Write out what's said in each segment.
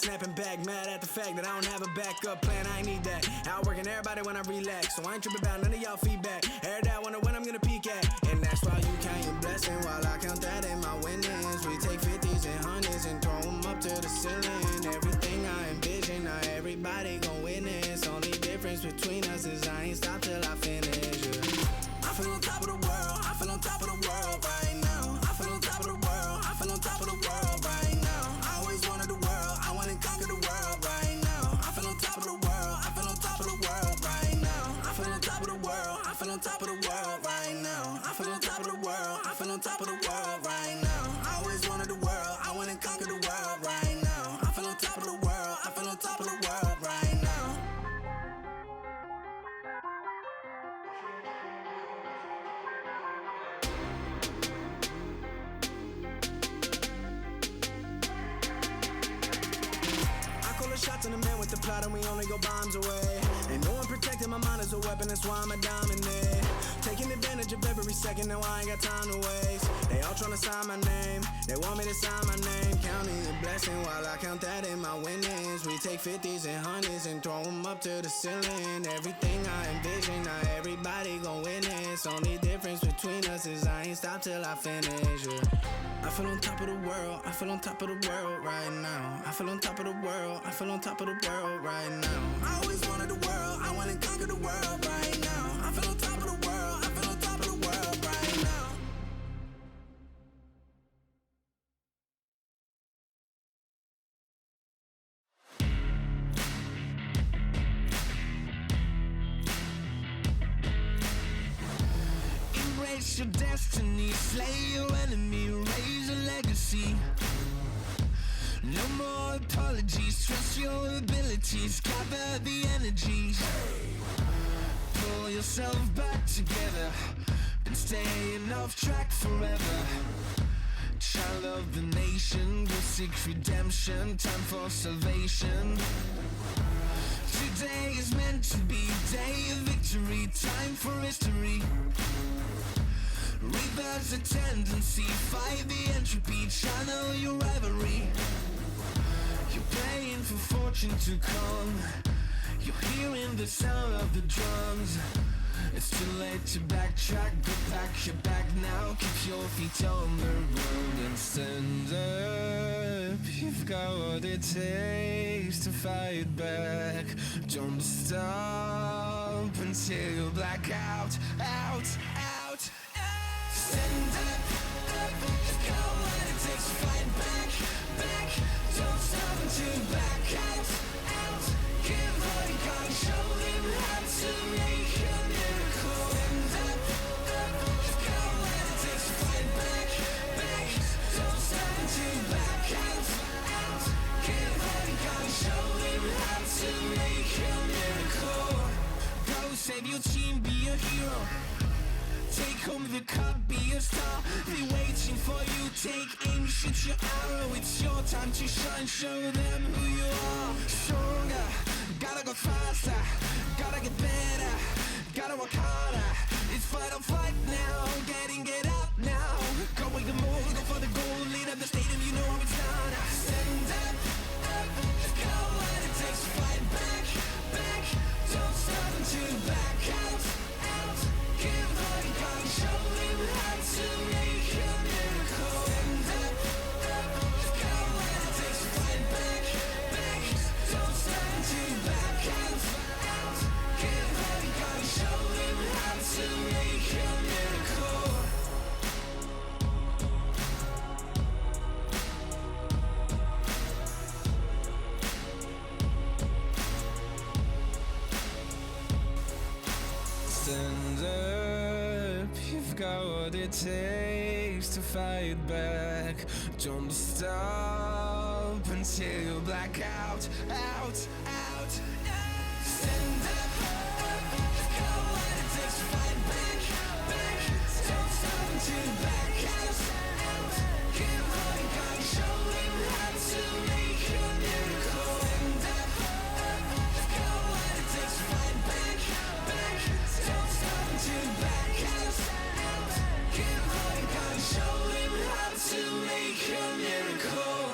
snapping back, mad at the fact that I don't have a backup plan. I ain't need that. Outworking everybody when I relax, so I ain't tripping about none of y'all feedback. Heard that, wonder when I'm gonna peak at. And that's why you count your blessing while I count that in my winnings. We take 50s and 100s and throw them up to the ceiling. Everything I envision, not everybody gon' witness. Only difference between us is I ain't stop till I finish, yeah. I feel on top of the world, I feel on top of the world right now. I feel on top of the world, I feel on top of the world right now. I always wanted the world, I wanna conquer the world right now. I feel on top of the world, I feel on top of the world right now. I feel on top of the world, I feel on top of the world right now. I feel on top of the world, I feel on top of the world right now. I always wanted the world, I wanna conquer the world right now. I feel on top of the world, I feel on top of the world right now. Shots in the man with the plot and we only go bombs away. Ain't no one protecting my mind as a weapon, that's why I'm a dominate. Taking advantage of every second, now I ain't got time to waste. They all tryna sign my name, they want me to sign my name. Counting the blessing while I count that in my winnings. We take 50s and 100s and throw them up to the ceiling. Everything I envision, not everybody gon' witness. Only difference between us is I ain't stop till I finish, yeah. I feel on top of the world, I feel on top of the world right now. I feel on top of the world, I feel on top of the world right now. I always wanted the world, I wanna conquer the world right now. I feel on top of the world, I feel on top of the world right now. Embrace your destiny, slay your enemy, raise a legacy. No more apologies, trust your abilities, gather the energies. Pull yourself back together and staying off track forever. Child of the nation, go seek redemption, time for salvation. Today is meant to be day of victory, time for history. Reverse the tendency, fight the entropy, channel your rivalry. You're praying for fortune to come, you're hearing the sound of the drums. It's too late to backtrack, go back, you're back now. Keep your feet on the road and stand up. You've got what it takes to fight back. Don't stop until you black out, out, out. Stand up, up. You've got what it takes to fight back, back. Don't stop until you back out, out. Give all you got and show them how to make a miracle. Stand up, up. You've got what it takes to fight back, back. Don't stop until you back out, out. Give all you got and show them how to make a miracle. Go save your team, be a hero. Take home the cup, be a star. They waiting for you, take aim, shoot your arrow. It's your time to shine, show them who you are. Stronger, gotta go faster, gotta get better, gotta work harder. It's fight or flight now, get up now. Go wake the move, go for the goal, lead up the stadium, you know it's done. Stand up, up, you've got what it takes to fight back, back. Don't stop until you back out, out. Give all you got and show them how to make a miracle. Stand up, up. You've got what it takes to fight back, back. Don't stop until you back out, out. Give all you got and show them how to make a miracle. Stand up, you've got what it takes to fight back. Don't stop until you black out, out, out. Stand up, up, you've got what it takes to fight back, back. Don't stop until you back out, out. Give all you got and show them how to make a miracle. Stand up, up, you've got what it takes to fight back, back. Don't stop until you back out, out. Give all you got and show them how to make a miracle.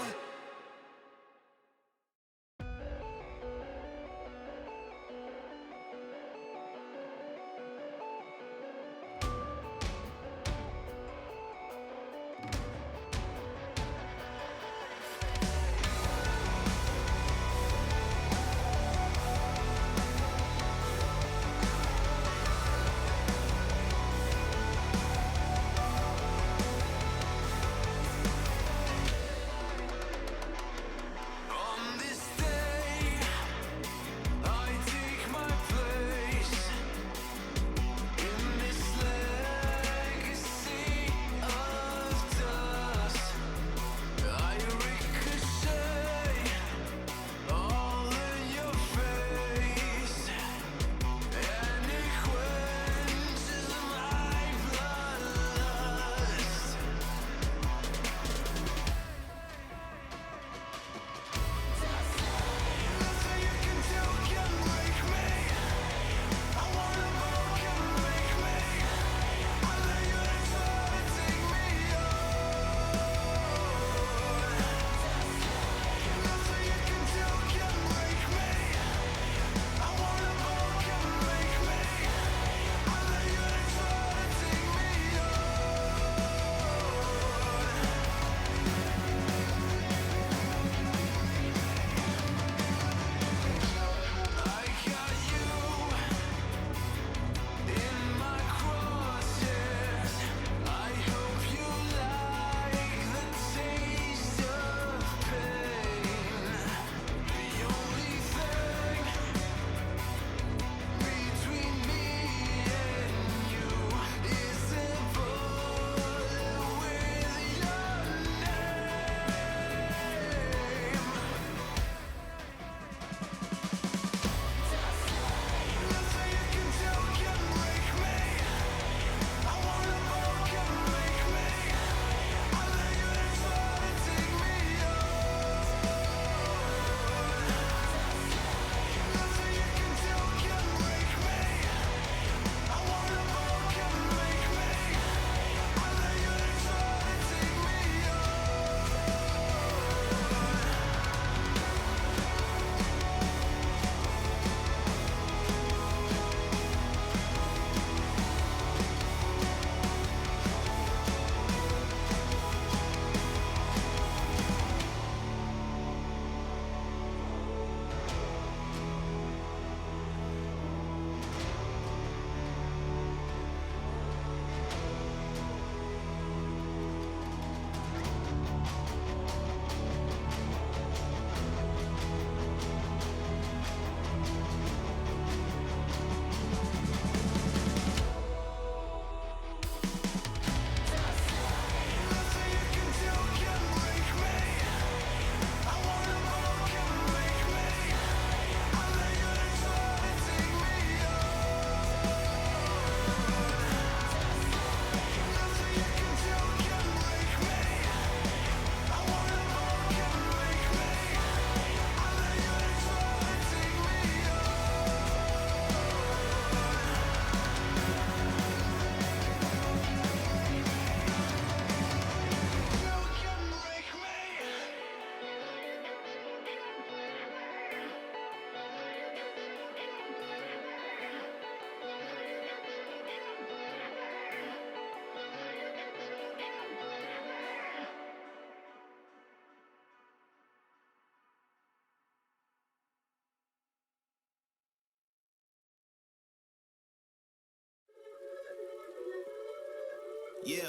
Yeah.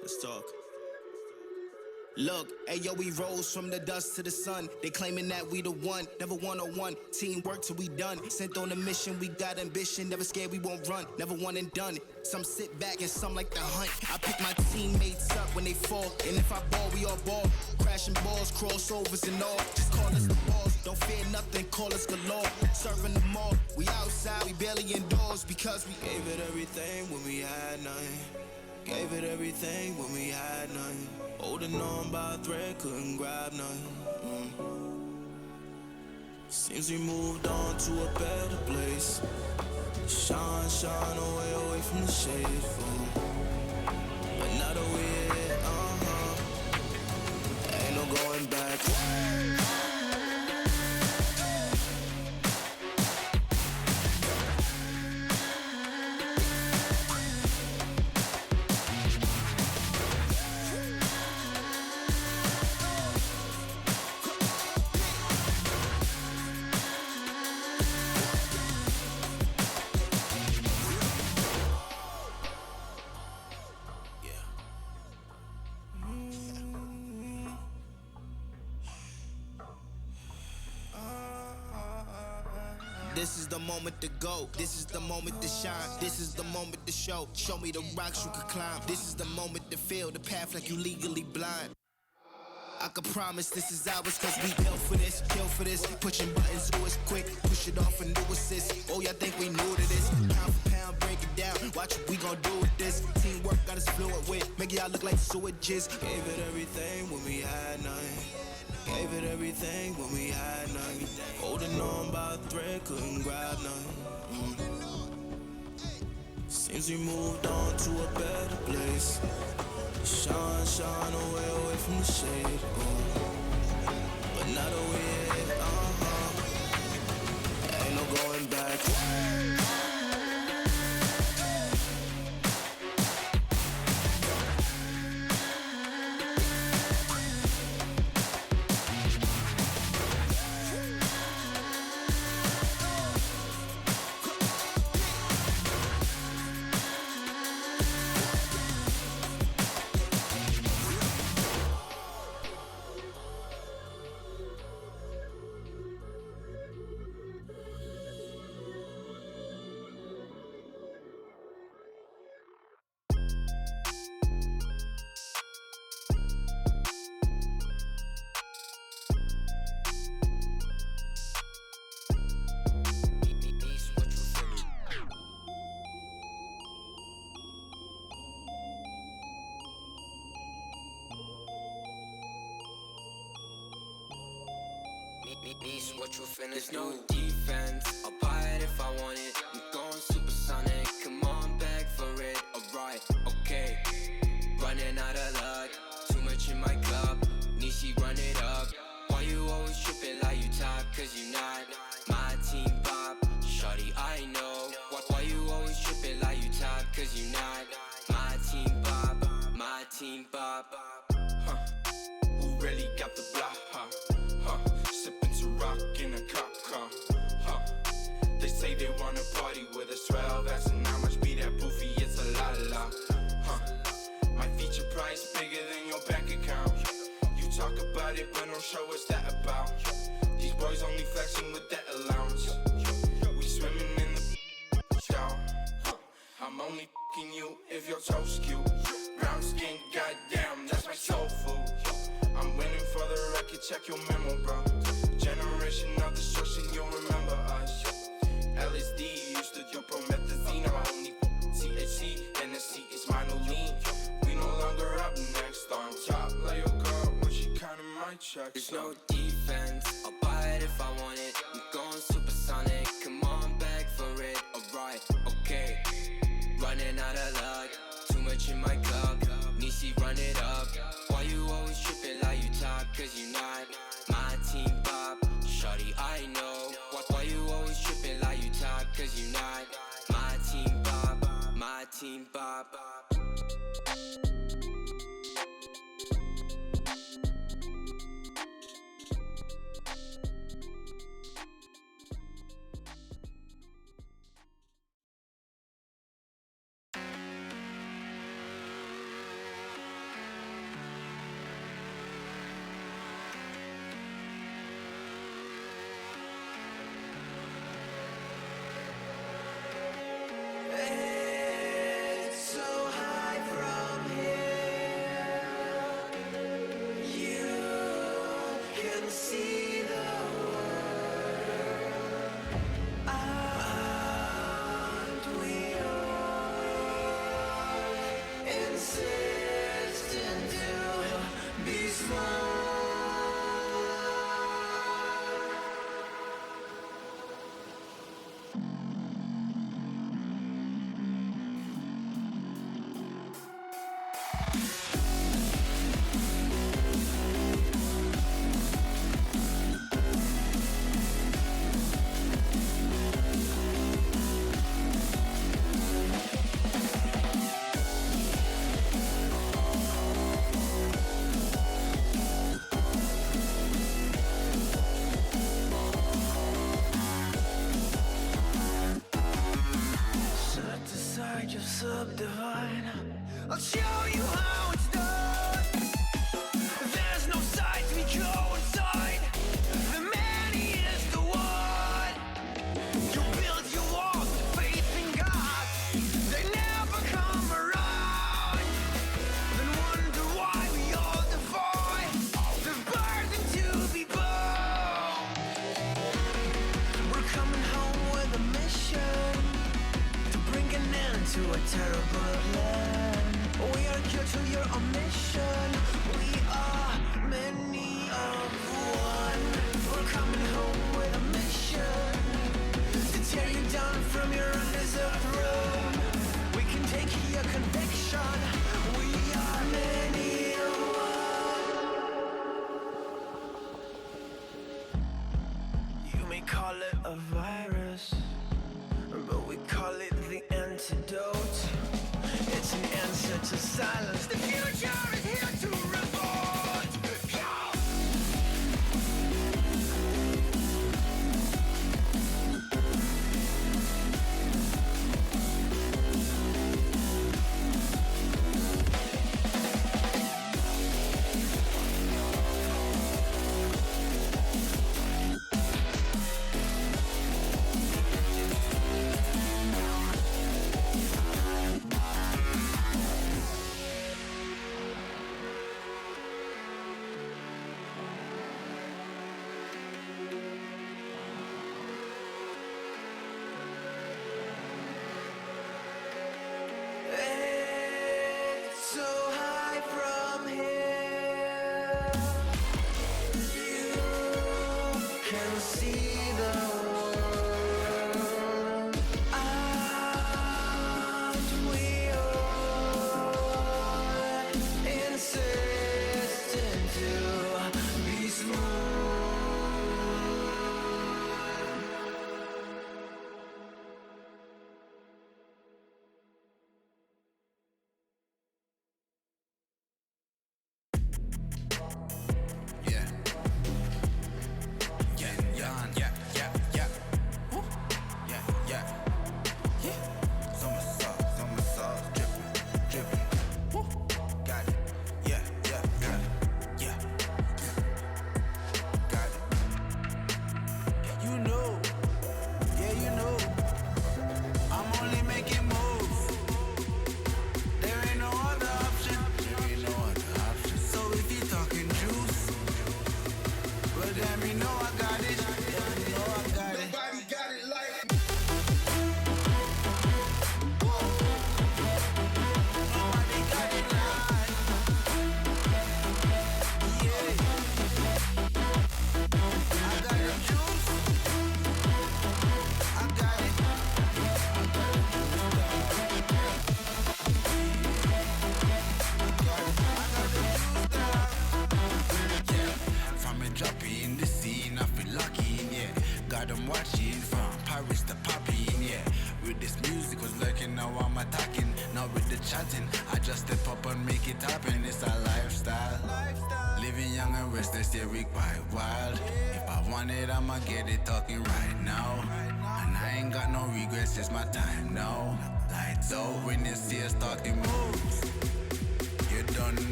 Let's talk. Look, ayo, we rose from the dust to the sun. They claiming that we the one, never one-on-one. Teamwork till we done. Sent on a mission, we got ambition. Never scared, we won't run. Never one and done. Some sit back and some like the hunt. I pick my teammates up when they fall. And if I ball, we all ball. Crashing balls, crossovers and all. Just call us the balls. Don't fear nothing, call us galore. Serving them all. We outside, we barely indoors because we gave it everything when we had nothing. Gave it everything when we had nothing. Holding on by a thread, couldn't grab nothing. Seems we moved on to a better place. Shine, shine away from the shade. But now that we're here, ain't no going back. This is the moment to go. This is the moment to shine. This is the moment to show. Show me the rocks you could climb. This is the moment to feel the path like you legally blind. I can promise this is ours cause we built for this, kill for this. Pushing buttons, do it quick, push it off and do assist. Oh, y'all think we new to this? Pound for pound, break it down. Watch what we gon' do with this. Teamwork got us fluent with. Make y'all look like sewages. Gave it everything when we had nothing. Gave it everything when we had nothing. Holding on by a thread, couldn't grab nothing. Seems we moved on to a better place. Shine, shine away from the shade. But now that we're here, ain't no going back. What you finna There's no defense, I'll buy it if I want it. I'm going supersonic, come on, beg for it. Alright, okay, running out of luck. Too much in my club, Nishi run it up. Why you always tripping like you top? Cause you not my team pop. Shawty, I know. Why you always tripping like you top? Cause you not my team pop. My team pop. Who really got the block, sipping to rock in a cop car, They say they wanna party with us 12 as and how much be that boofy, it's a la, My feature price bigger than your bank account. You talk about it, but don't show us that about. These boys only flexing with that allowance. We swimming in the down. I'm only f***ing you if your toes cute. Brown skin, goddamn, that's my soul food. I'm winning for the record, check your memo, bro. Generation of destruction, you'll remember us. LSD used to do promethazine. I'm only THC, NSC is my new lean. We no longer up next, on top. Like your girl when she counting my checks. There's no defense, I'll buy it if I want it. I'm going supersonic, come on, beg for it. Alright, okay, running out of luck. Too much in my club, Nishi run it up. Why you always tripping like you top? Cause you not my team pop. Shawty, I know. Why you always tripping like you top? Cause you not my team pop. My team pop. see the world. Aren't we all insistent to be small? Subdivide. I'll show you how it's done. There's no sight we go inside. The many is the one. You build your walls, faith in God. They never come around. Then wonder why we all defy the burden to be born. We're coming home with a mission to bring an end to a terrible land. We are here to your omission. We are many of one. We're coming home with a mission to tear you down from your undeserved throne. We can take your conviction. We are many of one. You may call it a virus, but we call it the antidote. It's an answer to silence. The future is here to revolt.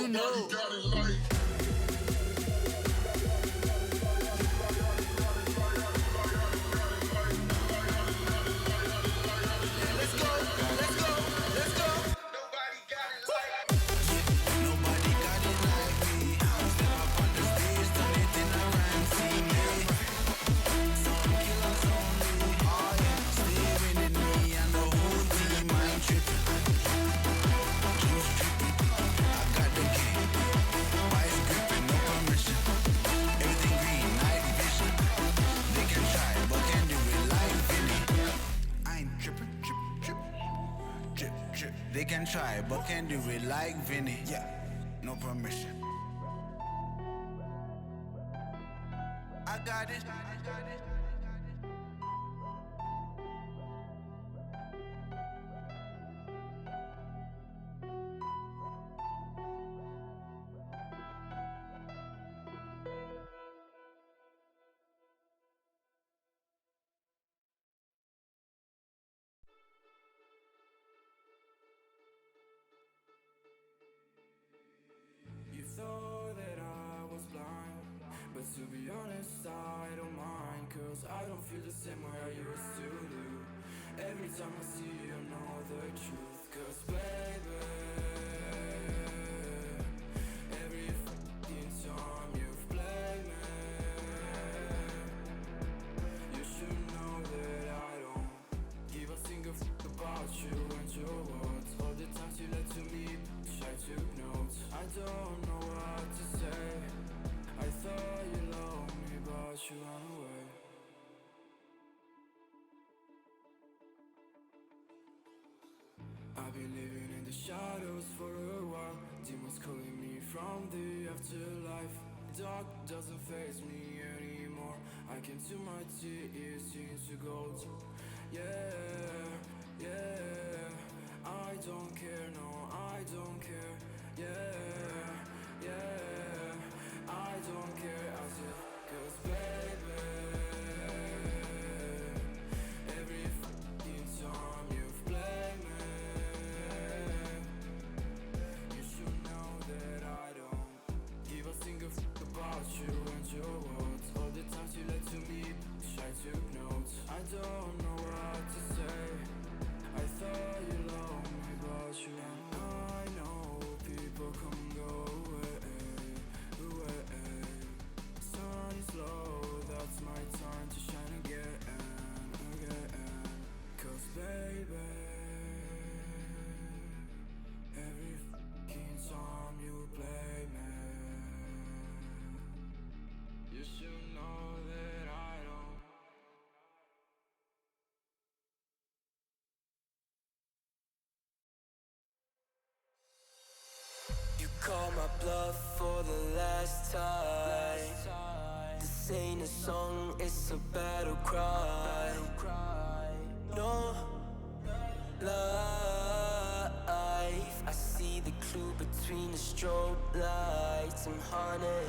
you know. They can try, but can't do it like Vinny. Yeah, no permission. I got it. You thought that I was blind, but to be honest I don't mind, cause I don't feel the same way I used to do. Every time I see you, I know the truth, cause baby, every fucking time you've played me, you should know that I don't give a single fuck about you and your words. All the times you lied to me, I took notes. I don't know what to say. I thought you loved me, but you ran away. I've been living in the shadows for a while. Demons calling me from the afterlife. Dark doesn't faze me anymore. I can see my tears into gold. Yeah, yeah. I don't care, no, I don't care. Yeah, yeah. I don't care, I said, cause baby, every fucking time you've played me, you should know that I don't give a single fuck about you and your words. All the times you lied to me, I took notes. I don't know what to say. I thought you loved me, but you ran. I know people come and go away. Sun is low, that's my time to shine again. Cause baby, every fucking time you play me, you should know that I don't. You call my bluff for the last time. This ain't a song, it's a battle cry. No life, I see the clue between the strobe lights. I'm haunted,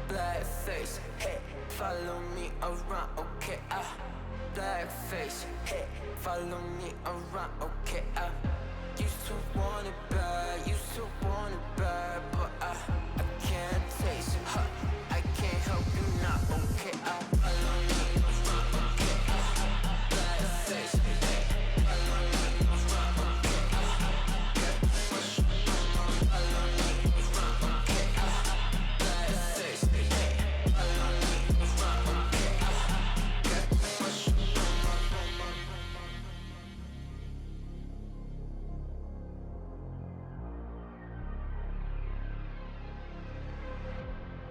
black face, hey, follow me around, okay, black face, hey, follow me around, okay, used to want it bad, but I can't taste it, I can't help you now, okay, follow me around, okay, black face, hey, follow me around, okay, follow me around, okay, black face, hey, follow me around, okay,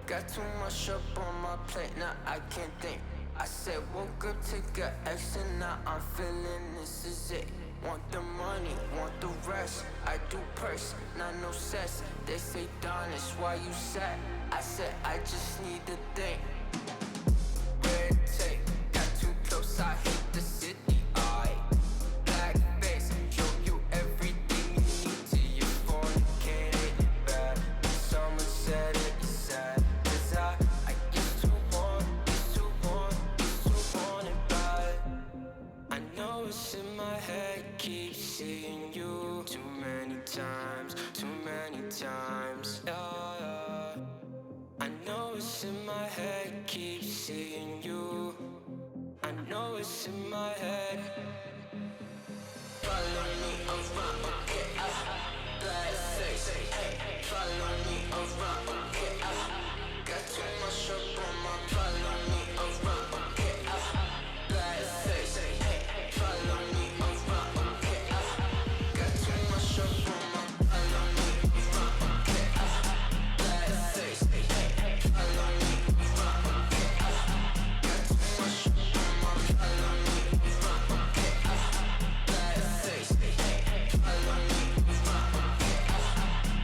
got too much up on my plate, now I can't think. I said woke up, take a X, and now I'm feeling this is it. Want the money, want the rest. I do purse, not no cess. They say, Darnish, why you sad? I said, I just need to think. Red tape, got too close, I hit the city. Black face, show you everything you need till you fornicated bad. Someone said it's sad, cause I used to want it bad. I know it's in my head, keep seeing you too many times, oh. around, okay, like say, follow me around, okay, got too much up on my, follow me around, okay, like say, follow me around, okay, got too much up on my, follow me around, okay, like say, follow me around, okay, got too much up on my, follow me around, okay, like say, follow me around, okay,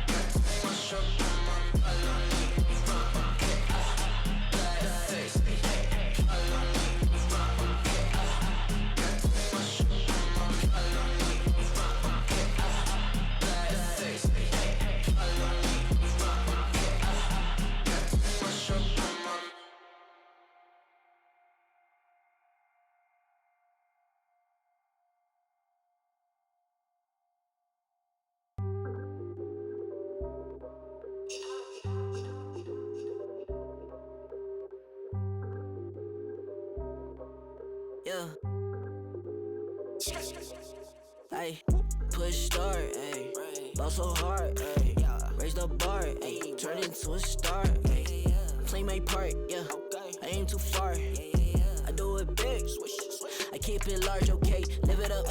got too much up on my, follow me around, okay, like say, follow me around, okay, got too much up on my, follow me around, okay, like say, follow me around, okay, got too much up on my. Yeah. Ay, push start, ayy. Ball so hard, ayy. Raise the bar, ayy. Turn into a star, ayy. Play my part, yeah. I aim too far. I do it big. I keep it large, okay. Live it up.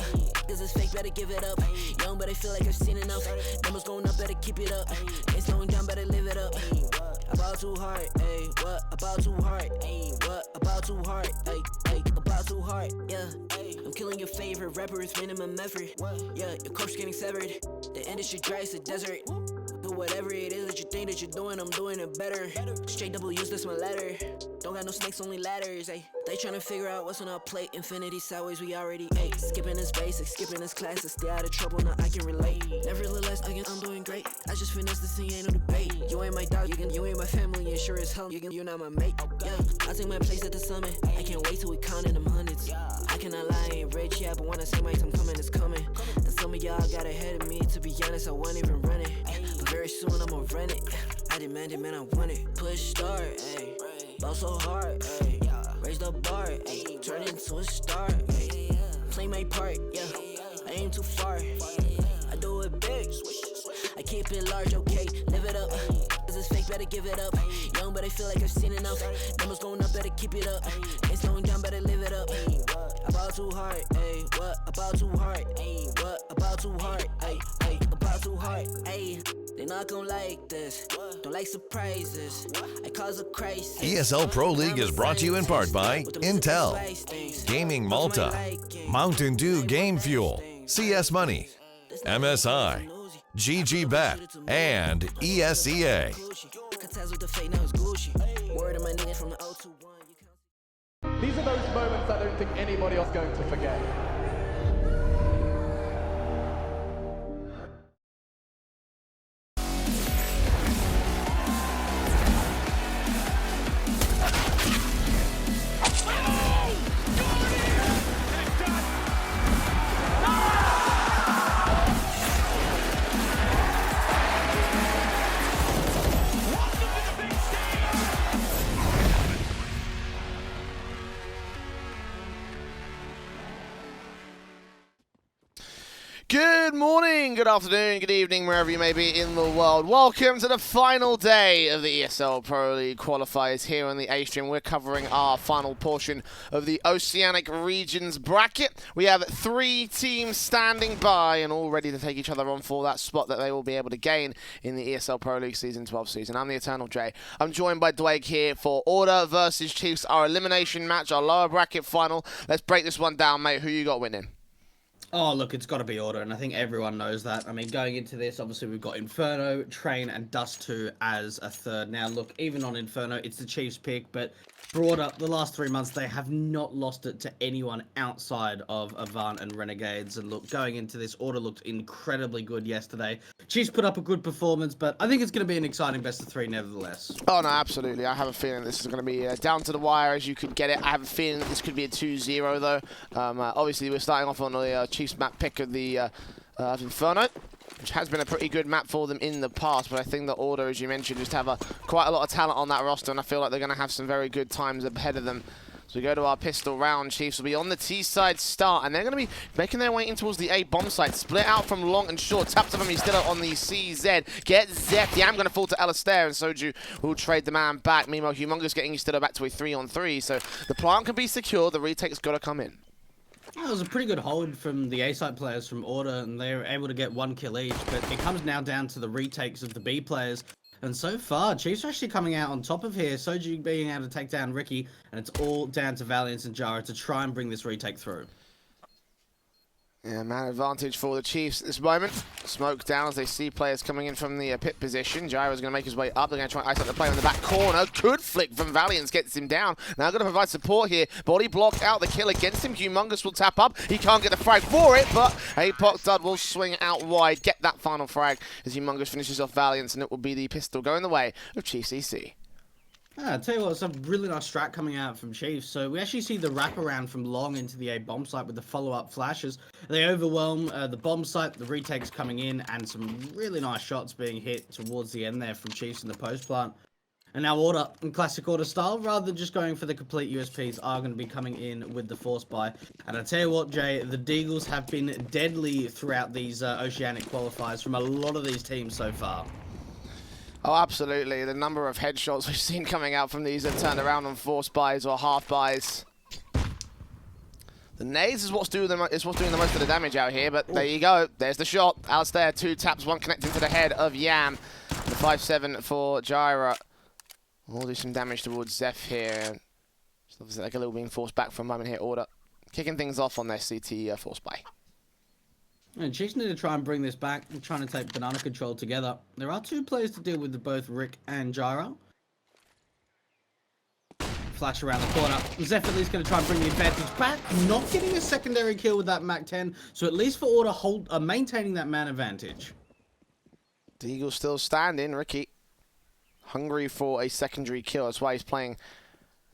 This is fake, better give it up. Young, but I feel like I've seen enough. Numbers going up, better keep it up. Ain't slowing down, better live it up. About too hard, ayy. What about too hard? Ayy, what about too hard? Ayy, about too hard, yeah. I'm killing your favorite rapper with minimum effort. Yeah, your corpse getting severed. The industry dry as a desert. Do whatever it is that you think that you're doing, I'm doing it better. Straight double use, that's my ladder. Don't got no snakes, only ladders, ayy. They tryna figure out what's on our plate. Infinity sideways, we already ate. Skipping is basic, skipping is classes. Stay out of trouble, now I can relate. Nevertheless, again, I'm doing great. I just finished this thing, ain't no debate. You ain't my dog, you ain't my family, and sure as hell, you're not my mate. Yeah, I take my place at the summit. I can't wait till we counting them hundreds. I cannot lie, I ain't rich, yeah, but when I say my time coming, it's coming. And some of y'all got ahead of me, to be honest, I wasn't even running. But very soon I'ma run it. I demand it, man, I want it. Push start, ayy. Ball so hard, ayy. Raise the bar, ayy. Turn into a star, ayy. Play my part, yeah. I aim too far. I do it big. I keep it large, okay. Live it up. This is fake, better give it up. Young, but I feel like I've seen enough. Numbers going up, better keep it up. Ain't slowing down, better live it up. About too hard, ayy. What about too hard? Ayy, what about too hard? Ayy, about too hard, ayy. They not gon' like this. Don't like surprises. I cause a crisis. ESL Pro League is brought to you in part by Intel, Gaming Malta, Mountain Dew Game Fuel, CS Money, MSI, GG Bet, and ESEA. These are those moments I don't think anybody else is going to forget. Good morning, good afternoon, good evening, wherever you may be in the world. Welcome to the final day of the ESL Pro League qualifiers here on the A stream. We're covering our final portion of the Oceanic Regions bracket. We have 3 teams standing by and all ready to take each other on for that spot that they will be able to gain in the ESL Pro League Season 12 season. I'm the Eternal J. I'm joined by Dwayne here for Order versus Chiefs, our elimination match, our lower bracket final. Let's break this one down, mate. Who you got winning? Oh, look, it's got to be Order, and I think everyone knows that. I mean, going into this, obviously, we've got Inferno, Train, and Dust 2 as a third. Now, look, even on Inferno, it's the Chiefs' pick, but for Order, the last 3 months, they have not lost it to anyone outside of Avant and Renegades. And look, going into this, Order looked incredibly good yesterday. Chiefs put up a good performance, but I think it's going to be an exciting best of 3 nevertheless. Oh, no, absolutely. I have a feeling this is going to be down to the wire as you could get it. I have a feeling that this could be a 2-0, though. Obviously, we're starting off on the Chiefs map pick of the Inferno, which has been a pretty good map for them in the past, but I think the Order, as you mentioned, just have quite a lot of talent on that roster, and I feel like they're going to have some very good times ahead of them. So we go to our pistol round. Chiefs will be on the T side start, and they're going to be making their way in towards the A bomb site. Split out from long and short. Taps from still on the CZ. Get Zep. Yam going to fall to Alistair, and Soju will trade the man back. Meanwhile, Humongous getting still back to a 3-on-3. So the plant can be secure. The retake's got to come in. That was a pretty good hold from the A-side players from Order, and they were able to get 1 kill each, but it comes now down to the retakes of the B players. And so far, Chiefs are actually coming out on top of here. Soju being able to take down Ricky, and it's all down to Valiant and Jara to try and bring this retake through. Yeah, man advantage for the Chiefs at this moment. Smoke down as they see players coming in from the pit position. Gyro's going to make his way up. They're going to try and isolate the player in the back corner. Good flick from Valiant, gets him down. Now going to provide support here. Body block out the kill against him. Humongous will tap up. He can't get the frag for it, but Apoc Dud will swing out wide. Get that final frag as Humongous finishes off Valiant, and it will be the pistol going the way of Chiefs EC. I'll tell you what, it's a really nice strat coming out from Chiefs. So we actually see the wraparound from long into the A bomb site with the follow-up flashes. They overwhelm the bomb site, the retakes coming in, and some really nice shots being hit towards the end there from Chiefs in the post plant. And now Order, in classic Order style, rather than just going for the complete USPs, are going to be coming in with the force buy. And I tell you what, Jay, the Deagles have been deadly throughout these Oceanic qualifiers from a lot of these teams so far. Oh, absolutely. The number of headshots we've seen coming out from these that turned around on force buys or half buys. The nades is what's doing the most of the damage out here, but there you go. There's the shot. Alistair, 2 taps, 1 connecting to the head of Yam. The 5-7 for Gyra. We'll do some damage towards Zeph here. Just obviously like a little being forced back for a moment here. Order kicking things off on their CT force buy. And Chiefs need to try and bring this back. They're trying to take banana control together. There are 2 players to deal with both Rick and Gyro. Flash around the corner. Zeph at least going to try and bring the advantage back. Not getting a secondary kill with that MAC-10. So at least for Order, maintaining that man advantage. The Eagles still standing. Ricky hungry for a secondary kill. That's why he's playing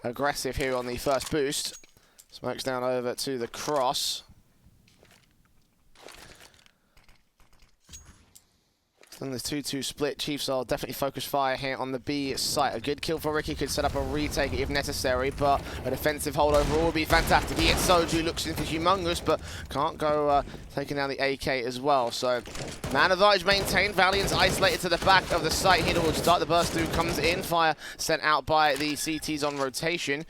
aggressive here on the first boost. Smokes down over to the cross. Then the 2-2 split. Chiefs are definitely focus fire here on the B site. A good kill for Ricky could set up a retake if necessary, but a defensive hold overall would be fantastic. He hits Soju, looks into Humongous, but can't go taking down the AK as well. So, man advantage maintained. Valiant's isolated to the back of the site here towards start. The burst through comes in. Fire sent out by the CTs on rotation.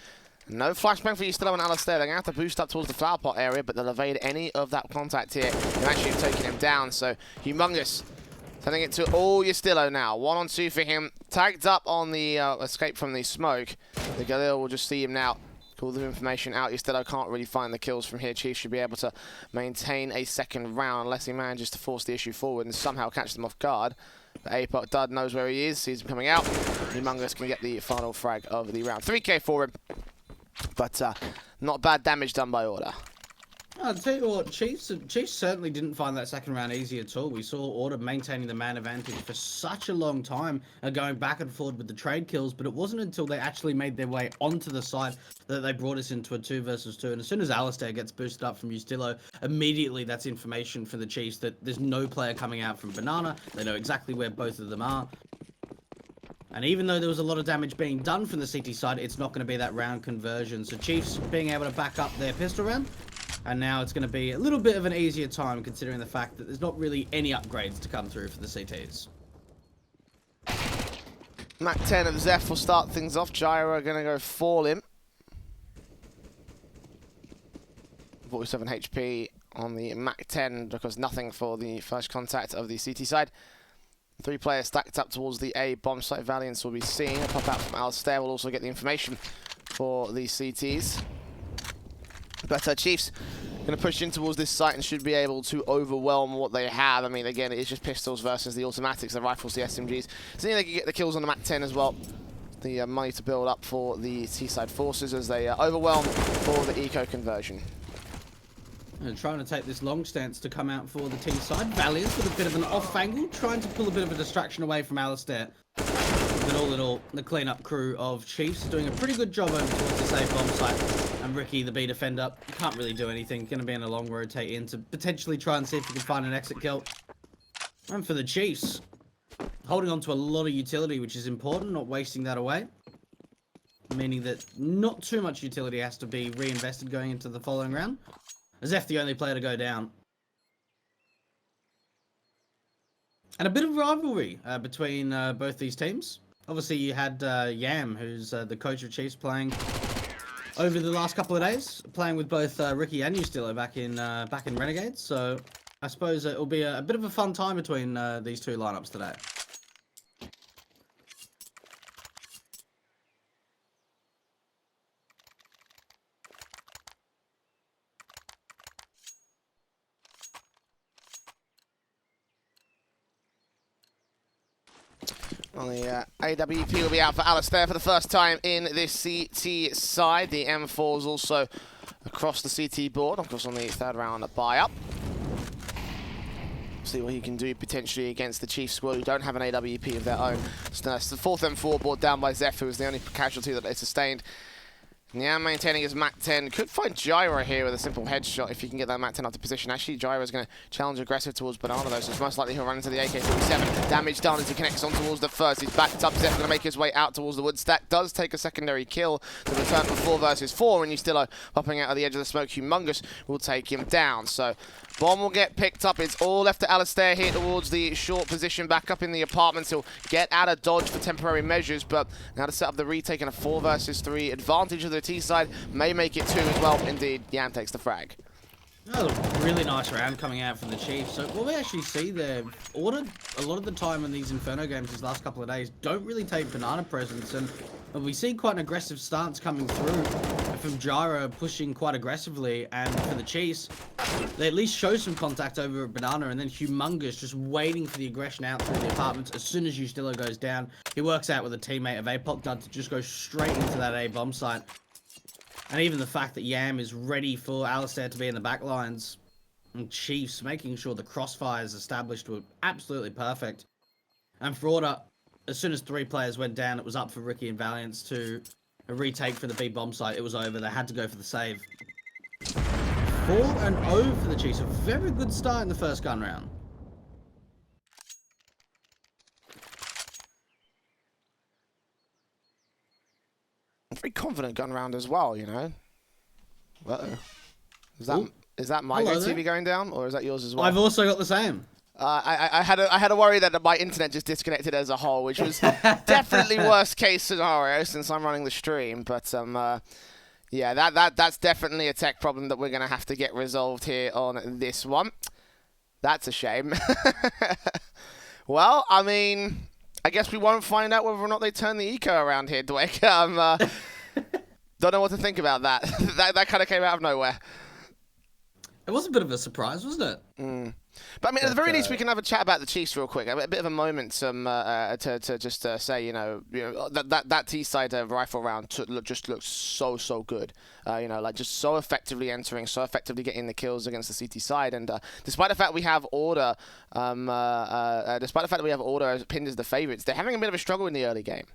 No flashbang for you still on Alistair. They're going to have to boost up towards the flower pot area, but they'll evade any of that contact here. They're actually taking him down, so Humongous sending it to Yastillo now. 1-on-2 for him. Tagged up on the escape from the smoke. The Galil will just see him now. Call the information out. Yastillo can't really find the kills from here. Chiefs should be able to maintain a second round unless he manages to force the issue forward and somehow catch them off guard. But Apoc Dud knows where he is. Sees him coming out. Humongous can get the final frag of the round. 3k for him. But not bad damage done by Order. I'll tell you what, Chiefs certainly didn't find that second round easy at all. We saw Order maintaining the man advantage for such a long time, going back and forth with the trade kills, but it wasn't until they actually made their way onto the side that they brought us into a 2 versus 2. And as soon as Alistair gets boosted up from Ustillo, immediately that's information for the Chiefs that there's no player coming out from Banana. They know exactly where both of them are. And even though there was a lot of damage being done from the CT side, it's not going to be that round conversion. So Chiefs being able to back up their pistol round. And now it's going to be a little bit of an easier time considering the fact that there's not really any upgrades to come through for the CTs. MAC-10 of Zeph will start things off. Gyro are going to go fall him. 47 HP on the MAC-10 because nothing for the first contact of the CT side. 3 players stacked up towards the A bomb site. Valiance will be seen. A pop out from Alistair will also get the information for the CTs. But Chiefs going to push in towards this site and should be able to overwhelm what they have. I mean, again, it is just pistols versus the automatics, the rifles, the SMGs. So they can get the kills on the MAC-10 as well. The money to build up for the T-side forces as they overwhelm for the eco conversion. And trying to take this long stance to come out for the T side. Valiant with a bit of an off angle, trying to pull a bit of a distraction away from Alistair. But all in all, the cleanup crew of Chiefs are doing a pretty good job over towards this A bomb site. And Ricky, the B defender, can't really do anything. Going to be in a long rotate in to potentially try and see if he can find an exit kill. And for the Chiefs, holding on to a lot of utility, which is important, not wasting that away. meaning that not too much utility has to be reinvested going into the following round. Zeph the only player to go down. And a bit of rivalry between both these teams. Obviously, you had Yam, who's the coach of Chiefs, playing over the last couple of days, playing with both Ricky and Ustilo back in Renegades. So I suppose it will be a bit of a fun time between these two lineups today. On the AWP will be out for Alistair for the first time in this CT side. The M4 is also across the CT board, of course, on the third round buy-up. See what he can do potentially against the Chiefs squad, who don't have an AWP of their own. So it's the fourth M4 board down by Zeph, who was the only casualty that they sustained. Niam maintaining his Mac 10. Could find Gyro here with a simple headshot if you can get that Mac 10 out of position. Actually, Gyro is going to challenge aggressive towards Banana, though, so it's most likely he'll run into the AK-47. Damage done as he connects on towards the first. He's backed up. Zeph going to make his way out towards the wood stack. Does take a secondary kill to return from 4 versus 4, and Ustilo popping out of the edge of the smoke. Humongous will take him down. So bomb will get picked up. It's all left to Alistair here towards the short position, back up in the apartments. He'll get out of dodge for temporary measures, but now to set up the retake and a 4 versus 3 advantage of the T side. May make it 2 as well. Indeed, Yam takes the frag. Oh, really nice round coming out from the Chiefs. So what we actually see there, Order, a lot of the time in these Inferno games these last couple of days, don't really take Banana presence, and we see quite an aggressive stance coming through from Gyro pushing quite aggressively, and for the Chiefs, they at least show some contact over at Banana, and then Humongous just waiting for the aggression out through the apartments. As soon as Ustilo goes down, he works out with a teammate of APOC Dud to just go straight into that A bomb site. And even the fact that Yam is ready for Alistair to be in the back lines, and Chiefs making sure the crossfires established were absolutely perfect. And for Order, as soon as 3 players went down, it was up for Ricky and Valiance to retake for the B bomb site. It was over. They had to go for the save. 4-0 for the Chiefs. A very good start in the first gun round. Very confident gun round as well, you know. Uh-oh. Is that my TV going down, or is that yours as well? I've also got the same. I had a worry that my internet just disconnected as a whole, which was definitely worst case scenario since I'm running the stream. But yeah, that's definitely a tech problem that we're gonna have to get resolved here on this one. That's a shame. Well, I mean, I guess we won't find out whether or not they turn the eco around here, Dwayne. Don't know what to think about that. that kind of came out of nowhere. It was a bit of a surprise, wasn't it? Mm. But I mean, at the very least, we can have a chat about the Chiefs real quick. A bit of a moment to just say, you know that T-side rifle round just looks so good. You know, like just so effectively entering, so effectively getting the kills against the CT side. And despite the fact we have Order, pinned as the favourites, they're having a bit of a struggle in the early game.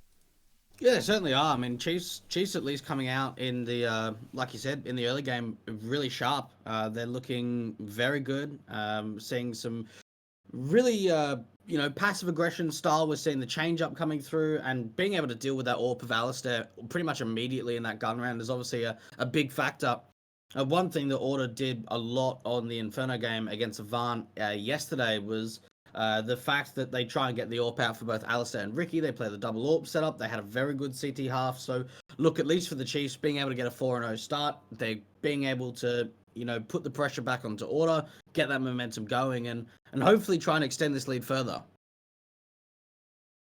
Yeah, they certainly are. I mean, Chiefs at least coming out in the, like you said, in the early game, really sharp. They're looking very good. Seeing some really, you know, passive aggression style. We're seeing the change up coming through, and being able to deal with that AWP of Alistair pretty much immediately in that gun round is obviously a big factor. One thing that Order did a lot on the Inferno game against AVANT yesterday was the fact that they try and get the AWP out for both Alistair and Ricky. They play the double AWP setup. They had a very good CT half. So, look, at least for the Chiefs, being able to get a 4-0 start, they're being able to, you know, put the pressure back onto Order, get that momentum going, and hopefully try and extend this lead further.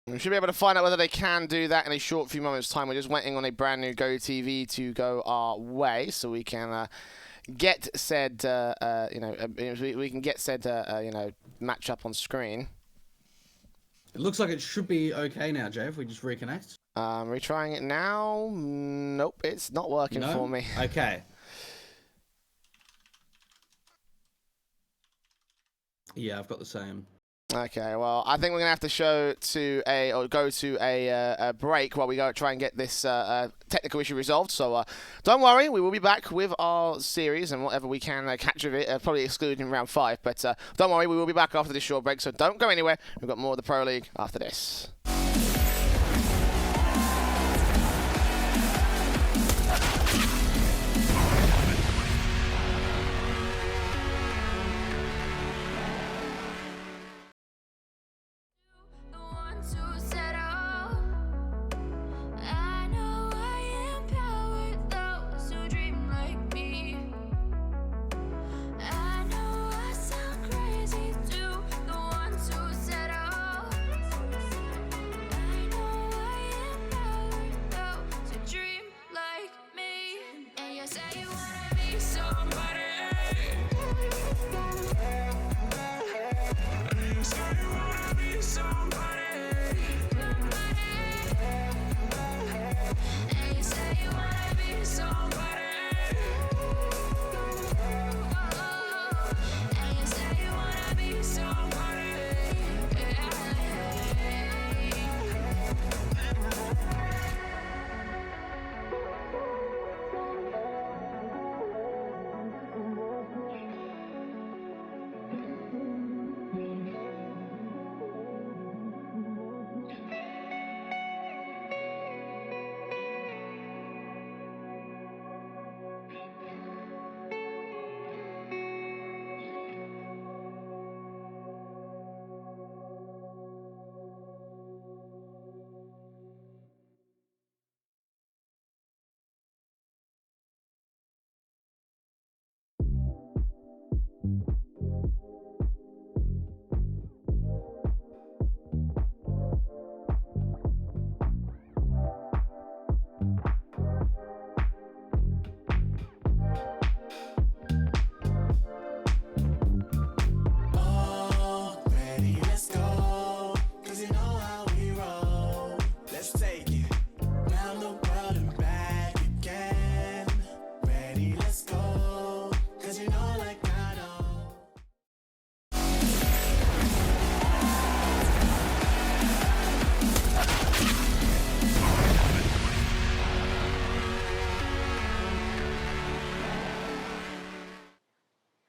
We should be able to find out whether they can do that in a short few moments' time. We're just waiting on a brand new Go TV to go our way, so we can get said, you know, we can get said, you know, match up on screen. It looks like it should be okay now, Jay, if we just reconnect. Retrying it now. Nope, it's not working for me. Okay. Yeah, I've got the same. Okay, well, I think we're gonna have to go to a break while we go try and get this technical issue resolved. So don't worry, we will be back with our series and whatever we can catch of it, probably excluding round 5. But don't worry, we will be back after this short break. So don't go anywhere. We've got more of the Pro League after this.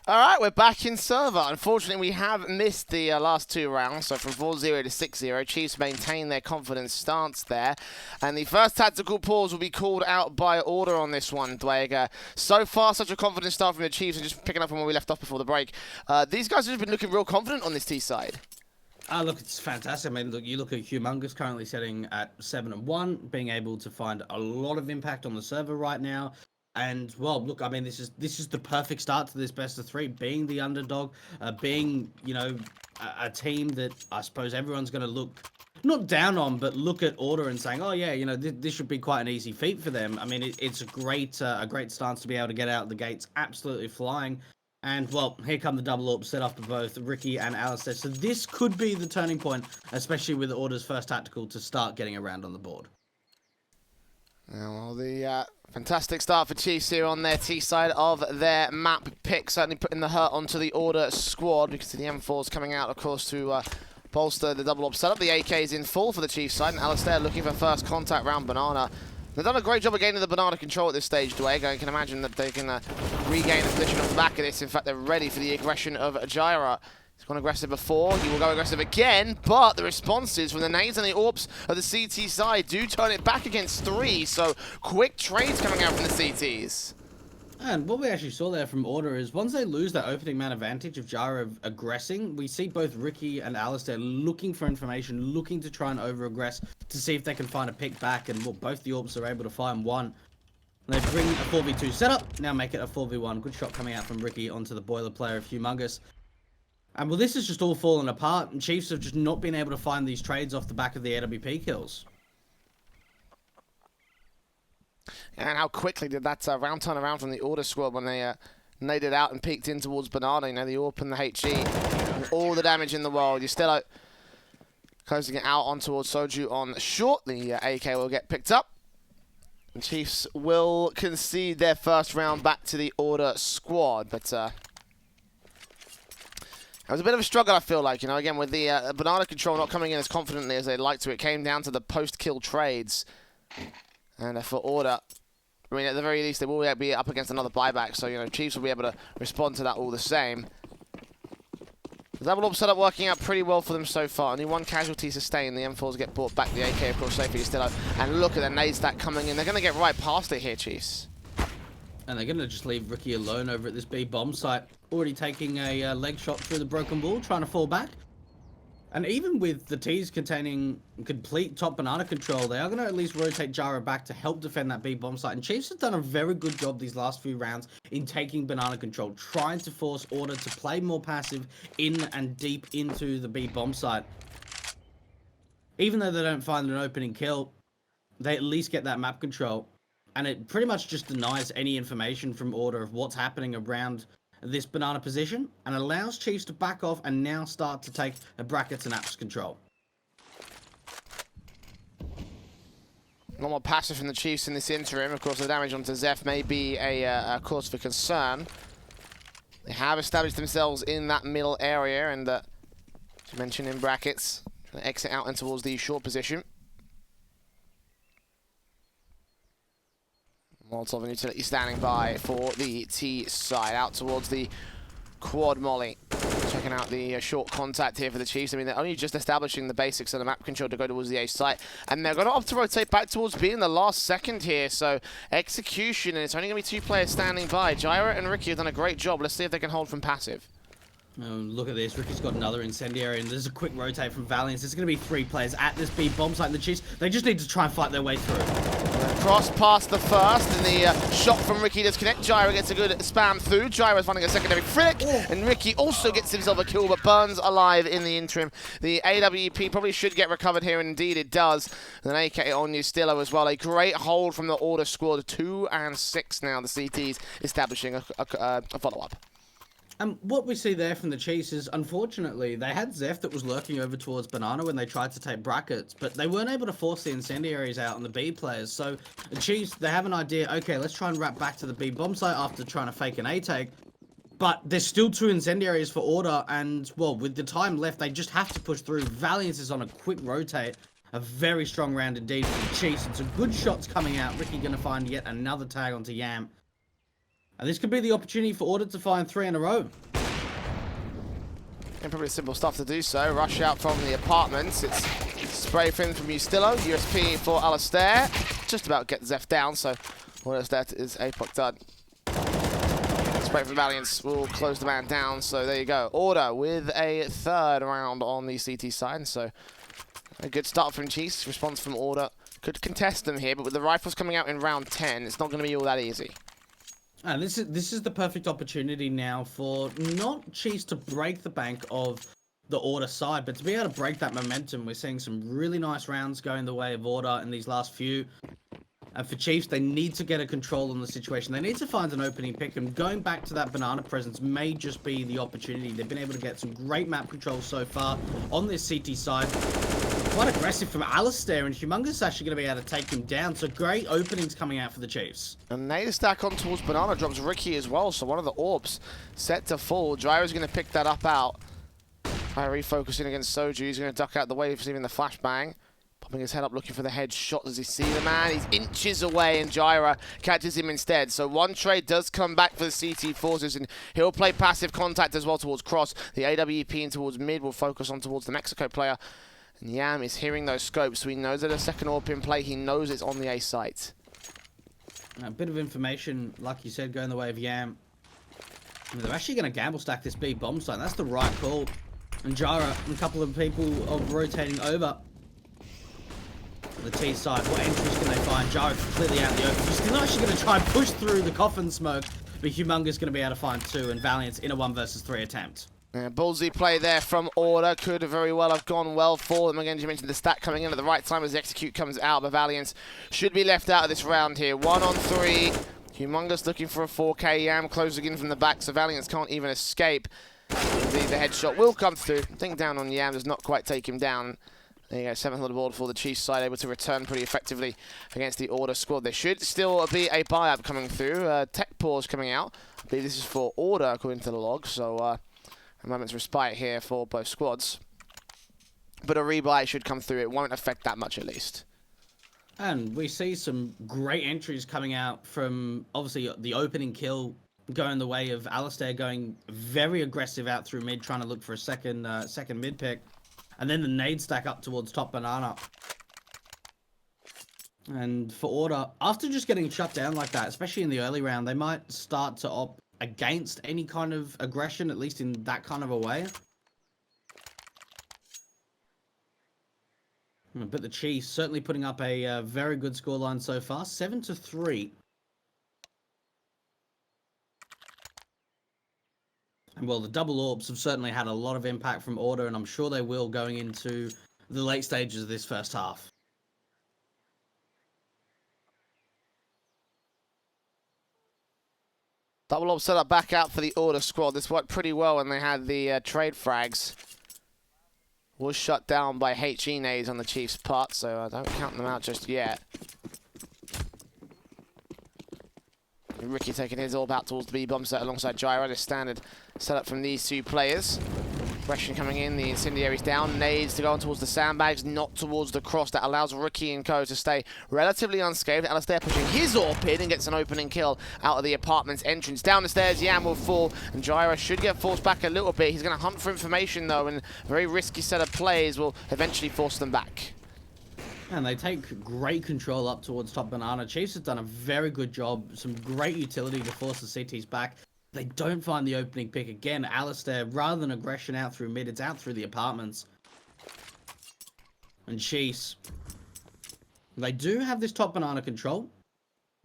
All right, we're back in server. Unfortunately, we have missed the last two rounds, so from 4-0 to 6-0. Chiefs maintain their confident stance there. And the first tactical pause will be called out by order on this one, Dwayne. So far, such a confident start from the Chiefs, and just picking up on where we left off before the break. These guys have been looking real confident on this T side. Look, it's fantastic. I mean, look, you look at Humongous currently sitting at 7-1, being able to find a lot of impact on the server right now. And, well, look, I mean, this is the perfect start to this best of three, being the underdog, being, you know, a team that I suppose everyone's going to look, not down on, but look at Order and saying, oh, yeah, you know, this should be quite an easy feat for them. I mean, it's a great stance to be able to get out the gates absolutely flying. And, well, here come the double AWP set off for both Ricky and Alistair. So this could be the turning point, especially with Order's first tactical to start getting around on the board. Yeah, well, the fantastic start for Chiefs here on their T side of their map pick, certainly putting the hurt onto the Order squad because the M4's coming out, of course, to bolster the double AWP setup. The AK is in full for the Chiefs side, and Alistair looking for first contact round Banana. They've done a great job of gaining the Banana control at this stage, Dwayne. I can imagine that they can regain the position off the back of this. In fact, they're ready for the aggression of Jaira. He's gone aggressive before, he will go aggressive again, but the responses from the nades and the AWPs of the CT side do turn it back against 3, so quick trades coming out from the CTs. And what we actually saw there from Order is once they lose that opening man advantage of Jaira aggressing, we see both Ricky and Alistair looking for information, looking to try and over-aggress to see if they can find a pick back, and well, both the AWPs are able to find one. And they bring a 4v2 setup, now make it a 4v1. Good shot coming out from Ricky onto the boiler player of Humongous. And well, this is just all falling apart, and Chiefs have just not been able to find these trades off the back of the AWP kills. And how quickly did that round turn around from the Order squad when they naded out and peeked in towards Banana. You know, the AWP and the HE, and all the damage in the world. You're still closing it out on towards Soju on short. The AK will get picked up. And Chiefs will concede their first round back to the Order squad, but it was a bit of a struggle, I feel like, you know, again, with the Banana control not coming in as confidently as they'd like to. It came down to the post-kill trades. And for Order, I mean, at the very least, they will be up against another buyback, so, you know, Chiefs will be able to respond to that all the same. The double AWP setup working out pretty well for them so far. Only one casualty sustained. The M4s get brought back. The AK, of course, safely still out. And look at the nade stack coming in. They're going to get right past it here, Chiefs. And they're going to just leave Ricky alone over at this B bomb site. Already taking a leg shot through the broken wall, trying to fall back. And even with the T's containing complete top Banana control, they are going to at least rotate Jaira back to help defend that B bomb site. And Chiefs have done a very good job these last few rounds in taking Banana control, trying to force Order to play more passive in and deep into the B bomb site. Even though they don't find an opening kill, they at least get that map control. and it pretty much just denies any information from Order of what's happening around this banana position, and allows Chiefs to back off and now start to take a brackets and apps control. Not more passive from the Chiefs in this interim. Of course, the damage onto Zeph may be a cause for concern. They have established themselves in that middle area, and as you mentioned in brackets, they exit out and towards the short position. Molotov and Utility standing by for the T side, out towards the quad molly. Checking out the short contact here for the Chiefs. I mean, they're only just establishing the basics of the map control to go towards the A site, and they're going to opt to rotate back towards B in the last second here. So execution, and it's only going to be 2 players standing by. Gyra and Ricky have done a great job. Let's see if they can hold from passive. Look at this. Ricky's got another incendiary, and there's a quick rotate from Valiance. There's going to be 3 players at this B bomb site, and the Chiefs, they just need to try and fight their way through. Cross past the first, and the shot from Ricky does connect. Gyra gets a good spam through. Gyra's finding a secondary flick, and Ricky also gets himself a kill, but burns alive in the interim. The AWP probably should get recovered here, and indeed it does. And an AK on Ustillo as well. A great hold from the Order squad. 2 and 6 now. The CTs establishing a follow-up. And what we see there from the Chiefs is, unfortunately, they had Zeph that was lurking over towards Banana when they tried to take brackets, but they weren't able to force the incendiaries out on the B players. So the Chiefs, they have an idea, okay, let's try and wrap back to the B bomb site after trying to fake an A take. But there's still 2 incendiaries for Order, and, well, with the time left, they just have to push through. Valiance is on a quick rotate. A very strong round indeed for the Chiefs, and some good shots coming out. Ricky going to find yet another tag onto Yam. And this could be the opportunity for Order to find 3 in a row. And probably simple stuff to do so. Rush out from the apartments. It's spray fin from Ustillo. USP for Alistair. Just about get Zeph down, so almost that is APOC done. Spray from Valiance will close the man down, so there you go. Order with a 3rd round on the CT side, so a good start from Chiefs. Response from Order could contest them here, but with the rifles coming out in round 10, it's not going to be all that easy. And this is the perfect opportunity now for not Chiefs to break the bank of the Order side, but to be able to break that momentum. We're seeing some really nice rounds going the way of Order in these last few. And for Chiefs, they need to get a control on the situation. They need to find an opening pick, and going back to that banana presence may just be the opportunity. They've been able to get some great map control so far on this CT side. Quite aggressive from Alistair, and Humongous actually going to be able to take him down. So great openings coming out for the Chiefs. And Nade stack on towards Banana drops Ricky as well, so one of the orbs set to fall. Gyro's going to pick that up out. Refocusing against Soju. He's going to duck out the way, receiving the flashbang. Popping his head up, looking for the headshot. Does he see the man? He's inches away, and Gyra catches him instead. So one trade does come back for the CT forces, and he'll play passive contact as well towards Cross. The AWP in towards mid will focus on towards the Mexico player. And Yam is hearing those scopes, so he knows that a second AWP in play. He knows it's on the A site. A bit of information, like you said, going the way of Yam. They're actually going to gamble stack this B bomb site. That's the right call. And Gyra and a couple of people are rotating over the T side. What entries can they find? Gyra completely out in the open. He's still actually going to try and push through the coffin smoke, but Humongous going to be able to find 2, and Valiance in a 1 versus 3 attempt. Yeah, ballsy play there from Order. Could very well have gone well for them. Again, you mentioned the stack coming in at the right time as the execute comes out, but Valiance should be left out of this round here. 1 on 3. Humongous looking for a 4K. Yam closing in from the back, so Valiance can't even escape. Indeed, the headshot will come through. I think down on Yam does not quite take him down. There you go, 7th on the board for the Chiefs side, able to return pretty effectively against the Order squad. There should still be a buy-up coming through. Tech pause coming out. I believe this is for Order, according to the log, so a moment's respite here for both squads. But a rebuy should come through. It won't affect that much, at least. And we see some great entries coming out from, obviously, the opening kill going the way of Alistair, going very aggressive out through mid, trying to look for a second mid pick. And then the nade stack up towards top banana. And for Order, after just getting shut down like that, especially in the early round, they might start to opt against any kind of aggression, at least in that kind of a way. But the Chiefs certainly putting up a very good scoreline so far, 7-3. And well, the double orbs have certainly had a lot of impact from Order, and I'm sure they will going into the late stages of this first half. Double orb set up back out for the Order squad. This worked pretty well when they had the trade frags. Was shut down by HE nades on the Chiefs' part, so I don't count them out just yet. Ricky taking his orb out towards the B-bomb set alongside Gyro. Just standard setup from these two players. Aggression coming in, the incendiaries down, nades to go on towards the sandbags, not towards the cross. That allows Ricky and co to stay relatively unscathed. Alistair pushing his orb in and gets an opening kill out of the apartment's entrance. Down the stairs, Yam will fall, and Gyro should get forced back a little bit. He's going to hunt for information though, and a very risky set of plays will eventually force them back. And they take great control up towards top banana. Chiefs have done a very good job. Some great utility to force the CTs back. They don't find the opening pick again. Alistair, rather than aggression out through mid, it's out through the apartments. And Chiefs, they do have this top banana control,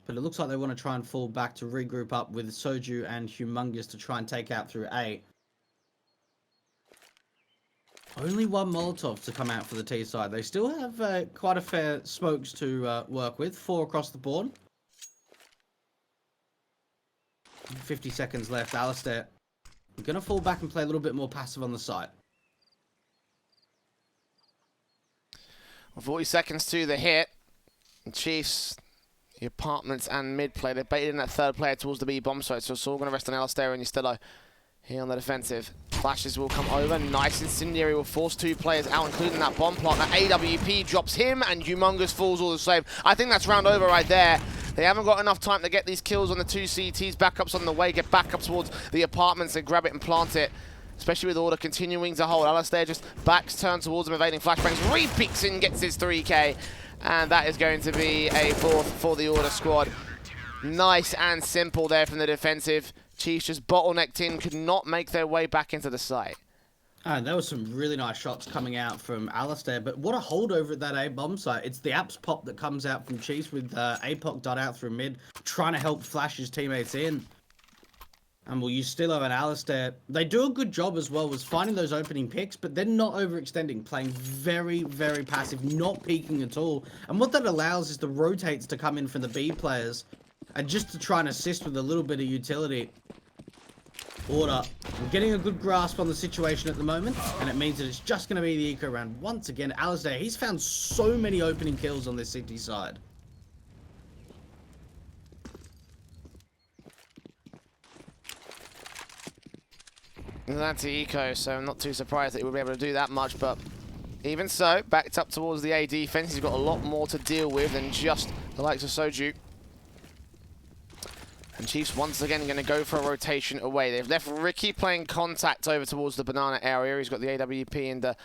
but it looks like they want to try and fall back to regroup up with Soju and Humongous to try and take out through A. Only one Molotov to come out for the T side. They still have quite a fair smokes to work with. 4 across the board. 50 seconds left. Alistair, we're going to fall back and play a little bit more passive on the side. 40 seconds to the hit. The Chiefs, the apartments and mid play. They're baited in that third player towards the B bomb site, so it's all going to rest on Alistair and Yastillo here on the defensive. Flashes will come over. Nice incendiary will force 2 players out, including that bomb plot. Now AWP drops him, and Humongous falls all the same. I think that's round over right there. They haven't got enough time to get these kills on the 2 CTs. Backups on the way. Get back up towards the apartments and grab it and plant it. Especially with Order continuing to hold. Alistair just backs, turns towards him, evading flashbangs. Re-peeks in, gets his 3K. And that is going to be a 4th for the Order squad. Nice and simple there from the defensive. Chiefs just bottlenecked in, could not make their way back into the site. And there were some really nice shots coming out from Alistair, but what a holdover at that A bomb site. It's the Apps pop that comes out from Chiefs with APOC dot out through mid, trying to help flash his teammates in. And we'll use Stillo and Alistair. They do a good job as well with finding those opening picks, but they're not overextending, playing very, very passive, not peeking at all. And what that allows is the rotates to come in from the B players, and just to try and assist with a little bit of utility. Order, we're getting a good grasp on the situation at the moment, and it means that it's just going to be the eco round once again. Alistair, he's found so many opening kills on this city side. That's the eco, so I'm not too surprised that he would be able to do that much, but even so, backed up towards the A defense, he's got a lot more to deal with than just the likes of Soju. And Chiefs once again going to go for a rotation away. They've left Ricky playing contact over towards the banana area. He's got the AWP and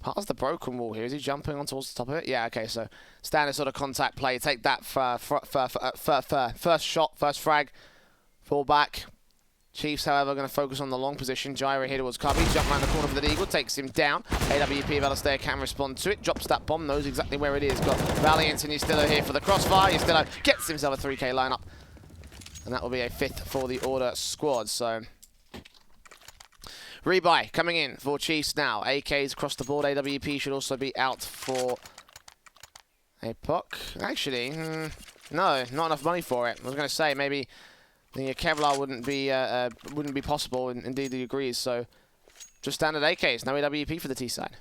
past the broken wall here. Is he jumping on towards the top of it? Yeah, okay, so standard sort of contact play. Take that first shot, first frag, fall back. Chiefs, however, going to focus on the long position. Gyro here towards Cubby. Jump around the corner for the Eagle. Takes him down. AWP of Alistair can respond to it. Drops that bomb. Knows exactly where it is. Got Valiant and Yastillo here for the crossfire. Yastillo gets himself a 3K lineup. And that will be a 5th for the Order squad. So, rebuy coming in for Chiefs now. AKs across the board. AWP should also be out for APOC. Actually, no, not enough money for it. I was going to say maybe the Kevlar wouldn't be possible. And indeed, he agrees. So, just standard AKs. No AWP for the T side.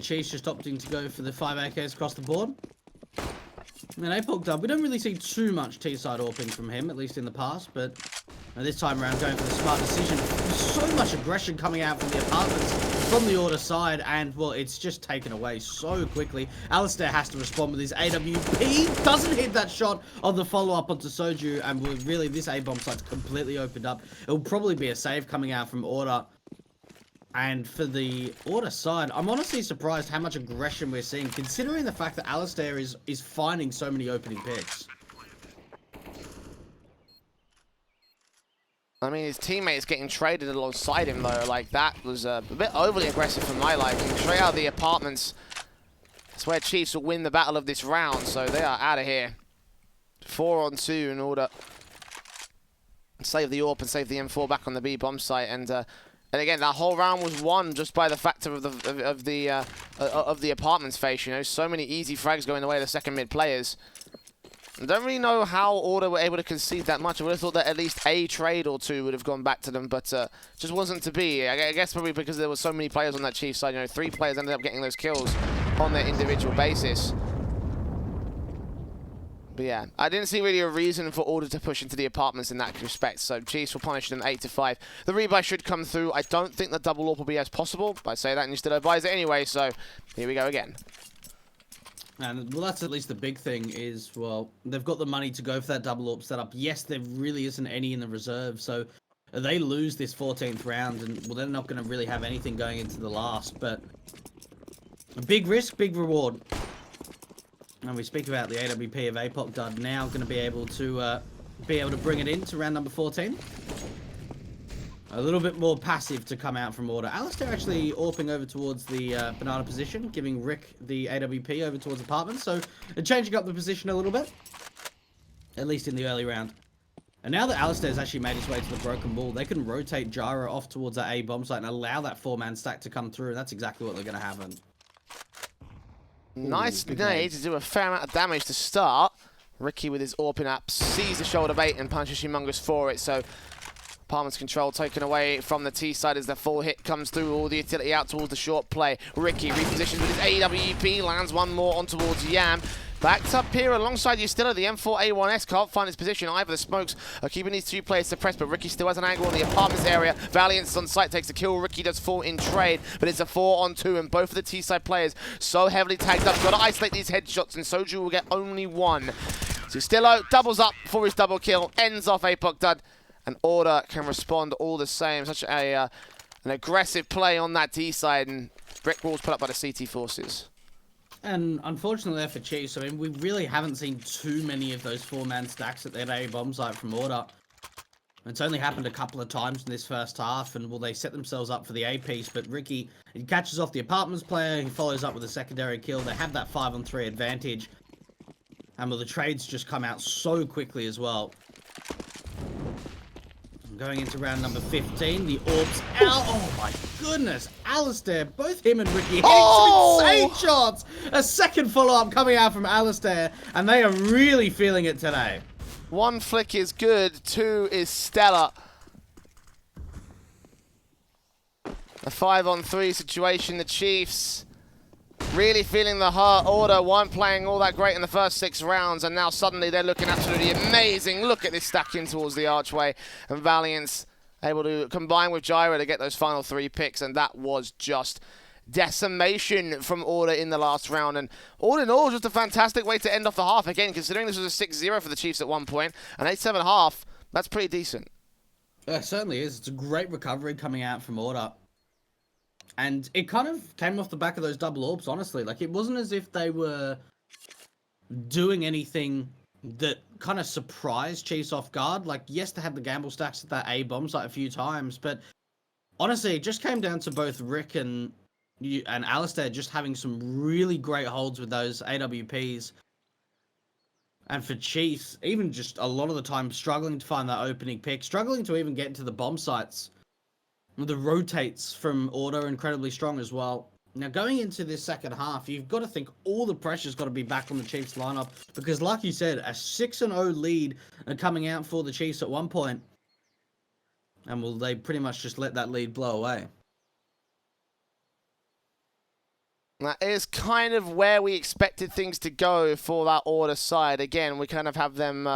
Chiefs just opting to go for the 5 AKs across the board. And APOC dub, we don't really see too much T-side AWPing from him, at least in the past, but this time around going for the smart decision. So much aggression coming out from the apartments, from the Order side, and, well, it's just taken away so quickly. Alistair has to respond with his AWP, doesn't hit that shot on the follow-up onto Soju, and really, this A-bomb site's completely opened up. It'll probably be a save coming out from Order. And for the Order side, I'm honestly surprised how much aggression we're seeing, considering the fact that Alistair is finding so many opening picks. I mean, his teammates getting traded alongside him, though. Like, that was a bit overly aggressive for my liking. Straight out of the apartments. That's where Chiefs will win the battle of this round, so they are out of here. 4-on-2 in order to save the AWP and save the M4 back on the B bomb site. And again, that whole round was won just by the factor of the apartments face. You know, so many easy frags going the way of the second mid players. I don't really know how Order were able to concede that much. I would have thought that at least a trade or two would have gone back to them, but just wasn't to be. I guess probably because there were so many players on that Chiefs side. You know, 3 players ended up getting those kills on their individual basis. But yeah, I didn't see really a reason for Order to push into the apartments in that respect, so Chiefs will punish them 8-5. The rebuy should come through. I don't think the double AWP will be as possible, but I say that and you still advise it anyway, so here we go again. And, well, that's at least the big thing is, well, they've got the money to go for that double AWP setup. Yes, there really isn't any in the reserve, so they lose this 14th round, and, well, they're not going to really have anything going into the last, but a big risk, big reward. And we speak about the AWP of APOC Dud now going to be able to bring it into round number 14. A little bit more passive to come out from Order. Alistair actually AWPing over towards the banana position, giving Rick the AWP over towards apartment. So changing up the position a little bit, at least in the early round. And now that Alistair's actually made his way to the broken wall, they can rotate Gyro off towards that A bomb site and allow that 4-man stack to come through. And that's exactly what they're going to have. Nice nade to do a fair amount of damage to start. Ricky with his AWPing up sees the shoulder bait and punches Humongous for it. So Apartment's control taken away from the T side as the full hit comes through. All the utility out towards the short play. Ricky repositions with his AWP, lands one more on towards Yam. Backed up here alongside Ustilla, the M4A1S can't find his position. Either the smokes are keeping these 2 players suppressed, but Ricky still has an angle in the apartments area. Valiant's on site, takes the kill. Ricky does fall in trade, but it's a 4-on-2, and both of the T-side players so heavily tagged up. Got to isolate these headshots, and Soju will get only 1. Ustilla doubles up for his double kill, ends off APOC Dud, and Order can respond all the same. Such an aggressive play on that T-side, and brick walls put up by the CT forces. And unfortunately there for Chiefs, I mean, we really haven't seen too many of those 4-man stacks at that A bomb site from Order. It's only happened a couple of times in this first half, and, well, they set themselves up for the A piece, but Ricky, he catches off the apartments player, he follows up with a secondary kill. They have that 5-on-3 advantage. And, well, the trades just come out so quickly as well. Going into round number 15, the AWP's out. Oh my goodness, Alistair, both him and Ricky hitting some insane shots. A second follow-up coming out from Alistair, and they are really feeling it today. 1 flick is good, 2 is stellar. A 5-on-3 situation, the Chiefs really feeling the hurt. Order weren't playing all that great in the first 6 rounds, and now suddenly they're looking absolutely amazing. Look at this stacking towards the archway, and Valiant's able to combine with Gyro to get those final 3 picks, and that was just decimation from Order in the last round. And all in all, just a fantastic way to end off the half. Again, considering this was a 6-0 for the Chiefs at one point, an 8-7 half, that's pretty decent. It certainly is. It's a great recovery coming out from Order. And it kind of came off the back of those double AWPs, honestly. Like, it wasn't as if they were doing anything that kind of surprised Chiefs off guard. Like, yes, they had the gamble stacks at that A bomb site a few times, but honestly, it just came down to both Rick and Alistair just having some really great holds with those AWPs. And for Chiefs, even just a lot of the time struggling to find that opening pick, struggling to even get into the bomb sites. The rotates from Order are incredibly strong as well. Now, going into this second half, you've got to think all the pressure's got to be back on the Chiefs lineup, because like you said, a 6-0 lead coming out for the Chiefs at one point. And, well, they pretty much just let that lead blow away. That is kind of where we expected things to go for that Order side. Again, we kind of have them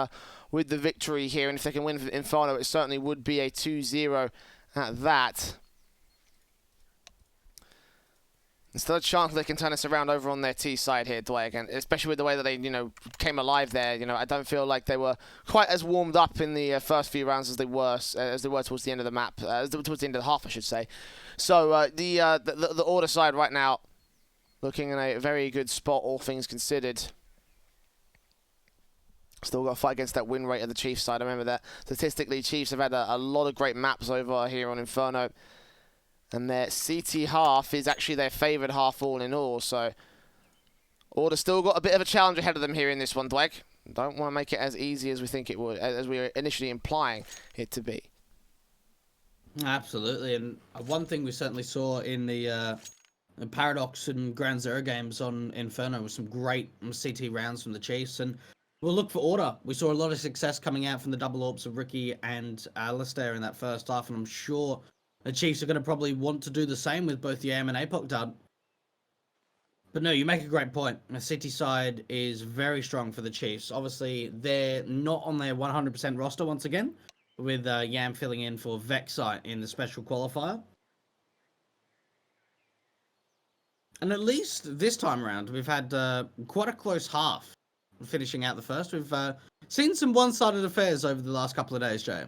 with the victory here, and if they can win Inferno, it certainly would be a 2-0 at that. There's still a chance they can turn us around over on their T side here, Dwight, again, especially with the way that they, came alive there. I don't feel like they were quite as warmed up in the first few rounds as they were towards the end of the map, towards the end of the half, I should say. So the Order side right now looking in a very good spot, all things considered. Still got to fight against that win rate of the Chiefs side. I remember that statistically, Chiefs have had a lot of great maps over here on Inferno. And their CT half is actually their favoured half all in all. So Order still got a bit of a challenge ahead of them here in this one, Blake. Don't want to make it as easy as we think it would, as we were initially implying it to be. Absolutely. And one thing we certainly saw in the Paradox and Ground Zero games on Inferno was some great CT rounds from the Chiefs. And We'll look for order. We saw a lot of success coming out from the double orbs of Ricky and Alistair in that first half, and I'm sure the Chiefs are going to probably want to do the same with both Yam and APOC done. But no, you make a great point. The City side is very strong for the Chiefs. Obviously, they're not on their 100% roster once again, with Yam filling in for Vexite in the special qualifier. And at least this time around, we've had quite a close half finishing out the first. We've seen some one-sided affairs over the last couple of days, Jay.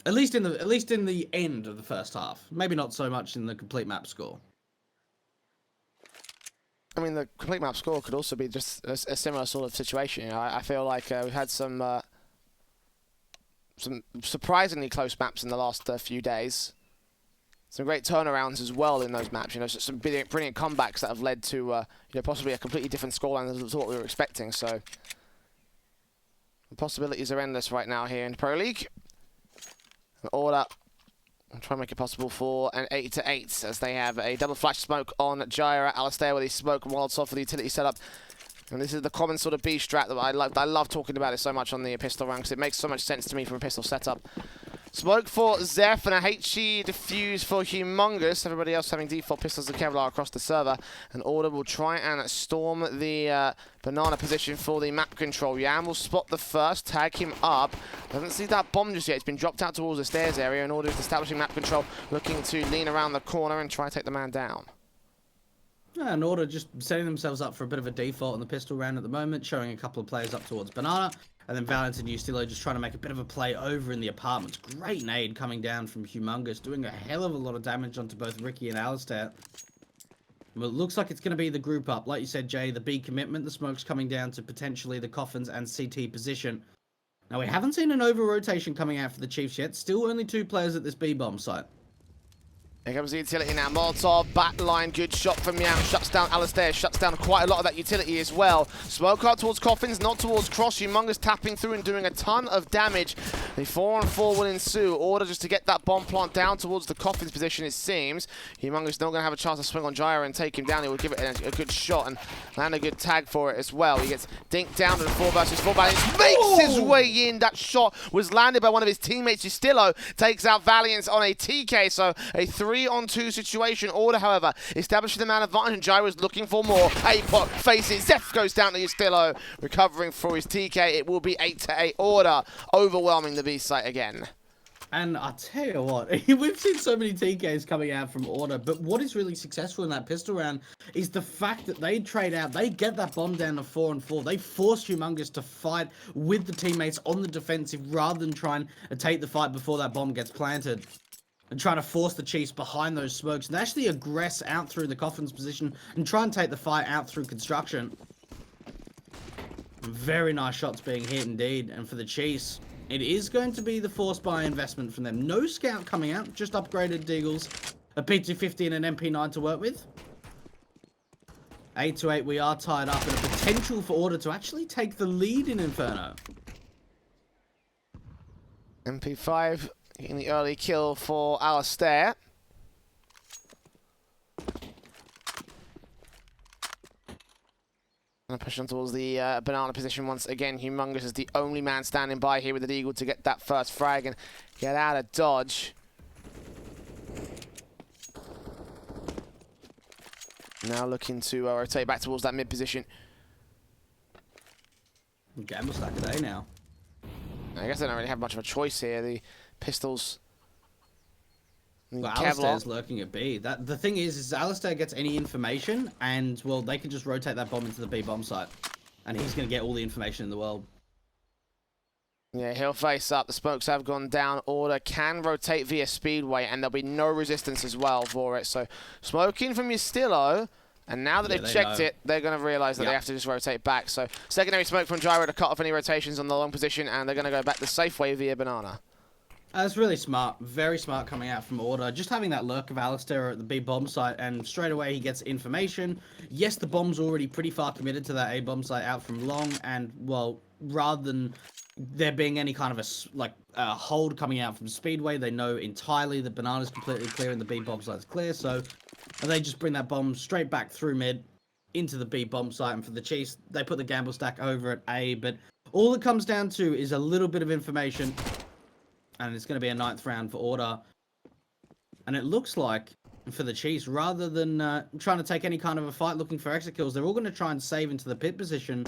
At least in the end of the first half. Maybe not so much in the complete map score. I mean, the complete map score could also be just a similar sort of situation. You know, I feel like we've had some surprisingly close maps in the last few days. Some great turnarounds as well in those maps. You know, some brilliant comebacks that have led to you know, possibly a completely different scoreline than what we were expecting. So the possibilities are endless right now here in Pro League. Order. I'm trying to make it possible for an 8-8 as they have a double flash smoke on Gyra, Alistair with his smoke and Molotov for the utility setup. And this is the common sort of B strat that I love talking about it so much on the pistol rank because it makes so much sense to me from a pistol setup. Smoke for Zeph and a HE defuse for Humongous. Everybody else having default pistols and Kevlar across the server. And Order will try and storm the banana position for the map control. Yam will spot the first, tag him up. Doesn't see that bomb just yet. It's been dropped out towards the stairs area. And Order is establishing map control, looking to lean around the corner and try to take the man down. Yeah, and Order just setting themselves up for a bit of a default in the pistol round at the moment, showing a couple of players up towards Banana. And then Valent and Ustillo just trying to make a bit of a play over in the apartments. Great nade coming down from Humongous, doing a hell of a lot of damage onto both Ricky and Alistair. Well, it looks like it's going to be the group up. Like you said, Jay, the B commitment. The smoke's coming down to potentially the Coffins and CT position. Now, we haven't seen an over-rotation coming out for the Chiefs yet. Still only 2 players at this B bomb site. Here comes the utility now. Molotov, back line, good shot from Yam. Shuts down Alistair, shuts down quite a lot of that utility as well. Smoke out towards Coffins, not towards Cross. Humongous tapping through and doing a ton of damage. The 4-on-4 will ensue. Order just to get that bomb plant down towards the Coffins position, it seems. Humongous not going to have a chance to swing on Gyra and take him down. He will give it a good shot and land a good tag for it as well. He gets dinked down to the 4 versus 4 balance. Makes his way in. That shot was landed by one of his teammates. Ustillo takes out Valiant on a TK, so a 3-on-2 situation. Order, however, establishing the man advantage, and Gyra's looking for more. APOC faces. Zeph goes down to Ustillo, recovering for his TK. It will be 8-8. Order overwhelming the B site again. And I tell you what, we've seen so many TKs coming out from Order, but what is really successful in that pistol round is the fact that they trade out, they get that bomb down to 4-on-4, they force Humongous to fight with the teammates on the defensive rather than trying to take the fight before that bomb gets planted. And trying to force the Chiefs behind those smokes and actually aggress out through the Coffins position and try and take the fight out through construction. Very nice shots being hit indeed, and for the Chiefs, it is going to be the force buy investment from them. No scout coming out, just upgraded Deagles, a P250 and an MP9 to work with. 8-8, we are tied up, and a potential for Order to actually take the lead in Inferno. MP5 getting the early kill for Alistair. And push on towards the banana position once again. Humongous is the only man standing by here with the Eagle to get that first frag and get out of dodge. Now looking to rotate back towards that mid position. Gamble stack today now. I guess they don't really have much of a choice here. The pistols. Well, Alistair's lurking at B. The thing is Alistair gets any information, and, well, they can just rotate that bomb into the B bomb site. And he's going to get all the information in the world. Yeah, he'll face up. The smokes have gone down. Order can rotate via Speedway, and there'll be no resistance as well for it. So, smoking from Ustillo, and now that they've checked it, they're going to realise that they have to just rotate back. So, secondary smoke from Gyro to cut off any rotations on the long position, and they're going to go back the safe way via Banana. That's really smart. Very smart coming out from Order. Just having that lurk of Alistair at the B bomb site, and straight away he gets information. Yes, the bomb's already pretty far committed to that A bomb site out from long, and, well, rather than there being any kind of a hold coming out from Speedway, they know entirely that Banana's completely clear and the B bomb site's clear, so they just bring that bomb straight back through mid. into the B bomb site, and for the Chiefs, they put the gamble stack over at A, but all it comes down to is a little bit of information, and it's going to be a 9th round for Order. And it looks like, for the Chiefs, rather than trying to take any kind of a fight looking for exit kills, they're all going to try and save into the pit position.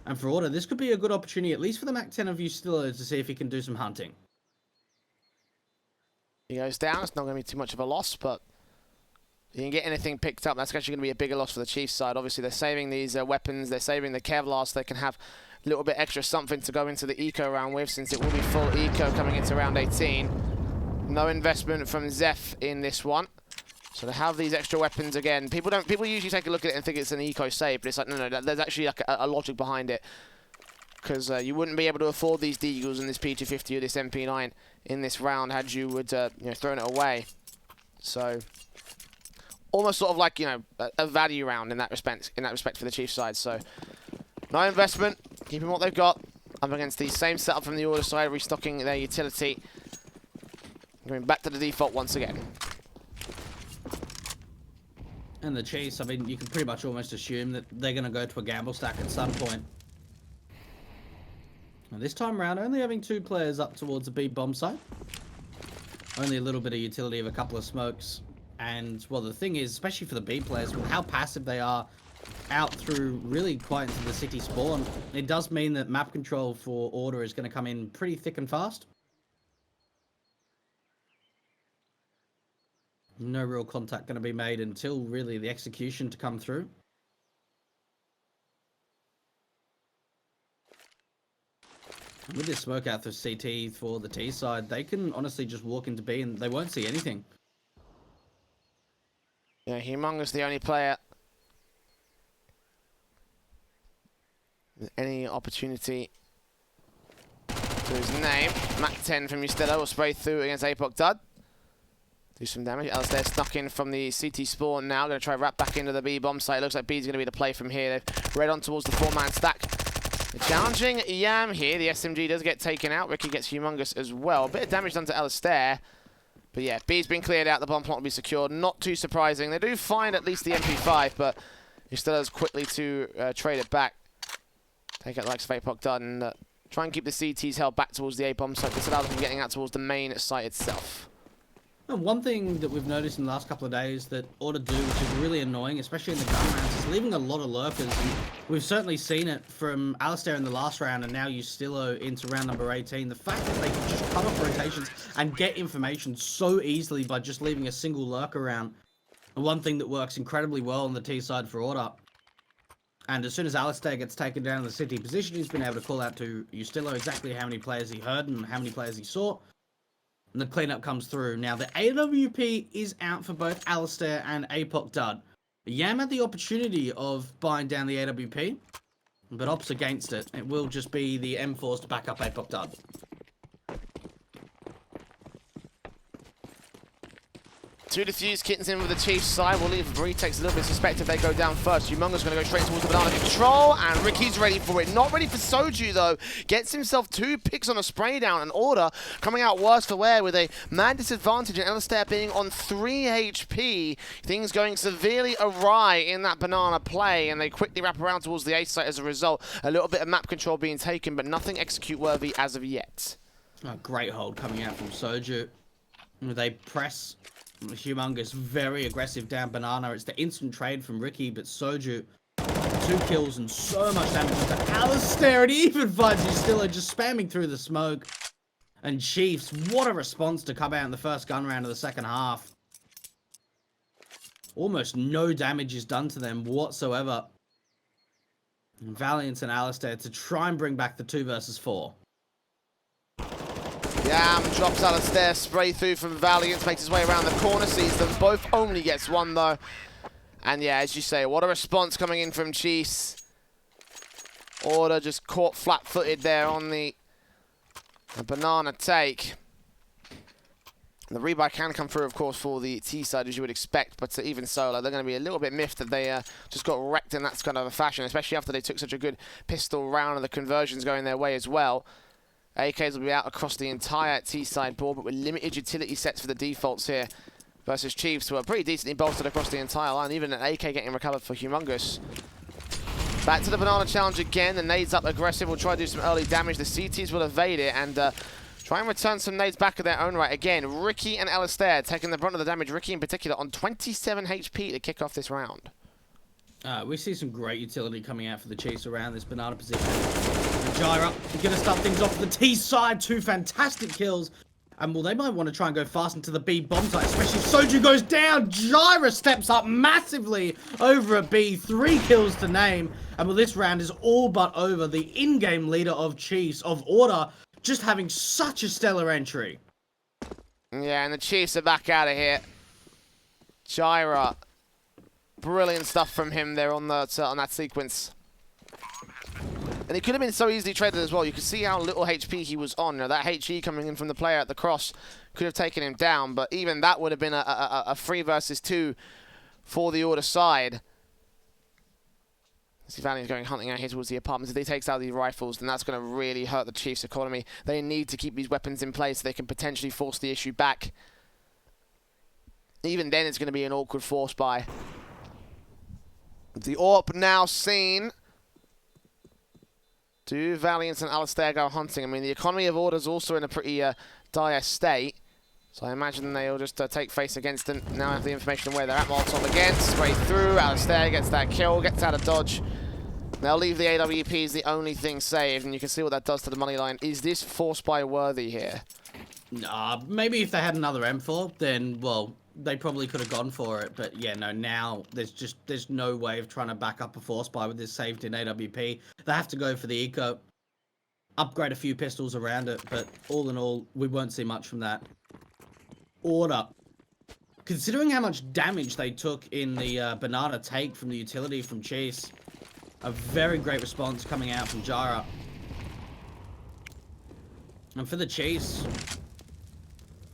And for Order, this could be a good opportunity, at least for the MAC-10 of Ustillo, to see if he can do some hunting. He goes down. It's not going to be too much of a loss, but you can get anything picked up. That's actually going to be a bigger loss for the Chiefs side. Obviously, they're saving these weapons. They're saving the Kevlar so they can have a little bit extra something to go into the eco round with, since it will be full eco coming into round 18. No investment from Zeph in this one. So to have these extra weapons again, people usually take a look at it and think it's an eco save, but it's like, no, there's actually like a logic behind it. Because you wouldn't be able to afford these Deagles and this P250 or this MP9 in this round had you would thrown it away. So almost sort of like a value round in that respect for the Chiefs side. So no investment, keeping what they've got up against the same setup from the Order side, restocking their utility, going back to the default once again. And the Chiefs, I mean, you can pretty much almost assume that they're going to go to a gamble stack at some point. Now, this time around, only having 2 players up towards the B bomb site. Only a little bit of utility of a couple of smokes. And, well, the thing is, especially for the B players, with how passive they are out through really quite into the city spawn, it does mean that map control for Order is going to come in pretty thick and fast. No real contact going to be made until really the execution to come through. With this smoke out through CT for the T side, they can honestly just walk into B and they won't see anything. Yeah, Humongous the only player with any opportunity to his name. MAC-10 from Ustillo will spray through against Apoc Dud. Do some damage. Alistair snuck in from the CT spawn now. Going to try wrap back into the B bomb site. Looks like B's going to be the play from here. They've read on towards the 4-man stack. The challenging Yam here. The SMG does get taken out. Ricky gets Humongous as well. A bit of damage done to Alistair. But yeah, B's been cleared out. The bomb plot will be secured. Not too surprising. They do find at least the MP5, but he still has quickly to trade it back. Take it like Svapok done. And try and keep the CTs held back towards the A bomb site. This allows them from getting out towards the main site itself. And one thing that we've noticed in the last couple of days that Order do, which is really annoying, especially in the gun rounds, is leaving a lot of lurkers. And we've certainly seen it from Alistair in the last round and now Ustillo into round number 18. The fact that they can just cut off rotations and get information so easily by just leaving a single lurker round. And one thing that works incredibly well on the T side for Order. And as soon as Alistair gets taken down in the city position, he's been able to call out to Ustillo exactly how many players he heard and how many players he saw. And the cleanup comes through. Now, the AWP is out for both Alistair and Apoc Dud. Yam had the opportunity of buying down the AWP, but opts against it. It will just be the M4s to back up Apoc Dud. Two defused kittens in with the Chiefs side. We'll leave retakes a little bit suspect if they go down first. Humongous going to go straight towards the banana control, and Ricky's ready for it. Not ready for Soju though. Gets himself 2 picks on a spray down, and Order coming out worse for wear with a man disadvantage and Alistair being on 3 HP. Things going severely awry in that banana play, and they quickly wrap around towards the A site as a result. A little bit of map control being taken, but nothing execute worthy as of yet. Oh, great hold coming out from Soju. They press Humongous very aggressive down banana. It's the instant trade from Ricky, but Soju 2 kills and so much damage to Alistair, and even finds Ustillo just spamming through the smoke. And Chiefs, what a response to come out in the first gun round of the second half. Almost no damage is done to them whatsoever. And Valiant and Alistair to try and bring back the 2 versus 4. Yam drops Alistair, spray through from Valiant, makes his way around the corner, sees them both, only gets 1 though. And yeah, as you say, what a response coming in from Chiefs. Order just caught flat-footed there on the banana take. And the rebuy can come through, of course, for the T side, as you would expect, but even so, they're going to be a little bit miffed that they just got wrecked in that kind of a fashion, especially after they took such a good pistol round and the conversions going their way as well. AKs will be out across the entire T-side board, but with limited utility sets for the defaults here. versus Chiefs, who are pretty decently bolstered across the entire line. Even an AK getting recovered for Humongous. Back to the banana challenge again. The nades up aggressive. Will try to do some early damage. The CTs will evade it and try and return some nades back of their own right. Again, Ricky and Alistair taking the brunt of the damage. Ricky in particular on 27 HP to kick off this round. We see some great utility coming out for the Chiefs around this banana position. Gyra, we're going to start things off with the T side. 2 fantastic kills. And well, they might want to try and go fast into the B bomb site, especially if Soju goes down. Gyra steps up massively over a B. 3 kills to name. And well, this round is all but over. The in-game leader of Chiefs, of Order, just having such a stellar entry. Yeah, and the Chiefs are back out of here. Gyra. Brilliant stuff from him there on that sequence. And he could have been so easily traded as well. You could see how little HP he was on. Now, that HE coming in from the player at the cross could have taken him down, but even that would have been a 3 versus 2 for the Order side. See Valiant's going hunting out here towards the apartments. If he takes out these rifles, then that's going to really hurt the Chiefs' economy. They need to keep these weapons in place so they can potentially force the issue back. Even then, it's going to be an awkward force buy. The AWP now seen. Do Valiant and Alistair go hunting? I mean, the economy of Order's also in a pretty dire state. So I imagine they'll just take face against them. Now have the information on where they're at. Molotov again, straight through. Alistair gets that kill, gets out of dodge. They'll leave the AWP as the only thing saved, and you can see what that does to the money line. Is this force buy worthy here? Nah, maybe if they had another M4, then, well, they probably could have gone for it. But yeah, no, now there's no way of trying to back up a force buy with this saved in AWP. They have to go for the eco, upgrade a few pistols around it, but all in all, we won't see much from that. Order, considering how much damage they took in the banana take from the utility from Chase, a very great response coming out from Gyra. And for the Chiefs,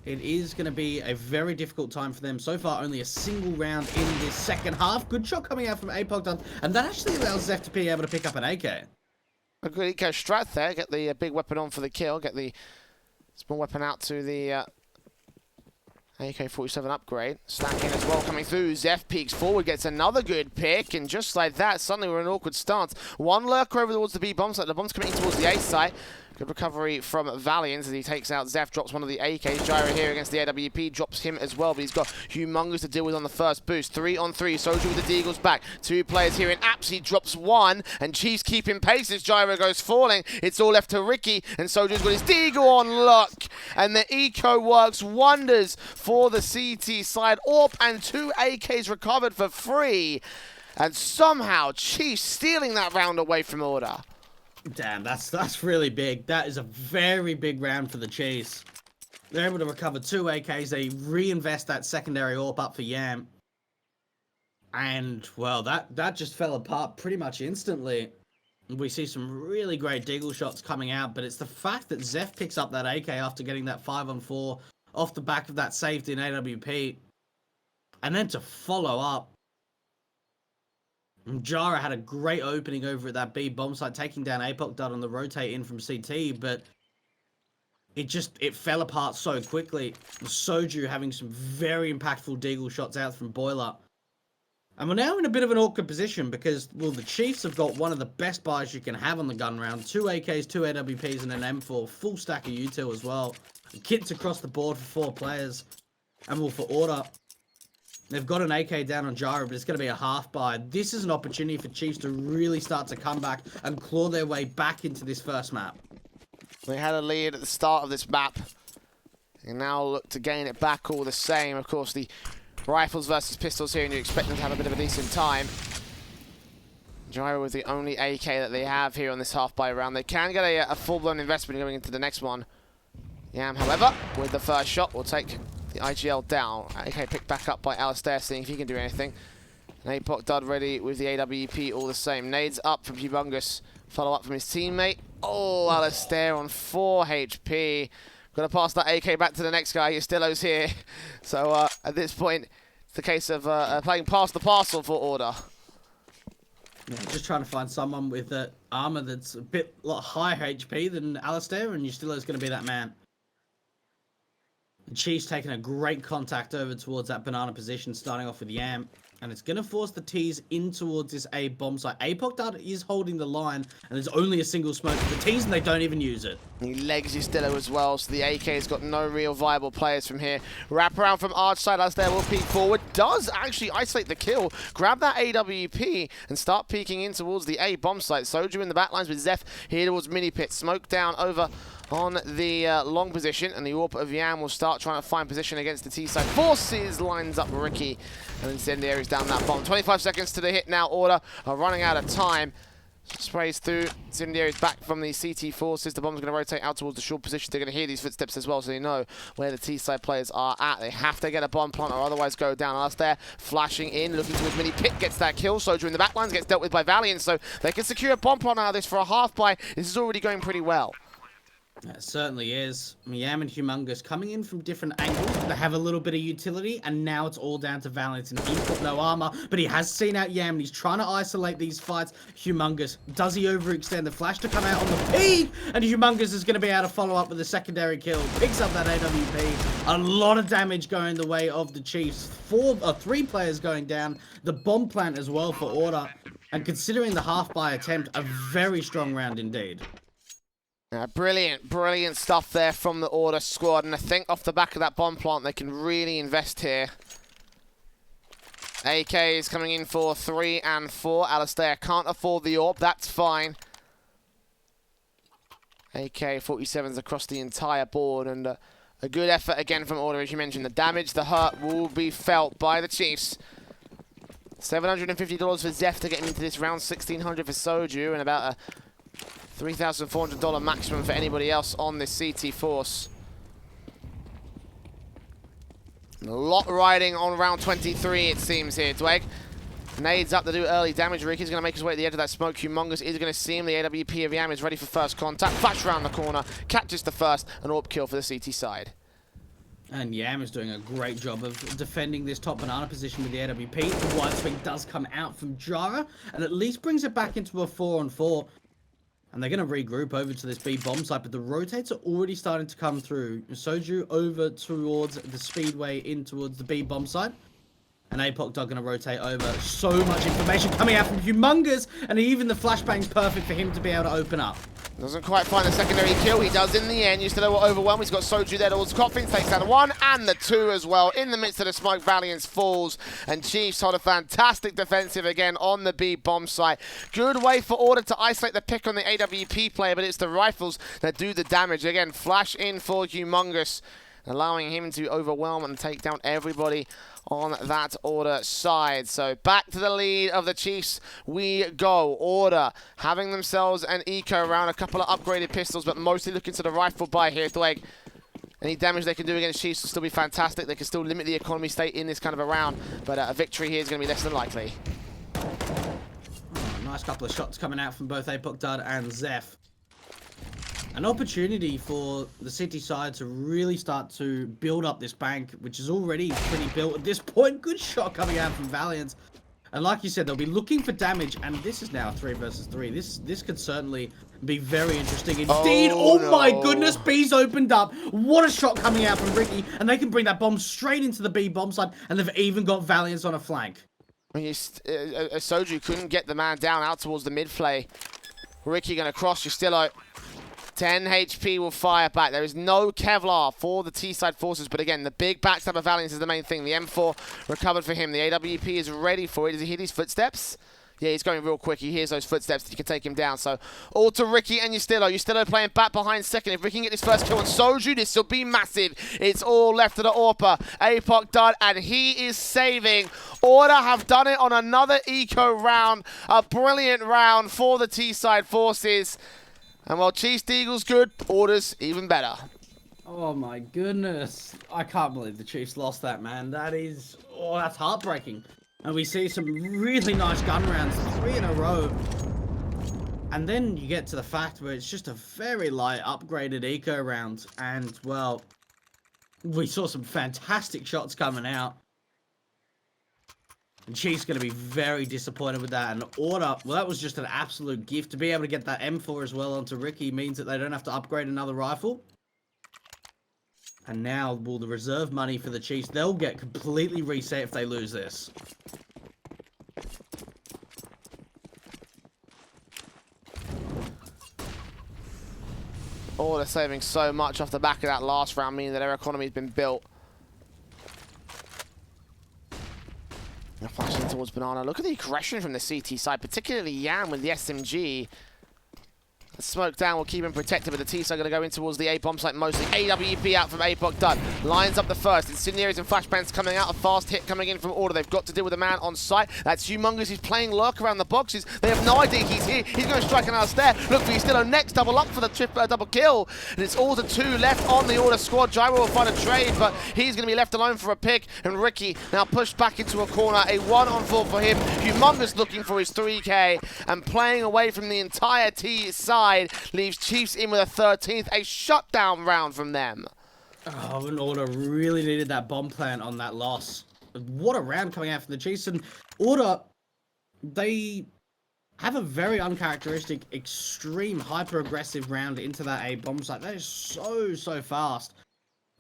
it is going to be a very difficult time for them. So far, only a single round in this second half. Good shot coming out from APOC, and that actually allows Zef to be able to pick up an AK. A good eco strat there. Get the big weapon on for the kill. Get the small weapon out to the AK-47 upgrade. Stacking as well coming through. Zef peeks forward, gets another good pick, and just like that, suddenly we're in an awkward stance. One lurker over towards the B bomb site. The bomb's coming towards the A site. Good recovery from Valiant as he takes out Zef, drops one of the AKs. Gyra here against the AWP, drops him as well, but he's got Humongous to deal with on the first boost. 3 on 3, Soju with the Deagles back. 2 players here in Apps, he drops 1, and Chiefs keeping pace as Gyra goes falling. It's all left to Ricky, and Soju's got his Deagle on lock, and the eco works wonders for the CT side. AWP and 2 AKs recovered for free, and somehow Chiefs stealing that round away from Order. Damn, that's really big. That is a very big round for the Chiefs. They're able to recover 2 AKs. They reinvest that secondary AWP up for Yam. And, well, that just fell apart pretty much instantly. We see some really great Deagle shots coming out, but it's the fact that Zef picks up that AK after getting that 5 on 4 off the back of that saved in AWP. And then to follow up, Gyra had a great opening over at that B bomb site, taking down APOC Dud on the rotate in from CT, but it fell apart so quickly. Soju having some very impactful Deagle shots out from Boiler. And we're now in a bit of an awkward position because, well, the Chiefs have got one of the best buys you can have on the gun round. 2 AKs, 2 AWPs, and an M4. Full stack of util as well. Kits across the board for 4 players. And, well, for Order, they've got an AK down on Gyra, but it's going to be a half buy. This is an opportunity for Chiefs to really start to come back and claw their way back into this first map. They had a lead at the start of this map, and now look to gain it back all the same. Of course, the rifles versus pistols here, and you expect them to have a bit of a decent time. Gyra was the only AK that they have here on this half buy round. They can get a full-blown investment going into the next one. Yam, however, with the first shot, will take the IGL down. AK picked back up by Alistair, seeing if he can do anything. And APOC Dud ready with the AWP all the same. Nades up from Humongous. Follow up from his teammate. Oh, Alistair on 4 HP. Gonna pass that AK back to the next guy. Estillo's here. So at this point, it's the case of playing past the parcel for Order. Yeah, just trying to find someone with armor that's a lot higher HP than Alistair, and Estillo's gonna be that man. Chiefs taking a great contact over towards that banana position, starting off with Yam. And it's going to force the T's in towards this A bomb site. APOC Dart is holding the line, and there's only a single smoke for the T's, and they don't even use it. He legs Ustillo as well, so the AK's got no real viable players from here. Wrap around from Arch side, as there will peek forward. Does actually isolate the kill, grab that AWP, and start peeking in towards the A bomb site. Soju in the backlines with Zeph here towards Mini Pit. Smoke down over on the long position, and the AWP of Yam will start trying to find position against the T-side forces. Lines up Ricky, and Incendiary's down that bomb. 25 seconds to the hit now. Order are running out of time. Sprays through. Incendiary's back from the CT forces. The bomb's going to rotate out towards the short position. They're going to hear these footsteps as well, so they know where the T-side players are at. They have to get a bomb plant or otherwise go down. Alastair flashing in, looking towards Mini Pit, gets that kill. Soju in the backlines gets dealt with by Valiant, so they can secure a bomb plant out of this for a half buy. This is already going pretty well. It certainly is. Yam and Humongous coming in from different angles. They have a little bit of utility, and now it's all down to Valiant. And he's got no armor, but he has seen out Yam, and he's trying to isolate these fights. Humongous, does he overextend the flash to come out on the peak? And Humongous is going to be able to follow up with a secondary kill. Picks up that AWP. A lot of damage going the way of the Chiefs. 3 players going down. The bomb plant as well for Order. And considering the half-buy attempt, a very strong round indeed. Brilliant stuff there from the Order squad, and I think off the back of that bomb plant they can really invest here. AK is coming in for 3 and 4. Alastair can't afford the AWP, that's fine. AK 47s across the entire board, and a good effort again from Order, as you mentioned. The damage, the hurt will be felt by the Chiefs. $750 for Zeph to get him into this round, $1,600 for Soju, and about a $3,400 maximum for anybody else on this CT force. A lot riding on round 23, it seems here. Dweg nades up to do early damage. Ricky's going to make his way to the edge of that smoke. Humongous is going to see him. The AWP of Yam is ready for first contact. Flash around the corner, catches the first, an AWP kill for the CT side. And Yam is doing a great job of defending this top banana position with the AWP. The wide swing does come out from Jara, and at least brings it back into a 4-on-4. And they're going to regroup over to this B bomb site, but the rotates are already starting to come through. Soju over towards the speedway in towards the B bomb site. And APOC are going to rotate over. So much information coming out from Humongous, and even the flashbang's perfect for him to be able to open up. Doesn't quite find the secondary kill. He does in the end. Ustillo overwhelmed. He's got Soju there towards Coffins. Takes down 1 and the 2 as well. In the midst of the smoke, Valiant falls. And Chiefs hold a fantastic defensive again on the B bomb site. Good way for Order to isolate the pick on the AWP player, but it's the rifles that do the damage. Again, flash in for Humongous, allowing him to overwhelm and take down everybody on that Order side. So back to the lead of the Chiefs we go. Order having themselves an eco round, a couple of upgraded pistols, but mostly looking to the rifle buy here. Dweg, any damage they can do against Chiefs will still be fantastic. They can still limit the economy state in this kind of a round, but a victory here is going to be less than likely. Oh, nice couple of shots coming out from both APOC Dud and Zeph. An opportunity for the City side to really start to build up this bank, which is already pretty built at this point. Good shot coming out from Valiant. And like you said, they'll be looking for damage, and this is now 3 versus 3. This could certainly be very interesting indeed. Oh no. My goodness, B's opened up. What a shot coming out from Ricky, and they can bring that bomb straight into the B bomb side, and they've even got Valiants on a flank. Soju couldn't get the man down out towards the mid play. Ricky going to cross Ustillo. 10 HP will fire back. There is no Kevlar for the T-side forces, but again, the big backstab of Valiance is the main thing. The M4 recovered for him. The AWP is ready for it. Does he hear these footsteps? Yeah, he's going real quick. He hears those footsteps. He can take him down. So, all to Ricky and Ustillo. Ustillo playing back behind second. If Ricky can get his first kill on Soju, this will be massive. It's all left to the AWPer. APOC done, and he is saving. Order have done it on another eco round. A brilliant round for the T-side forces. And while Chiefs Eagles good, Order's even better. Oh my goodness. I can't believe the Chiefs lost that, man. That's heartbreaking. And we see some really nice gun rounds, 3 in a row. And then you get to the fact where it's just a very light upgraded eco round. And, well, we saw some fantastic shots coming out. And Chiefs going to be very disappointed with that. And Order, well, that was just an absolute gift. To be able to get that M4 as well onto Ricky means that they don't have to upgrade another rifle. And now, will the reserve money for the Chiefs, they'll get completely reset if they lose this. Oh, they're saving so much off the back of that last round, meaning that their economy's been built. They're flashing towards Banana. Look at the aggression from the CT side, particularly Yam with the SMG. The smoke down will keep him protected, but the T-side going to go in towards the A-bomb site mostly. AWP out from APOC done. Lines up the first. Incendiaries and flashbangs coming out. A fast hit coming in from Order. They've got to deal with a man on site. That's Humongous. He's playing lurk around the boxes. They have no idea he's here. He's going to strike another stare. Look for Still next. Double up for the double kill. And it's all to 2 left on the Order squad. Gyro will find a trade, but he's going to be left alone for a pick. And Ricky now pushed back into a corner. A 1-on-4 for him. Humongous looking for his 3K and playing away from the entire T side. Leaves Chiefs in with a 13th, a shutdown round from them. Oh, and Order really needed that bomb plant on that loss. What a round coming out from the Chiefs. And Order, they have a very uncharacteristic, extreme, hyper-aggressive round into that A bomb site. That is so fast.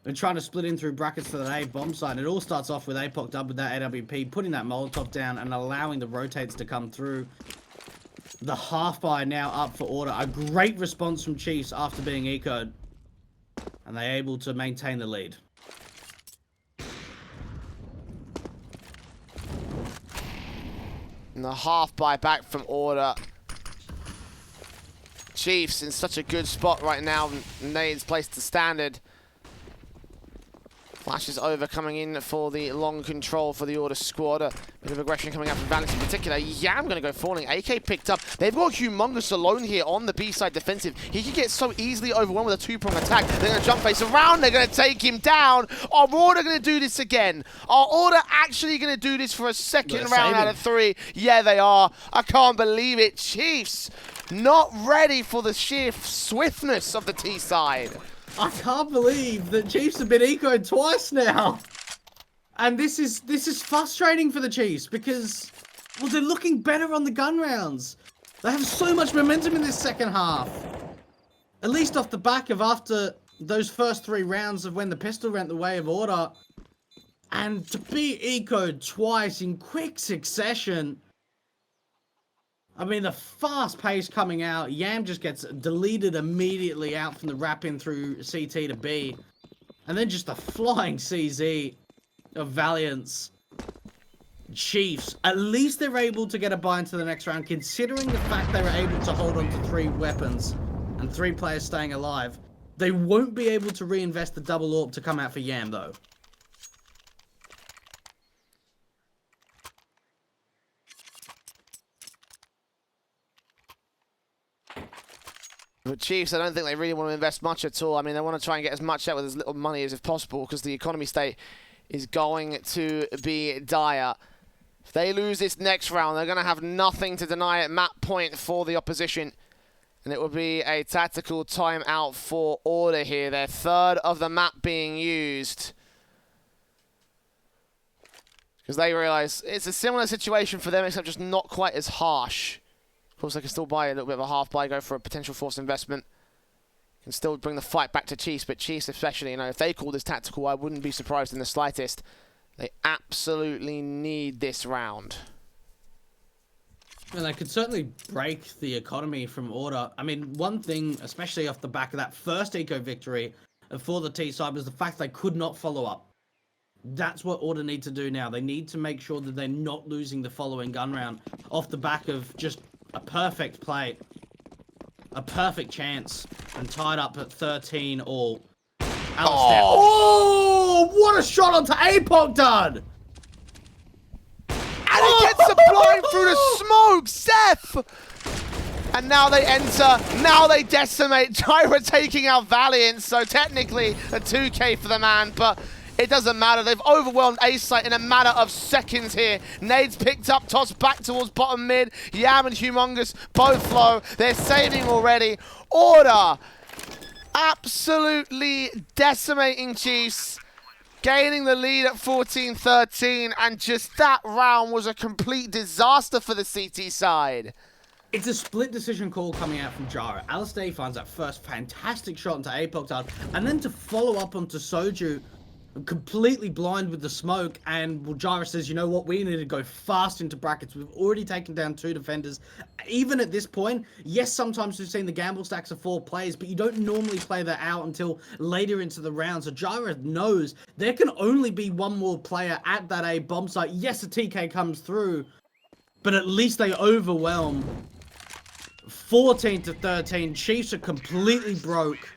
They're trying to split in through brackets to that A bomb site. And it all starts off with APOC dub with that AWP, putting that Molotov down and allowing the rotates to come through. The half buy now up for Order. A great response from Chiefs after being ecoed. And they're able to maintain the lead. And the half buy back from Order. Chiefs in such a good spot right now. Nade's placed the standard. Flashes over coming in for the long control for the Order squad. A bit of aggression coming up from Valence in particular. Yam going to go falling. AK picked up. They've got Humongous alone here on the B side defensive. He can get so easily overwhelmed with a 2-prong attack. They're going to jump face around. They're going to take him down. Are Order going to do this again? Are Order actually going to do this for a second round out of 3? Yeah, they are. I can't believe it. Chiefs not ready for the sheer swiftness of the T side. I can't believe that Chiefs have been ecoed twice now. And this is frustrating for the Chiefs because, well, they're looking better on the gun rounds. They have so much momentum in this second half. At least off the back of after those first 3 rounds of when the pistol went the way of Order. And to be ecoed twice in quick succession. I mean, the fast pace coming out. Yam just gets deleted immediately out from the wrap-in through CT to B. And then just the flying CZ of Valiance. Chiefs, at least they're able to get a buy into the next round, considering the fact they were able to hold on to 3 weapons and 3 players staying alive. They won't be able to reinvest the double AWP to come out for Yam, though. But Chiefs, I don't think they really want to invest much at all. I mean, they want to try and get as much out with as little money as possible because the economy state is going to be dire. If they lose this next round, they're going to have nothing to deny at map point for the opposition. And it will be a tactical timeout for Order here. Their 3rd of the map being used. Because they realise it's a similar situation for them, except just not quite as harsh. Of course, they can still buy a little bit of a half buy, go for a potential forced investment. Can still bring the fight back to Chiefs, but Chiefs especially, you know, if they call this tactical, I wouldn't be surprised in the slightest. They absolutely need this round. And they could certainly break the economy from Order. I mean, one thing, especially off the back of that first eco victory for the T side, was the fact they could not follow up. That's what Order need to do now. They need to make sure that they're not losing the following gun round off the back of just a perfect play, a perfect chance, and tied up at 13 all. Oh, what a shot onto APOC done! And he gets the blind through the smoke, Seth! And now they enter, now they decimate. Gyra taking out Valiant, so technically a 2K for the man, but it doesn't matter. They've overwhelmed A-Site in a matter of seconds here. Nades picked up, tossed back towards bottom mid. Yam and Humongous both low. They're saving already. Order absolutely decimating Chiefs, gaining the lead at 14-13, and just that round was a complete disaster for the CT side. It's a split decision call coming out from Jara. Alistair finds that first fantastic shot into Apoctard, and then to follow up onto Soju, completely blind with the smoke, and well, Jara says, you know what, we need to go fast into brackets. We've already taken down 2 defenders. Even at this point, yes, sometimes we've seen the gamble stacks of 4 players, but you don't normally play that out until later into the round. So Jara knows there can only be 1 more player at that A bomb site. Yes, a TK comes through, but at least they overwhelm. 14-13, Chiefs are completely broke.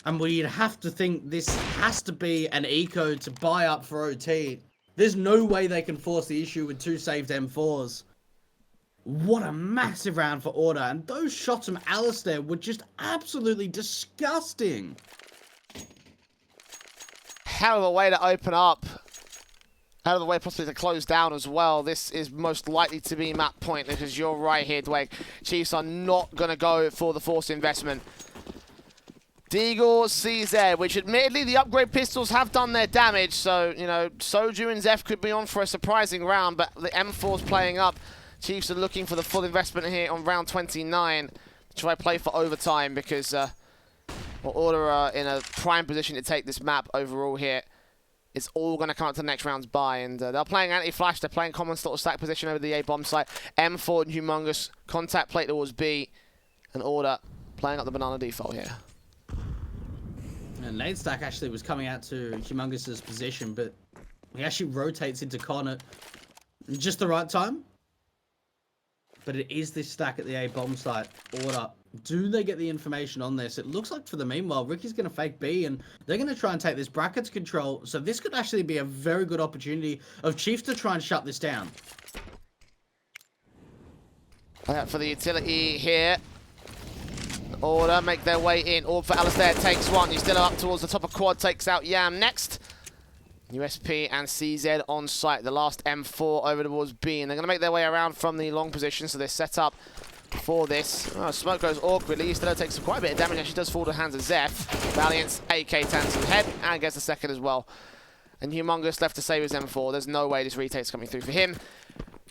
And we'd have to think this has to be an eco to buy up for OT. There's no way they can force the issue with 2 saved M4s. What a massive round for Order. And those shots from Alistair were just absolutely disgusting. Hell of a way to open up. Hell of a way possibly to close down as well. This is most likely to be map point, because you're right here, Dwayne. Chiefs are not going to go for the forced investment. Deagle, CZ, which admittedly the upgrade pistols have done their damage, so, you know, Soju and Zeph could be on for a surprising round, but the M4's playing up. Chiefs are looking for the full investment here on round 29 to try play for overtime, because Order are in a prime position to take this map overall here. It's all going to come up to the next round's buy, and they're playing anti-flash, they're playing common sort of stack position over the A bomb site. M4 and Humongous, contact plate towards B, and Order playing up the banana default here. And Nade Stack actually was coming out to Humongous's position, but he actually rotates into Con at just the right time. But it is this stack at the A bomb site. Order. Do they get the information on this? It looks like for the meanwhile, Ricky's going to fake B, and they're going to try and take this brackets control. So this could actually be a very good opportunity of Chiefs to try and shut this down. For the utility here. Order make their way in. Orb for Alistair takes 1. He's still up towards the top of quad, takes out Yam next. USP and CZ on site. The last M4 over towards B, and they're going to make their way around from the long position, so they're set up for this. Oh, smoke goes awkwardly. Still takes quite a bit of damage. Actually does fall to the hands of Zeph. Valiant's AK tanks his head and gets the second as well. And Humongous left to save his M4. There's no way this retake's coming through for him.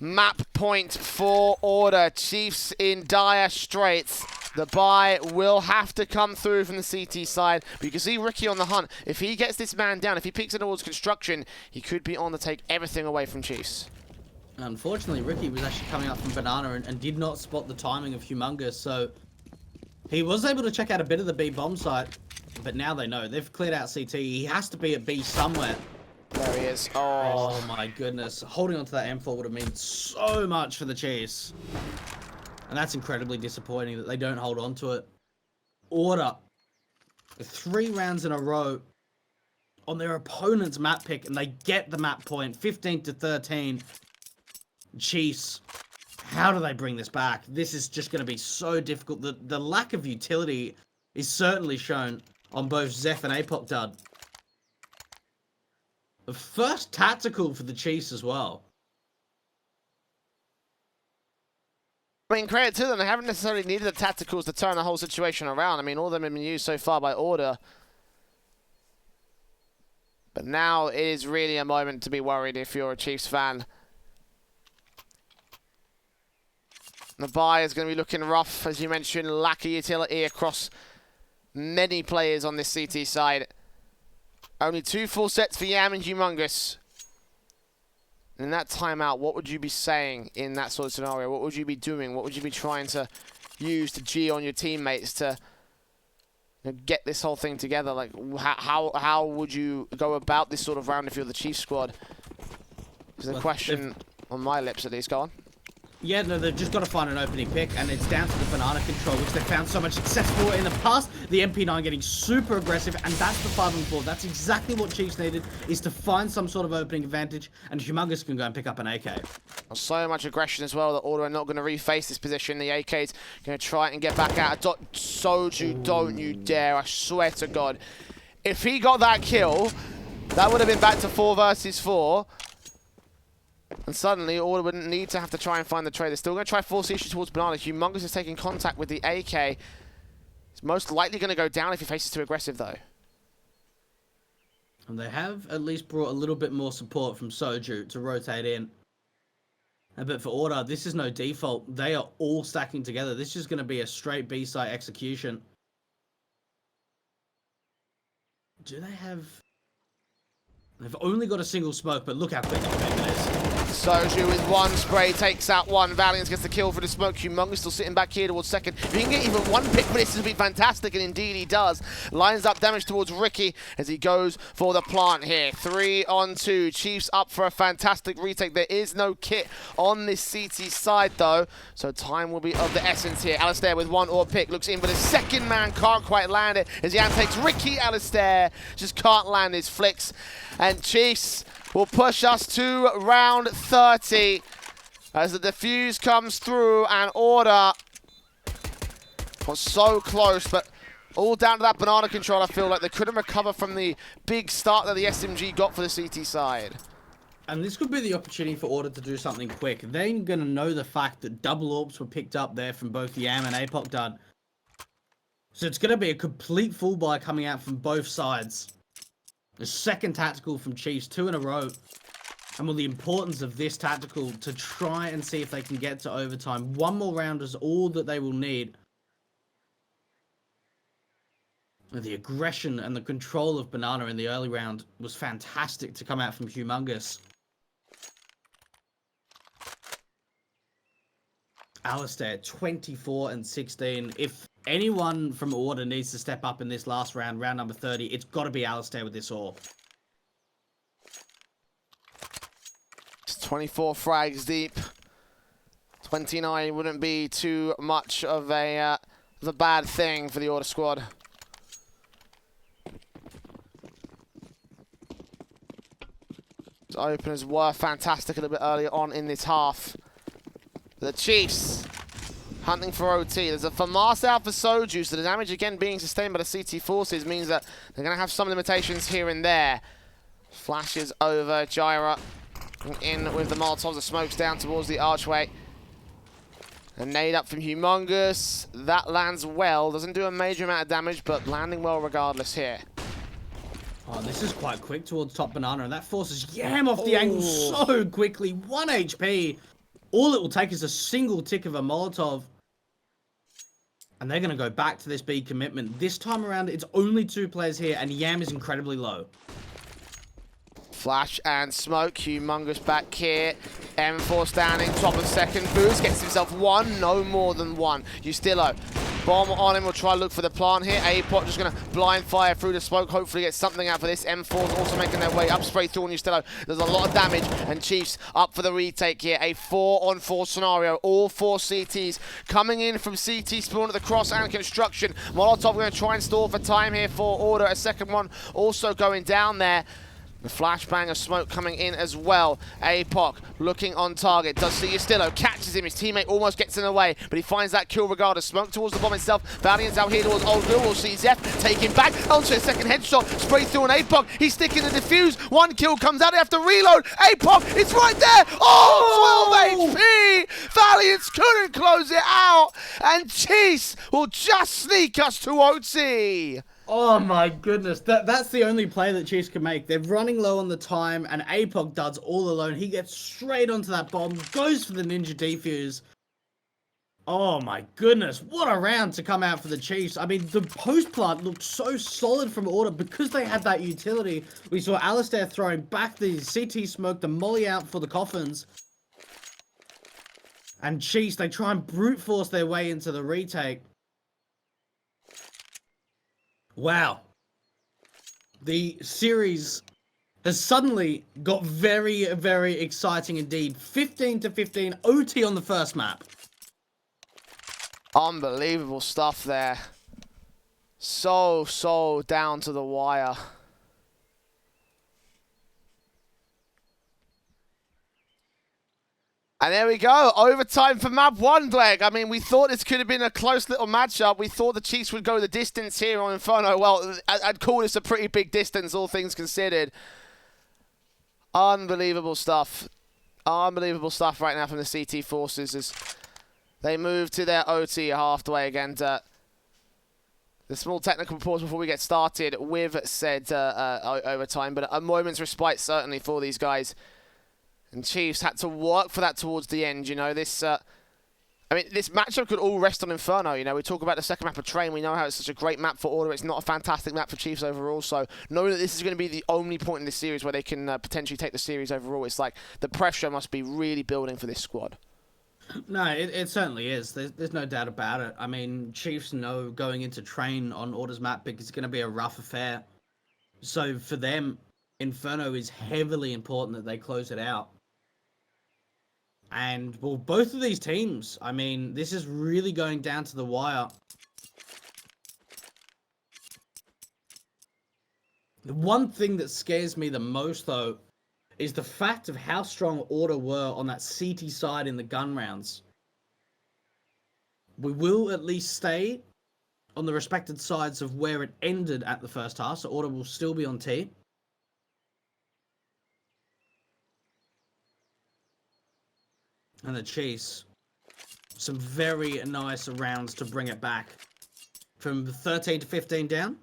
Map point for Order. Chiefs in dire straits. The buy will have to come through from the CT side. But you can see Ricky on the hunt. If he gets this man down, if he peeks in towards construction, he could be on to take everything away from Chiefs. Unfortunately, Ricky was actually coming up from Banana and did not spot the timing of Humongous. So he was able to check out a bit of the B bomb site. But now they know. They've cleared out CT. He has to be at B somewhere. There he is. Oh my goodness. Holding onto that M4 would have meant so much for the Chiefs. And that's incredibly disappointing that they don't hold on to it. Order. 3 rounds in a row on their opponent's map pick, and they get the map point. 15-13. Chiefs. How do they bring this back? This is just going to be so difficult. The lack of utility is certainly shown on both Zeph and Apoctard. The first tactical for the Chiefs as well. I mean, credit to them. They haven't necessarily needed the tacticals to turn the whole situation around. I mean, all of them have been used so far by Order. But now it is really a moment to be worried if you're a Chiefs fan. The buy is going to be looking rough, as you mentioned. Lack of utility across many players on this CT side. Only 2 full sets for Yam and Humongous. In that timeout, what would you be saying in that sort of scenario? What would you be doing? What would you be trying to use to G on your teammates to get this whole thing together? Like, how would you go about this sort of round if you're the Chiefs squad? Is a question on my lips at least. Go on. Yeah, no, they've just got to find an opening pick, and it's down to the banana control, which they've found so much success for in the past. The MP9 getting super aggressive, and that's the 5-4. That's exactly what Chiefs needed, is to find some sort of opening advantage, and Humongous can go and pick up an AK. So much aggression as well that Order are not going to reface this position. The AK's going to try and get back out. Soju, don't you dare. I swear to God. If he got that kill, that would have been back to 4 versus 4. And suddenly, Order wouldn't need to have to try and find the trade. They're still going to try force the issue towards Banana. Humongous is taking contact with the AK. It's most likely going to go down if he faces too aggressive, though. And they have at least brought a little bit more support from Soju to rotate in. But for Order, this is no default. They are all stacking together. This is going to be a straight B-side execution. Do they have... They've only got a single smoke, but look how quick it is. Soju with one spray takes out one. Valiant gets the kill for the smoke. Humongous still sitting back here towards second. If he can get even one pick for this, would be fantastic, and indeed he does. Lines up damage towards Ricky as he goes for the plant here. 3 on 2. Chiefs up for a fantastic retake. There is no kit on this CT side though, so time will be of the essence here. Alistair with one ore pick looks in, but the second man can't quite land it as Jan takes Ricky. Alistair just can't land his flicks, and Chiefs will push us to round 30 as the defuse comes through, and Order was so close, but all down to that banana control. I feel like they couldn't recover from the big start that the SMG got for the CT side. And this could be the opportunity for Order to do something quick. They're going to know the fact that double orbs were picked up there from both Yam and APOC done. So it's going to be a complete full buy coming out from both sides. The second tactical from Chiefs, 2 in a row. And with the importance of this tactical to try and see if they can get to overtime. One more round is all that they will need. The aggression and the control of Banana in the early round was fantastic to come out from Humongous. Alistair, 24 and 16. If anyone from Order needs to step up in this last round, round number 30, it's got to be Alistair with this ore. It's 24 frags deep. 29 wouldn't be too much of a bad thing for the Order squad. The openers were fantastic a little bit earlier on in this half. The Chiefs hunting for OT. There's a FAMAS out for Soju, so the damage again being sustained by the CT forces means that they're going to have some limitations here and there. Flashes over Gyra in with the Molotovs. The smoke's down towards the archway. A nade up from Humongous. That lands well. Doesn't do a major amount of damage, but landing well regardless here. Oh, this is quite quick towards top Banana, and that forces Yam off the angle so quickly. 1 HP. All it will take is a single tick of a Molotov. And they're going to go back to this B commitment. This time around, it's only 2 players here, and Yam is incredibly low. Flash and smoke. Humongous back here. M4 standing top of second. Boost gets himself 1, no more than 1. Ustillo. Bomb on him. We'll try to look for the plant here. APOC just going to blind fire through the smoke. Hopefully get something out for this. M4's also making their way up. Spray through on Ustillo. There's a lot of damage. And Chiefs up for the retake here. A 4-on-4 scenario. All 4 CTs coming in from CT spawn at the cross and construction. Molotov going to try and stall for time here for Order. A second one also going down there. The flashbang of smoke coming in as well. APOC looking on target. Does see Ustillo. Catches him. His teammate almost gets in the way, but he finds that kill regardless. Smoke towards the bomb itself. Valiant's out here towards Old Bill. We'll see Zeph take him back. Onto a second headshot. Spray through on APOC. He's sticking the defuse. 1 kill comes out. They have to reload. APOC, it's right there. Oh, 12 HP. Valiants couldn't close it out. And Chiefs will just sneak us to OT. Oh my goodness, that's the only play that Chiefs can make. They're running low on the time, and APOC does all alone. He gets straight onto that bomb, goes for the ninja defuse. Oh my goodness, what a round to come out for the Chiefs. I mean, the post plant looked so solid from Order because they had that utility. We saw Alistair throwing back the CT smoke, the molly out for the coffins. And Chiefs, they try and brute force their way into the retake. Wow. The series has suddenly got very, very exciting indeed. 15-15, OT on the first map. Unbelievable stuff there. So down to the wire. And there we go, overtime for map 1, Greg. I mean, we thought this could have been a close little matchup. We thought the Chiefs would go the distance here on Inferno. Well, I'd call this a pretty big distance, all things considered. Unbelievable stuff. Unbelievable stuff right now from the CT forces as they move to their OT halfway again. The small technical pause before we get started with said overtime, but a moment's respite certainly for these guys. And Chiefs had to work for that towards the end, you know. This matchup could all rest on Inferno, you know. We talk about the second map of Train. We know how it's such a great map for Order. It's not a fantastic map for Chiefs overall. So knowing that this is going to be the only point in this series where they can potentially take the series overall, it's like the pressure must be really building for this squad. No, it certainly is. There's no doubt about it. I mean, Chiefs know going into Train on Order's map pick is going to be a rough affair. So for them, Inferno is heavily important that they close it out. And, well, both of these teams, I mean, this is really going down to the wire. The one thing that scares me the most, though, is the fact of how strong Order were on that CT side in the gun rounds. We will at least stay on the respected sides of where it ended at the first half, so Order will still be on T. And the Chiefs, some very nice rounds to bring it back. From 13 to 15 down.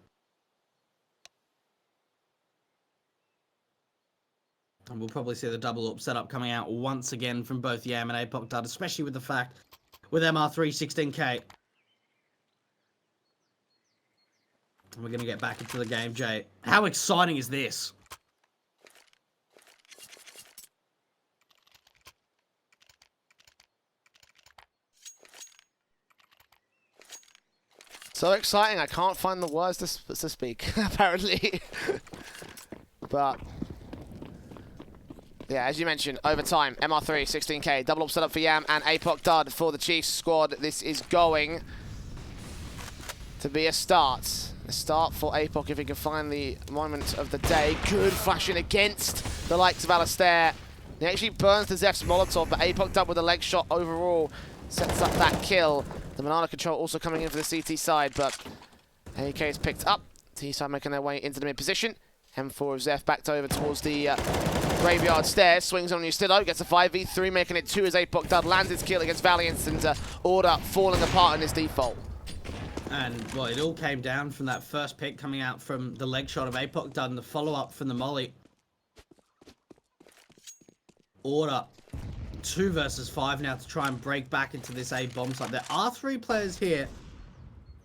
And we'll probably see the double up setup coming out once again from both Yam and APOC Dud, especially with the fact with MR3 16k. And we're going to get back into the game, Jay. How exciting is this? So exciting, I can't find the words to speak, apparently. But, yeah, as you mentioned, overtime, MR3, 16k, double up setup for Yam and APOC Dud for the Chiefs squad. This is going to be a start. A start for APOC if he can find the moment of the day. Good flashing against the likes of Alistair. He actually burns the Zeph's Molotov, but APOC Dud with a leg shot overall sets up that kill. The Banana control also coming in for the CT side, but AK is picked up. T side making their way into the mid position. M4 of Zeph backed over towards the graveyard stairs. Swings on Ustido, gets a 5v3, making it 2 as APOC Dud lands his kill against Valiant, and Order falling apart in his default. And, well, it all came down from that first pick coming out from the leg shot of APOC Dud and the follow-up from the molly. Order 2 versus 5 now to try and break back into this A bomb site. There are 3 players here.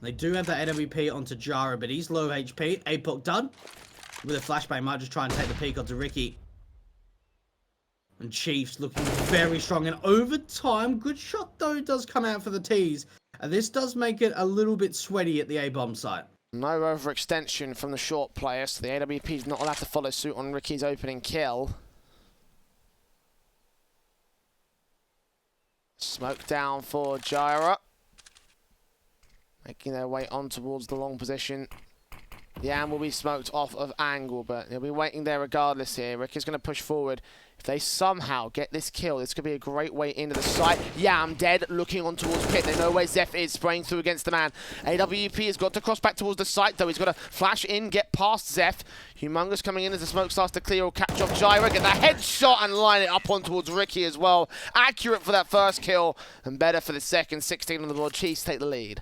They do have the AWP onto Jara, but he's low HP. APOC Dud with a flashbang might just try and take the peek onto Ricky. And Chiefs looking very strong. And over time, good shot though does come out for the T's. And this does make it a little bit sweaty at the A bomb site. No overextension from the short player, so the AWP is not allowed to follow suit on Ricky's opening kill. Smoke down for Jira. Making their way on towards the long position. Yam will be smoked off of angle, but he'll be waiting there regardless here. Ricky's going to push forward. If they somehow get this kill, this could be a great way into the site. Yam dead, looking on towards pit. They know where Zeph is, spraying through against the man. AWP has got to cross back towards the site, though. He's got to flash in, get past Zeph. Humongous coming in as the smoke starts to clear. Will catch off Jira, get the headshot and line it up on towards Ricky as well. Accurate for that first kill, and better for the second. 16 on the board. Chiefs take the lead.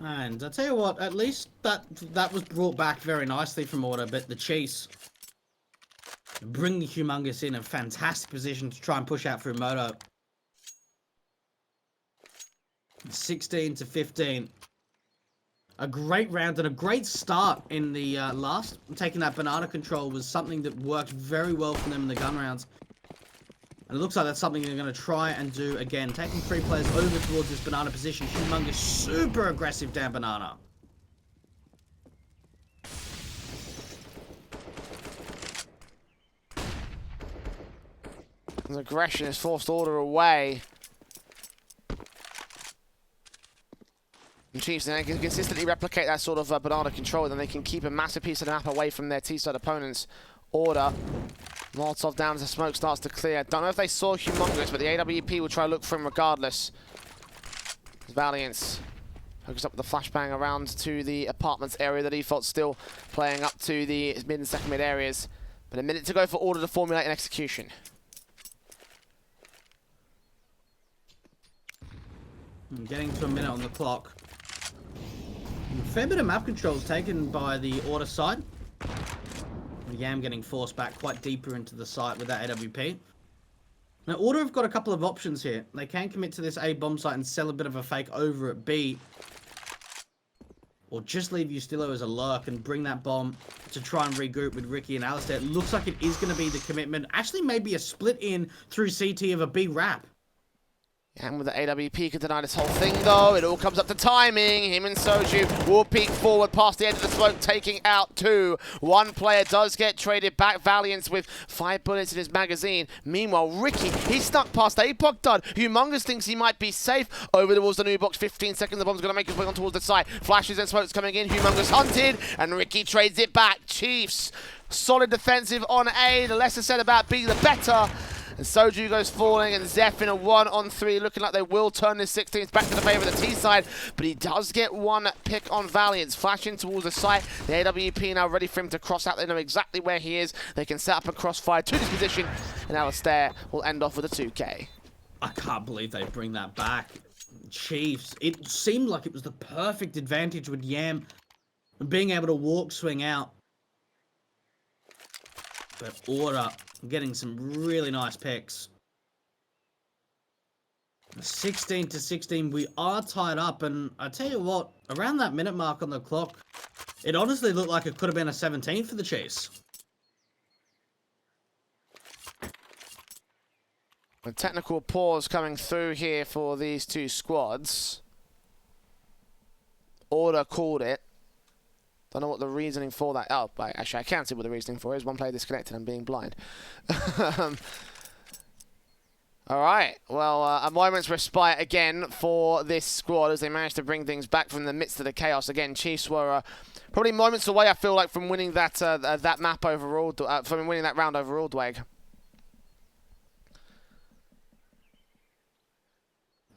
And I'll tell you what, at least that was brought back very nicely from Order, but the Chiefs bring the Humongous in a fantastic position to try and push out through Moto. 16 to 15. A great round and a great start in the last. Taking that banana control was something that worked very well for them in the gun rounds. And it looks like that's something they're going to try and do again. Taking 3 players over towards this banana position. Humongous super aggressive down banana. And aggression has forced Order away. And Chiefs, they can consistently replicate that sort of banana control, then they can keep a massive piece of the map away from their T-side opponents. Order. Molotov down as the smoke starts to clear. Don't know if they saw Humongous, but the AWP will try to look for him regardless. Valiance focus up with the flashbang around to the apartments area. The default still playing up to the mid and second mid areas. But a minute to go for Order to formulate an execution. Getting to a minute on the clock. A fair bit of map controls taken by the Order side. Yam getting forced back quite deeper into the site with that AWP. Now, Order have got a couple of options here. They can commit to this A bomb site and sell a bit of a fake over at B. Or just leave Ustilo as a lurk and bring that bomb to try and regroup with Ricky and Alistair. It looks like it is going to be the commitment. Actually, maybe a split in through CT of a B wrap. And with the AWP could deny this whole thing, though. It all comes up to timing. Him and Soju will peek forward past the edge of the smoke, taking out 2. One player does get traded back. Valiant with 5 bullets in his magazine. Meanwhile, Ricky, he's snuck past Apoc Dud. Humongous thinks he might be safe. Over towards the new box, 15 seconds. The bomb's going to make his way on towards the side. Flashes and smokes coming in. Humongous hunted, and Ricky trades it back. Chiefs, solid defensive on A. The less is said about B, the better. And Soju goes falling, and Zeph in a 1-on-3, looking like they will turn this 16th back to the favour of the T side, but he does get one pick on Valiant, flashing towards the site. The AWP now ready for him to cross out. They know exactly where he is. They can set up a crossfire to this position, and Alistair will end off with a 2K. I can't believe they bring that back. Chiefs, it seemed like it was the perfect advantage with Yam being able to walk, swing out. But Order getting some really nice picks. 16-16, we are tied up, and I tell you what, around that minute mark on the clock, it honestly looked like it could have been a 17 for the Chiefs. A technical pause coming through here for these two squads. Order called it. Don't know what the reasoning for that. Oh, actually, I can see what the reasoning for is. One player disconnected and being blind. All right. Well, a moment's respite again for this squad as they managed to bring things back from the midst of the chaos. Again, Chiefs were probably moments away, I feel like, from winning that that map overall, from winning that round overall, Dwayne.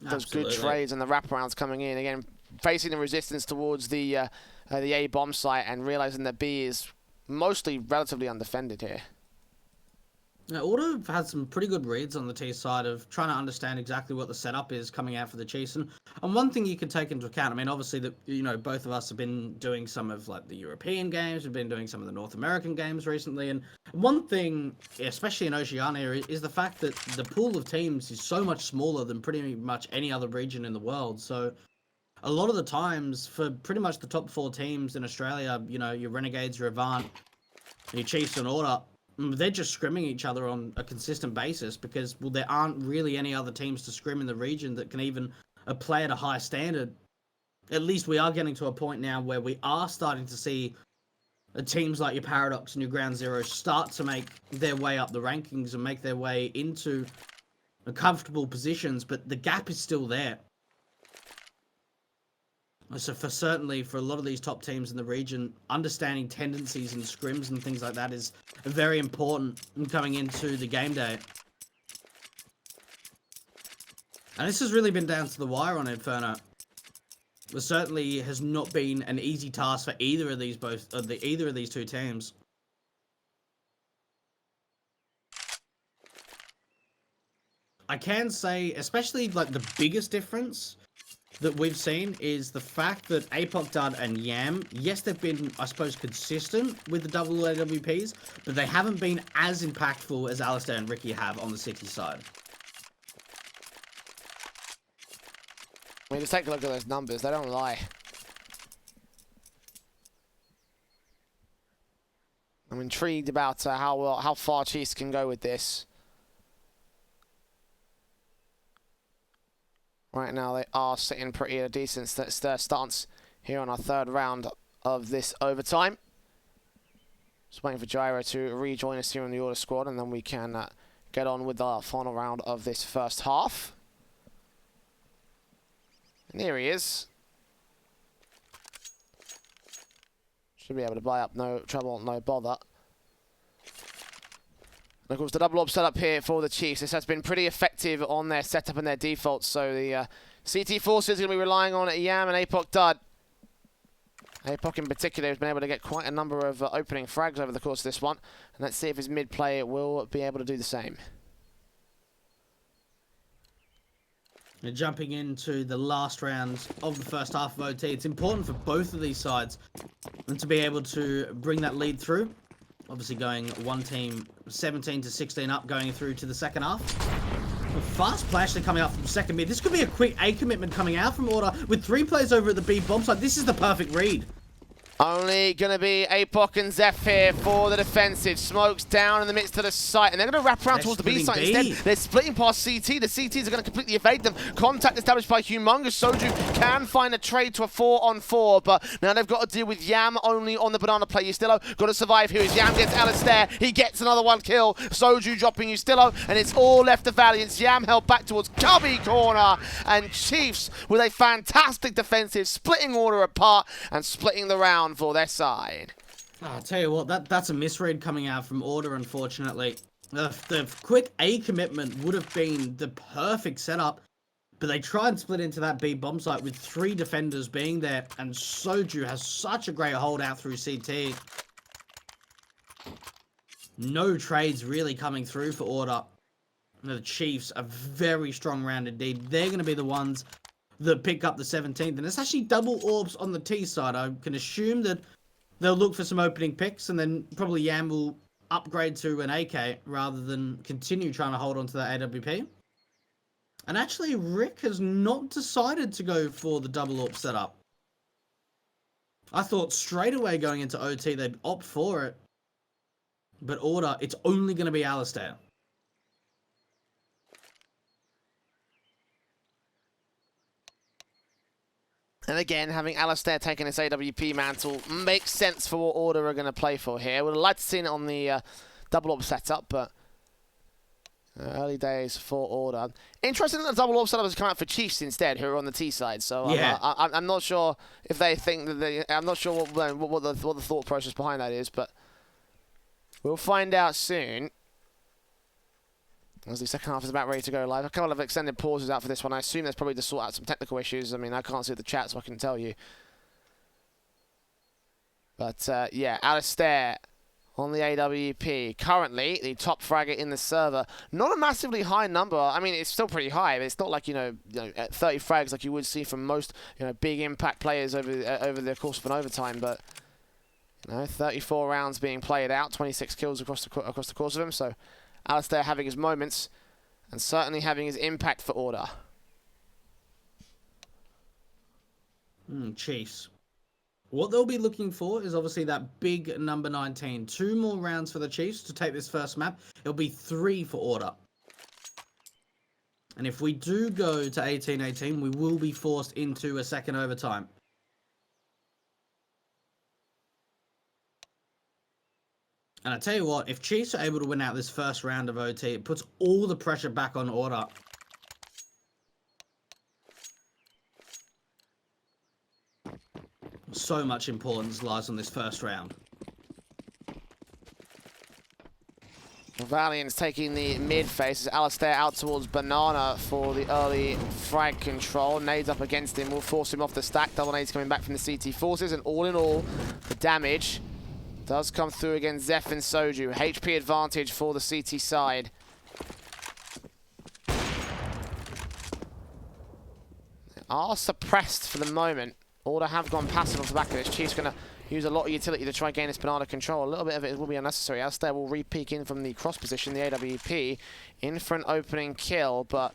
Those good trades and the wraparounds coming in again, facing the resistance towards the A bomb site and realizing that B is mostly relatively undefended here. Now, Order have had some pretty good reads on the T side of trying to understand exactly what the setup is coming out for the Chiefs. And one thing you can take into account, I mean, obviously, that both of us have been doing some of like the European games, we've been doing some of the North American games recently. And one thing, especially in Oceania, is the fact that the pool of teams is so much smaller than pretty much any other region in the world. So a lot of the times, for pretty much the top 4 teams in Australia, your Renegades, your AVANT, your Chiefs and Order, they're just scrimming each other on a consistent basis because, well, there aren't really any other teams to scrim in the region that can even play at a high standard. At least we are getting to a point now where we are starting to see teams like your Paradox and your Ground Zero start to make their way up the rankings and make their way into comfortable positions, but the gap is still there. So certainly for a lot of these top teams in the region, understanding tendencies and scrims and things like that is very important in coming into the game day. And this has really been down to the wire on Inferno. It certainly has not been an easy task for either of these two teams. I can say, especially like the biggest difference that we've seen is the fact that Apoc Dud and Yam, yes, they've been, I suppose, consistent with the double AWPs, but they haven't been as impactful as Alistair and Ricky have on the City side. I mean, just take a look at those numbers. They don't lie. I'm intrigued about how far Chiefs can go with this. Right now, they are sitting pretty at a decent stance here on our 3rd round of this overtime. Just waiting for Gyro to rejoin us here in the Order squad, and then we can get on with our final round of this first half. And here he is. Should be able to buy up, no trouble, no bother. And of course, the double orb setup here for the Chiefs. This has been pretty effective on their setup and their defaults. So the CT Forces are going to be relying on Yam and Apoc Dud. Apoc in particular has been able to get quite a number of opening frags over the course of this one. And let's see if his mid play will be able to do the same. And jumping into the last round of the first half of OT, it's important for both of these sides to be able to bring that lead through. Obviously going one team 17-16 up, going through to the second half. fast play actually coming out from second mid. This could be a quick A commitment coming out from Order with 3 players over at the B bomb site. This is the perfect read. Only going to be Apoc and Zeph here for the defensive. Smokes down in the midst of the site, and they're going to wrap around towards the B site instead. They're splitting past CT. The CTs are going to completely evade them. Contact established by Humongous. Soju can find a trade to a 4-on-4, but now they've got to deal with Yam only on the banana play. Yustillo got to survive here as Yam gets Alistair. He gets another one kill. Soju dropping Yustillo, and it's all left to Valiance. Yam held back towards Cubby corner, and Chiefs with a fantastic defensive, splitting Order apart and splitting the round for their side. I'll tell you what, that's a misread coming out from Order, unfortunately. The quick A commitment would have been the perfect setup, but they try and split into that B bomb site with 3 defenders being there, and Soju has such a great holdout through CT. No trades really coming through for Order. The Chiefs, a very strong round indeed. They're going to be the ones that pick up the 17th, and it's actually double orbs on the T side. I can assume that they'll look for some opening picks, and then probably Yam will upgrade to an AK rather than continue trying to hold on to that AWP. And actually, Rick has not decided to go for the double orb setup. I thought straight away going into OT they'd opt for it, but Order, it's only going to be Alistair. And again, having Alistair taking this AWP mantle makes sense for what Order are going to play for here. Would have liked to see it on the double orb setup, but early days for Order. Interesting that the double orb setup has come out for Chiefs instead, who are on the T side. So yeah. I'm not sure if they think that I'm not sure what the thought process behind that is, but we'll find out soon. As the second half is about ready to go live. A couple of extended pauses out for this one. I assume there's probably to sort out some technical issues. I mean, I can't see the chat, so I can tell you. But, yeah, Alistair on the AWP. Currently, the top fragger in the server. Not a massively high number. I mean, it's still pretty high, but it's not like, 30 frags like you would see from most, big impact players over the course of an overtime. But, 34 rounds being played out. 26 kills across the course of them, so Alistair having his moments, and certainly having his impact for Order. Chiefs. What they'll be looking for is obviously that big number 19. 2 more rounds for the Chiefs to take this first map. It'll be 3 for Order. And if we do go to 18-18, we will be forced into a second overtime. And I tell you what, if Chiefs are able to win out this first round of OT, it puts all the pressure back on Order. So much importance lies on this first round. Valiant's taking the mid phase as Alistair out towards Banana for the early frag control. Nades up against him will force him off the stack. Double nades coming back from the CT forces, and all in all, the damage does come through against Zeph and Soju. HP advantage for the CT side. They are suppressed for the moment. Order have gone passive off the back of this. Chief's going to use a lot of utility to try and gain this banana control. A little bit of it will be unnecessary. Alistair will re-peek in from the cross position, the AWP, in for an opening kill, but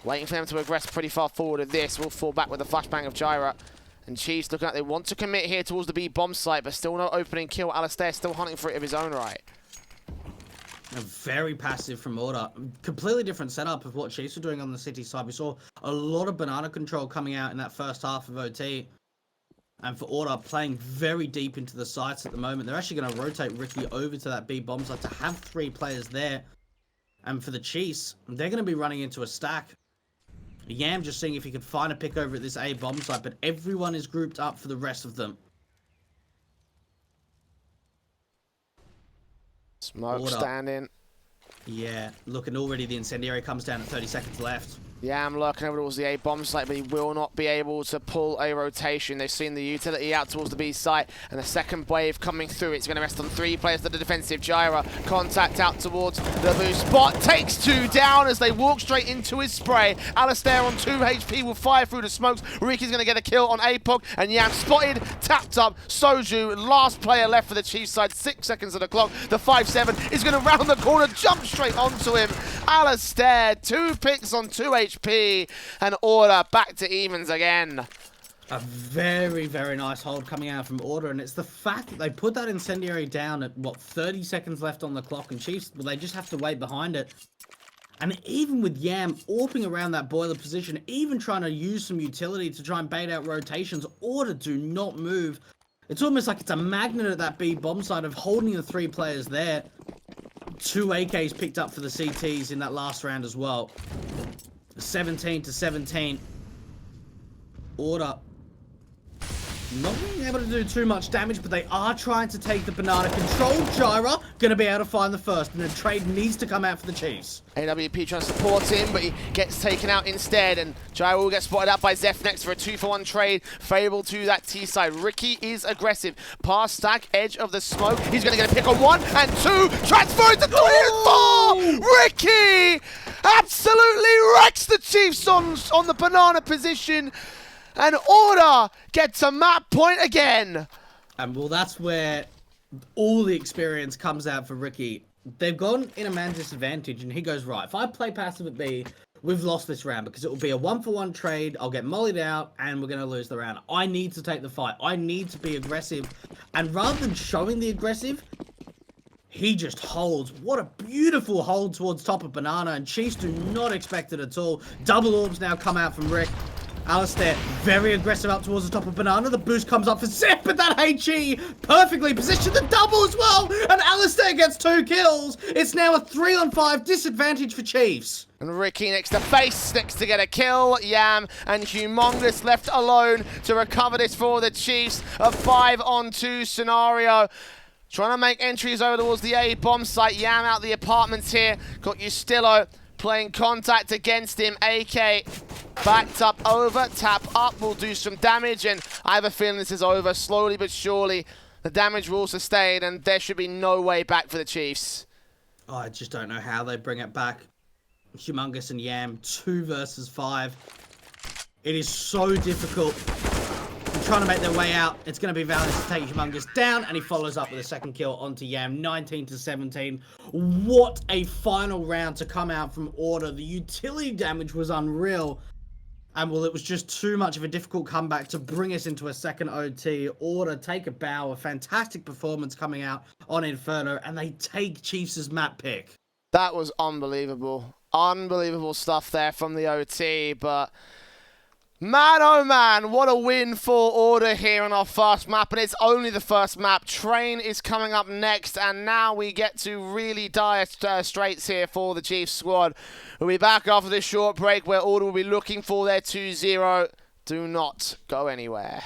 waiting for them to aggress pretty far forward of this. Will fall back with a flashbang of Gyra. And Chiefs looking like they want to commit here towards the B bomb site, but still no opening kill. Alistair still hunting for it of his own right. Very passive from Order. Completely different setup of what Chiefs were doing on the City side. We saw a lot of banana control coming out in that first half of OT. And for Order, playing very deep into the sites at the moment. They're actually going to rotate Ricky over to that B bomb site to have 3 players there. And for the Chiefs, they're going to be running into a stack. Yam just seeing if he could find a pick over at this A bomb site, but everyone is grouped up for the rest of them. Smoke standing. Yeah, look, and already the incendiary comes down at 30 seconds left. Yam lurking over towards the A bomb site, but he will not be able to pull a rotation. They've seen the utility out towards the B site, and the second wave coming through. It's going to rest on 3 players to the defensive. Gyra, contact out towards the boost spot. Takes 2 down as they walk straight into his spray. Alistair on 2 HP will fire through the smokes. Riki's going to get a kill on APOC, and Yam spotted, tapped up. Soju, last player left for the Chiefs side, 6 seconds of the clock. The 5-7 is going to round the corner, jump straight onto him. Alistair, 2 picks on 2 HP, and Order back to evens again. A very, very nice hold coming out from Order, and it's the fact that they put that incendiary down at, what, 30 seconds left on the clock, and Chiefs, well, they just have to wait behind it. And even with Yam AWPing around that boiler position, even trying to use some utility to try and bait out rotations, Order do not move. It's almost like it's a magnet at that B bomb side of holding the 3 players there. 2 AKs picked up for the CTs in that last round as well. 17-17. Order not being able to do too much damage, but they are trying to take the banana control. Gyra going to be able to find the first, and the trade needs to come out for the Chiefs. AWP trying to support him, but he gets taken out instead, and Gyra will get spotted out by Zeph next for a 2-for-1 trade, favorable to that T side. Riki is aggressive. Pass stack, edge of the smoke. He's going to get a pick on 1 and 2. Transfer into 3 and 4. Riki absolutely wrecks the Chiefs on the banana position. And Order gets a map point again. And well, that's where all the experience comes out for Riki. They've gone in a man disadvantage, and he goes, right, if I play passive at B, we've lost this round because it will be a 1-for-1 trade. I'll get mollied out, and we're going to lose the round. I need to take the fight. I need to be aggressive. And rather than showing the aggressive, he just holds. What a beautiful hold towards top of banana, and Chiefs do not expect it at all. Double orbs now come out from Rick. Alistair, very aggressive up towards the top of banana. The boost comes up for Zip, but that HE perfectly positioned the double as well. And Alistair gets 2 kills. It's now a 3-on-5 disadvantage for Chiefs. And Riki next to Face, next to get a kill. Yam and Humongous left alone to recover this for the Chiefs. A 5-on-2 scenario. Trying to make entries over towards the A bomb site. Yam out the apartments here. Got Ustillo playing contact against him. AK backed up over, tap up will do some damage, and I have a feeling this is over. Slowly but surely, the damage will sustain, and there should be no way back for the Chiefs. Oh, I just don't know how they bring it back. Humongous and Yam, 2 versus 5. It is so difficult. They're trying to make their way out. It's going to be Valence to take Humongous down, and he follows up with a second kill onto Yam, 19-17. What a final round to come out from Order. The utility damage was unreal. And well, it was just too much of a difficult comeback to bring us into a second OT. Order take a bow, a fantastic performance coming out on Inferno, and they take Chiefs' map pick. That was unbelievable. Unbelievable stuff there from the OT, but man, oh man, what a win for Order here on our first map, and it's only the first map. Train is coming up next, and now we get to really dire straits here for the Chiefs squad. We'll be back after this short break where Order will be looking for their 2-0. Do not go anywhere.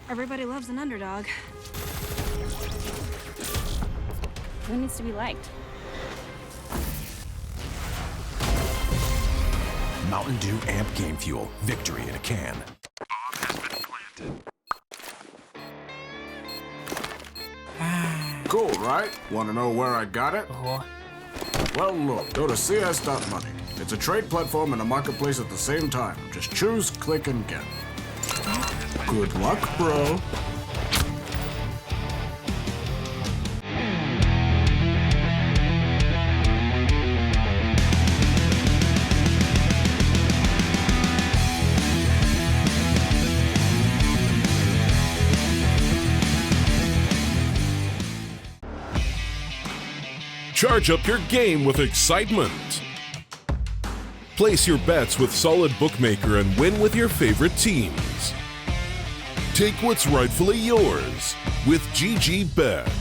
Everybody loves an underdog. Who needs to be liked? Mountain Dew Amp Game Fuel. Victory in a can. Cool, right? Want to know where I got it? Well, look, go to CS.money. It's a trade platform and a marketplace at the same time. Just choose, click, and get. Good luck, bro. Charge up your game with excitement. Place your bets with Solid Bookmaker and win with your favorite teams. Take what's rightfully yours with GG Bet.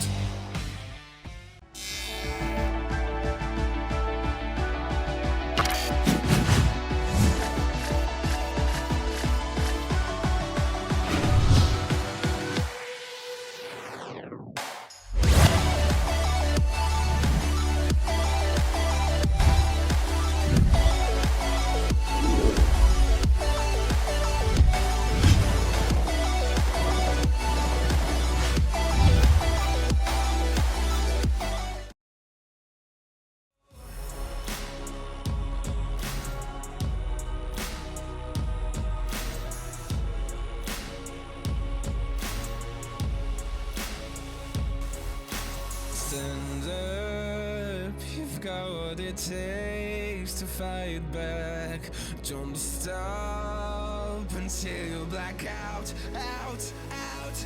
Stand up, you've got what it takes to fight back. Don't stop until you black out, out, out.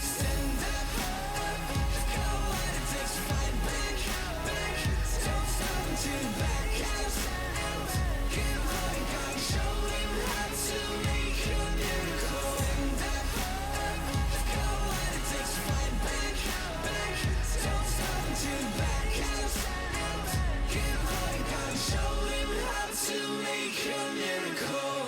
Stand up, you've got what it takes to fight back, back. Don't stop until you black out, out. Keep holding on, show him how to make a miracle. Stand up, you've got what it takes to fight back, back. Don't stop until you black out, out. Keep holding on, show him how to make a miracle.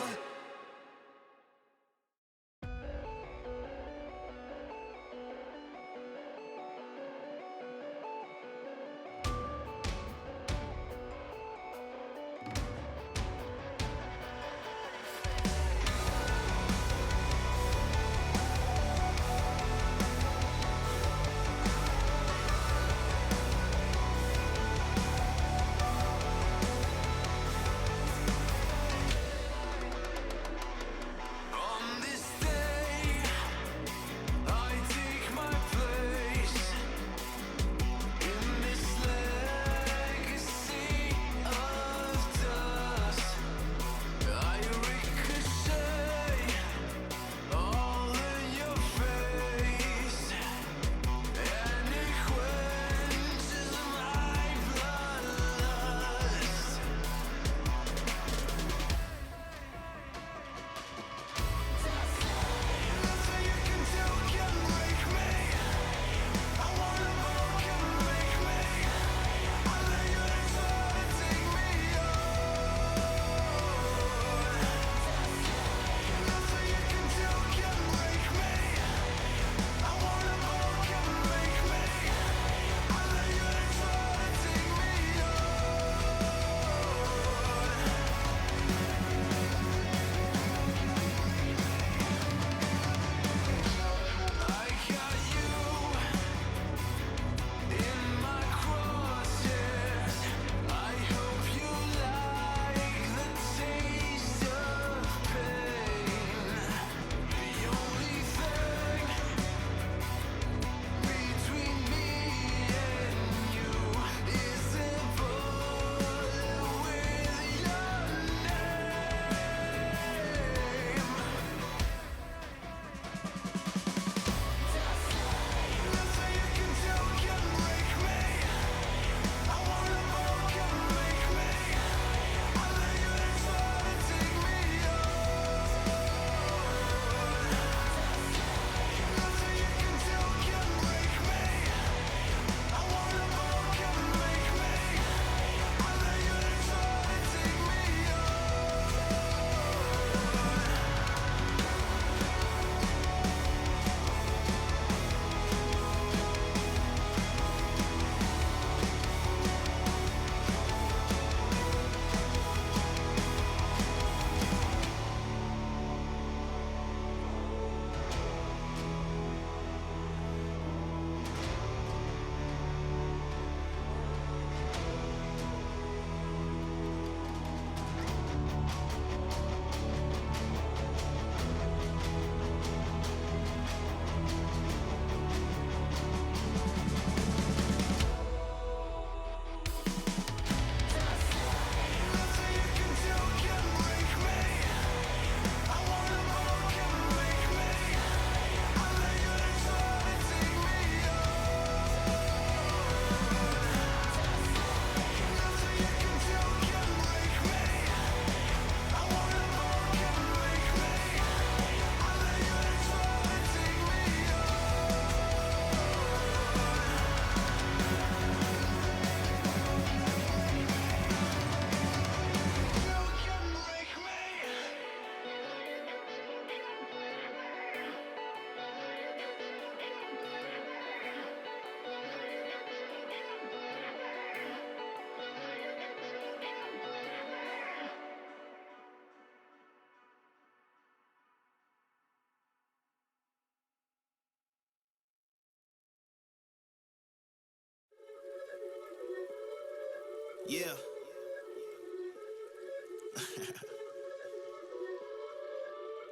Yeah.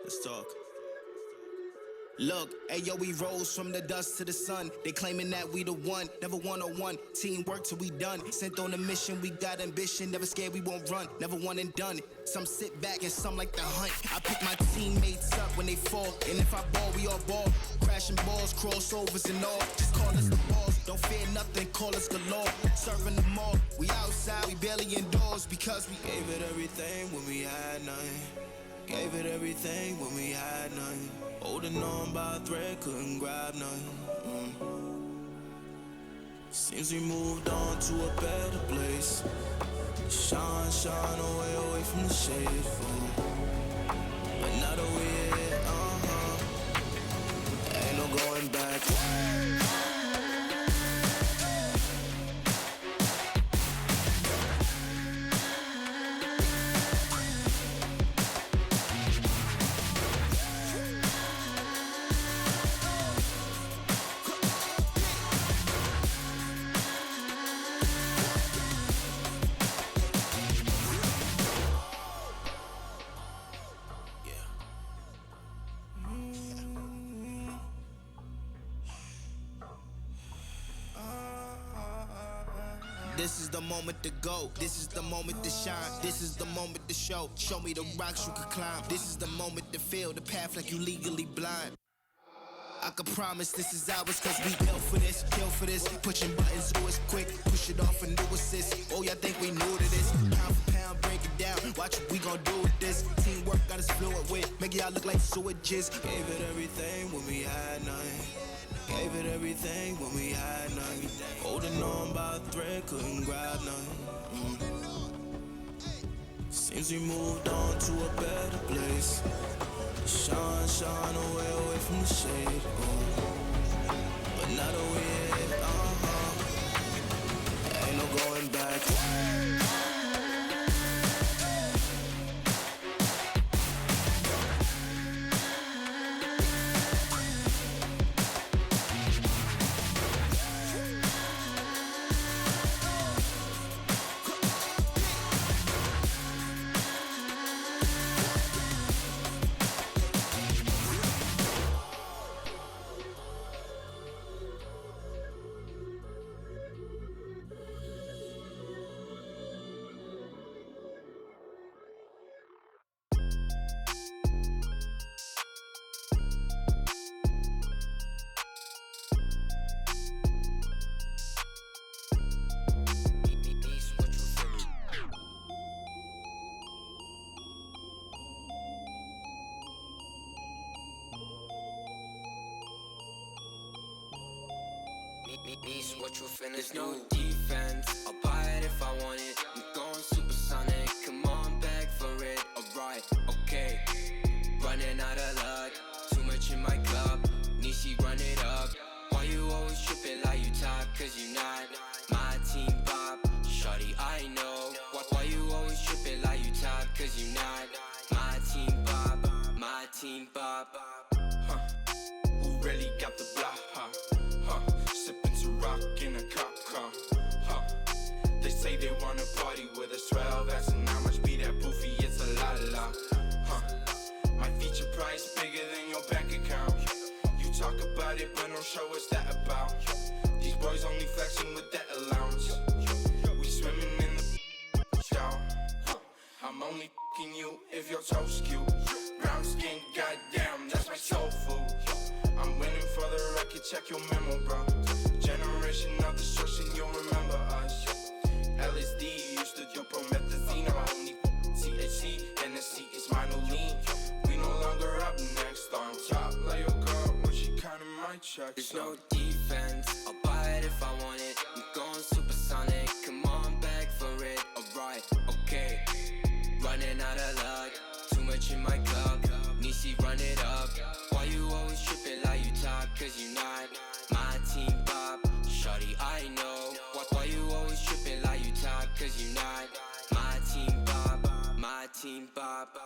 Let's talk. Look, ayo, we rose from the dust to the sun. They claiming that we the one, never one-on-one. Teamwork till we done. Sent on a mission, we got ambition. Never scared, we won't run. Never one and done. Some sit back and some like the hunt. I pick my teammates up when they fall. And if I ball, we all ball. Crashing balls, crossovers and all. Just call us the balls. Don't fear nothing, call us galore. Serving them all. We outside, we barely indoors because we gave it everything when we had nothing. Gave it everything when we had nothing. Holding on by a thread, couldn't grab nothing. Seems we moved on to a better place. Shine, shine away from the shade. But now that we're here, ain't no going back. This is the moment to go. This is the moment to shine. This is the moment to show. Show me the rocks you can climb. This is the moment to feel the path like you legally blind. I can promise this is ours cause we built for this, kill for this. Pushing buttons to us quick, push it off and do assist. Oh, y'all think we new to this? Pound for pound, break it down. Watch what we gon' do with this. Teamwork got us fluid with. Make y'all look like sewages. Gave it everything when we had nothing. Gave it everything when we had nothing. Holding on by a thread, couldn't grab nothing. Seems we moved on to a better place. Shine, shine away from the shade. But now that we're here, ain't no going back. What you finish? There's no defense. I'll buy it if I want it. I'm going supersonic. Come on, beg for it. Alright, okay. Running out of luck. Too much in my cup. Nishi, run it up. Why you always tripping like you top? Cause you not my team pop. Shawty, I know. Why you always tripping like you top? Cause you not my team pop. My team pop. Who really got the block, huh? Sipping to rock in a cop car, They say they wanna party with us, 12 asking how much be that poofy, it's a la, My feature price bigger than your bank account. You talk about it, but don't show us that about. These boys only flexing with that allowance. We swimming in the shower. I'm only f***ing you if your toes cute. Brown skin, goddamn, that's my soul food. I'm winning for the record, check your memo, bro. Generation of destruction, you'll remember us. LSD used to do promethazine. Only THC, NSC is minor lean. We no longer up next on top. Like your girl when she counting my checks. There's no defense. I'll buy it if I want it. I'm going supersonic. Come on, beg for it. Alright, okay. Running out of luck. Too much in my cup. Nishi, run it up. Why you always tripping like you top? Cause you not my team pop. Shawty, I know. Why you always tripping like you top? Cause you not my team pop. My team pop.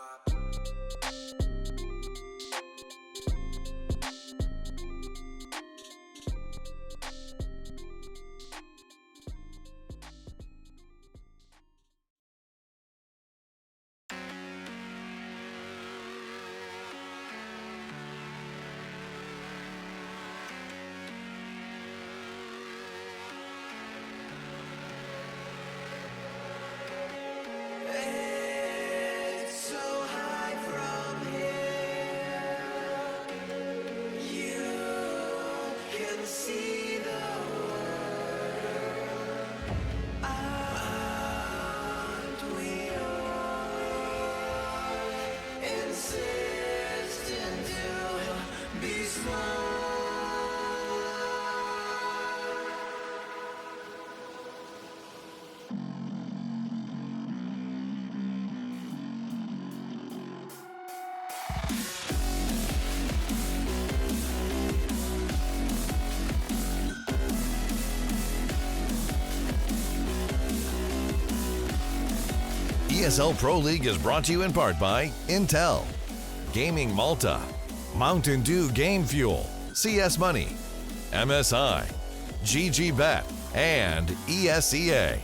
ESL Pro League is brought to you in part by Intel, Gaming Malta, Mountain Dew Game Fuel, CS Money, MSI, GG Bet, and ESEA.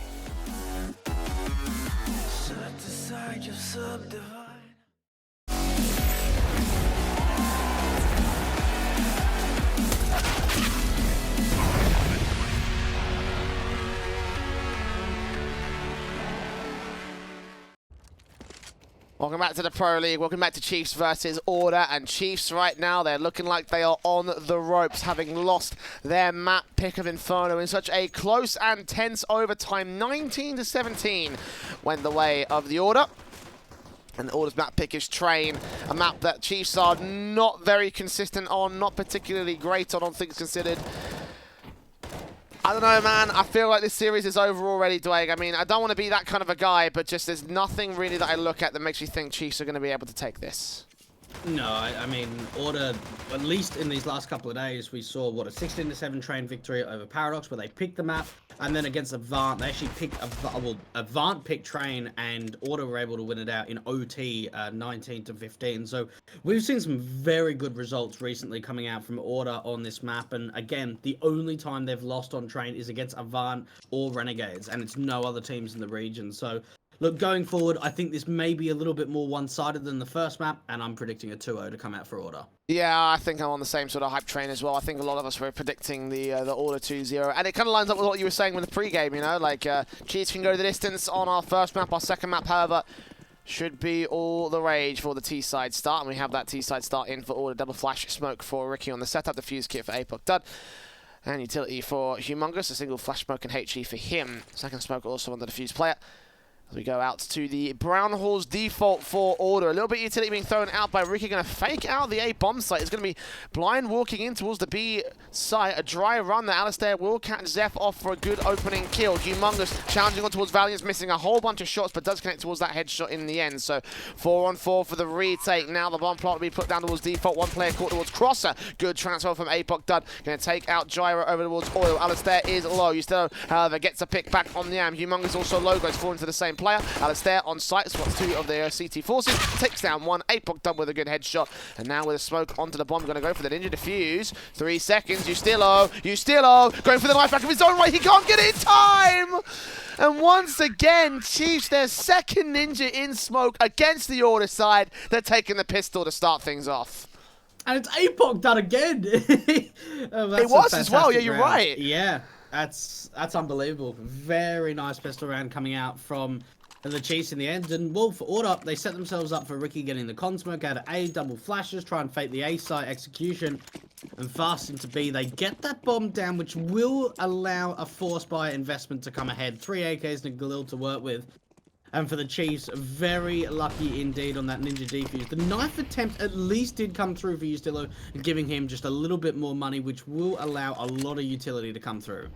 Welcome back to the Pro League. Welcome back to Chiefs versus Order. And Chiefs right now, they're looking like they are on the ropes, having lost their map pick of Inferno in such a close and tense overtime. 19-17 went the way of the Order. And the Order's map pick is Train, a map that Chiefs are not very consistent on, not particularly great on, all things considered. I don't know, man. I feel like this series is over already, Dwayne. I mean, I don't want to be that kind of a guy, but just there's nothing really that I look at that makes me think Chiefs are going to be able to take this. No, I mean, Order, at least in these last couple of days, we saw, what, a 16-7 Train victory over Paradox, where they picked the map, and then against AVANT, they actually picked, AVANT picked Train, and Order were able to win it out in OT, 19-15. So we've seen some very good results recently coming out from Order on this map, and again, the only time they've lost on Train is against AVANT or Renegades, and it's no other teams in the region. So look, going forward, I think this may be a little bit more one-sided than the first map, and I'm predicting a 2-0 to come out for Order. Yeah, I think I'm on the same sort of hype train as well. I think a lot of us were predicting the Order 2-0, and it kind of lines up with what you were saying with the pre-game, you know? Like, Chiefs can go the distance on our first map. Our second map, however, should be all the rage for the T-side start, and we have that T-side start in for Order. Double flash smoke for Ricky on the setup, the fuse kit for Apoc Dud. And utility for Humongous, a single flash smoke and HE for him. Second smoke also on the defuse player. As we go out to the Brown Hall's default for Order. A little bit of utility being thrown out by Ricky. Going to fake out the A bomb site. It's going to be blind walking in towards the B site. A dry run that Alistair will catch Zeph off for a good opening kill. Humongous challenging on towards Valiant's, missing a whole bunch of shots, but does connect towards that headshot in the end. So 4-on-4 for the retake. Now the bomb plot will be put down towards default. One player caught towards Crosser. Good transfer from Apoc Dud. Going to take out Gyro over towards Oil. Alistair is low. Ustill, however, gets a pick back on the AM. Humongous also low. Goes forward to the same player. Alistair on site, spots two of their CT forces, takes down one. Apoc Dub with a good headshot, and now with a smoke onto the bomb, going to go for the ninja defuse. 3 seconds, Ustillo, going for the knife back of his own way, he can't get it in time! And once again, Chiefs, their second ninja in smoke against the Order side. They're taking the pistol to start things off. And it's Apoc done again! Oh, it was as well, yeah, you're round. right. Yeah, that's unbelievable. Very nice pistol round coming out from the Chiefs in the end. And well, for Order, they set themselves up for Ricky getting the con smoke out of A, double flashes, try and fake the A site execution, and fast into B. They get that bomb down, which will allow a force buy investment to come ahead. 3 AKs and a Galil to work with. And for the Chiefs, very lucky indeed on that ninja defuse. The knife attempt at least did come through for Ustillo, giving him just a little bit more money, which will allow a lot of utility to come through.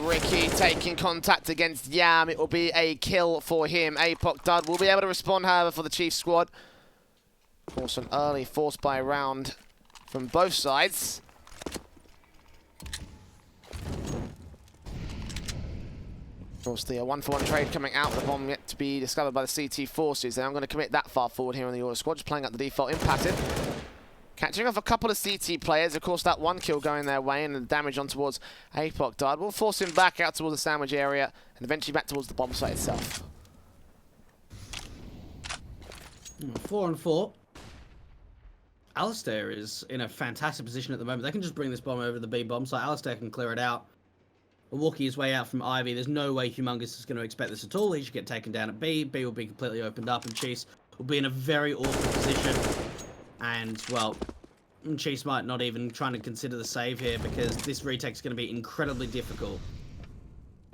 Ricky taking contact against Yam. It will be a kill for him. Apoc Dud will be able to respond, however, for the Chiefs squad. Of course, an early force buy round from both sides. Of course, the 1-for-1 trade coming out. The bomb yet to be discovered by the CT forces. They aren't going to commit that far forward here on the Order squad. Just playing up the default impacted. Catching off a couple of CT players. Of course, that one kill going their way, and the damage on towards Apoc Dud will force him back out towards the sandwich area and eventually back towards the bomb site itself. 4-on-4. Alistair is in a fantastic position at the moment. They can just bring this bomb over to the B bomb site. Alistair can clear it out. Walking his way out from Ivy. There's no way Humongous is going to expect this at all. He should get taken down at B. B will be completely opened up, and Chiefs will be in a very awkward position. And, well, Chiefs might not even trying to consider the save here, because this retake's going to be incredibly difficult.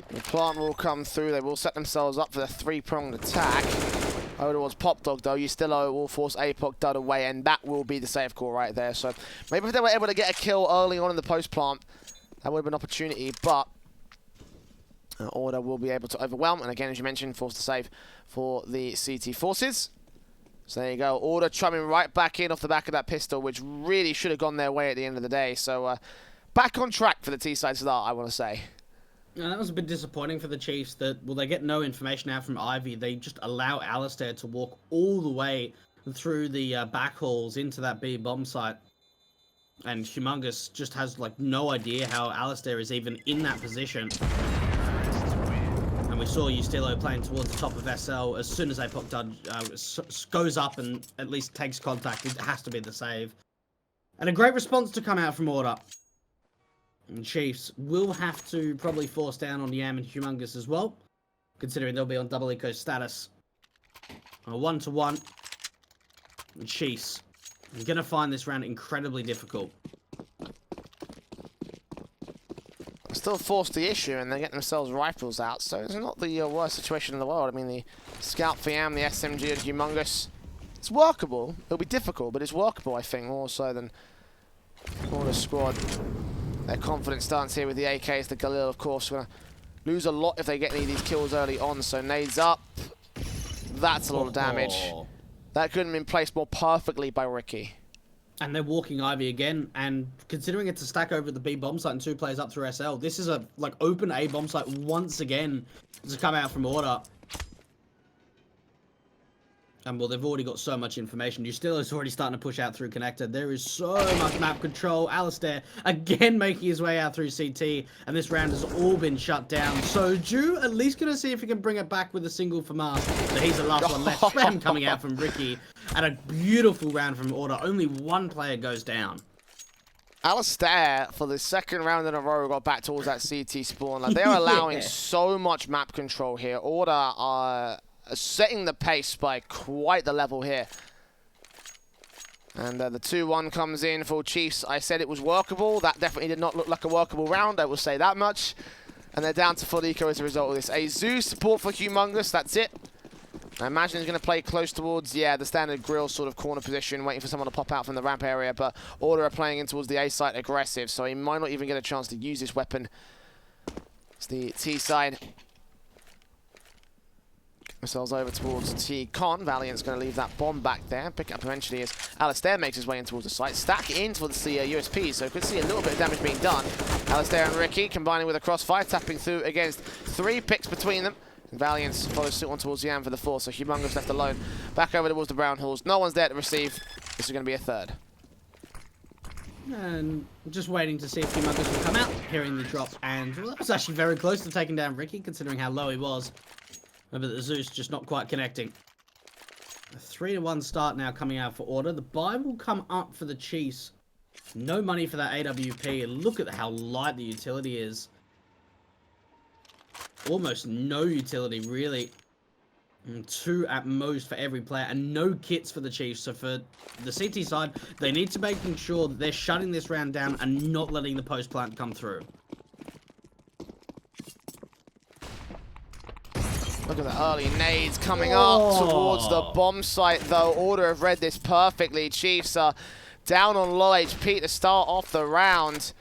The plant will come through. They will set themselves up for the 3-pronged attack. Over towards Pop Dog, though. Ustillo will force APOC Dud away, and that will be the safe call right there. So maybe if they were able to get a kill early on in the post plant, that would have been an opportunity, but Order will be able to overwhelm, and again, as you mentioned, force the save for the CT forces. So there you go, Order chumming right back in off the back of that pistol, which really should have gone their way at the end of the day. So back on track for the T-side start, I want to say. Yeah, that was a bit disappointing for the Chiefs that, well, they get no information out from Ivy. They just allow Alistair to walk all the way through the back halls into that B bomb site. And Humongous just has, like, no idea how Alistair is even in that position. And we saw Ustillo playing towards the top of SL. As soon as APOC Dud goes up and at least takes contact, it has to be the save. And a great response to come out from Order. And Chiefs will have to probably force down on Yam and Humongous as well, considering they'll be on double eco status. A 1-to-1. And Chiefs are going to find this round incredibly difficult. Still forced the issue, and they're getting themselves rifles out, so it's not the worst situation in the world. I mean, the Scout for Yam, the SMG and Humongous, it's workable. It'll be difficult, but it's workable, I think, more so than Order squad. Their confident stance here with the AKs, the Galil, of course, going to lose a lot if they get any of these kills early on. So nades up. That's a lot of damage. That couldn't have been placed more perfectly by Ricky. And they're walking Ivy again, and considering it's a stack over the B bomb site and 2 players up through SL, this is a open A bomb site once again to come out from Order. And well, they've already got so much information. Ustillo's already starting to push out through connector. There is so much map control. Alistair again making his way out through CT, and this round has all been shut down. So Ju at least gonna see if he can bring it back with a single for Mars. But he's the last one left. Spam coming out from Ricky, and a beautiful round from Order. Only one player goes down. Alistair, for the second round in a row, got back towards that CT spawn. Like, they're allowing so much map control here. Order are setting the pace by quite the level here. And the 2-1 comes in for Chiefs. I said it was workable. That definitely did not look like a workable round, I will say that much. And they're down to full eco as a result of this. A Zoo support for Humongous, that's it. I imagine he's going to play close towards, the standard grill sort of corner position, waiting for someone to pop out from the ramp area, but Order are playing in towards the A site aggressive, so he might not even get a chance to use this weapon. It's the T side. Missiles over towards T-Con. Valiant's going to leave that bomb back there. Pick it up eventually as Alistair makes his way in towards the site. Stack in towards the USP, so could see a little bit of damage being done. Alistair and Ricky combining with a crossfire, tapping through against 3 picks between them. And Valiant follows suit on towards Yam for the 4, so Humongous left alone. Back over towards the Brown Halls. No one's there to receive. This is going to be a 3rd. And just waiting to see if Humongous will come out, hearing the drop. And well, that was actually very close to taking down Ricky, considering how low he was. But the Zeus just not quite connecting. A 3-to-1 start now coming out for Order. The buy will come up for the Chiefs. No money for that AWP. Look at how light the utility is. Almost no utility, really. And 2 at most for every player. And no kits for the Chiefs. So for the CT side, they need to make sure that they're shutting this round down and not letting the post plant come through. Look at the early nades coming up towards the bomb site, though. Order have read this perfectly. Chiefs are down on low HP to start off the round.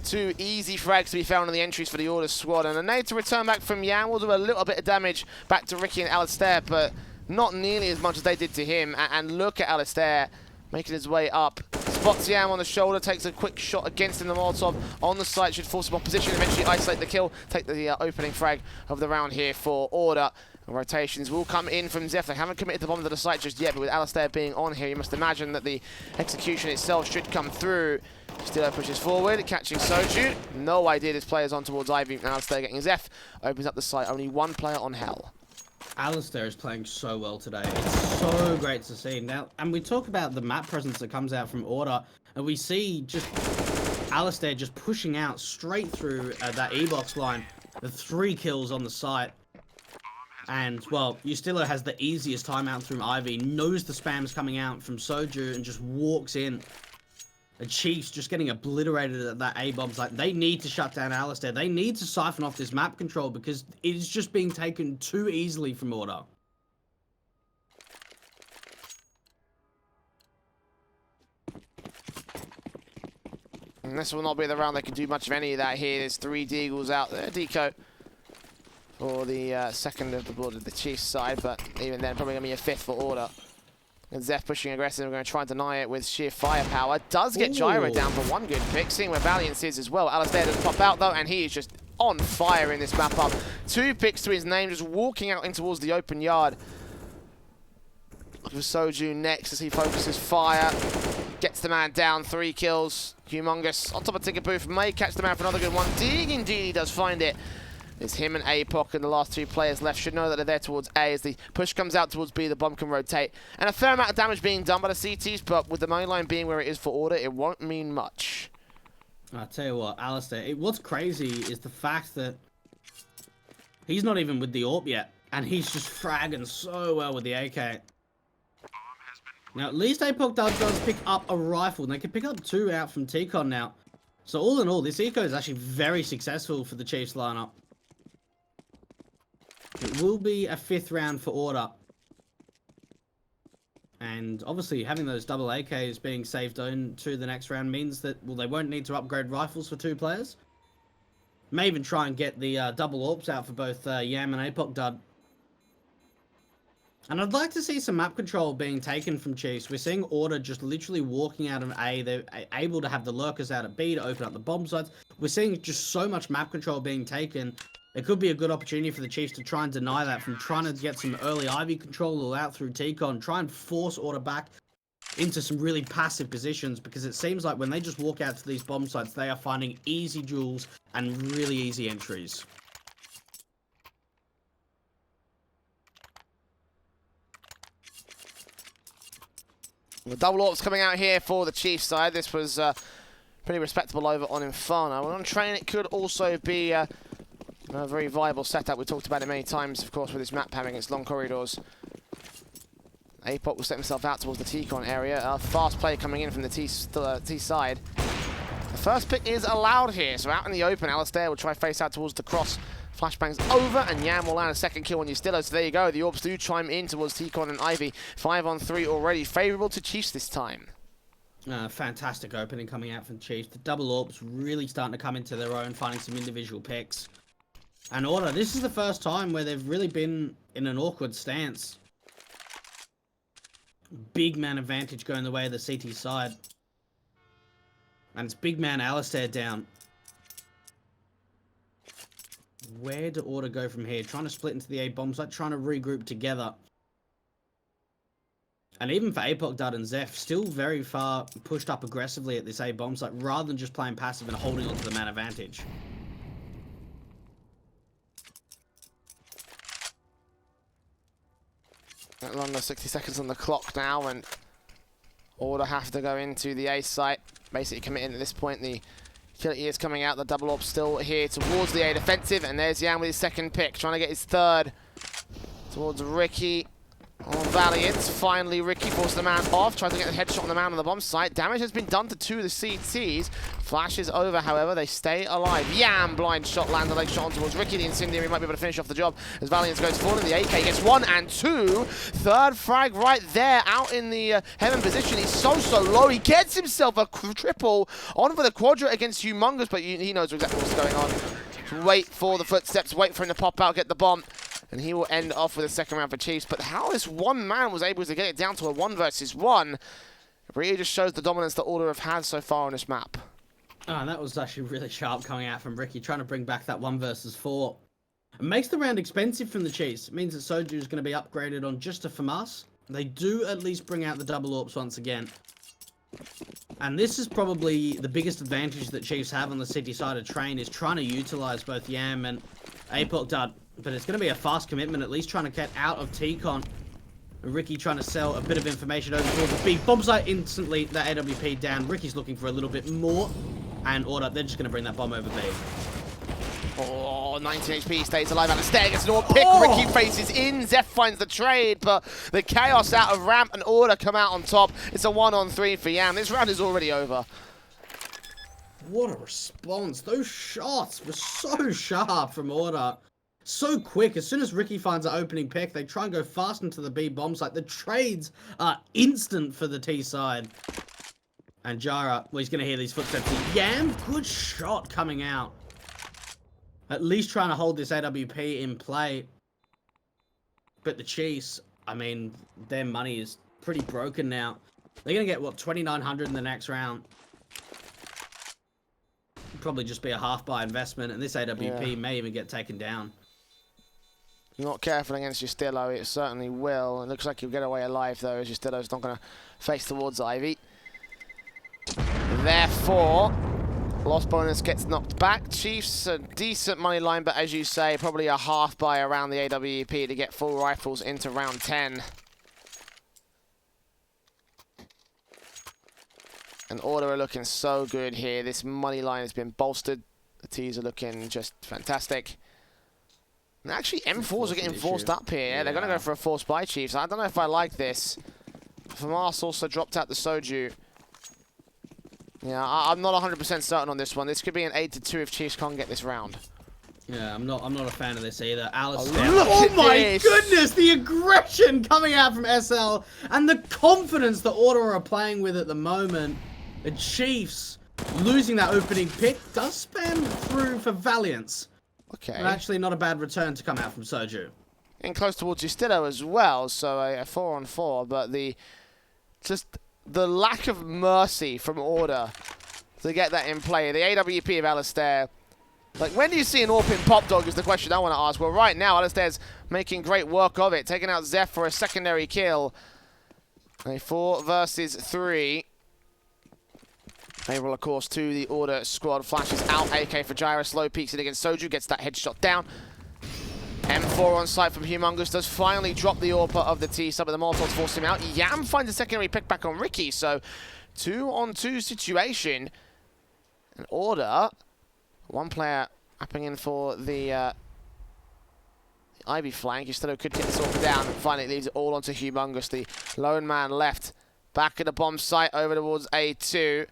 2 easy frags to be found in the entries for the Order squad. And a nade to return back from Yan will do a little bit of damage back to Ricky and Alistair, but not nearly as much as they did to him. And look at Alistair making his way up. Spots Yam on the shoulder, takes a quick shot against him. The Molotov on the site should force him off position, eventually isolate the kill, take the opening frag of the round here for Order. And rotations will come in from Zeph. They haven't committed the bomb to the site just yet, but with Alistair being on here, you must imagine that the execution itself should come through. Still pushes forward, catching Soju. No idea this player's on towards Ivy. And Alistair getting Zeph, opens up the site. Only 1 player on Hell. Alistair is playing so well today. It's so great to see. Now, and we talk about the map presence that comes out from Order, and we see just Alistair just pushing out straight through that E-box line. The 3 kills on the site. And, well, Ustillo has the easiest time out through Ivy, knows the spam's coming out from Soju, and just walks in. The Chiefs just getting obliterated at that A-bombs. Like, they need to shut down Alistair. They need to siphon off this map control because it is just being taken too easily from Order. And this will not be the round they can do much of any of that here. There's 3 Deagles out there. Deco for the second of the board of the Chiefs side, but even then, probably going to be a 5th for Order. And Zeph pushing aggressive. We're going to try and deny it with sheer firepower. Does get Gyro down for 1 good pick. Seeing where Valiance is as well. Alistair doesn't pop out though, and he is just on fire in this map up. 2 picks to his name, just walking out in towards the open yard. Looking for Soju next as he focuses fire. Gets the man down, 3 kills. Humongous on top of Tickabooth. May catch the man for another good one. Dig indeed, he does find it. It's him and APOC, and the last 2 players left should know that they're there towards A. As the push comes out towards B, the bomb can rotate. And a fair amount of damage being done by the CTs, but with the main line being where it is for Order, it won't mean much. I'll tell you what, Alistair, what's crazy is the fact that he's not even with the AWP yet, and he's just fragging so well with the AK. Now, at least APOC does pick up a rifle, and they can pick up 2 out from T-Con now. So all in all, this eco is actually very successful for the Chiefs lineup. It will be a 5th round for Order. And obviously having those double AKs being saved on to the next round means that, well, they won't need to upgrade rifles for 2 players. May even try and get the double AWPs out for both Yam and APOC Dud. And I'd like to see some map control being taken from Chiefs. We're seeing Order just literally walking out of A. They're able to have the lurkers out at B to open up the bomb sites. We're seeing just so much map control being taken. It could be a good opportunity for the Chiefs to try and deny that from trying to get some early Ivy control all out through T-Con. Try and force Order back into some really passive positions, because it seems like when they just walk out to these bomb sites, they are finding easy duels and really easy entries. The double AWPs coming out here for the Chiefs side. This was pretty respectable over on Inferno. On Train, it could also be a very viable setup. We talked about it many times, of course, with this map having its long corridors. APOC will set himself out towards the T-Con area. A fast play coming in from the T side. The first pick is allowed here, so out in the open, Alistair will try face out towards the cross. Flashbang's over, and Yam will land a 2nd kill on Ustillo. So there you go. The AWPs do chime in towards T-Con and Ivy. 5 on 3 already. Favourable to Chiefs this time. Fantastic opening coming out from Chiefs. The double AWPs really starting to come into their own, finding some individual picks. And Order, this is the first time where they've really been in an awkward stance. Big man advantage going the way of the CT side. And it's big man Alistair down. Where do Order go from here? Trying to split into the A bomb site, trying to regroup together. And even for APOC, Dud, and Zeph, still very far pushed up aggressively at this A bomb site, rather than just playing passive and holding onto the man advantage. Under 60 seconds on the clock now, and Order have to go into the A site. Basically committing at this point. The utility is coming out. The double AWP still here towards the A defensive, and there's Yam with his 2nd pick, trying to get his 3rd towards Ricky. Oh, Valiant. Finally, Ricky forces the man off. Tries to get the headshot on the man on the bomb site. Damage has been done to 2 of the CTs. Flash is over, however. They stay alive. Yam, blind shot, lands a leg shot on towards Ricky. The Incendiary might be able to finish off the job as Valiant goes forward. And the AK gets 1 and 2. 3rd frag right there, out in the heaven position. He's so low. He gets himself a triple on for the quadra against Humongous, but he knows exactly what's going on. Wait for the footsteps, wait for him to pop out, get the bomb. And he will end off with a 2nd round for Chiefs. But how this one man was able to get it down to a 1 versus 1 really just shows the dominance that Order have had so far on this map. Oh, and that was actually really sharp coming out from Ricky, trying to bring back that 1 versus 4. It makes the round expensive from the Chiefs. It means that Soju is going to be upgraded on just a FAMAS. They do at least bring out the double AWPs once again. And this is probably the biggest advantage that Chiefs have on the city side of Train, is trying to utilize both Yam and APOC Dud. But it's going to be a fast commitment, at least trying to get out of T-Con. Ricky trying to sell a bit of information over towards the B. Bomb site instantly, that AWP down. Ricky's looking for a little bit more. And Order, they're just going to bring that bomb over B. Oh, 19 HP, stays alive. Alistair gets an AWP pick. Ricky faces in. Zeph finds the trade, but the chaos out of Ramp and Order come out on top. It's a 1 on 3 for Yam. This round is already over. What a response. Those shots were so sharp from Order. So quick. As soon as Ricky finds an opening pick, they try and go fast into the B bomb site. The trades are instant for the T side. And Jara, well, he's going to hear these footsteps. Yam, good shot coming out. At least trying to hold this AWP in play. But the Chiefs, I mean, their money is pretty broken now. They're going to get, what, 2,900 in the next round. Probably just be a half-buy investment, and this AWP may even get taken down. Not careful against Justillo, it certainly will. It looks like he'll get away alive, though, as Justillo's not going to face towards Ivy. Therefore, loss bonus gets knocked back. Chiefs, a decent money line, but as you say, probably a half-buy around the AWP to get full rifles into round 10. And Order are looking so good here. This money line has been bolstered. The T's are looking just fantastic. And actually, M4s are getting forced up here. Yeah. They're going to go for a forced buy, Chiefs. I don't know if I like this. Famas also dropped out the Soju. Yeah, I'm not 100% certain on this one. This could be an 8-2 if Chiefs can't get this round. Yeah, I'm not a fan of this either. Alice, oh my goodness, the aggression coming out from SL and the confidence the Order are playing with at the moment. The Chiefs losing that opening pick does spam through for Valiance. Okay. But actually not a bad return to come out from Soju. In close towards Justillo as well, so a 4-on-4, but just the lack of mercy from Order to get that in play. The AWP of Alistair. Like, when do you see an AWP pop dog is the question I want to ask. Well, right now, Alistair's making great work of it, taking out Zeph for a secondary kill. A 4 versus 3. Favorable, of course, to the Order squad. Flashes out, AK for Gyra, slow peeks it against Soju, gets that headshot down. M4 on site from Humongous does finally drop the AWP of the T-sub, but the Molotovs force him out. Yam finds a secondary pick back on Ricky, so 2-on-2 situation. An Order, one player upping in for the Ivy flank. Justillo could get this AWP down, and finally it leaves it all onto Humongous, the lone man left. Back at the bomb site, over towards A2.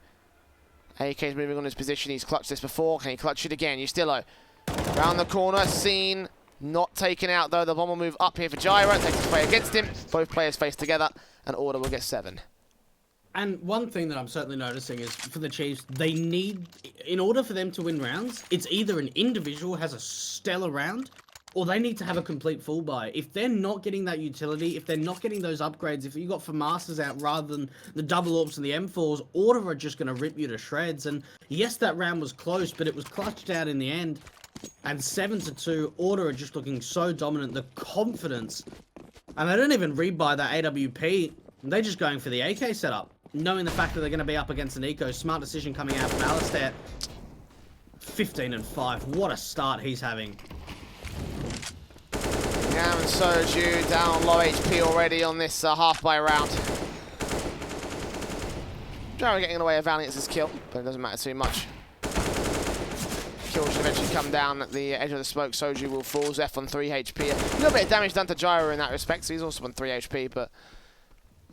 AK's moving on his position. He's clutched this before. Can he clutch it again? Justillo round the corner. Seen. Not taken out, though. The bomb will move up here for Gyro. Takes his play against him. Both players face together. And Order will get 7. And one thing that I'm certainly noticing is for the Chiefs, they need, in order for them to win rounds, it's either an individual has a stellar round, or they need to have a complete full buy. If they're not getting that utility, if they're not getting those upgrades, if you got FAMASas out rather than the double AWPs and the M4s, Order are just going to rip you to shreds. And yes, that round was close, but it was clutched out in the end. And 7-2, Order are just looking so dominant. The confidence. And they don't even rebuy that AWP. They're just going for the AK setup. Knowing the fact that they're going to be up against an Eco. Smart decision coming out from Alistair. 15-5. What a start he's having. Yam and Soju down low HP already on this half-buy round. Gyro getting away with Valiance's kill, but it doesn't matter too much. Kill should eventually come down at the edge of the smoke. Soju will fall. Zeph on 3 HP. A little bit of damage done to Gyro in that respect, so he's also on 3 HP, but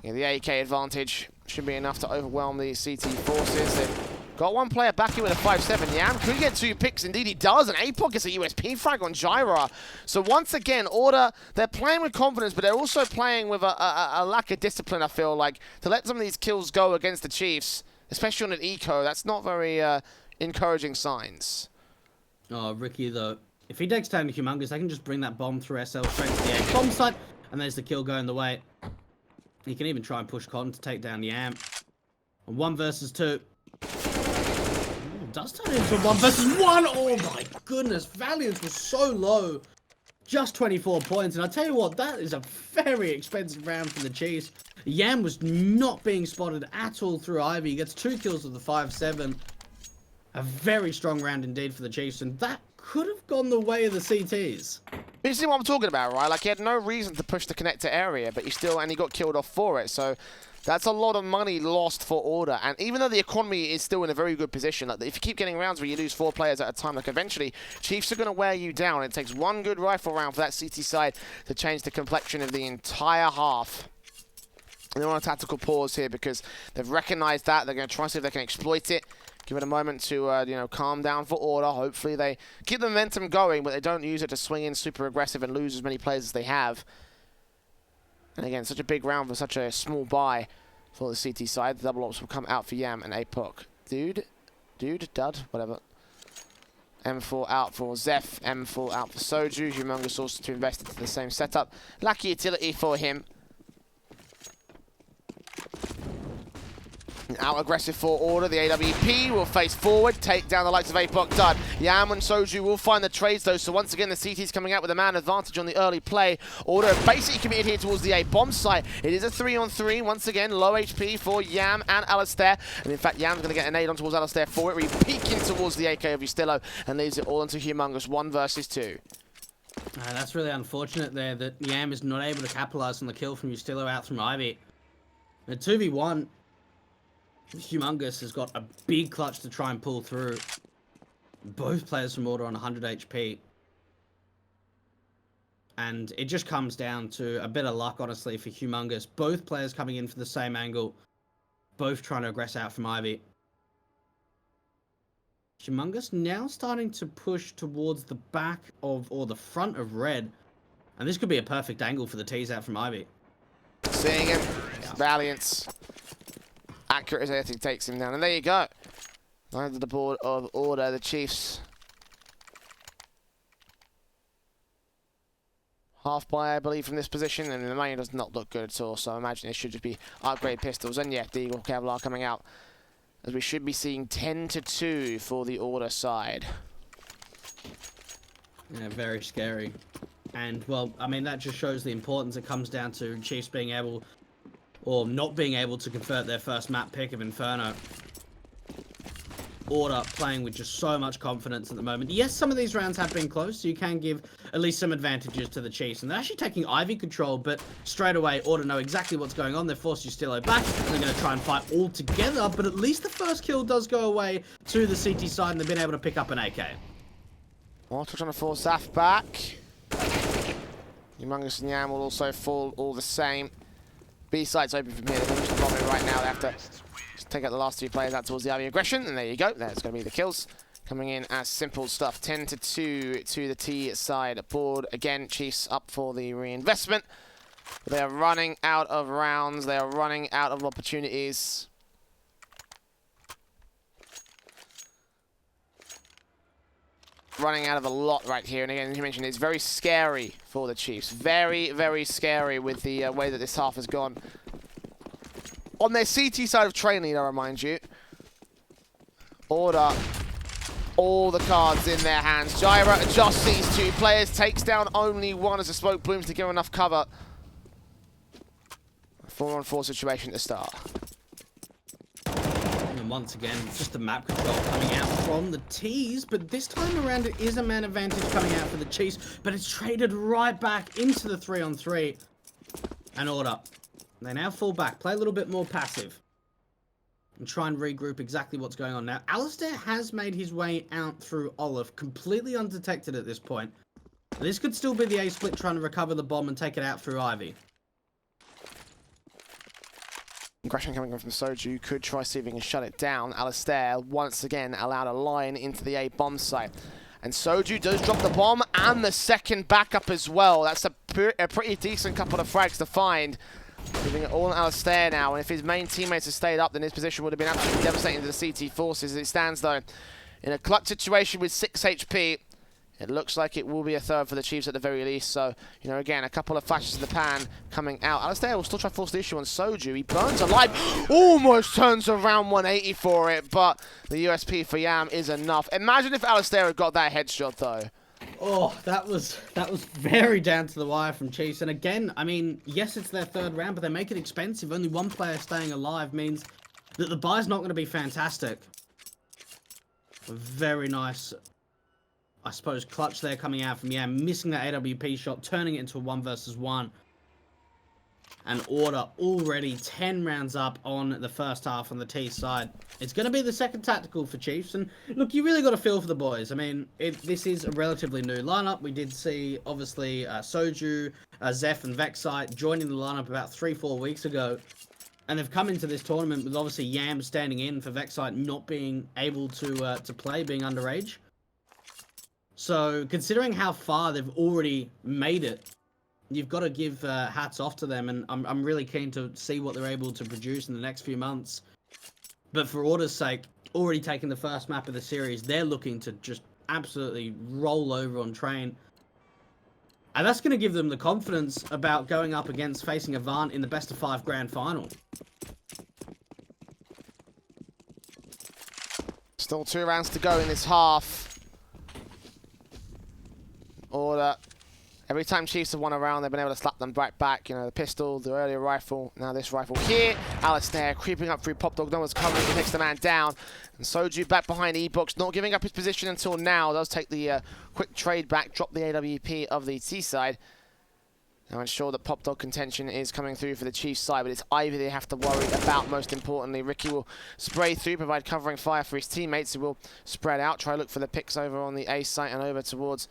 yeah, the AK advantage should be enough to overwhelm the CT forces. They've got one player back here with a 5-7. Yam could get 2 picks. Indeed, he does. And APOC gets a USP frag on Gyro. So once again, Order, they're playing with confidence, but they're also playing with a lack of discipline, I feel like. To let some of these kills go against the Chiefs, especially on an eco, that's not very encouraging signs. Oh, Ricky, though. If he takes down Humongous, they can just bring that bomb through SL straight to the A bomb site. And there's the kill going the way. He can even try and push Cotton to take down Yam. 1 versus 2. Does turn into 1 versus 1. Oh my goodness, Valiance was so low. Just 24 points. And I tell you what, that is a very expensive round for the Chiefs. Yam was not being spotted at all through Ivy. He gets 2 kills with the 5-7. A very strong round indeed for the Chiefs. And that could have gone the way of the CTs. You see what I'm talking about, right? Like, he had no reason to push the connector area, but he got killed off for it. So that's a lot of money lost for Order. And even though the economy is still in a very good position, like, if you keep getting rounds where you lose 4 players at a time, like, eventually Chiefs are going to wear you down. It takes 1 good rifle round for that CT side to change the complexion of the entire half. And they're on a tactical pause here because they've recognized that. They're going to try and see if they can exploit it. Give it a moment to, calm down for Order. Hopefully they keep the momentum going, but they don't use it to swing in super aggressive and lose as many players as they have. And again, such a big round for such a small buy. for the CT side. The double ops will come out for Yam and Apok. Dud, whatever. M4 out for Zeph, M4 out for Soju. Humongous also to invest into the same setup. Lucky utility for him. Out aggressive for Order. The AWP will face forward, take down the likes of Apok. Dud. Yam and Soju will find the trades though, so once again the CT's coming out with a man advantage on the early play. Order basically committed here towards the A bomb site. It is a 3-on-3. Once again, low HP for Yam and Alistair. And in fact, Yam's going to get a nade on towards Alistair for it. Peeking towards the AK of Ustillo and leaves it all into Humongous. 1 versus 2. That's really unfortunate there that Yam is not able to capitalize on the kill from Ustillo out from Ivy. A 2v1. Humongous has got a big clutch to try and pull through. Both players from Order on 100 HP. And it just comes down to a bit of luck, honestly, for Humongous. Both players coming in for the same angle. Both trying to aggress out from Ivy. Humongous now starting to push towards the back of, or the front of Red. And this could be a perfect angle for the tease out from Ivy. Seeing him. Valiance. Accurate as anything takes him down. And there you go. Under the board of Order, the Chiefs. Half by, I believe, from this position. And the money does not look good at all. So I imagine it should just be upgrade pistols. And yeah, the Eagle Kevlar coming out. As we should be seeing 10-2 for the Order side. Yeah, very scary. And, well, I mean, that just shows the importance it comes down to Chiefs being able, or not being able to convert their first map pick of Inferno. Order playing with just so much confidence at the moment. Yes, some of these rounds have been close, so you can give at least some advantages to the Chiefs. And they're actually taking Ivy control, but straight away, Order know exactly what's going on. They've forced Ustillo back, and they're going to try and fight all together, but at least the first kill does go away to the CT side, and they've been able to pick up an AK. Mortal trying to force Zaf back. Humongous and Yam will also fall all the same. B site's open from here. They're going to bomb it right now. They have to just take out the last 2 players out towards the Ivy aggression, and there you go. There's going to be the kills. Coming in as simple stuff. 10-2 to the T side board. Again, Chiefs up for the reinvestment. They are running out of rounds. They are running out of opportunities. Running out of a lot right here. And again, as you mentioned, it's very scary for the Chiefs. Very, very scary with the way that this half has gone. On their CT side of train lead, I remind you. Order. All the cards in their hands. Gyra just sees 2 players. Takes down only 1 as the smoke blooms to give enough cover. 4-on-4 situation to start. And once again, just the map control coming out from the T's, but this time around it is a man advantage coming out for the Chiefs, but it's traded right back into the 3-on-3. And Order. They now fall back, play a little bit more passive, and try and regroup exactly what's going on now. Alistair has made his way out through Olive, completely undetected at this point. This could still be the A-split trying to recover the bomb and take it out through Ivy. Aggression coming in from Soju, could try see if he can shut it down. Alistair once again allowed a line into the A bomb site. And Soju does drop the bomb and the second backup as well. That's a pretty decent couple of frags to find. Giving it all on Alistair now, and if his main teammates had stayed up, then his position would have been absolutely devastating to the CT forces. As it stands though, in a clutch situation with 6 HP, it looks like it will be a third for the Chiefs at the very least. So, you know, again, a couple of flashes in the pan coming out. Alistair will still try to force the issue on Soju. He burns alive, almost turns around 180 for it, but the USP for Yam is enough. Imagine if Alistair had got that headshot though. Oh, that was very down to the wire from Chiefs. And again, I mean, yes, it's their 3rd round, but they make it expensive. Only 1 player staying alive means that the buy's not going to be fantastic. A very nice, I suppose, clutch there coming out from Yam, missing that AWP shot, turning it into a 1 versus 1. And Order already 10 rounds up on the first half on the T side. It's going to be the second tactical for Chiefs. And look, you really got to feel for the boys. I mean, this is a relatively new lineup. We did see, obviously, Soju, Zeph and Vexite joining the lineup about 3-4 weeks ago. And they've come into this tournament with obviously Yam standing in for Vexite not being able to play, being underage. So, considering how far they've already made it you've got to give hats off to them, and I'm really keen to see what they're able to produce in the next few months. But for Order's sake, already taking the first map of the series, they're looking to just absolutely roll over on Train. And that's going to give them the confidence about going up against facing AVANT in the best of 5 grand final. Still 2 rounds to go in this half. Order. Every time Chiefs have won a round, they've been able to slap them right back. You know, the pistol, the earlier rifle, now this rifle here. Alistair creeping up through Pop Dog. No one's covering. He takes the man down. And Soju back behind E-Box, not giving up his position until now. Does take the quick trade back, drop the AWP of the T side. Now ensure that Pop Dog contention is coming through for the Chiefs side, but it's Ivy they have to worry about most importantly. Ricky will spray through, provide covering fire for his teammates who will spread out, try to look for the picks over on the A site and over towards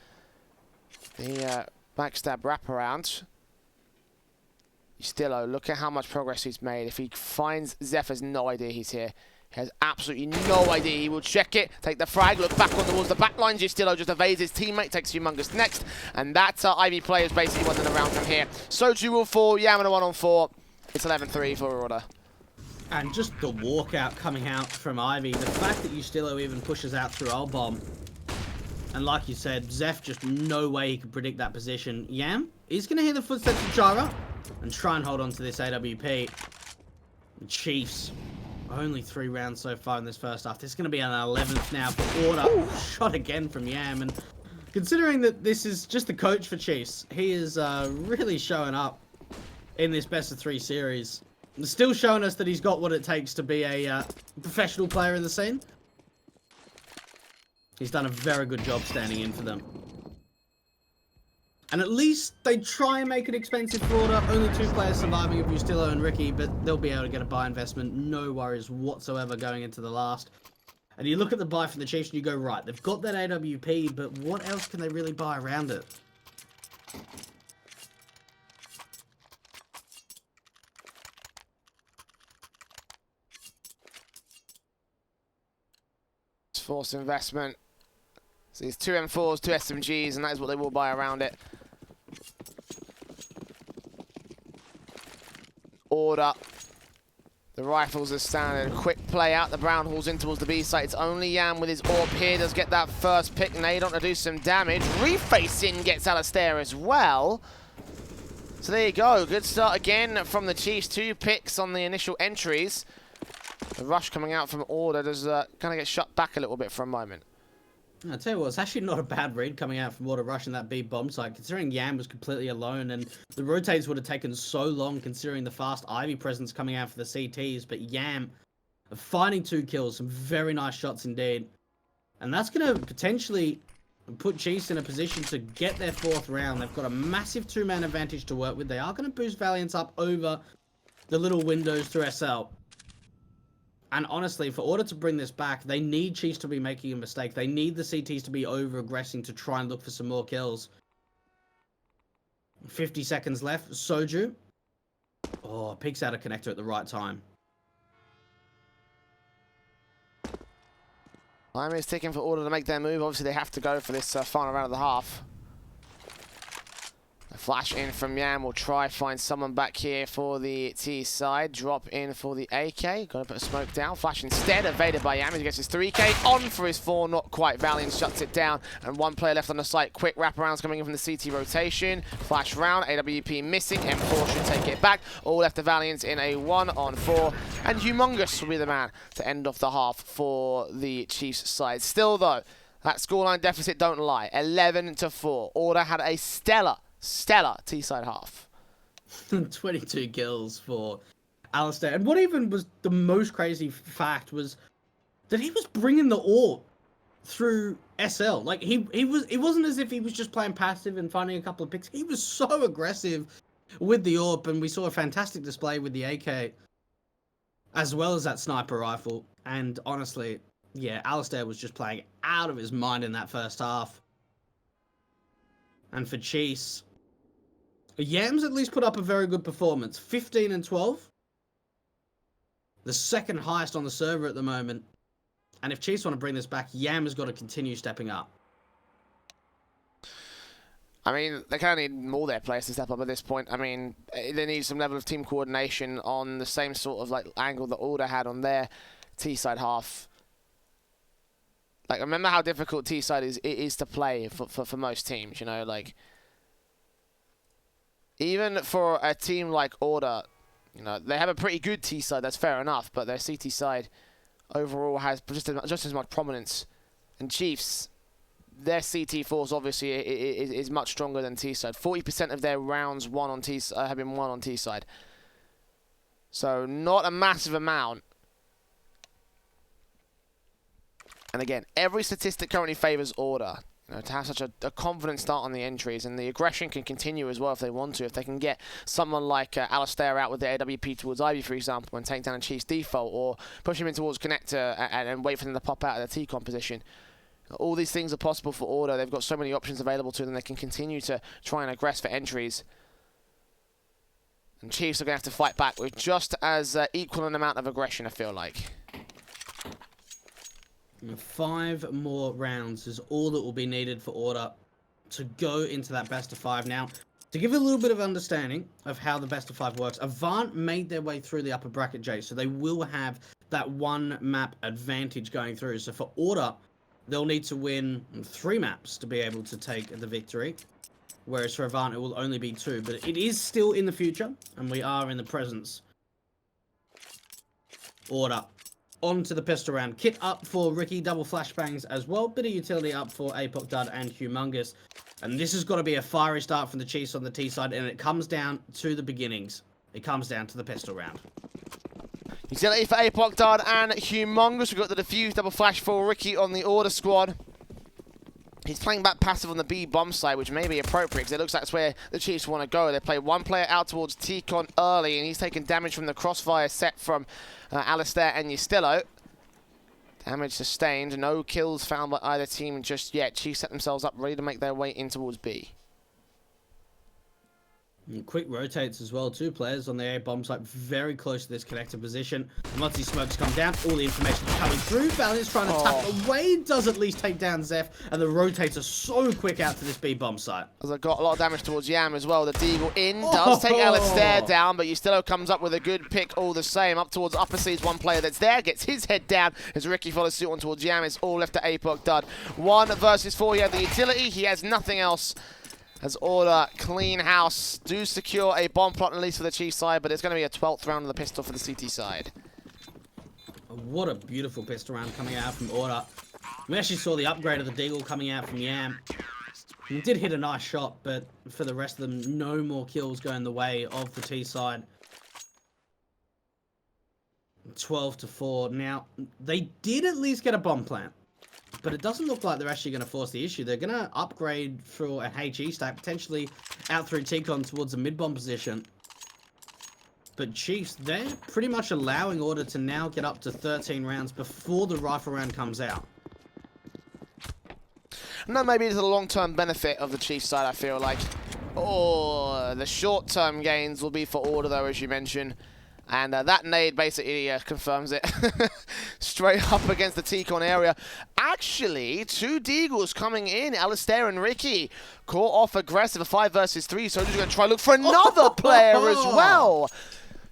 the backstab wraparound. Stillo, look at how much progress he's made. If he finds Zeph has no idea he's here. He has absolutely no idea. He will check it, take the frag, look back on towards the back line. Stillo just evades his teammate, takes Humongous next. And that Ivy players basically wasn't around from here. Soju will fall, Yamada 1-on-4. It's 11-3 for Order. And just the walkout coming out from Ivy. The fact that Stillo even pushes out through Old Bomb. And like you said, Zeph just no way he could predict that position. Yam is going to hear the footsteps of Jara and try and hold on to this AWP. The Chiefs, only 3 rounds so far in this first half. This is going to be an 11th now for Order. Ooh. Shot again from Yam. And considering that this is just the coach for Chiefs, he is really showing up in this best of 3 series. And still showing us that he's got what it takes to be a professional player in the scene. He's done a very good job standing in for them. And at least they try and make it expensive for Order. Only 2 players surviving of Bustillo and Ricky, but they'll be able to get a buy investment. No worries whatsoever going into the last. And you look at the buy from the Chiefs and you go, right, they've got that AWP, but what else can they really buy around it? It's forced investment. So these 2 M4s, 2 SMGs, and that is what they will buy around it. Order. The rifles are standard. Quick play out. The Brown hauls in towards the B site. It's only Yam with his AWP here. Does get that first pick. Nade on to do some damage. Refacing gets Alistair as well. So there you go. Good start again from the Chiefs. 2 picks on the initial entries. The rush coming out from Order does kind of get shut back a little bit for a moment. I'll tell you what, it's actually not a bad read coming out from Order rushing that B bomb site, considering Yam was completely alone, and the rotates would have taken so long considering the fast Ivy presence coming out for the CTs, but Yam finding 2 kills, some very nice shots indeed. And that's going to potentially put Chiefs in a position to get their 4th round. They've got a massive 2-man advantage to work with. They are going to boost Valiance up over the little windows through SL. And honestly, for Order to bring this back, they need Chiefs to be making a mistake. They need the CTs to be over-aggressing to try and look for some more kills. 50 seconds left. Soju. Oh, peeks out a connector at the right time. Time is ticking for Order to make their move. Obviously, they have to go for this final round of the half. A flash in from Yam. Will try find someone back here for the T side. Drop in for the AK. Got to put a smoke down. Flash instead. Evaded by Yam. He gets his 3K. On for his 4. Not quite. Valiant shuts it down. And 1 player left on the site. Quick wraparounds coming in from the CT rotation. Flash round. AWP missing. M4 should take it back. All left the Valiants in a 1-on-4. And Humongous will be the man to end off the half for the Chiefs side. Still, though, that scoreline deficit don't lie. 11-4. Order had a stellar T-side half. 22 kills for Alistair. And what even was the most crazy fact was that he was bringing the AWP through SL. Like, it wasn't as if he was just playing passive and finding a couple of picks. He was so aggressive with the AWP, and we saw a fantastic display with the AK, as well as that sniper rifle. And honestly, yeah, Alistair was just playing out of his mind in that first half. And for Chiefs, Yams at least put up a very good performance. 15-12. The 2nd highest on the server at the moment. And if Chiefs want to bring this back, Yam has got to continue stepping up. I mean, they kind of need all their players to step up at this point. I mean, they need some level of team coordination on the same sort of like angle that Order had on their T-side half. Like, remember how difficult T-side is to play for most teams, you know? Like, even for a team like Order, you know, they have a pretty good T-side, that's fair enough, but their CT side overall has just as much prominence. And Chiefs, their CT force obviously is much stronger than T-side. 40% of their rounds won on have been won on T-side. So not a massive amount. And again, every statistic currently favours Order. You know, to have such a confident start on the entries, and the aggression can continue as well if they want to. If they can get someone like Alistair out with the AWP towards Ivy, for example, and take down a Chiefs default, or push him in towards Connector and wait for them to pop out of the T composition. All these things are possible for Order. They've got so many options available to them. They can continue to try and aggress for entries. And Chiefs are going to have to fight back with just as equal an amount of aggression, I feel like. 5 more rounds is all that will be needed for Order to go into that best of 5. Now, to give a little bit of understanding of how the best of 5 works, AVANT made their way through the upper bracket, Jay, so they will have that 1 map advantage going through. So for Order, they'll need to win 3 maps to be able to take the victory, whereas for AVANT, it will only be 2. But it is still in the future, and we are in the presence. Order. On to the pistol round. Kit up for Ricky, double flashbangs as well. Bit of utility up for Apoc Dud and Humongous. And this has got to be a fiery start from the Chiefs on the T side, and it comes down to the beginnings. It comes down to the pistol round. Utility for Apoc Dud and Humongous. We've got the defuse double flash for Ricky on the Order squad. He's playing back passive on the B bomb side, which may be appropriate because it looks like that's where the Chiefs want to go. They play 1 player out towards T-Con early, and he's taking damage from the crossfire set from Alistair and Yastillo. Damage sustained. No kills found by either team just yet. Chiefs set themselves up ready to make their way in towards B. And quick rotates as well. 2 players on the A bomb site, very close to this connector position. Once these smokes come down, all the information coming through. Valiant's trying to tuck away, does at least take down Zeph, and the rotates are so quick out to this B bomb site. As I got a lot of damage towards Yam as well. The Deagle in does take Alistair down, but Yastillo comes up with a good pick all the same. Up towards upper seas, 1 player that's there gets his head down as Ricky follows suit on towards Yam. It's all left to Apoc Dud. 1 versus 4. He had the utility. He has nothing else. As Order clean house, do secure a bomb plot at least for the Chiefs side, but it's going to be a 12th round of the pistol for the CT side. What a beautiful pistol round coming out from Order. We actually saw the upgrade of the Deagle coming out from Yam. He did hit a nice shot, but for the rest of them, no more kills going the way of the T side. 12-4. Now, they did at least get a bomb plant. But it doesn't look like they're actually going to force the issue. They're going to upgrade through a HE stack, potentially out through T-Con towards a mid-bomb position. But Chiefs, they're pretty much allowing Order to now get up to 13 rounds before the rifle round comes out. And that maybe is a long-term benefit of the Chiefs side, I feel like. Oh, the short-term gains will be for Order, though, as you mentioned. And that nade basically confirms it. Straight up against the T-Con area. Actually, 2 Deagles coming in. Alistair and Ricky caught off aggressive. A 5 versus 3. So he's going to try to look for another player as well.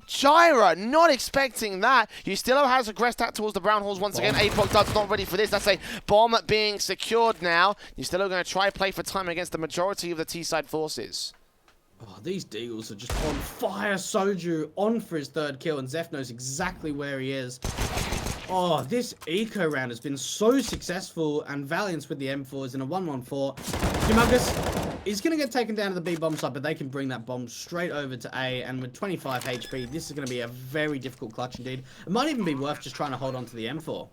Gyra, not expecting that. Yastillo has aggressed out towards the brown halls once again. Apoc Dud's not ready for this. That's a bomb being secured now. Yastillo going to try play for time against the majority of the T-side forces. Oh, these Deagles are just on fire. Soju on for his 3rd kill, and Zeph knows exactly where he is. Oh, this eco round has been so successful, and Valiance with the M4 is in a 1-1-4. Humongous is going to get taken down to the B bomb side, but they can bring that bomb straight over to A, and with 25 HP, this is going to be a very difficult clutch indeed. It might even be worth just trying to hold on to the M4.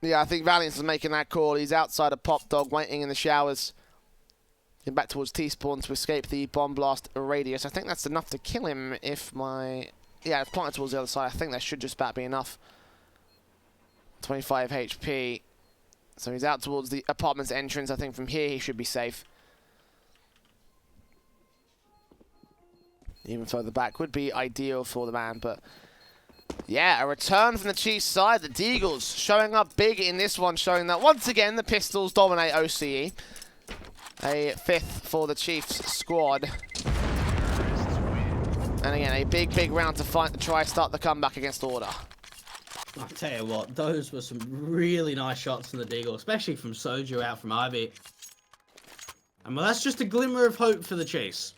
Yeah, I think Valiance is making that call. He's outside of Pop Dog, waiting in the showers. Back towards T-spawn to escape the bomb blast radius. I think that's enough to kill him if my... Yeah, it's planted towards the other side. I think that should just about be enough. 25 HP. So he's out towards the apartment's entrance. I think from here he should be safe. Even further back would be ideal for the man, but... Yeah, a return from the Chiefs side. The Deagles showing up big in this one, showing that once again the Pistols dominate OCE. A 5th for the Chiefs squad. And again, a big round to fight to try start the comeback against Order. I'll tell you what, those were some really nice shots from the Deagle, especially from Soju out from Ivy. And well, that's just a glimmer of hope for the Chiefs.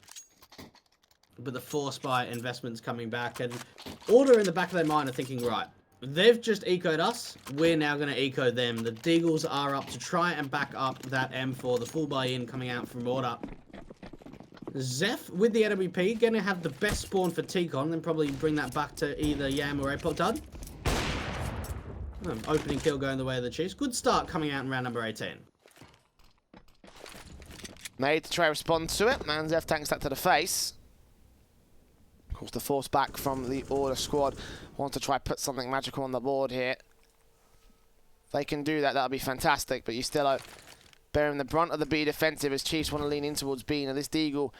With the Force Buy investments coming back, and Order in the back of their mind are thinking, right, they've just ecoed us, we're now going to eco them. The Deagles are up to try and back up that M4, the full buy-in coming out from Order. Zeph with the AWP, going to have the best spawn for T-Con, then probably bring that back to either Yam or Apop Dud. Opening kill going the way of the Chiefs. Good start coming out in round number 18. Made to try to respond to it. Man, Zeph tanks that to the face. Of course, the force back from the Order squad. Want to try put something magical on the board here. If they can do that, that'll be fantastic. But you still are bearing the brunt of the B defensive as Chiefs want to lean in towards B. Now, this Deagle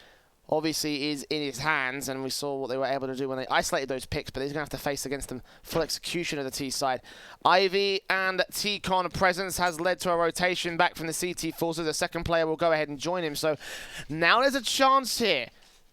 obviously is in his hands, and we saw what they were able to do when they isolated those picks, but he's going to have to face against them full execution of the T side. Ivy and T-Con presence has led to a rotation back from the CT forces. The second player will go ahead and join him, so now there's a chance here.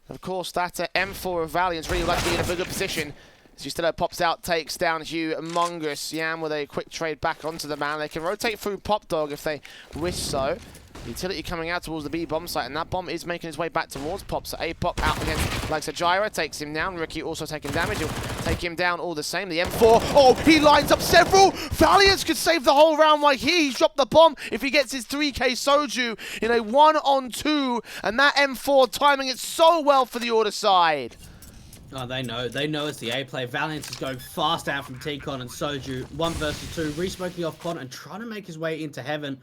Of course, that M4 of Valiant's really like to be in a bigger position. Justillo pops out, takes down Humongous. Yam with a quick trade back onto the man. They can rotate through Pop Dog if they wish so. Utility coming out towards the B bomb site, and that bomb is making its way back towards Pop. So A-Pop out against like Sajira, takes him down. Ricky also taking damage. He'll take him down all the same. The M4, oh, he lines up several. Valiant could save the whole round right here. He's dropped the bomb if he gets his 3K Soju in a 1-on-2, and that M4 timing it so well for the Order side. Oh, they know it's the A play. Valiant is going fast out from T-Con and Soju. 1 versus 2, re-smoking off Con and trying to make his way into heaven.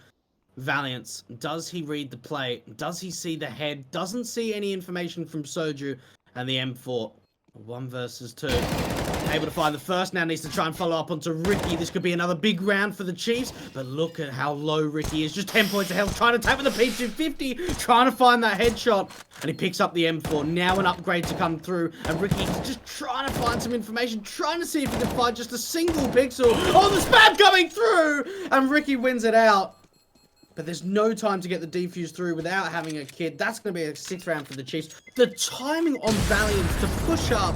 Valiant, does he read the play? Does he see the head? Doesn't see any information from Soju and the M4. 1 versus 2. Able to find the first, now needs to try and follow up onto Ricky. This could be another big round for the Chiefs, but look at how low Ricky is. Just 10 points of health, trying to tap with the P250, trying to find that headshot. And he picks up the M4, now an upgrade to come through. And Ricky is just trying to find some information, trying to see if he can find just a single pixel. Oh, the spam coming through! And Ricky wins it out. But there's no time to get the defuse through without having a kid. That's going to be a 6th round for the Chiefs. The timing on Valiant to push up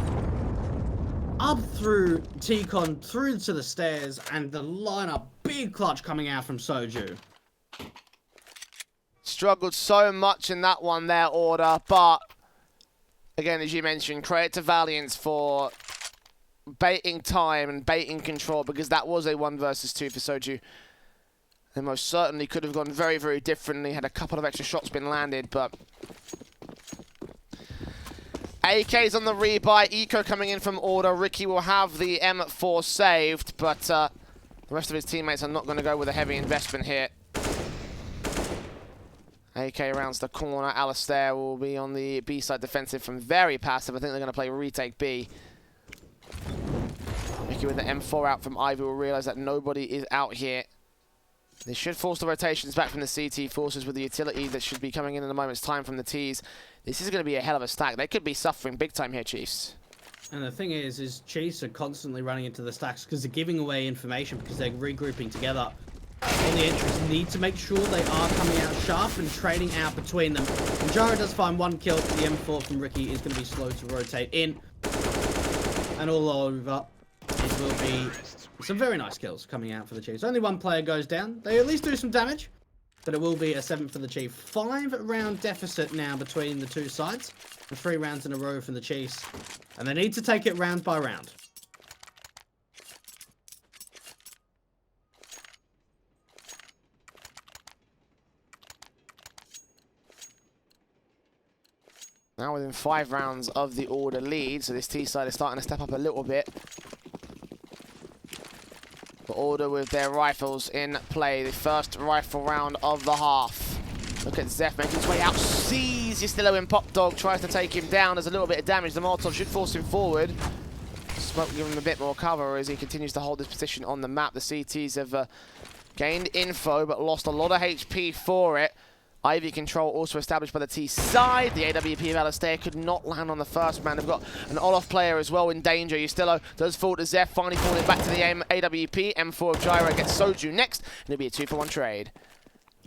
through T-Con, through to the stairs, and the lineup, big clutch coming out from Soju. Struggled so much in that one there, Order, but again, as you mentioned, credit to Valiant for baiting time and baiting control, because that was a 1 versus 2 for Soju. They most certainly could have gone very, very differently had a couple of extra shots been landed, but AK's on the rebuy. Eco coming in from Order. Ricky will have the M4 saved, but the rest of his teammates are not going to go with a heavy investment here. AK rounds the corner. Alistair will be on the B side defensive from very passive. I think they're going to play retake B. Ricky with the M4 out from Ivy will realize that nobody is out here. They should force the rotations back from the CT forces with the utility that should be coming in a moment's time from the Ts. This is going to be a hell of a stack. They could be suffering big time here, Chiefs. And the thing is Chiefs are constantly running into the stacks because they're giving away information, because they're regrouping together. All the entries need to make sure they are coming out sharp and trading out between them. And Jaro does find 1 kill. The M4 from Ricky is going to be slow to rotate in. And all over, it will be some very nice kills coming out for the Chiefs. Only 1 player goes down. They at least do some damage, but it will be a 7 for the Chiefs. 5 round deficit now between the 2 sides. And 3 rounds in a row from the Chiefs. And they need to take it round by round. Now within 5 rounds of the Order lead, so this T side is starting to step up a little bit. The Order with their rifles in play. The first rifle round of the half. Look at Zeph making his way out. Sees Justillo in Pop Dog. Tries to take him down. There's a little bit of damage. The Molotov should force him forward. Smoke give him a bit more cover as he continues to hold his position on the map. The CTs have gained info but lost a lot of HP for it. Ivy control also established by the T side. The AWP of Alistair could not land on the first man. They've got an Olof player as well in danger. Justillo does fall to Zeph, finally falling back to the AWP. M4 of Gyro gets Soju next, and it'll be a 2-for-1 trade.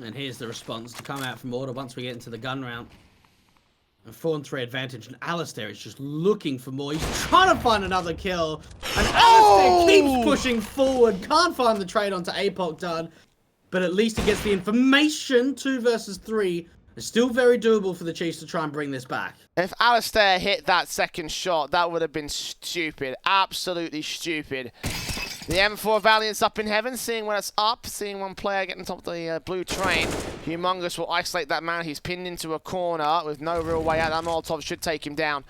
And here's the response to come out from Order once we get into the gun round. A 4-3 advantage, and Alistair is just looking for more. He's trying to find another kill. And Alistair keeps pushing forward. Can't find the trade onto APOC done. But at least he gets the information. 2 versus 3. It's still very doable for the Chiefs to try and bring this back. If Alistair hit that second shot, that would have been stupid. Absolutely stupid. The M4 Valiant's up in heaven, seeing when it's up, seeing one player get on top of the blue train. Humongous will isolate that man. He's pinned into a corner with no real way out. That Molotov should take him down.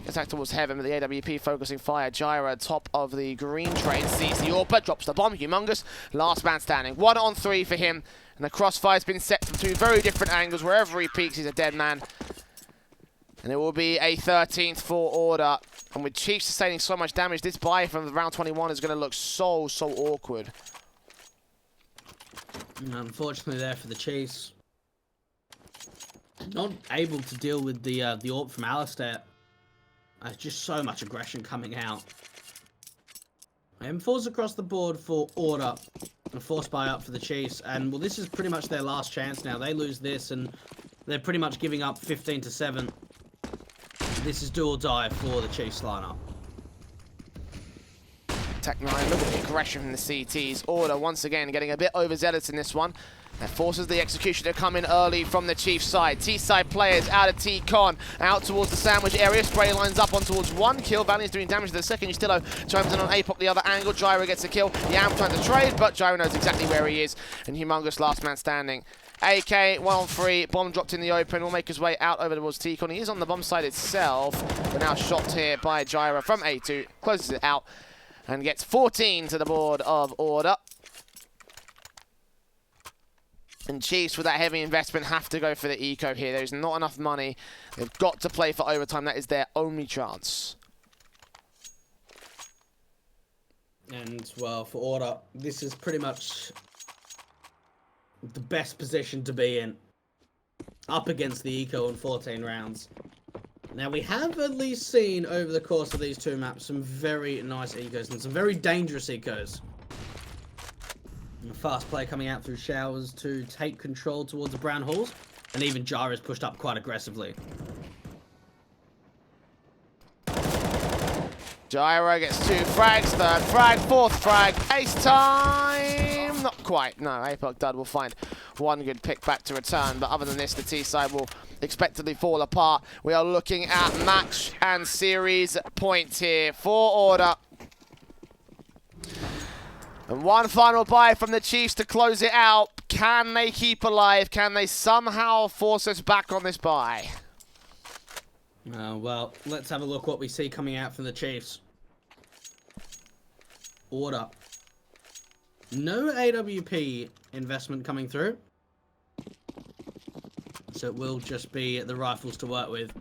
Attack towards heaven with the AWP focusing fire. Gyra top of the green train sees the AWP, drops the bomb. Humongous, last man standing. 1 on 3 for him. And the crossfire's been set from 2 very different angles. Wherever he peeks, he's a dead man. And it will be a 13th for Order. And with Chiefs sustaining so much damage, this buy from round 21 is going to look so awkward. And unfortunately there for the Chiefs. Not able to deal with the AWP from Alistair. There's just so much aggression coming out. M4's across the board for Order. And a force buy up for the Chiefs. And, well, this is pretty much their last chance now. They lose this, and they're pretty much giving up 15-7. This is do or die for the Chiefs lineup. Tech 9, look at the aggression from the CTs. Order, once again, getting a bit overzealous in this one. That forces the execution to come in early from the Chiefs side. T-side players out of T-Con, out towards the sandwich area. Spray lines up on towards 1 kill. Valiant's doing damage to the second. Justillo chimes in on APOC the other angle. Gyro gets a kill. Yam trying to trade, but Gyro knows exactly where he is. And Humongous last man standing. AK, 1 on 3, bomb dropped in the open, will make his way out over towards T-Con. He is on the bomb site itself, but now shot here by Gyro from A2, closes it out, and gets 14 to the board of Order. And Chiefs, with that heavy investment, have to go for the eco here. There's not enough money. They've got to play for overtime. That is their only chance. And, well, for Order, this is pretty much the best position to be in, up against the eco in 14 rounds. Now, we have at least seen over the course of these 2 maps some very nice ecos and some very dangerous ecos. And a fast play coming out through showers to take control towards the brown halls, and even Gyra's pushed up quite aggressively. Gyro gets 2 frags, 3rd frag, 4th frag, ace time! Not quite, no, APOC Dud will find 1 good pick back to return, but other than this, the T-side will expectedly fall apart. We are looking at match and series points here for Order. And 1 final buy from the Chiefs to close it out. Can they keep alive? Can they somehow force us back on this buy? Well, let's have a look what we see coming out from the Chiefs. Order. No AWP investment coming through. So it will just be the rifles to work with.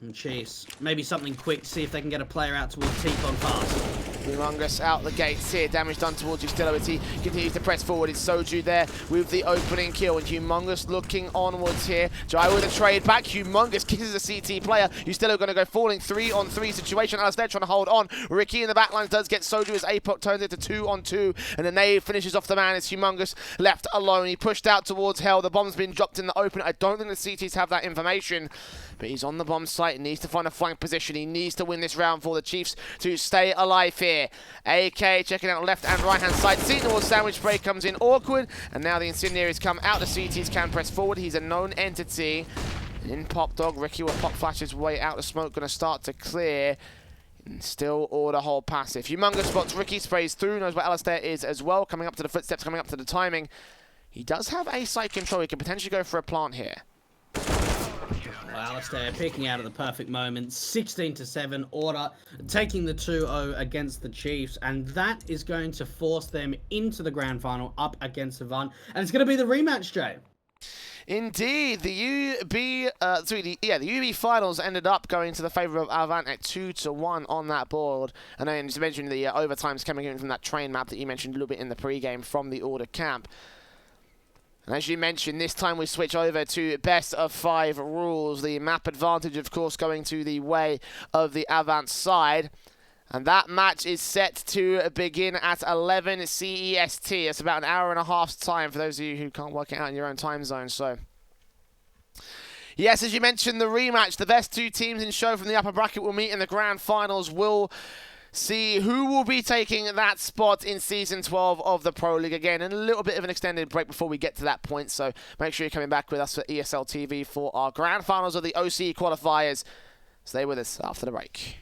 And Chiefs, maybe something quick to see if they can get a player out towards T-Con fast. Humongous out the gates here. Damage done towards Justillo as he continues to press forward. It's Soju there with the opening kill. And Humongous looking onwards here. Jai with a trade back. Humongous kisses a CT player. Justillo going to go falling. 3 on 3 situation. Alistair trying to hold on. Ricky in the backlines does get Soju as APOC turns it to 2 on 2. And the nade finishes off the man. It's Humongous left alone. He pushed out towards Hell. The bomb's been dropped in the open. I don't think the CTs have that information. But he's on the bomb site. He needs to find a flank position. He needs to win this round for the Chiefs to stay alive here. AK checking out left and right hand side. Sentinel sandwich spray comes in awkward. And now the incendiaries come out. The CTs can press forward. He's a known entity. In Pop Dog, Ricky will pop flash his way out. The smoke going to start to clear. And still Order hold passive. Humongous spots Ricky, sprays through. Knows where Alistair is as well. Coming up to the footsteps, coming up to the timing. He does have a site control. He can potentially go for a plant here. Alistair peeking out at the perfect moment. 16-7, Order taking the 2-0 against the Chiefs, and that is going to force them into the grand final up against AVANT, and it's going to be the rematch, Jay. Indeed, the UB finals ended up going to the favour of AVANT at 2-1 on that board. And then you mentioned the overtimes coming in from that train map that you mentioned a little bit in the pre-game from the Order camp. And as you mentioned, this time we switch over to best of 5 rules. The map advantage, of course, going to the way of the AVANT side. And that match is set to begin at 11 CEST. It's about an hour and a half's time for those of you who can't work it out in your own time zone. So, yes, as you mentioned, the rematch. The best two teams in show from the upper bracket will meet in the grand finals. We'll see who will be taking that spot in Season 12 of the Pro League again. And a little bit of an extended break before we get to that point. So make sure you're coming back with us for ESL TV for our grand finals of the OCE qualifiers. Stay with us after the break.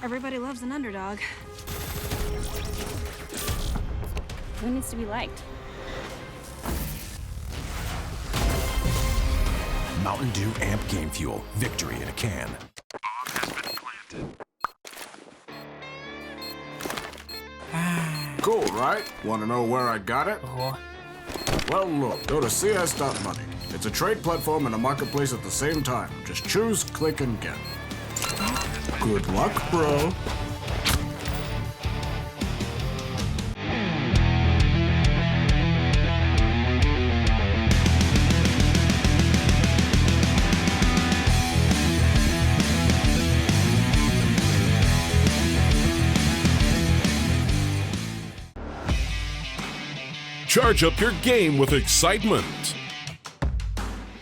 Everybody loves an underdog. Who needs to be liked? Mountain Dew Amp Game Fuel. Victory in a can. Cool, right? Want to know where I got it? Well, look, go to CS.money. It's a trade platform and a marketplace at the same time. Just choose, click, and get. Good luck, bro. Charge up your game with excitement.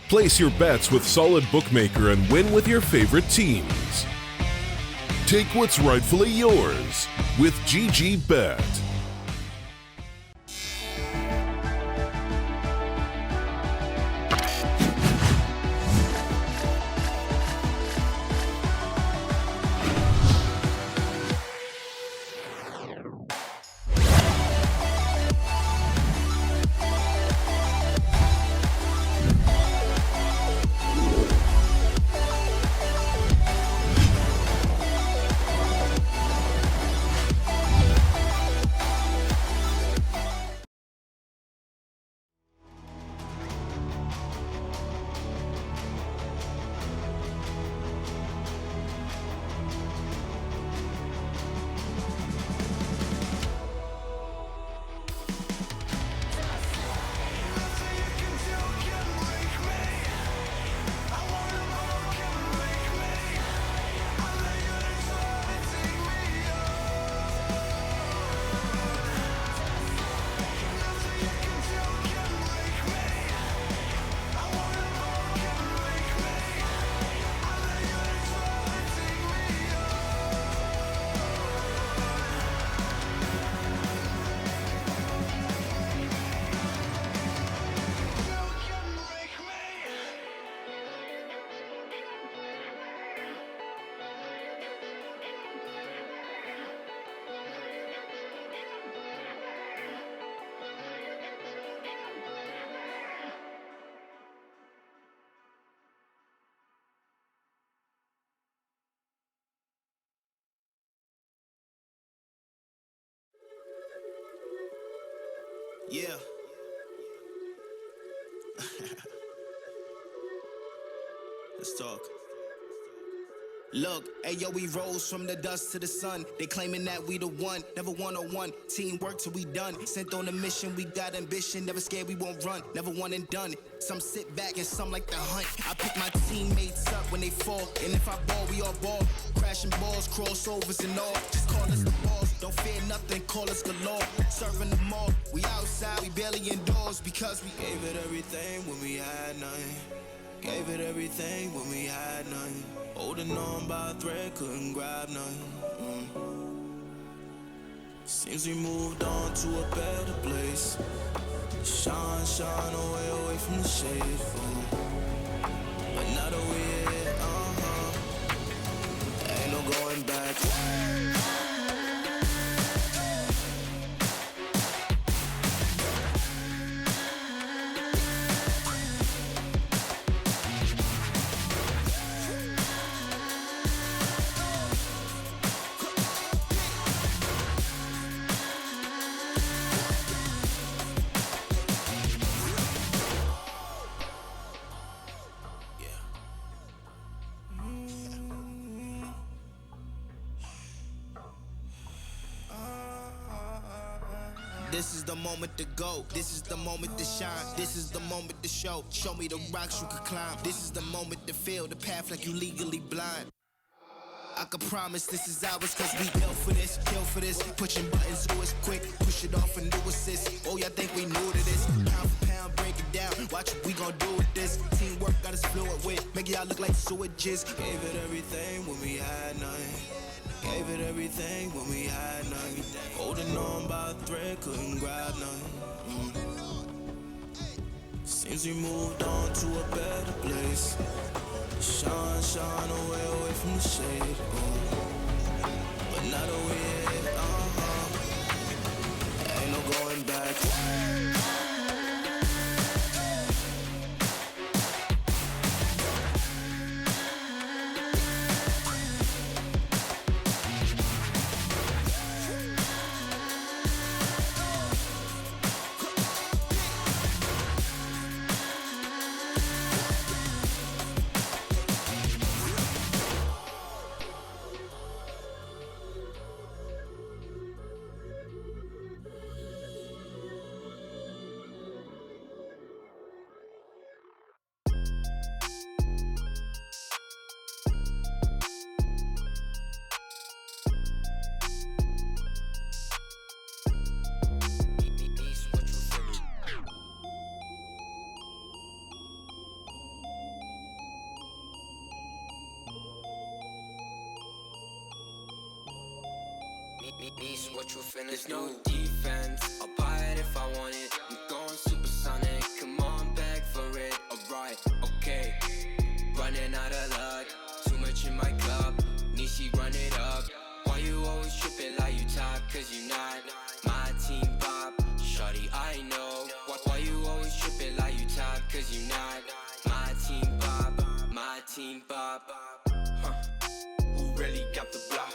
Place your bets with Solid Bookmaker and win with your favorite teams. Take what's rightfully yours with GG Bet. Yeah. Let's talk. Look, ayo, we rose from the dust to the sun. They claiming that we the one, never one-on-one. Teamwork till we done. Sent on a mission, we got ambition. Never scared, we won't run. Never one and done. Some sit back and some like the hunt. I pick my teammates up when they fall. And if I ball, we all ball. Crashing balls, crossovers and all. Just call us the balls. Don't fear nothing, call us galore. Serving them all. We outside, we barely indoors. Because we gave it everything when we had nothing. Gave it everything when we had nothing. Holding on by a thread, couldn't grab nothing. Seems we moved on to a better place. Shine, shine away from the shade. But now that we're here, ain't no going back. This is the moment to go. This is the moment to shine. This is the moment to show. Show me the rocks you can climb. This is the moment to feel the path like you legally blind. I can promise this is ours cause we built for this, kill for this. Pushing buttons, do it quick, push it off and do assist. Oh, y'all think we new to this? Pound for pound, break it down. Watch what we gon' do with this. Teamwork got us fluid with. Make y'all look like sewages. Gave it everything when we had nothing. Gave it everything when we had nothing. Holding on by a thread, couldn't grab nothing. Seems we moved on to a better place. Shine, shine away from the shade. But now that we're here, ain't no going back. What you finna do? No defense, I'll buy it if I want it. I'm going supersonic, come on, beg for it. Alright, okay, running out of luck. Too much in my cup, Nishi run it up. Why you always tripping like you top? Cause you not my team pop. Shorty, I know. Why you always tripping like you top? Cause you not my team pop. My team pop. Who really got the block,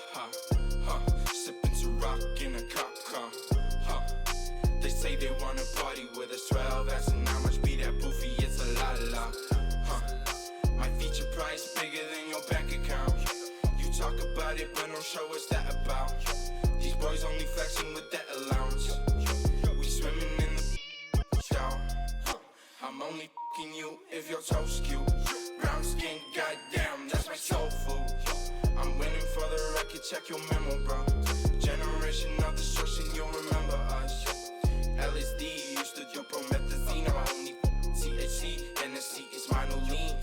Sipping to rock in a cop car, They say they wanna party with us 12 as and how much be that poofy, it's a la. My feature price bigger than your bank account. You talk about it but don't show us that about. These boys only flexing with that allowance. We swimming in the shower. I'm only f***ing you if your toes cute. Brown skin, goddamn, that's my soul food. I'm winning for the record, check your memo, bro. Generation of destruction, you'll remember us. LSD used to do promethazine. Only THC, NSC is minor lean.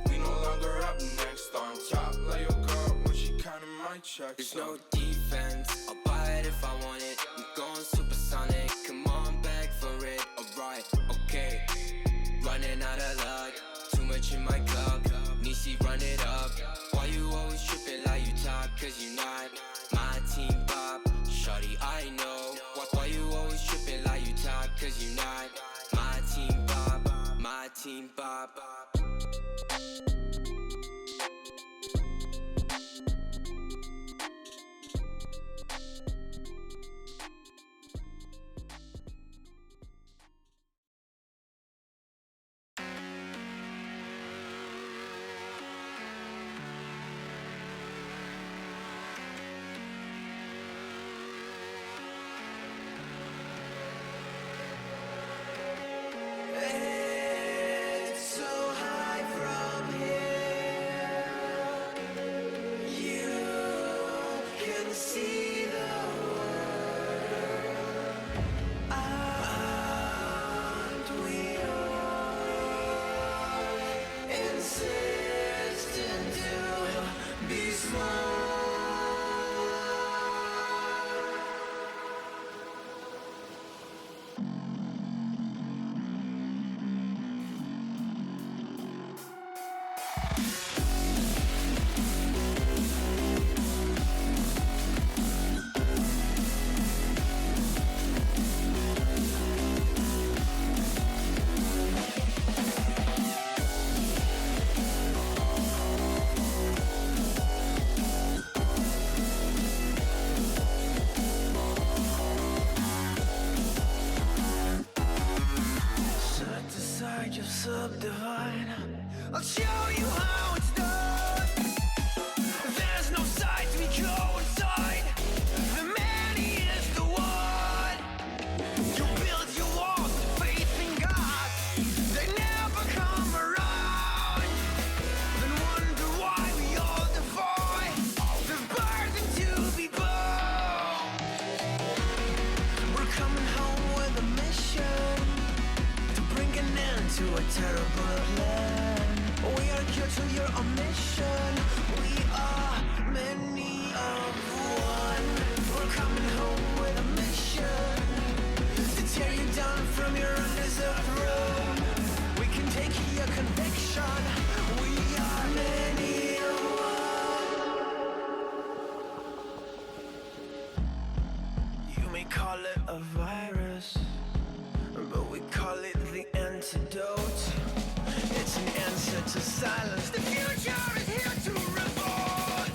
We no longer up next on top. Like your girl when she counting my checks. There's no defense, I'll buy it if I want it. I'm going supersonic, come on, beg for it. Alright, okay, running out of luck. Too much in my cup, Nishi run it up. Why you always tripping like you top? Cause you not my team pop. Shorty, I know. Why you always tripping like you top? Cause you not my team pop. My team pop. see the world. Aren't we all insistent to be small? Set aside your subdivine. I'll show you how it's done. There's no sight, we go inside. The many is the one. You build your walls of faith in God. They never come around. Then wonder why we all defy the burden to be born. We're coming home with a mission to bring an end to a terrible land. We are here to your omission. We are many of one. We're coming home with a mission to tear you down from your undeserved throne. We can take your conviction. We are many of one. You may call it a virus, but we call it the antidote. It's an answer to silence. The future is here to revolt.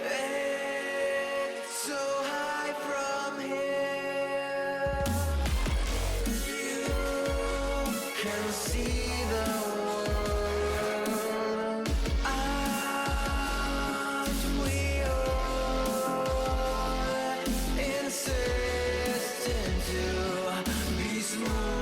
It's so high from here. You can see the world. Aren't we all insistent to be small?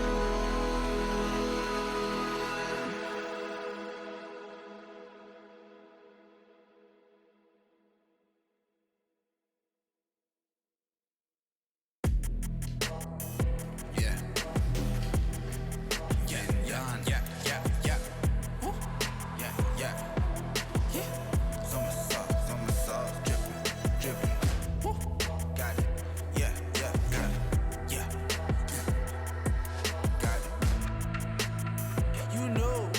Yeah. Yeah, yeah, yeah, yeah, yeah. Woo. Yeah, yeah. Yeah. Summer sauce, dripping, dripping. Woo. Got it. Yeah, yeah, got it. Yeah. Got it. You know.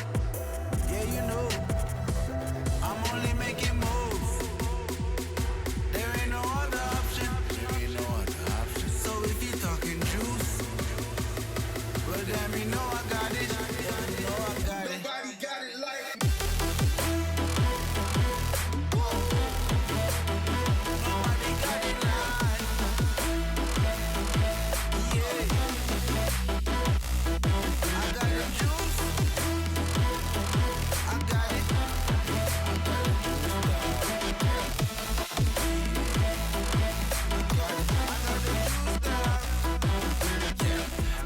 Yeah, you know. I'm only making moves. There ain't no other option. There ain't no other option. So if you're talking juice, well, damn, you know I got it. Yeah, you know I got it. Nobody got it like. Nobody got it like. Yeah. I got the juice. I got it.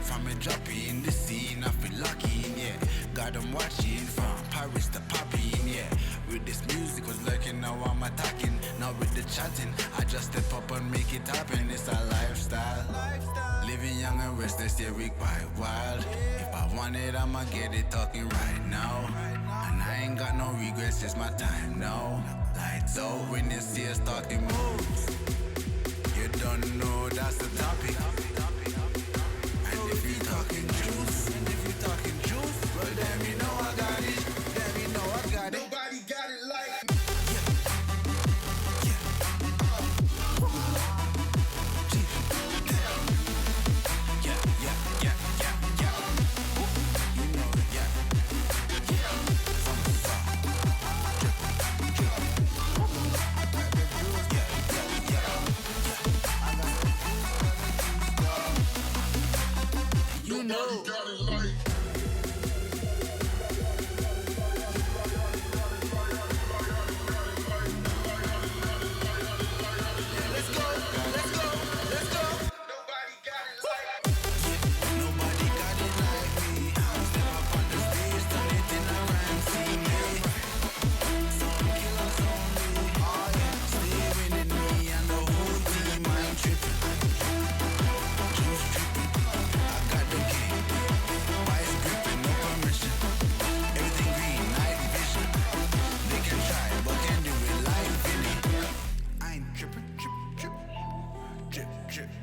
From a droppy in the scene, I feel lucky, yeah. Got them watching from Paris to Poppy, yeah. With this music was lurking, now I'm attacking. Now with the chatting, I just step up and make it happen. It's a lifestyle. Living young and restless, yeah, we quite wild. If I want it, I'ma get it talking right now. And I ain't got no regrets, it's my time now. Lights out when you see us talking moves. You don't know that's the topic. And if you talking juice, well, damn, you know I got it. Damn, you know I got it. Nobody got it like. Yeah, yeah, yeah, yeah, yeah. know.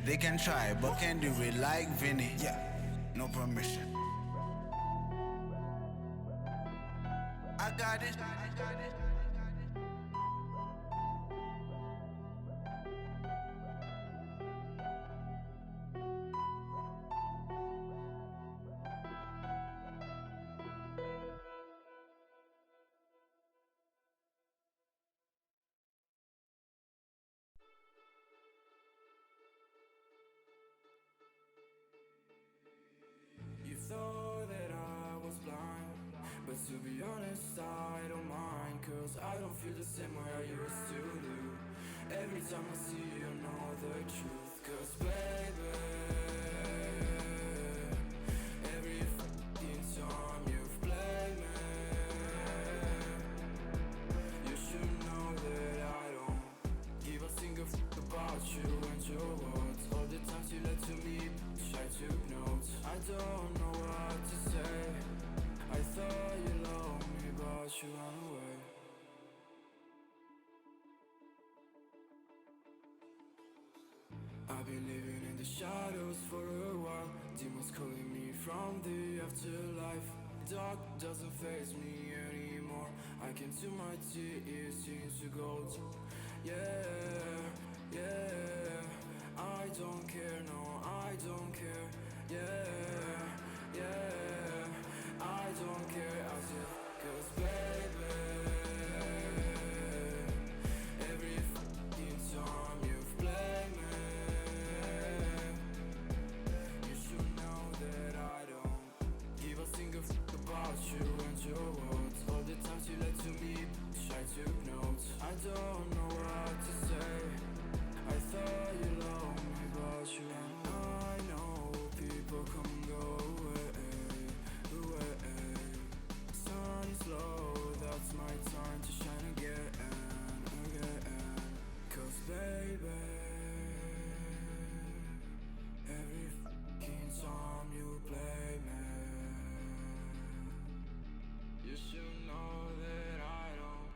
They can try, but can't do it like Vinny. Yeah, no permission. I got it. You thought that I was blind, but to be honest I don't mind, cause I don't feel the same way I used to do. Every time I see you know the truth, cause baby, every fucking time you've played me, you should know that I don't give a single fuck about you and your words. All the times you lied to me, I took notes. I don't know what to say. I thought you loved me, but you ran away. I've been living in the shadows for a while. Demons calling me from the afterlife. Dark doesn't faze me anymore. I can to my tears seems to go. Yeah, yeah. I don't care, no, I don't care. Yeah, yeah. I don't care, I said, cause baby, every fucking time you've played me, you should know that I don't give a single fuck about you and your words. All the times you lied to me, I took notes. I don't know what to say. I thought you loved me, but you ran. I know people come and go away. Sun is low, that's my time to shine again. Cause baby, every fucking time you play me, you should know that I don't.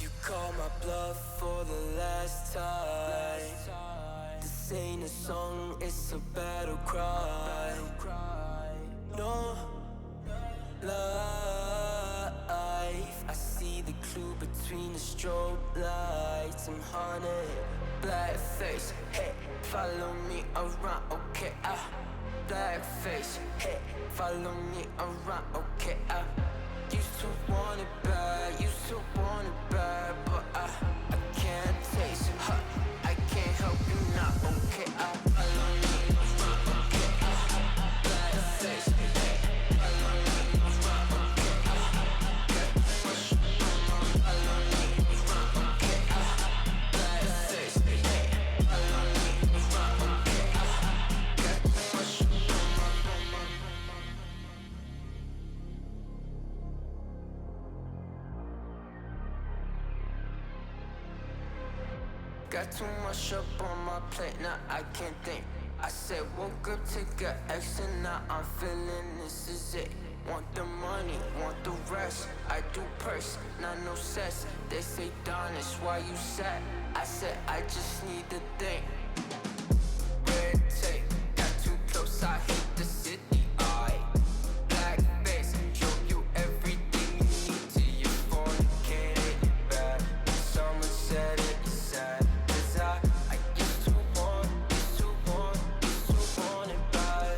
You call my bluff for the last time. This ain't a song, it's a battle cry. No life. I see the clue between the strobe lights. I'm haunted, black face. Hey, follow me around, okay? Black face. Hey, follow me around, okay? Used to want it bad, used to want it bad, but I can't taste it. I can't help you now, okay? Follow me around, okay? Black face. Follow me around, okay? Follow me around, okay? Black face. Follow me around, okay? Got too much up on my plate, now I can't think. I said woke up, take a action, now I'm feeling this is it. Want the money, want the rest. I do purse, not no sex. They say Donish, why you sad? I said I just need the thing. Red tape, got too close, I hate the city. Black face, show you everything you need to your phone, can't hit it bad. Someone said it's sad. I used to want it bad.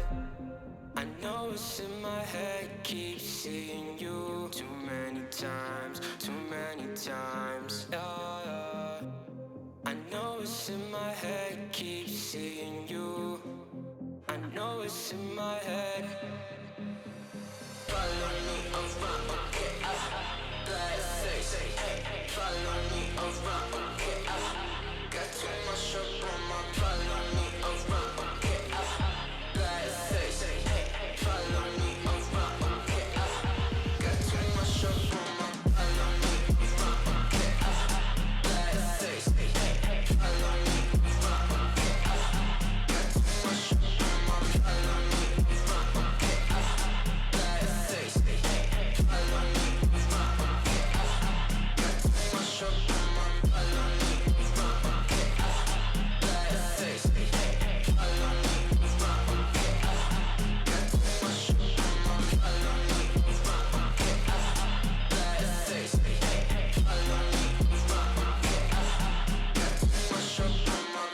I know it's in my head, keep seeing you too many times. voice in my head. Follow me around, okay, black face, hey. Follow me around, okay, got too much up on my. Follow me around, okay, black face, hey. Follow me around, okay, got too much up on my. Follow me around, okay, black face, hey. Follow me around, okay, got too much up on my. Follow me around, okay, black face, hey. Follow me around, okay, got too much up on my. Follow me around, okay, black face, hey. Follow me around, okay, got too much up on my. Follow me around, okay, black face, hey. Follow me around, okay, got too much up on my.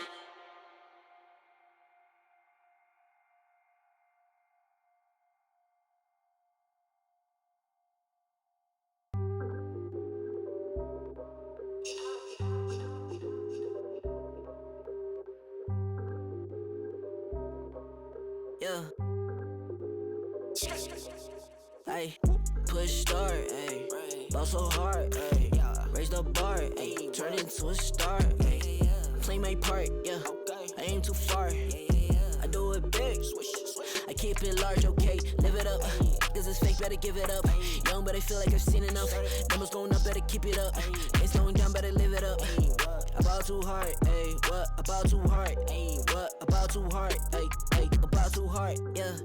Yeah. Ay, push start, ayy. Ball so hard, ayy. Raise the bar, ayy. Turn into a star, ayy. Play my part, yeah. I aim too far. I do it big. I keep it large, okay. Live it up. Cause it's fake, better give it up. Young, but I feel like I've seen enough. Numbers going up, better keep it up. Ain't slowing down, better live it up. About too hard, ayy. What? About too hard, ayy. What? About too hard, ayy. About too hard, yeah.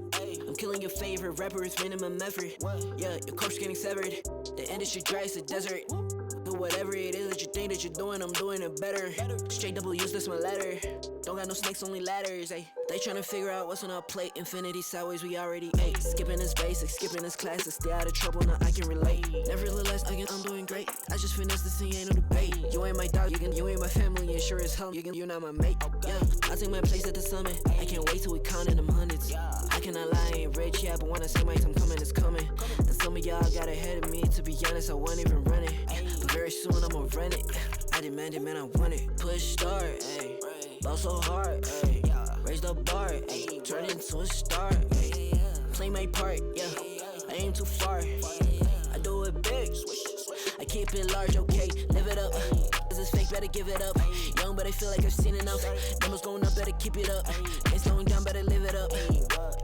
I'm killing your favorite rapper, it's minimum effort. Yeah, your corpse getting severed. The industry dry, it's a desert. Do whatever it is that you think that you're doing, I'm doing it better. Straight double use, that's my letter. Don't got no snakes, only ladders, ayy. They tryna figure out what's on our plate. Infinity sideways, we already ate. Skipping is basic, skipping is classic. Stay out of trouble, now I can relate. Nevertheless, again, I'm doing great. I just finished this thing, ain't no debate. You ain't my dog, you ain't my family, and sure as hell, you're not my mate. Yeah, I take my place at the summit. I can't wait till we countin' them hundreds. I cannot lie, I ain't rich, yeah, but when I say my time coming, it's coming. And some of y'all got ahead of me, to be honest, I wasn't even running. But very soon I'ma run it. I demand it, man, I want it. Push start, ayy. Ball so hard, ayy. Raise the bar, ayy. Turn into a star, ayy. Play my part, yeah. I aim too far. I do it big. I keep it large, okay. Live it up. Cause it's fake, better give it up. Young, but I feel like I've seen enough. Numbers going up, better keep it up. Ain't slowing down, better live it up.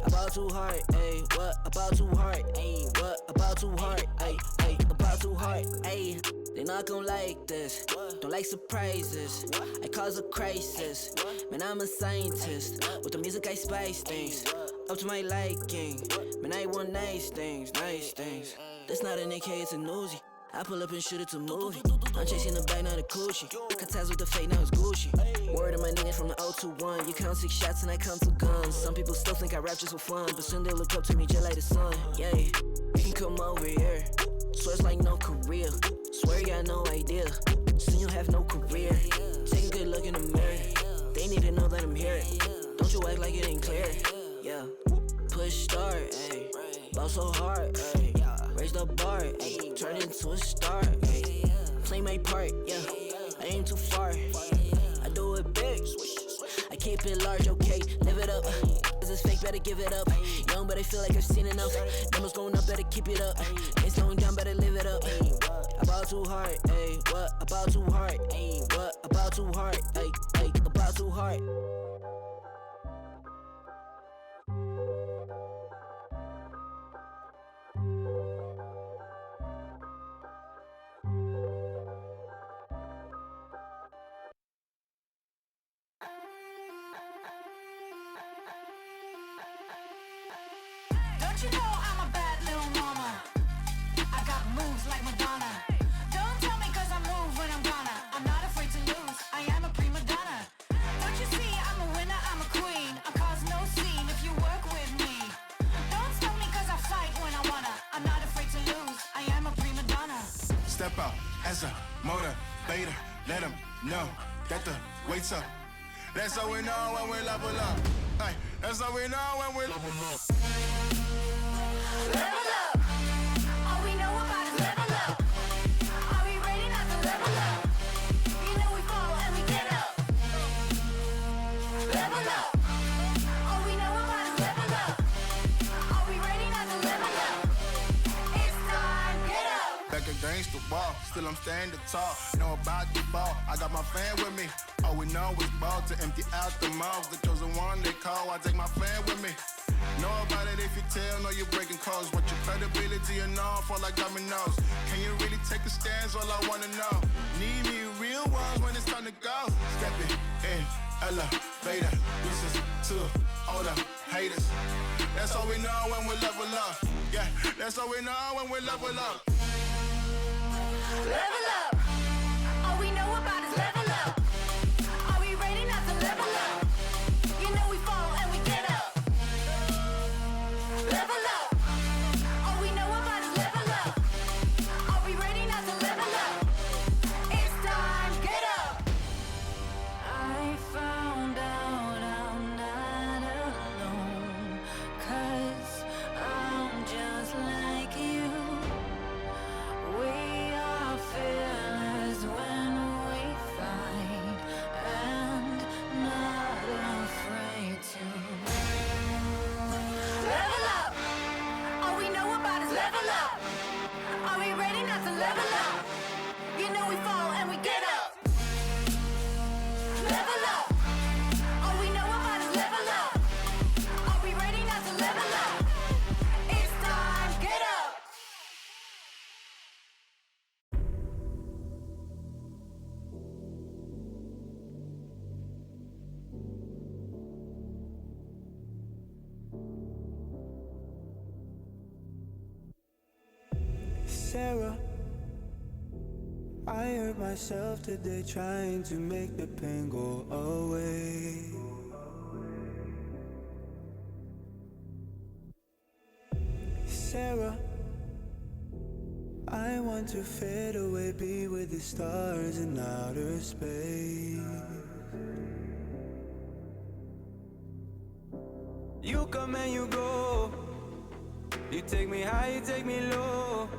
About too hard, ayy. What? About too hard, ayy. What? About too hard, ayy. About too hard, ayy. They not gon' like this, don't like surprises. I cause a crisis, man, I'm a scientist. With the music I spice things, up to my liking. Man, I want nice things, nice things. That's not an AK, it's a Uzi. I pull up and shoot it to movie. I'm chasing the bag, not a coochie. Cut ties with the fake, now it's Gucci. Word of my nigga from the 021. You count 6 shots and I count 2 guns. Some people still think I rap just for fun, but soon they look up to me just like the sun. Yeah, you can come over here. Swear it's like no career. Swear you got no idea. Soon you'll have no career. Take a good look in the mirror. They need to know that I'm here. Don't you act like it ain't clear. Yeah. Push start, ayy. Ball so hard, ayy. Raise the bar, ayy. Turn into a star, ayy. Play my part, yeah. I aim too far. I do it big. I keep it large, okay. Live it up. Cause it's fake, better give it up. Young, but I feel like I've seen enough. Numbers going up, better keep it up. Ain't slowing down, better live it up. About too hard, ayy. What? About too hard, ayy. What? About too hard, ayy. About too hard. Don't you know I'm a bad little mama? I got moves like Madonna. Don't tell me cause I move when I'm gonna. I'm not afraid to lose, I am a prima donna. Don't you see I'm a winner, I'm a queen. I cause no scene if you work with me. Don't stop me cause I fight when I wanna. I'm not afraid to lose, I am a prima donna. Step out as a motivator. Let them know that the weight's up. That's how we know when we level up. Ay, that's how we know when we level up. Level up. All we know about is level up. Are we ready not to level up? You know we fall and we get up. Level up. All we know about is level up. still I'm standing tall. Know about the ball, I got my fan with me. All we know is ball to empty out the mouths. The chosen one they call, I take my fan with me. Know about it if you tell, know you're breaking codes. What your credibility and all fall like dominoes. Can you really take a stance? All I wanna know. Need me real ones when it's time to go. Stepping in, elevator. This is to all the haters. That's all we know when we level up. Yeah, that's all we know when we level up. Level up. All we know about is level up. Are we ready not to level up? You know we fall and we get up. Level up. All we know about is level up. Are we ready not to level up? It's time, get up. I found out I'm not alone, 'cause I'm just like you. We are fearless when we fight and not afraid to level up. All we know about is level up. Are we ready not to level up? You know we fall and we get up. Level up. All we know about is level up. Are we ready not to level up? It's time, get up. Sarah, I hurt myself today trying to make the pain go away. Sarah, I want to fade away, be with the stars in outer space. You come and you go, you take me high, you take me low,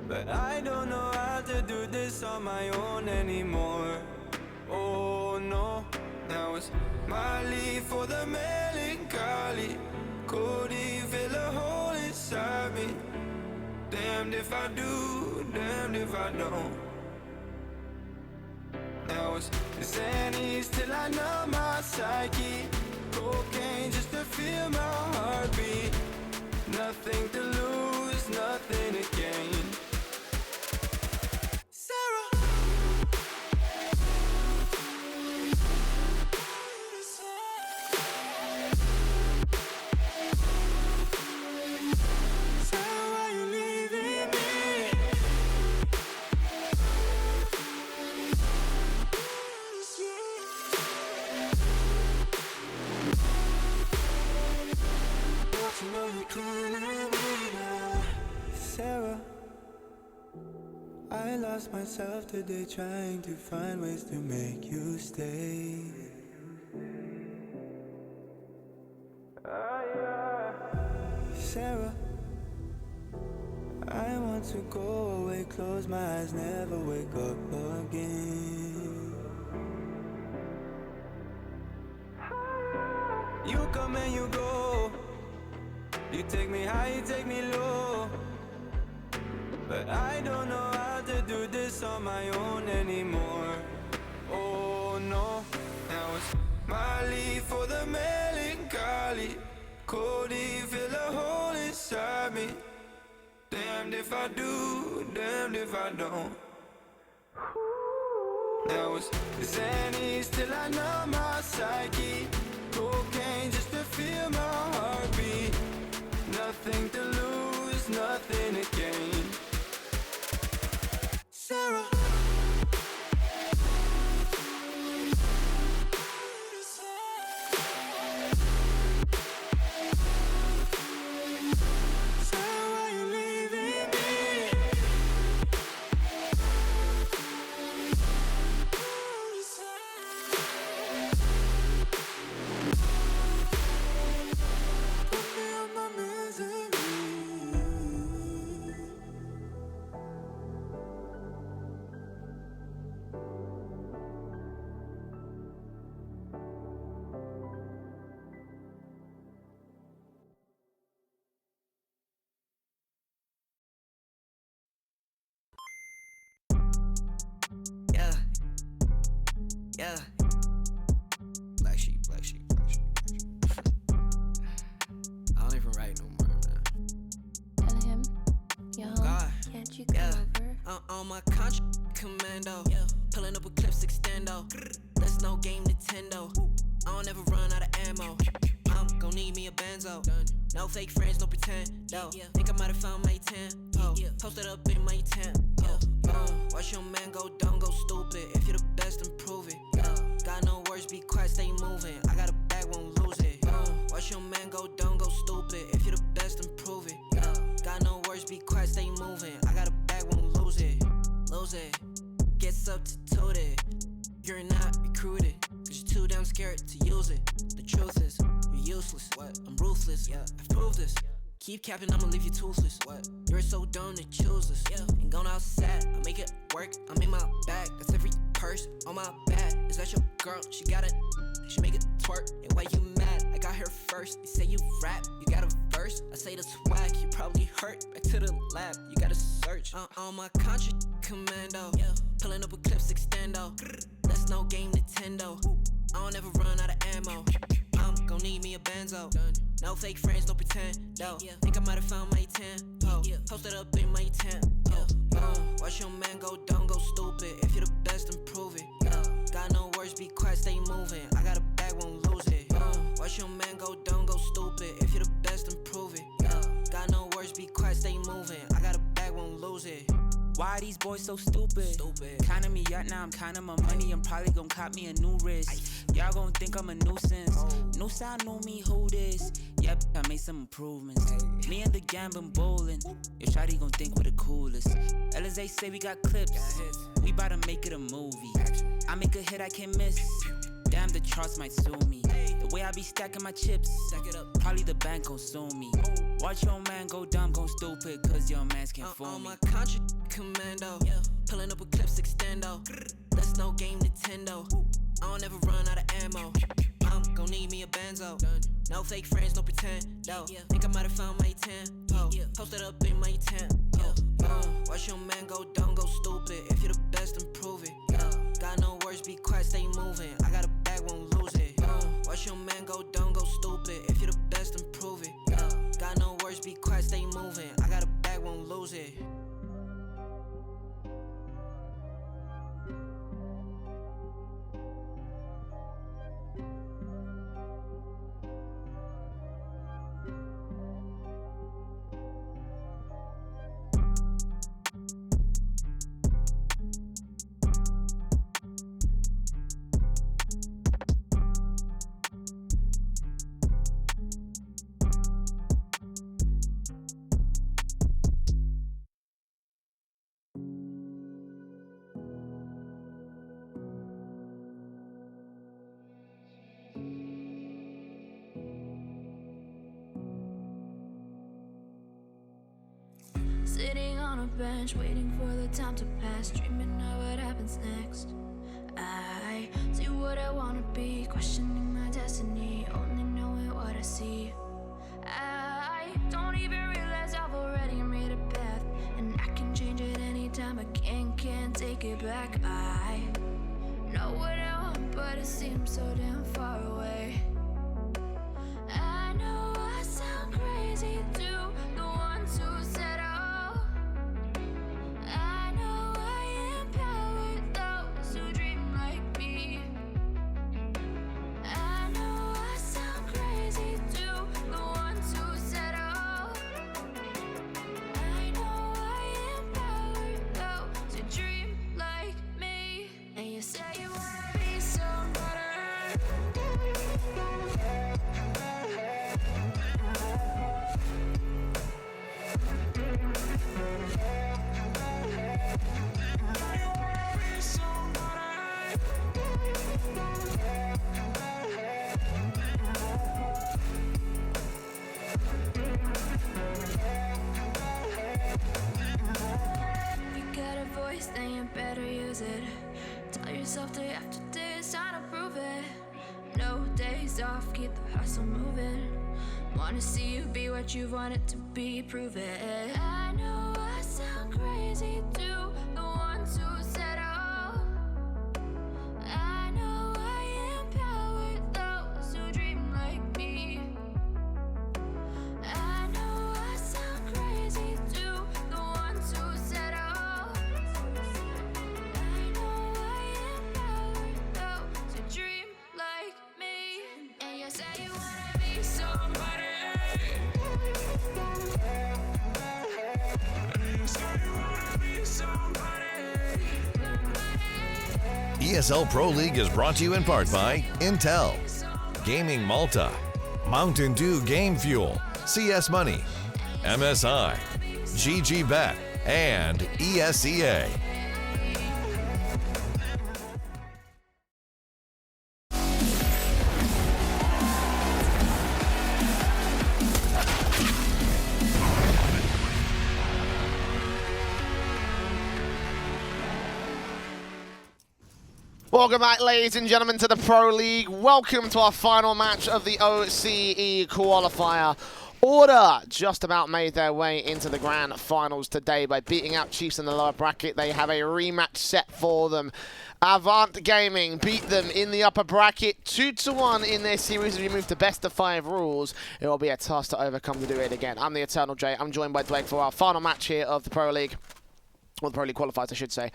but I don't know how to do this on my own anymore. Oh no, now it's my leave for the melancholy. Couldn't fill a hole inside me. Damned if I do, damned if I don't. Now it's Xannies till I numb my psyche. Cocaine just to feel my heartbeat. Nothing to lose, nothing to gain. Sarah, Sarah, why you leaving me? Don't you know you can't leave me now? Sarah, I lost myself today trying to find ways to make you stay. Sarah, I want to go away, close my eyes, never wake up again. You come and you go, you take me high, you take me low, but I don't know how to do this on my own anymore. Oh no, now it's my leave for the melancholy. Couldn't fill a hole inside me. Damned if I do, damned if I don't. Now it's Xannies till I numb my psyche. Cocaine just to feel my heartbeat. Nothing to lose, nothing to gain. Sarah, Yeah. Black sheep, black sheep, black sheep, black sheep. I don't even write no more, man. Tell him, yo, God. can't you come over? On my contract commando. Pulling up with clips extendo. That's no game Nintendo. I don't ever run out of ammo. I'm gon' need me a benzo. No fake friends, no pretend. No, think I might have found my 10. Posted up in my tent. Watch your man go dumb, go stupid. If you're the best, then prove it. Got no words, be quiet, stay moving. I got a bag, won't lose it. Watch your man go dumb, go stupid. If you're the best, then prove it. Got no words, be quiet, stay moving. I got a bag, won't lose it. Lose it. Get substituted. You're not recruited. Cause you're too damn scared to use it. The truth is, you're useless. What? I'm ruthless. Yeah, I've proved this. Keep capping, I'ma leave you toothless. What? You're so dumb to choose this. Yeah. Ain't gone outside, I make it work. I'm in my bag. That's every purse on my back. Is that your girl? She got it. She make it twerk. And why you mad? I got her first. You say you rap, you got a verse. I say that's whack, you probably hurt. Back to the lab, you gotta search. On my contract commando. Pulling up with clips extendo. That's no game Nintendo. I don't ever run out of ammo. I'm gon' need me a benzo. No fake friends, no pretend. No, think I might have found my 10. Posted up in my tent. Watch your man go dumb, go stupid. If you're the best, then prove it. Got no words, be quiet, stay moving. I got a bag, won't lose it. Watch your man go dumb, go stupid. If you're the best, then prove it. Got no words, be quiet, stay moving. I got a bag, won't lose it. Why are these boys so stupid? Counting me out now, I'm counting my money. I'm probably gon' cop me a new wrist. Y'all gon' think I'm a nuisance. New style, know me, who this? Yep, I made some improvements. Me and the gang been bowling. Your shawty gon' think we're the coolest. LSA say we got clips. We bout to make it a movie. I make a hit I can't miss. Damn, the charts might sue me. The way I be stacking my chips, probably the bank gon' sue me. Watch your man go dumb, go stupid, cause your mans can't fool me. On my contract commando. Pulling up with clips extendo. That's no game Nintendo. I don't ever run out of ammo. I'm gon' need me a benzo. No fake friends, no pretend. No, think I might have found my 10. Posted up in my tent. Watch your man go dumb, go stupid. If you're the best, then prove it. Got no words, be quiet, stay moving. I got a bag, won't lose it. Watch your man go dumb, go stupid. If you're the best, then prove it. Got no words, be quiet, stay moving. I got a bag, won't lose it. Sitting on a bench, waiting for the time to pass, dreaming of what happens next. I see what I wanna be, questioning my destiny, only knowing what I see. I don't even realize I've already made a path, and I can change it anytime. I can't take it back. I know what I want, but it seems so damn far away. I know I sound crazy to the ones who said I know I empower those who dream like me. I know I sound crazy to the ones who said I know I empower those who dream like me. And you say you wanna be somebody. Then you better use it. Tell yourself day after day it's time to prove it. No days off, keep the hustle moving. Wanna see you be what you wanted to be, prove it. I know I sound crazy to the ones who said I know ESL Pro League is brought to you in part by Intel, Gaming Malta, Mountain Dew Game Fuel, CS Money, MSI, GG Bet, and ESEA. Welcome back, ladies and gentlemen, to the Pro League. Welcome to our final match of the OCE Qualifier. Order just about made their way into the grand finals today by beating out Chiefs in the lower bracket. They have a rematch set for them. AVANT Gaming beat them in the upper bracket 2-1 in their series. As we move to best of 5 rules, it will be a task to overcome to do it again. I'm the Eternal J. I'm joined by Dwayne for our final match here of the Pro League. Or the Pro League qualifiers, I should say.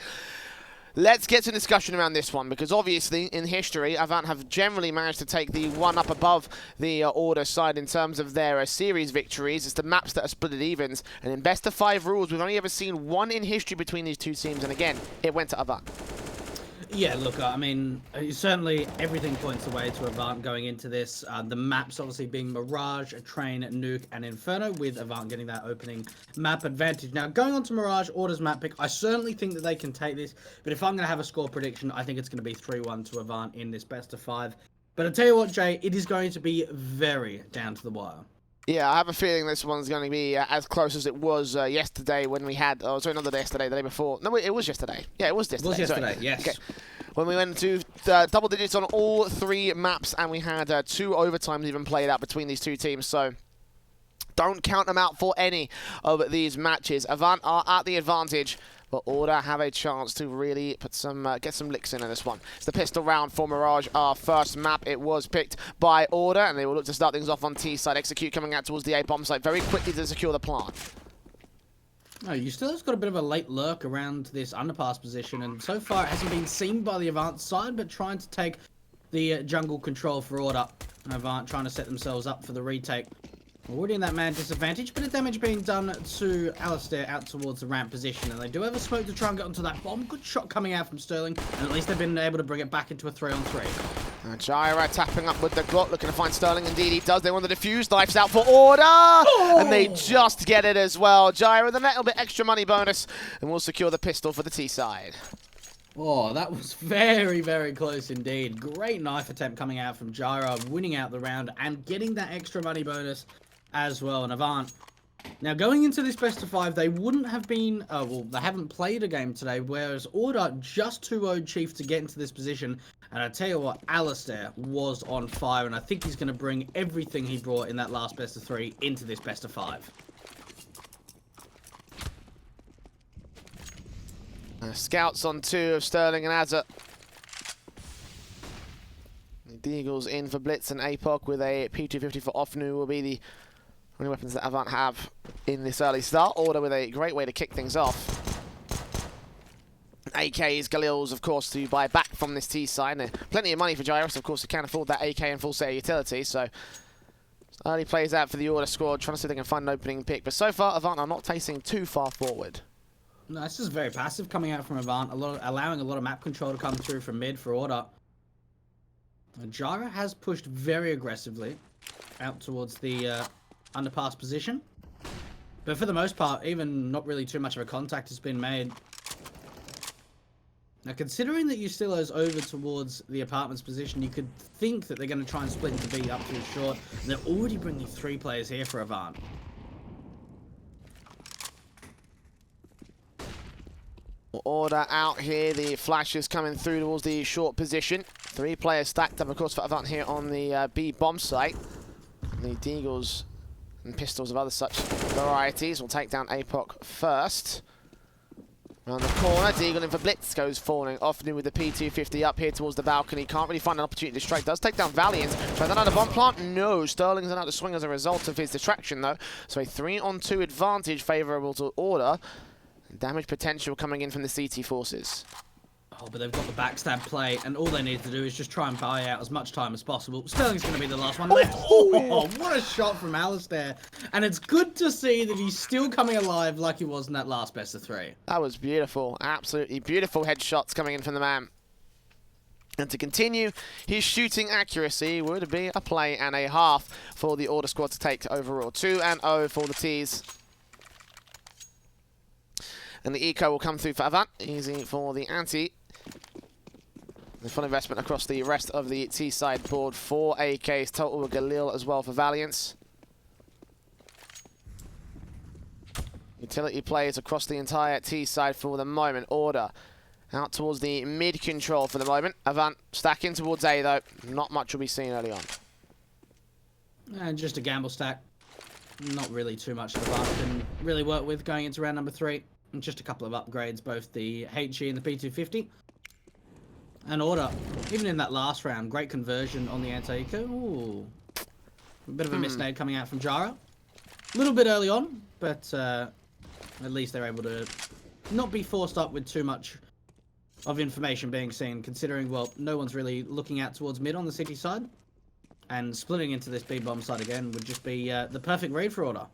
Let's get to discussion around this one, because obviously in history AVANT have generally managed to take the one up above the Order side in terms of their series victories. It's the maps that are split at evens, and in best of 5 rules we've only ever seen one in history between these two teams, and again it went to AVANT. Yeah, look, I mean, certainly everything points away to AVANT going into this. The maps obviously being Mirage, Train, Nuke, and Inferno, with AVANT getting that opening map advantage. Now, going on to Mirage, Order's map pick, I certainly think that they can take this, but if I'm going to have a score prediction, I think it's going to be 3-1 to AVANT in this best of 5. But I tell you what, Jay, it is going to be very down to the wire. Yeah, I have a feeling this one's going to be as close as it was yesterday when we had... Oh, sorry, not yesterday, the day before. No, it was yesterday. Yeah, it was yesterday. It was yesterday, sorry. yes. Okay. When we went to double digits on all 3 maps, and we had 2 overtimes even played out between these two teams, so... Don't count them out for any of these matches. AVANT are at the advantage, but Order have a chance to really put some get some licks in this one. It's the pistol round for Mirage, our first map. It was picked by Order, and they will look to start things off on T side. Execute coming out towards the A bomb site very quickly to secure the plant. No, you still have got a bit of a late lurk around this underpass position, and so far it hasn't been seen by the AVANT side, but trying to take the jungle control for Order. AVANT trying to set themselves up for the retake. Already in that man disadvantage, but a damage being done to Alistair out towards the ramp position, and they do have a smoke to try and get onto that bomb. Good shot coming out from Sterling, and at least they've been able to bring it back into a 3-on-3. Gyra tapping up with the Glock, looking to find Sterling. Indeed he does. They want the defuse. Knifes out for Order, and they just get it as well. Gyra with a little bit extra money bonus, and will secure the pistol for the T side. Oh, that was very, very close indeed. Great knife attempt coming out from Gyra, winning out the round and getting that extra money bonus as well. And AVANT, now going into this best of 5, they wouldn't have been, well, they haven't played a game today, whereas Order just 2-0'd Chief to get into this position. And I tell you what, Alistair was on fire, and I think he's going to bring everything he brought in that last best of 3 into this best of 5. Scouts on 2 of Sterling and Azza. The Deagles in for Blitz, and APOC with a P250 for Ofnu will be the only weapons that AVANT have in this early start. Order with a great way to kick things off. AKs, Galils, of course, to buy back from this T side. And plenty of money for Gyrus, of course, who can't afford that AK and full set of utility. So early plays out for the Order squad, trying to see if they can find an opening pick. But so far, AVANT are not facing too far forward. No, this is very passive coming out from AVANT, allowing a lot of map control to come through from mid for Order. Gyra has pushed very aggressively out towards the underpass position, but for the most part, even not really too much of a contact has been made. Now, considering that Yustilo's over towards the apartments position, you could think that they're going to try and split into B up too short, and they're already bringing 3 players here for AVANT. Order out here, the flashes coming through towards the short position. 3 players stacked up, of course, for AVANT here on the B bomb site. The Deagles and pistols of other such varieties will take down APOC first. Around the corner, Deagle in for Blitz, goes falling. Ofnu with the P250 up here towards the balcony. Can't really find an opportunity to strike. Does take down Valiant. Try that out of bomb plant? No. Sterling's allowed to swing as a result of his distraction, though. So a 3-on-2 advantage favourable to Order. Damage potential coming in from the CT forces. Oh, but they've got the backstab play, and all they need to do is just try and buy out as much time as possible. Sterling's going to be the last one left. Oh, what a shot from Alistair. And it's good to see that he's still coming alive like he was in that last best of 3. That was beautiful. Absolutely beautiful headshots coming in from the man. And to continue, his shooting accuracy would be a play and a half for the Order squad to take overall. 2-0 for the T's. And the eco will come through for Avant. Easy for the anti. The full investment across the rest of the T-side board. 4 AKs total with Galil as well for Valiance. Utility plays across the entire T-side for the moment. Order out towards the mid-control for the moment. Avant stacking towards A, though. Not much will be seen early on. And just a gamble stack. Not really too much of Avant can really work with going into round number 3. And just a couple of upgrades, both the HE and the P250. And Order, even in that last round, great conversion on the anti-eco. Ooh. A bit of a misnade coming out from Jara. A little bit early on, but at least they're able to not be forced up with too much of information being seen, considering, well, no one's really looking out towards mid on the city side. And splitting into this B-bomb side again would just be the perfect read for Order.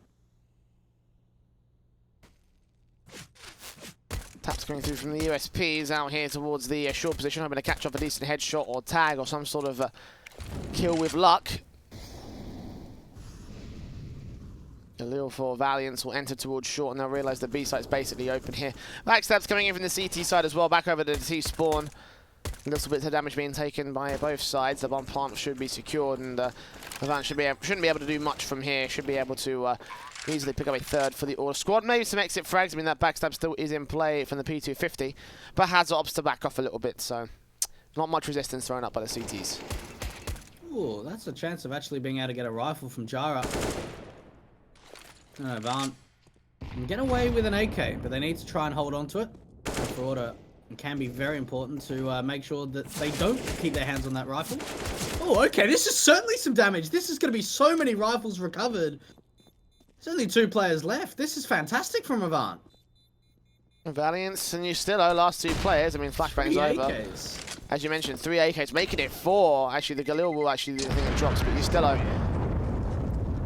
Taps coming through from the USPs out here towards the short position, hoping to catch off a decent headshot or tag or some sort of kill with luck. Galil for Valiance will enter towards short, and they'll realise the B site's basically open here. Backstabs coming in from the CT side as well, back over to the T spawn. A little bit of damage being taken by both sides. The bomb plant should be secured, and Avant shouldn't be able to do much from here. Should be able to easily pick up a third for the Order squad. Maybe some exit frags. I mean, that backstab still is in play from the P250, but has opts to back off a little bit, so not much resistance thrown up by the CTs. Ooh, that's a chance of actually being able to get a rifle from Jara. Avant can get away with an AK, but they need to try and hold on to it. For Order, it can be very important to make sure that they don't keep their hands on that rifle. Oh, okay, this is certainly some damage. This is going to be so many rifles recovered. There's only 2 players left. This is fantastic from Avant. Valiance and Ustillo, last 2 players. I mean, flashbang's over. AKs. As you mentioned, 3 AKs, making it 4. Actually, the Galil will actually do the thing that drops, but Ustillo,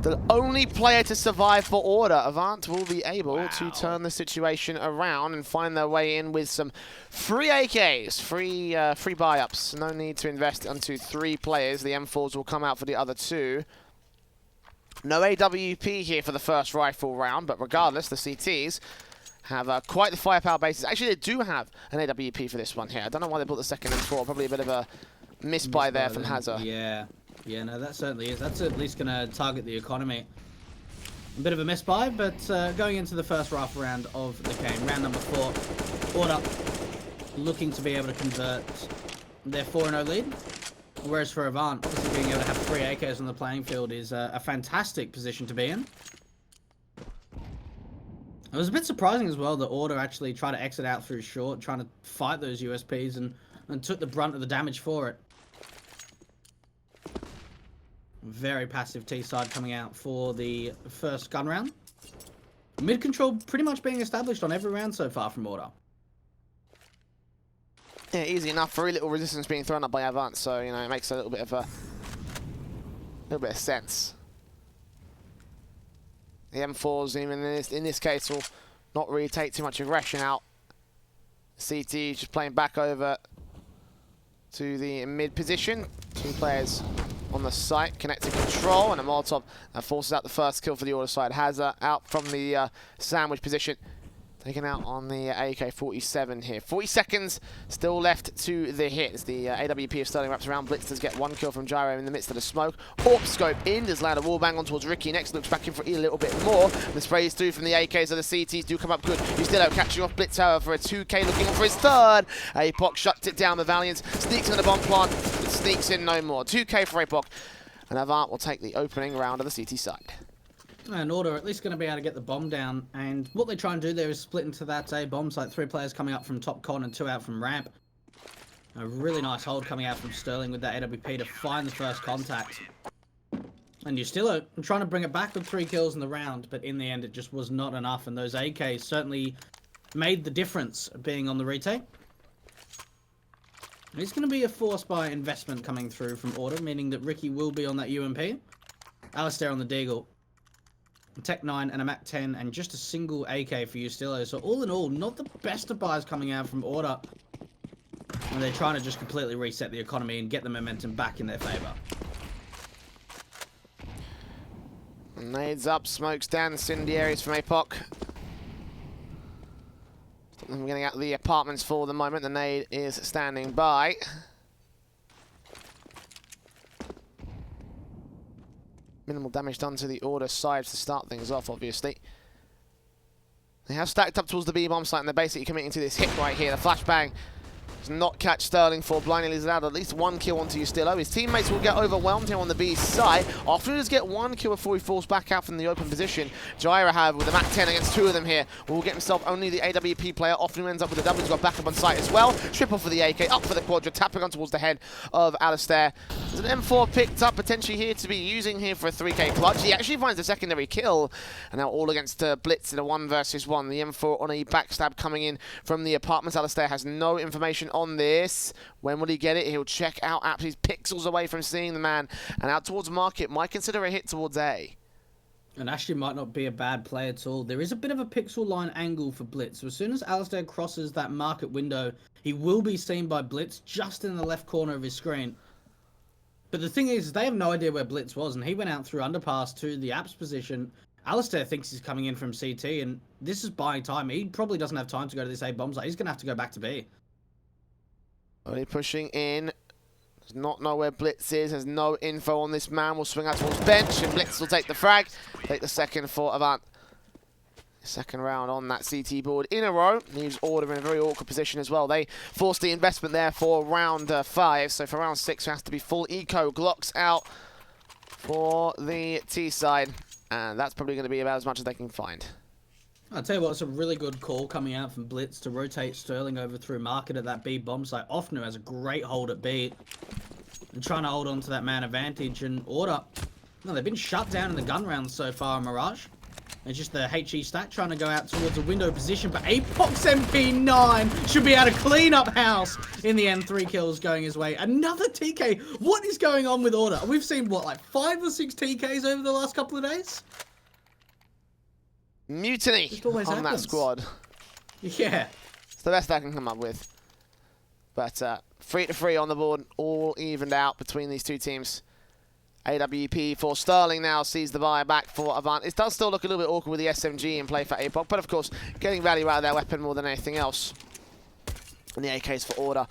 the only player to survive for Order. Avant will be able to turn the situation around and find their way in with some free AKs, free buy-ups. No need to invest onto 3 players. The M4s will come out for the other 2. No AWP here for the first rifle round, but regardless, the CTs have quite the firepower bases. Actually, they do have an AWP for this one here. I don't know why they bought the second M4. Probably a bit of a miss-buy there from Hazard. Yeah. Yeah, no, that certainly is. That's at least going to target the economy. A bit of a miss-buy, but going into the first rifle round of the game, round number 4, Order looking to be able to convert their 4-0 lead. Whereas for Avant, obviously being able to have 3 AKs on the playing field is a fantastic position to be in. It was a bit surprising as well that Order actually tried to exit out through short, trying to fight those USPs and took the brunt of the damage for it. Very passive T-side coming out for the first gun round. Mid-control pretty much being established on every round so far from Order. Yeah, easy enough. Very little resistance being thrown up by Avant, so you know it makes a little bit of sense. The M4s, even in this case, will not really take too much aggression out. CT just playing back over to the mid position. 2 players on the site, connected control, and a Molotov forces out the first kill for the Order side. Hazard out from the sandwich position, taken out on the AK-47 here. 40 seconds still left to the hit as the AWP of Sterling wraps around. Blitzers get 1 kill from Gyro in the midst of the smoke. Orp scope in, does land a wallbang on towards Ricky. Next looks back in for a little bit more. The sprays through from the AKs of the CTs do come up good. Ustillo catching off Blitz, however, for a 2K, looking for his 3rd. APOC shuts it down. The Valiant sneaks in the bomb plant, but sneaks in no more. 2K for APOC, and Avant will take the opening round of the CT side. And Order at least going to be able to get the bomb down, and what they try and do there is split into that A bomb site. 3 players coming up from top con and 2 out from ramp. A really nice hold coming out from Sterling with that AWP to find the first contact. And Ustillo trying to bring it back with 3 kills in the round, but in the end it just was not enough, and those AKs certainly made the difference being on the retake. It's going to be a force by investment coming through from Order, meaning that Ricky will be on that UMP. Alistair on the Deagle. Tech 9 and a Mac 10 and just a single AK for Ustillo. So all in all, not the best of buys coming out from Order. And they're trying to just completely reset the economy and get the momentum back in their favour. Nades up, smokes down, incendiaries from APOC. I'm getting out of the apartments for the moment. The nade is standing by. Minimal damage done to the order side to start things off, obviously. They have stacked up towards the B-bomb site, and they're basically committing to this hit right here. The flashbang does not catch Sterling for blindly leads out at least one kill onto Ustillo. His teammates will get overwhelmed here on the B side. After he does get one kill before he falls back out from the open position, Jaira, however, with the MAC 10 against two of them here, will get himself only the AWP player. Often ends up with the W. He's got backup on site as well. Triple for the AK, up for the quadra, tapping on towards the head of Alistair. There's an M4 picked up potentially here to be using here for a 3K clutch. He actually finds a secondary kill, and now all against Blitz in a 1 versus 1. The M4 on a backstab coming in from the apartments. Alistair has no information on this. When will he get it? He'll check out apps. He's pixels away from seeing the man, and out towards Market. Might consider a hit towards A. And actually might not be a bad play at all. There is a bit of a pixel line angle for Blitz. So as soon as Alistair crosses that Market window, he will be seen by Blitz just in the left corner of his screen. But the thing is, they have no idea where Blitz was, and he went out through underpass to the apps position. Alistair thinks he's coming in from CT, and this is buying time. He probably doesn't have time to go to this A bomb site. He's going to have to go back to B. Only pushing in. Does not know where Blitz is. Has no info on this man. Will swing out towards bench, and Blitz will take the frag. Take the second for Avant. Second round on that CT board in a row. Leaves Order in a very awkward position as well. They forced the investment there for round 5. So for round 6, it has to be full eco. Glocks out for the T side. And that's probably going to be about as much as they can find. I'll tell you what, it's a really good call coming out from Blitz to rotate Sterling over through Market at that B bomb site. Offner has a great hold at B. And trying to hold on to that man advantage. And Order, no, they've been shut down in the gun rounds so far, Mirage. It's just the HE stack trying to go out towards a window position, but APOC's MP9 should be able to clean up house in the end. 3 kills going his way. Another TK. What is going on with Order? We've seen, what, like 5 or 6 TKs over the last couple of days? Mutiny on that squad. Yeah. It's the best I can come up with. But 3-3 on the board, all evened out between these two teams. AWP for Sterling now sees the buy back for Avant. It does still look a little bit awkward with the SMG in play for APOC, but of course, getting value out of their weapon more than anything else. And the AKs for Order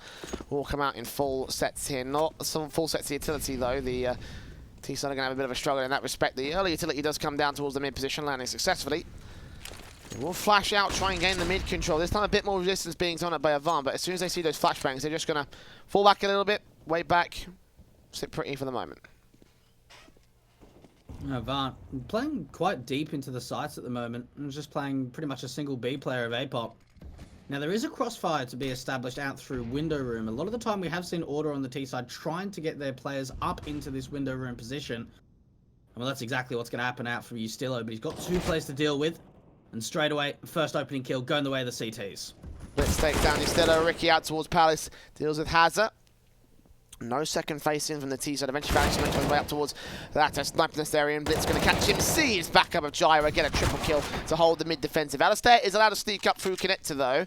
will come out in full sets here. Not some full sets of utility though. The T-side are going to have a bit of a struggle in that respect. The early utility does come down towards the mid position, landing successfully. We'll flash out, try and gain the mid control. This time a bit more resistance being thrown up by Avant, but as soon as they see those flashbangs, they're just going to fall back a little bit, wait back, sit pretty for the moment. Avant playing quite deep into the sites at the moment and just playing pretty much a single B player of APOC. Now there is a crossfire to be established out through window room. A lot of the time we have seen Order on the T side trying to get their players up into this window room position. Well, that's exactly what's going to happen out from Ustillo, but he's got 2 players to deal with. And straight away, first opening kill going the way of the CTs. Let's take down Ustillo. Ricky out towards Palace, deals with Hazard. No second face in from the T side. Eventually managing to make his way up towards that sniper nest area, and Blitz going to catch him. Sees backup of Jaira, get a triple kill to hold the mid defensive. Alistair is allowed to sneak up through connector though.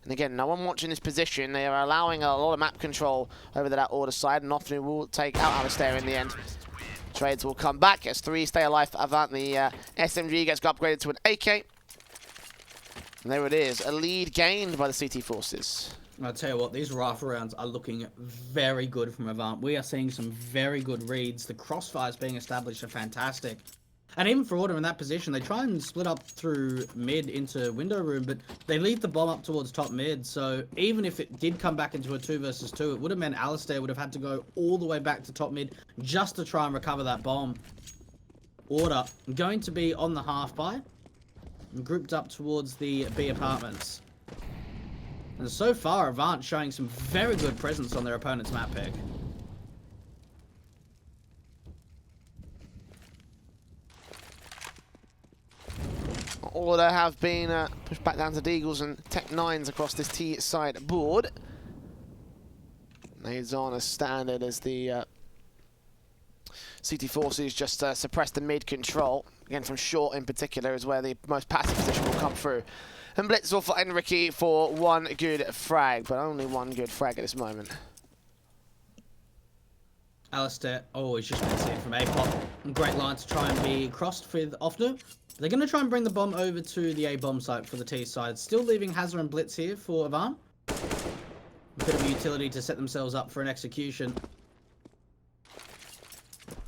And again, no one watching this position. They are allowing a lot of map control over that Order side, and often will take out Alistair in the end. Trades will come back as 3 stay alive for Avant. The SMG gets upgraded to an AK. And there it is, a lead gained by the CT forces. I'll tell you what, these rifle rounds are looking very good from Avant. We are seeing some very good reads. The crossfires being established are fantastic. And even for Order in that position, they try and split up through mid into window room, but they lead the bomb up towards top mid. So even if it did come back into a 2 versus 2, it would have meant Alistair would have had to go all the way back to top mid just to try and recover that bomb. Order going to be on the half by and grouped up towards the B apartments. And so far, Avant showing some very good presence on their opponent's map pick. Order have been pushed back down to Deagles and Tech 9s across this T side board. Nades on as standard as the CT forces just suppress the mid control. Again, from short in particular is where the most passive position will come through. And Blitz will find Ricky for one good frag, but only one good frag at this moment. Alistair, oh, he's just been seen from A-pop. Great line to try and be crossed with Ofnu. They're going to try and bring the bomb over to the A-bomb site for the T side. Still leaving Hazard and Blitz here for AVANT. A bit of utility to set themselves up for an execution.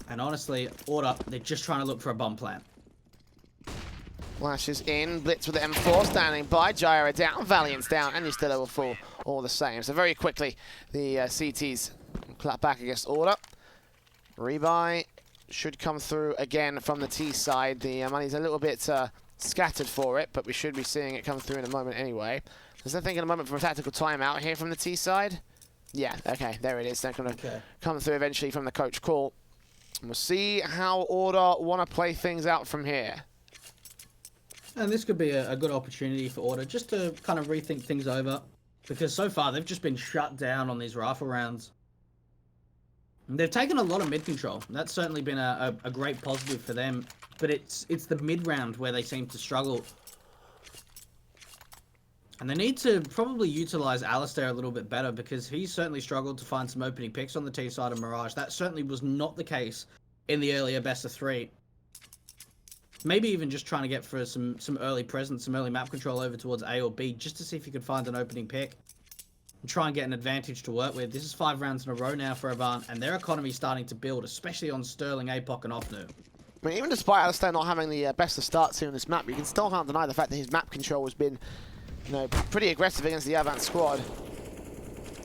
And honestly, Order, they're just trying to look for a bomb plant. Flashes in, Blitz with the M4 standing by, Gyra down, Valiant's down, and Ustilla will fall all the same. So very quickly, the CTs clap back against Order. Rebuy should come through again from the T side. The money's a little bit scattered for it, but we should be seeing it come through in a moment anyway. Is there thinking a moment for a tactical timeout here from the T side? Yeah, okay, there it is. They're going to come through eventually from the coach call. And we'll see how Order want to play things out from here. And this could be a good opportunity for Order just to kind of rethink things over. Because so far, they've just been shut down on these rifle rounds. And they've taken a lot of mid control. That's certainly been a great positive for them. But it's the mid round where they seem to struggle. And they need to probably utilize Alistair a little bit better because he's certainly struggled to find some opening picks on the T side of Mirage. That certainly was not the case in the earlier best of 3. Maybe even just trying to get for some early presence, some early map control over towards A or B, just to see if you could find an opening pick and try and get an advantage to work with. This is 5 rounds in a row now for AVANT, and their economy is starting to build, especially on Sterling, APOC, and Ofnu. I mean, even despite Alistair not having the best of starts here on this map, you can still can't deny the fact that his map control has been, you know, pretty aggressive against the AVANT squad.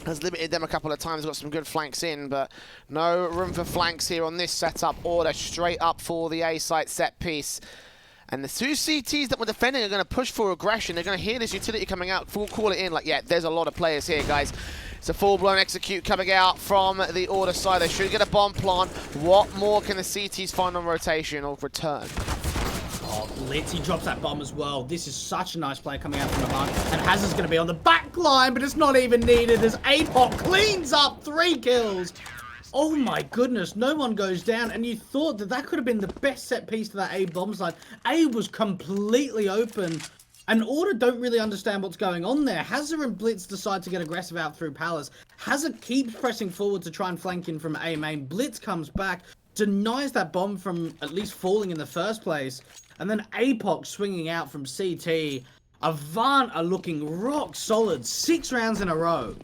Has limited them a couple of times, got some good flanks in, but no room for flanks here on this setup. Order straight up for the A site set piece. And the 2 CTs that were defending are going to push for aggression. They're going to hear this utility coming out, full call it in, like, yeah, there's a lot of players here, guys. It's a full-blown execute coming out from the Order side. They should get a bomb plant. What more can the CTs find on rotation or return? Oh, Blitz, he drops that bomb as well. This is such a nice play coming out from AVANT. And Hazard's going to be on the back line, but it's not even needed as APOC cleans up 3 kills. Oh my goodness, no one goes down. And you thought that that could have been the best set piece to that A bomb side. A was completely open. And Order don't really understand what's going on there. Hazard and Blitz decide to get aggressive out through Palace. Hazard keeps pressing forward to try and flank in from A main. Blitz comes back, denies that bomb from at least falling in the first place. And then APOC swinging out from CT. AVANT are looking rock solid. 6 rounds in a row.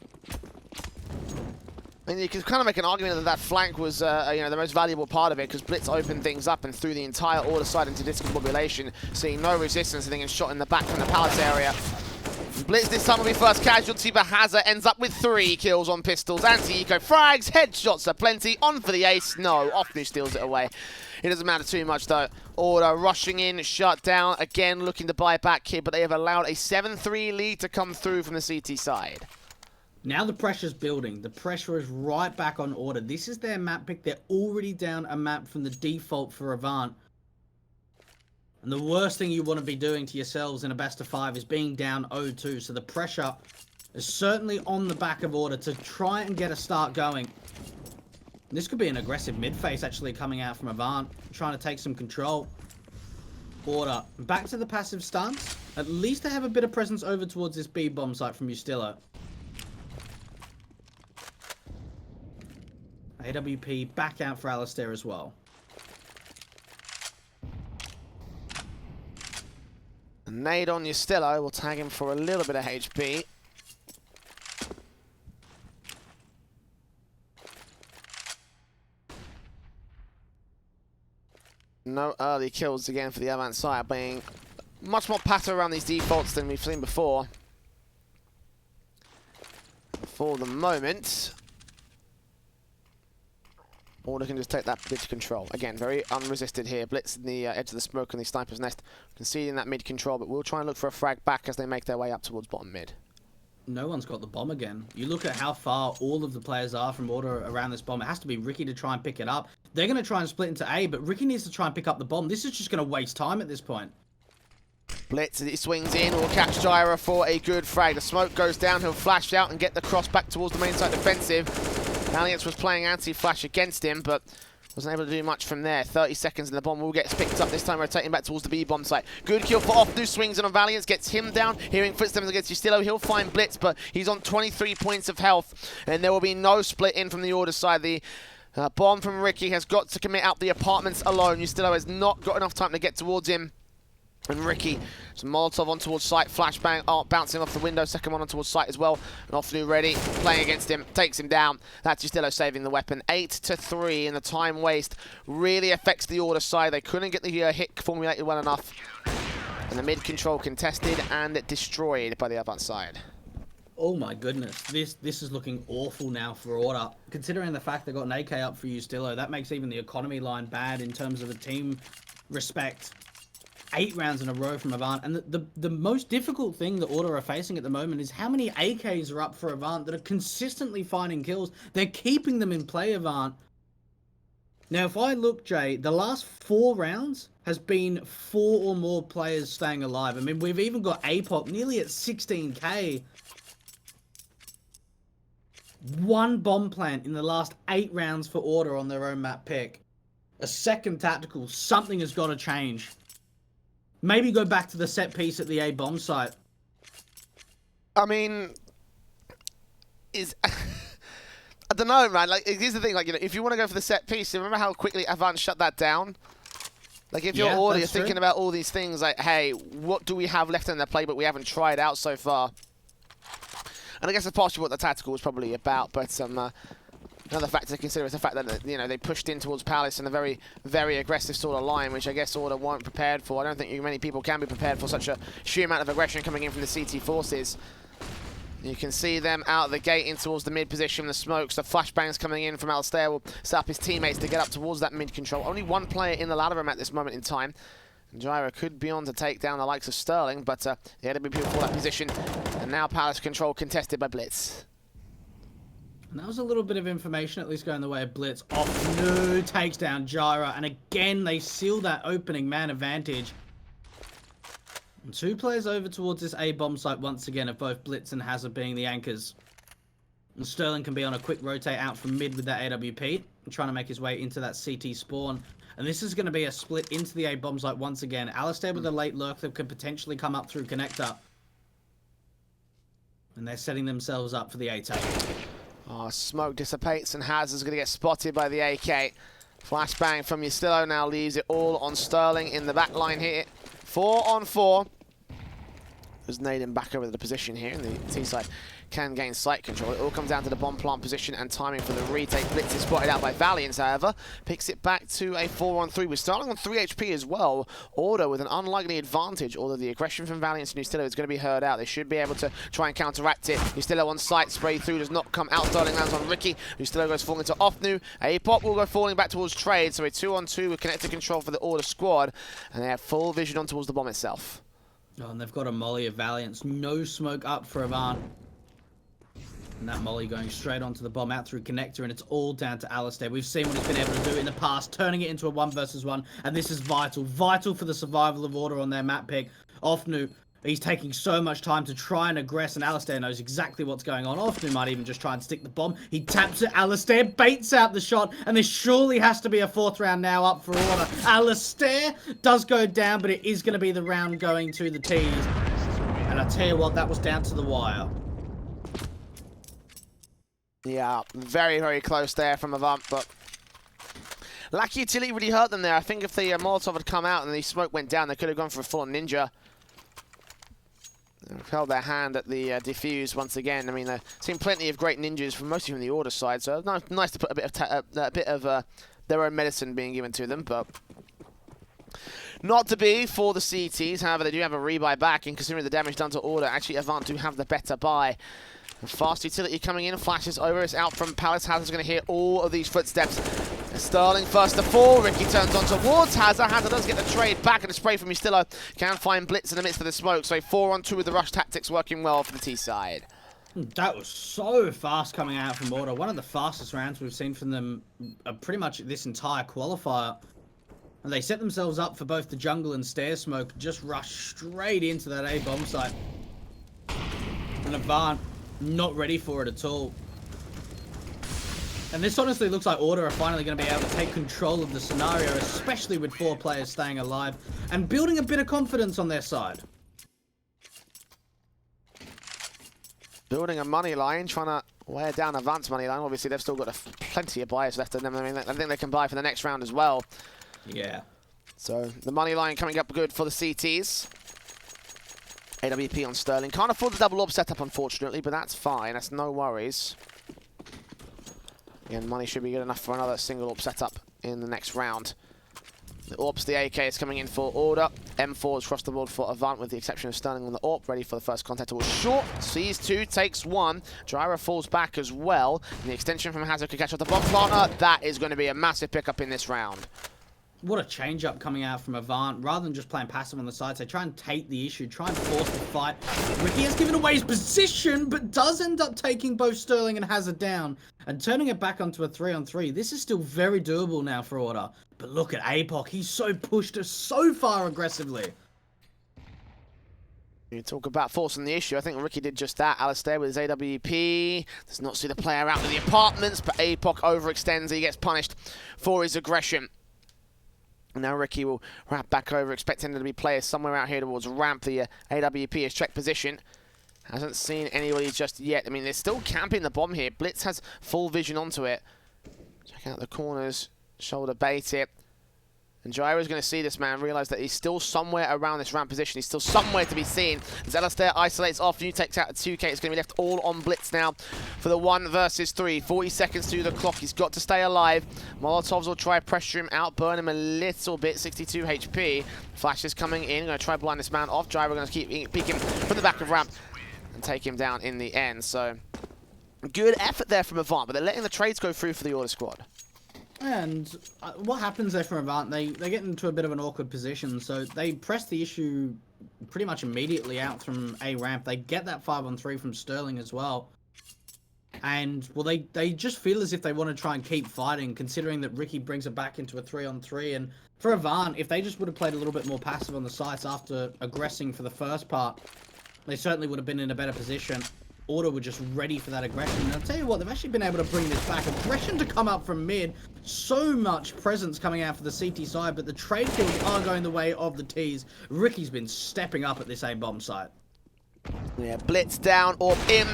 And you can kind of make an argument that that flank was, you know, the most valuable part of it because Blitz opened things up and threw the entire Order side into discombobulation, seeing no resistance and getting shot in the back from the Palace area. Blitz this time will be first casualty, but Hazard ends up with 3 kills on pistols. Anti-eco frags, headshots are plenty. On for the ace. No, Ofnu steals it away. It doesn't matter too much though. Order rushing in, shut down. Again, looking to buy back here, but they have allowed a 7-3 lead to come through from the CT side. Now the pressure's building. The pressure is right back on Order. This is their map pick. They're already down a map from the default for AVANT. And the worst thing you want to be doing to yourselves in a best of 5 is being down 0-2. So the pressure is certainly on the back of Order to try and get a start going. This could be an aggressive mid-face actually coming out from AVANT, trying to take some control. Order back to the passive stance. At least they have a bit of presence over towards this B bomb site from Ustilla. AWP back out for Alistair as well. A nade on Ustilla will tag him for a little bit of HP. No early kills again for the AVANT side, being much more patter around these defaults than we've seen before. For the moment, Order can just take that mid control. Again, very unresisted here. Blitz in the edge of the smoke and the sniper's nest, conceding that mid control, but we'll try and look for a frag back as they make their way up towards bottom mid. No one's got the bomb again. You look at how far all of the players are from Order around this bomb. It has to be Ricky to try and pick it up. They're going to try and split into A, but Ricky needs to try and pick up the bomb. This is just going to waste time at this point. Blitz, he swings in, will catch Gyra for a good frag. The smoke goes down, he'll flash out and get the cross back towards the main side defensive. Valiant was playing anti-flash against him, but Wasn't able to do much from there. 30 seconds and the bomb will get picked up, this time rotating back towards the B-bomb site. Good kill for Off. New swings in on Valiant, gets him down. Hearing footsteps against Justillo, he'll find Blitz, but he's on 23 points of health. And there will be no split in from the Order side. The bomb from Ricky has got to commit out the apartments alone. Justillo has not got enough time to get towards him. And Ricky, some Molotov on towards site, flashbang, bouncing off the window, second one on towards site as well. And Off-Nu ready, playing against him, takes him down. That's Justillo saving the weapon. 8-3, and the time waste really affects the Order side. They couldn't get the hit formulated well enough. And the mid-control contested and destroyed by the AVANT side. Oh my goodness, this is looking awful now for Order. Considering the fact they got an AK up for Justillo, that makes even the economy line bad in terms of a team respect. 8 rounds in a row from AVANT, and the most difficult thing the Order are facing at the moment is how many AKs are up for AVANT that are consistently finding kills. They're keeping them in play, AVANT. Now, if I look, Jay, the last 4 rounds has been 4 or more players staying alive. I mean, we've even got APOC nearly at 16k. 1 bomb plant in the last 8 rounds for Order on their own map pick. A second tactical. Something has got to change. Maybe go back to the set piece at the A bomb site. I mean, I don't know, man. Like, here's the thing. Like, you know, if you want to go for the set piece, remember how quickly AVANT shut that down. Like, if you're Order, you're thinking about all these things. Like, hey, what do we have left in the playbook we haven't tried out so far? And I guess that's partially what the tactical was probably about. But another factor to consider is the fact that, you know, they pushed in towards Palace in a very, very aggressive sort of line, which I guess Order weren't prepared for. I don't think many people can be prepared for such a sheer amount of aggression coming in from the CT forces. You can see them out the gate in towards the mid position, the smokes, the flashbangs coming in from Alistair will set up his teammates to get up towards that mid control. Only 1 player in the ladder room at this moment in time. Gyro could be on to take down the likes of Sterling, but the AWP for that position. And now Palace control contested by Blitz. And that was a little bit of information, at least going the way of Blitz. Off-Nu takes down Gyra, and again, they seal that opening man advantage. And 2 players over towards this A bomb site once again, of both Blitz and Hazard being the anchors. And Sterling can be on a quick rotate out from mid with that AWP, and trying to make his way into that CT spawn. And this is going to be a split into the A bomb site once again. Alistair with a late lurk that could potentially come up through connector. And they're setting themselves up for the A take. Oh, smoke dissipates and Hazard's going to get spotted by the AK. Flashbang from Justillo now leaves it all on Sterling in the back line here. 4 on 4. There's Naden back over the position here, and the T side can gain site control. It all comes down to the bomb plant position and timing for the retake. Blitz is spotted out by Valiant, however. Picks it back to a 4-on-3. We're starting on 3 HP as well. Order with an unlikely advantage, although the aggression from Valiant and Justillo is going to be heard out. They should be able to try and counteract it. Justillo on site, spray through, does not come out. Sterling lands on Ricky. Justillo goes falling to Off-Nu. APOC will go falling back towards Trade, so a 2-on-2 with connected control for the Order squad. And they have full vision on towards the bomb itself. Oh, and they've got a molly of Valiants. No smoke up for AVANT. And that molly going straight onto the bomb out through connector, and it's all down to Alistair. We've seen what he's been able to do in the past, turning it into a 1 versus 1, and this is vital. Vital for the survival of Order on their map pick. Off-Nu, he's taking so much time to try and aggress, and Alistair knows exactly what's going on. Off-Nu might even just try and stick the bomb. He taps it, Alistair baits out the shot, and there surely has to be a 4th round now up for Order. Alistair does go down, but it is going to be the round going to the T's. And I tell you what, that was down to the wire. Yeah, very, very close there from AVANT, but lack of utility really hurt them there. I think if the Molotov had come out and the smoke went down, they could have gone for a full-on ninja. They've held their hand at the defuse once again. I mean, they've seen plenty of great ninjas, from mostly from the Order side, so nice to put a bit of their own medicine being given to them, but not to be for the CTs. However, they do have a rebuy back, and considering the damage done to Order, actually AVANT do have the better buy. Fast utility coming in, flashes over, it's out from Palace. Hazard's going to hear all of these footsteps. Sterling first to fall, Ricky turns on towards Hazard. Hazard does get the trade back, and a spray from Justillo can find Blitz in the midst of the smoke. So 4-on-2 with the rush tactics working well for the T side. That was so fast coming out from Order. One of the fastest rounds we've seen from them pretty much this entire qualifier. And they set themselves up for both the jungle and stair smoke, just rush straight into that A bomb site. And AVANT not ready for it at all. And this honestly looks like Order are finally going to be able to take control of the scenario, especially with 4 players staying alive and building a bit of confidence on their side. Building a money line, trying to wear down AVANT's money line. Obviously, they've still got plenty of buyers left in them. I mean, I think they can buy for the next round as well. Yeah. So the money line coming up good for the CTs. AWP on Sterling. Can't afford the double orb setup, unfortunately, but that's fine. That's no worries. Again, money should be good enough for another single orb setup in the next round. The AWPs, the AK is coming in for Order. M4 is across the board for AVANT, with the exception of Sterling on the AWP, ready for the first contact towards short. Sees 2, takes 1. Gyra falls back as well. And the extension from Hazard could catch up the bomb planter. That is going to be a massive pickup in this round. What a change-up coming out from AVANT. Rather than just playing passive on the sides, they try and take the issue, try and force the fight. Ricky has given away his position, but does end up taking both Sterling and Hazard down and turning it back onto a 3-on-3. This is still very doable now for Order. But look at APOC. He's so pushed so far aggressively. You talk about forcing the issue. I think Ricky did just that. Alistair with his AWP. Does not see the player out of the apartments, but APOC overextends. He gets punished for his aggression. Now Ricky will wrap back over, expecting there to be players somewhere out here towards ramp. The AWP has checked position. Hasn't seen anybody just yet. I mean, they're still camping the bomb here. Blitz has full vision onto it. Check out the corners. Shoulder bait it. And Gyro's going to see this man, realise that he's still somewhere around this ramp position. He's still somewhere to be seen. As Alistair isolates off, New takes out a 2K. It's going to be left all on Blitz now for the 1 versus 3. 40 seconds through the clock. He's got to stay alive. Molotovs will try pressure him out, burn him a little bit. 62 HP. Flash is coming in. Going to try blind this man off. Gyro going to keep peeking from the back of ramp and take him down in the end. So good effort there from AVANT, but they're letting the trades go through for the Order squad. And what happens there from AVANT, they get into a bit of an awkward position, so they press the issue pretty much immediately out from A ramp. They get that 5-on-3 from Sterling as well. And, well, they just feel as if they want to try and keep fighting, considering that Ricky brings it back into a 3-on-3. And for AVANT, if they just would have played a little bit more passive on the sites after aggressing for the first part, they certainly would have been in a better position. Order were just ready for that aggression. And I'll tell you what, they've actually been able to bring this back. Aggression to come up from mid. So much presence coming out for the CT side, but the trade kills are going the way of the Ts. Ricky's been stepping up at this A-bomb site. Yeah, Blitz down, or in.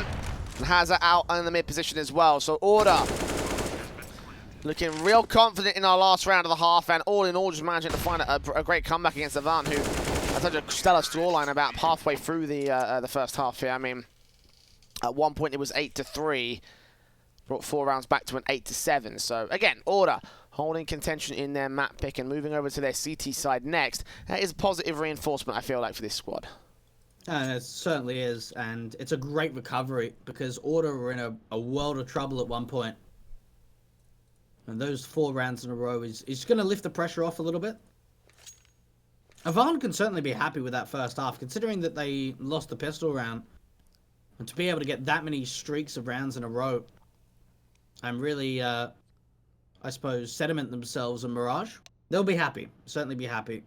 And Hazard out in the mid position as well. So Order looking real confident in our last round of the half, and all in all just managing to find a great comeback against AVANT, who had such a stellar scoreline about halfway through the first half here. I mean, at one point it was 8-3, brought 4 rounds back to an 8-7. So again, Order holding contention in their map pick and moving over to their CT side next. That is a positive reinforcement, I feel like, for this squad. It certainly is, and it's a great recovery because Order were in a world of trouble at one point. And those 4 rounds in a row is going to lift the pressure off a little bit. AVANT can certainly be happy with that first half, considering that they lost the pistol round. And to be able to get that many streaks of rounds in a row and really, I suppose, sediment themselves a Mirage, they'll be happy. Certainly be happy.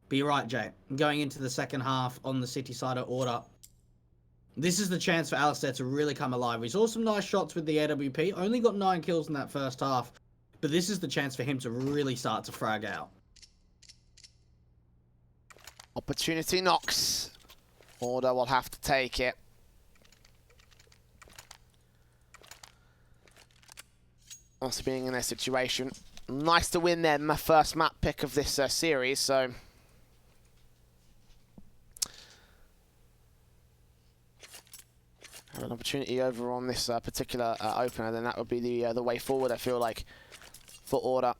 But you're right, Jay. Going into the second half on the City side of Order, this is the chance for Alistair to really come alive. We saw some nice shots with the AWP. Only got 9 kills in that first half. But this is the chance for him to really start to frag out. Opportunity knocks. Order will have to take it. Also being in their situation. Nice to win their first map pick of this series, so... have an opportunity over on this particular opener, then that would be the way forward, I feel like, for Order.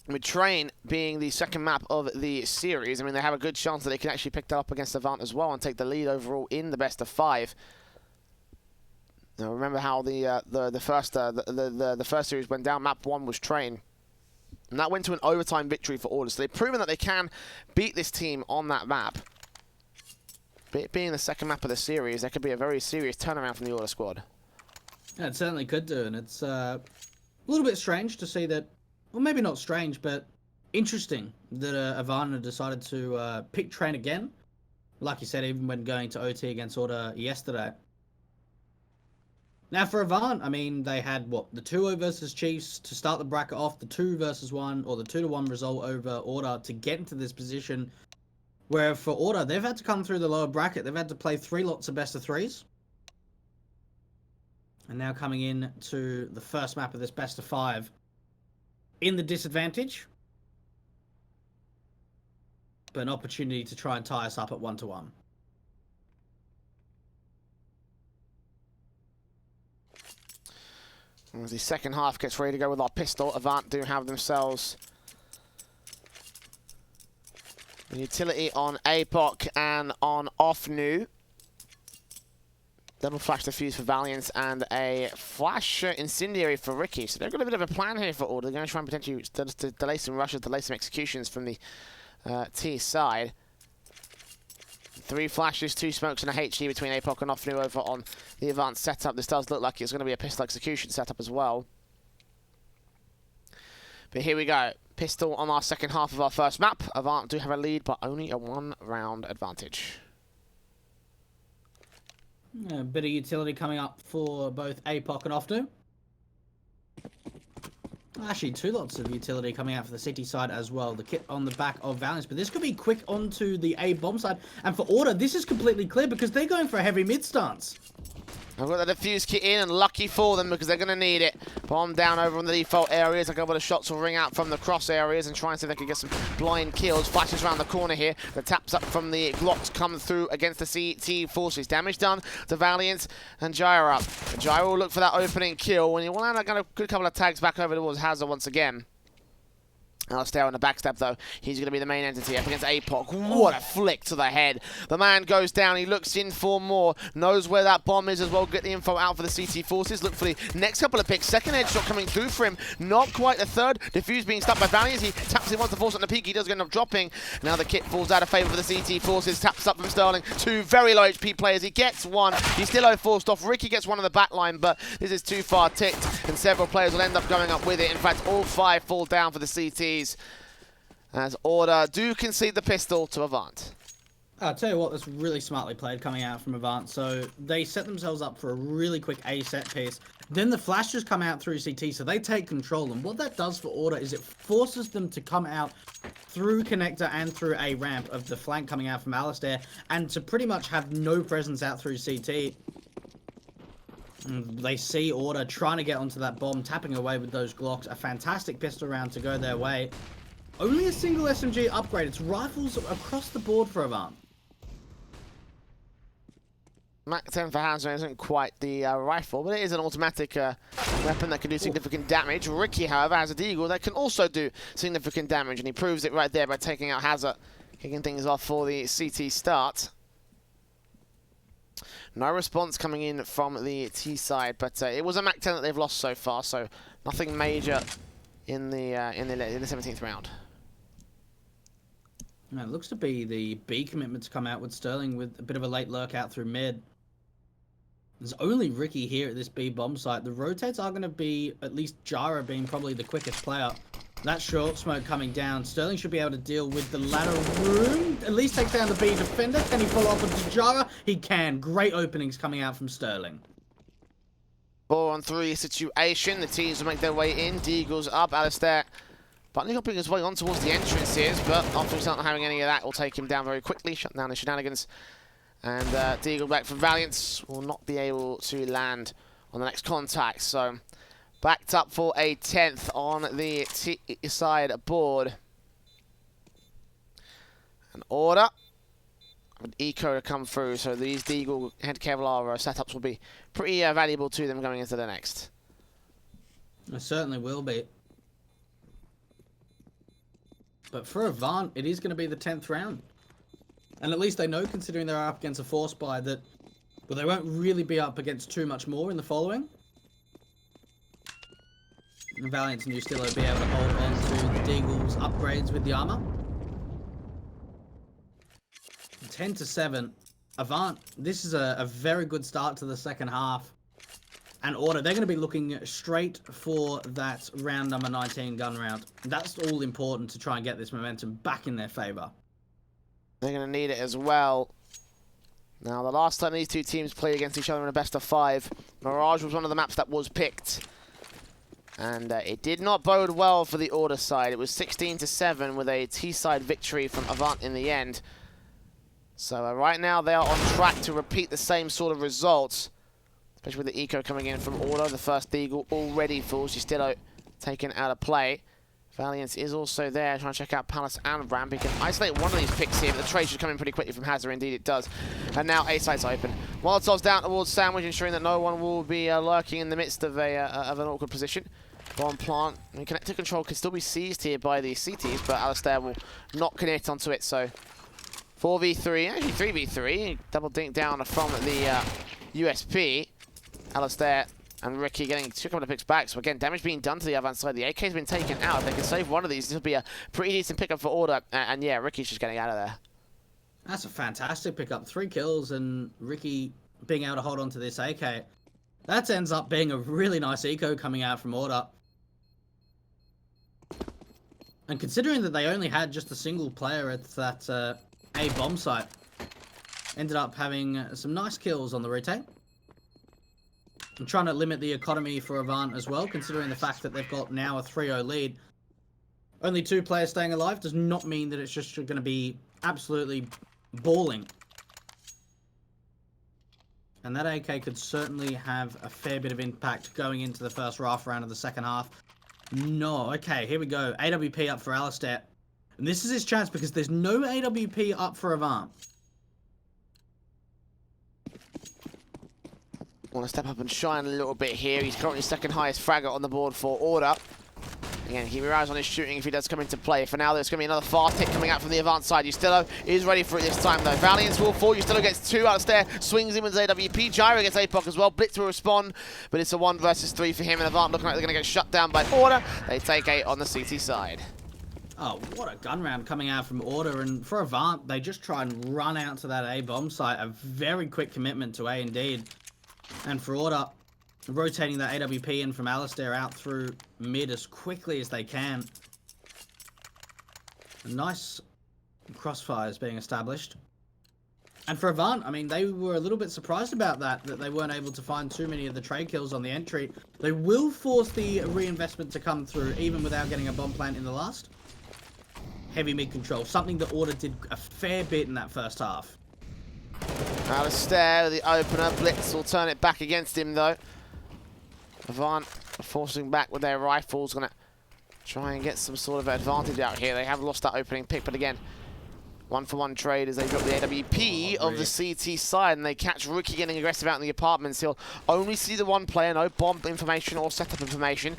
With Train being the second map of the series, I mean, they have a good chance that they can actually pick that up against AVANT as well and take the lead overall in the best of 5. Now, remember how the first series went down. Map 1 was Train, and that went to an overtime victory for Order. So they've proven that they can beat this team on that map. But it being the second map of the series, there could be a very serious turnaround from the Order squad. Yeah, it certainly could do, and it's a little bit strange to see that. Well, maybe not strange, but interesting that AVANT decided to pick Train again. Like you said, even when going to OT against Order yesterday. Now for Avant, I mean, they had, what, the 2-0 versus Chiefs to start the bracket off, the 2 versus 1, or the 2-1 result over Order to get into this position. Where for Order, they've had to come through the lower bracket. They've had to play 3 lots of best of 3s. And now coming in to the first map of this best of 5 in the disadvantage. But an opportunity to try and tie us up at 1-1. As the second half gets ready to go with our pistol, Avant do have themselves a utility on APOC and on OFNU. Double flash defuse for Valiant and a flash incendiary for Ricky. So they've got a bit of a plan here for Order. They're going to try and potentially delay some rushes, delay some executions from the T side. 3 flashes, 2 smokes, and a HE between APOC and OFNU over on the Avant setup. This does look like it's going to be a pistol execution setup as well. But here we go. Pistol on our second half of our first map. Avant do have a lead, but only a 1-round advantage. A bit of utility coming up for both APOC and OFNU. Actually, 2 lots of utility coming out for the city side as well. The kit on the back of Valiance. But this could be quick onto the A bomb side. And for Order, this is completely clear because they're going for a heavy mid stance. I've got the defuse kit in, and lucky for them because they're going to need it. Bomb down over on the default areas. A couple of shots will ring out from the cross areas and try and see if they can get some blind kills. Flashes around the corner here. The taps up from the Glocks come through against the CT forces. Damage done to Valiant and Gyra up. Gyra will look for that opening kill, and he will land a good couple of tags back over towards Hazard once again. Alistair on the backstab though. He's going to be the main entity up against APOC. What a flick to the head. The man goes down. He looks in for more. Knows where that bomb is as well. Get the info out for the CT forces. Look for the next couple of picks. Second headshot coming through for him. Not quite the third. Diffuse being stuck by Valiant. He taps him once the force on the peak. He does end up dropping. Now the kit falls out of favour for the CT forces. Taps up from Sterling. 2 very low HP players. He gets 1. He's still forced off. Ricky gets 1 on the back line, but this is too far ticked, and several players will end up going up with it. In fact, all 5 fall down for the CTs. As Order do concede the pistol to Avant. I'll tell you what, that's really smartly played coming out from Avant. So they set themselves up for a really quick A set piece. Then the flashes come out through CT, so they take control. And what that does for Order is it forces them to come out through connector and through a ramp of the flank coming out from Alistair, and to pretty much have no presence out through CT. They see Order trying to get onto that bomb, tapping away with those Glocks. A fantastic pistol round to go their way. Only a single SMG upgrade. It's rifles across the board for Avant. Mac 10 for Hazard isn't quite the rifle, but it is an automatic weapon that can do significant damage. Ricky, however, has a deagle that can also do significant damage, and he proves it right there by taking out Hazard, kicking things off for the CT start. No response coming in from the T side, but it was a Mac 10 that they've lost so far, so nothing major in the 17th round. Now, it looks to be the B commitment to come out with Sterling with a bit of a late lurk out through mid. There's only Ricky here at this B bomb site. The rotates are going to be, at least Gyra being probably the quickest player. That short smoke coming down. Sterling should be able to deal with the ladder room. At least take down the B defender. Can he follow up with Gyra? He can. Great openings coming out from Sterling. 4-on-3 situation. The teams will make their way in. Deagle's up. Alistair buttoning up his way on towards the entrance here, but after he's not having any of that, we'll take him down very quickly. Shut down the shenanigans. And Deagle back from Valiant will not be able to land on the next contact. So backed up for a 10th on the T side board. An Order. An eco to come through, so these Deagle head Kevlar setups will be pretty valuable to them going into the next. It certainly will be. But for Avant, it is going to be the 10th round. And at least they know, considering they're up against a force buy, that well, they won't really be up against too much more in the following. And Valiant and Ustillo will be able to hold on to the Deagle's upgrades with the armor. 10-7. Avant, this is a very good start to the second half. And Order, they're going to be looking straight for that round number 19 gun round. That's all important to try and get this momentum back in their favour. They're going to need it as well. Now, the last time these two teams played against each other in a best-of-5, Mirage was one of the maps that was picked. And it did not bode well for the Order side. It was 16-7 with a T-side victory from AVANT in the end. So right now they are on track to repeat the same sort of results, especially with the eco coming in from Order. The first Eagle already full. She's still taken out of play. Valiant is also there trying to check out Palace and Ramp. He can isolate one of these picks here, but the trade should come in pretty quickly from Hazard. Indeed it does. And now A site's open. Molotov's down towards Sandwich, ensuring that no one will be lurking in the midst of an awkward position. Bomb plant and connector control can still be seized here by the CTs, but Alistair will not connect onto it. So 4v3, actually 3v3. Double dink down from the USP. Alistair and Ricky getting a couple of picks back. So again, damage being done to the AVANT side. The AK's been taken out. If they can save one of these, this will be a pretty decent pickup for Order. And yeah, Ricky's just getting out of there. That's a fantastic pickup. 3 kills and Ricky being able to hold on to this AK. That ends up being a really nice eco coming out from Order. And considering that they only had just a single player at that A bomb site, ended up having some nice kills on the retake. I'm trying to limit the economy for AVANT as well, considering the fact that they've got now a 3-0 lead. Only 2 players staying alive does not mean that it's just going to be absolutely balling. And that AK could certainly have a fair bit of impact going into the first round of the second half. No, okay, here we go. AWP up for Alistair. And this is his chance because there's no AWP up for AVANT. Want to step up and shine a little bit here. He's currently second highest fragger on the board for Order. Again, he relies on his shooting if he does come into play. For now, there's going to be another fast hit coming out from the AVANT side. Justillo is ready for it this time, though. Valiant will fall. Justillo gets 2 out of stair. Swings in with his AWP. Gyro gets APOC as well. Blitz will respond, but it's a 1 versus 3 for him. And AVANT looking like they're going to get shut down by Order. They take 8 on the CT side. Oh, what a gun round coming out from Order. And for AVANT, they just try and run out to that A bomb site. A very quick commitment to A indeed. And for Order, rotating that AWP in from Alistair out through mid as quickly as they can. A nice crossfires being established. And for AVANT, I mean, they were a little bit surprised about that they weren't able to find too many of the trade kills on the entry. They will force the reinvestment to come through, even without getting a bomb plant in the last. Heavy mid control, something that Order did a fair bit in that first half. Alistair, the opener. Blitz will turn it back against him, though. AVANT forcing back with their rifles. Going to try and get some sort of advantage out here. They have lost that opening pick, but again, 1-for-1 trade as they drop the AWP of the CT side, and they catch Rookie getting aggressive out in the apartments. He'll only see the 1 player, no bomb information or setup information.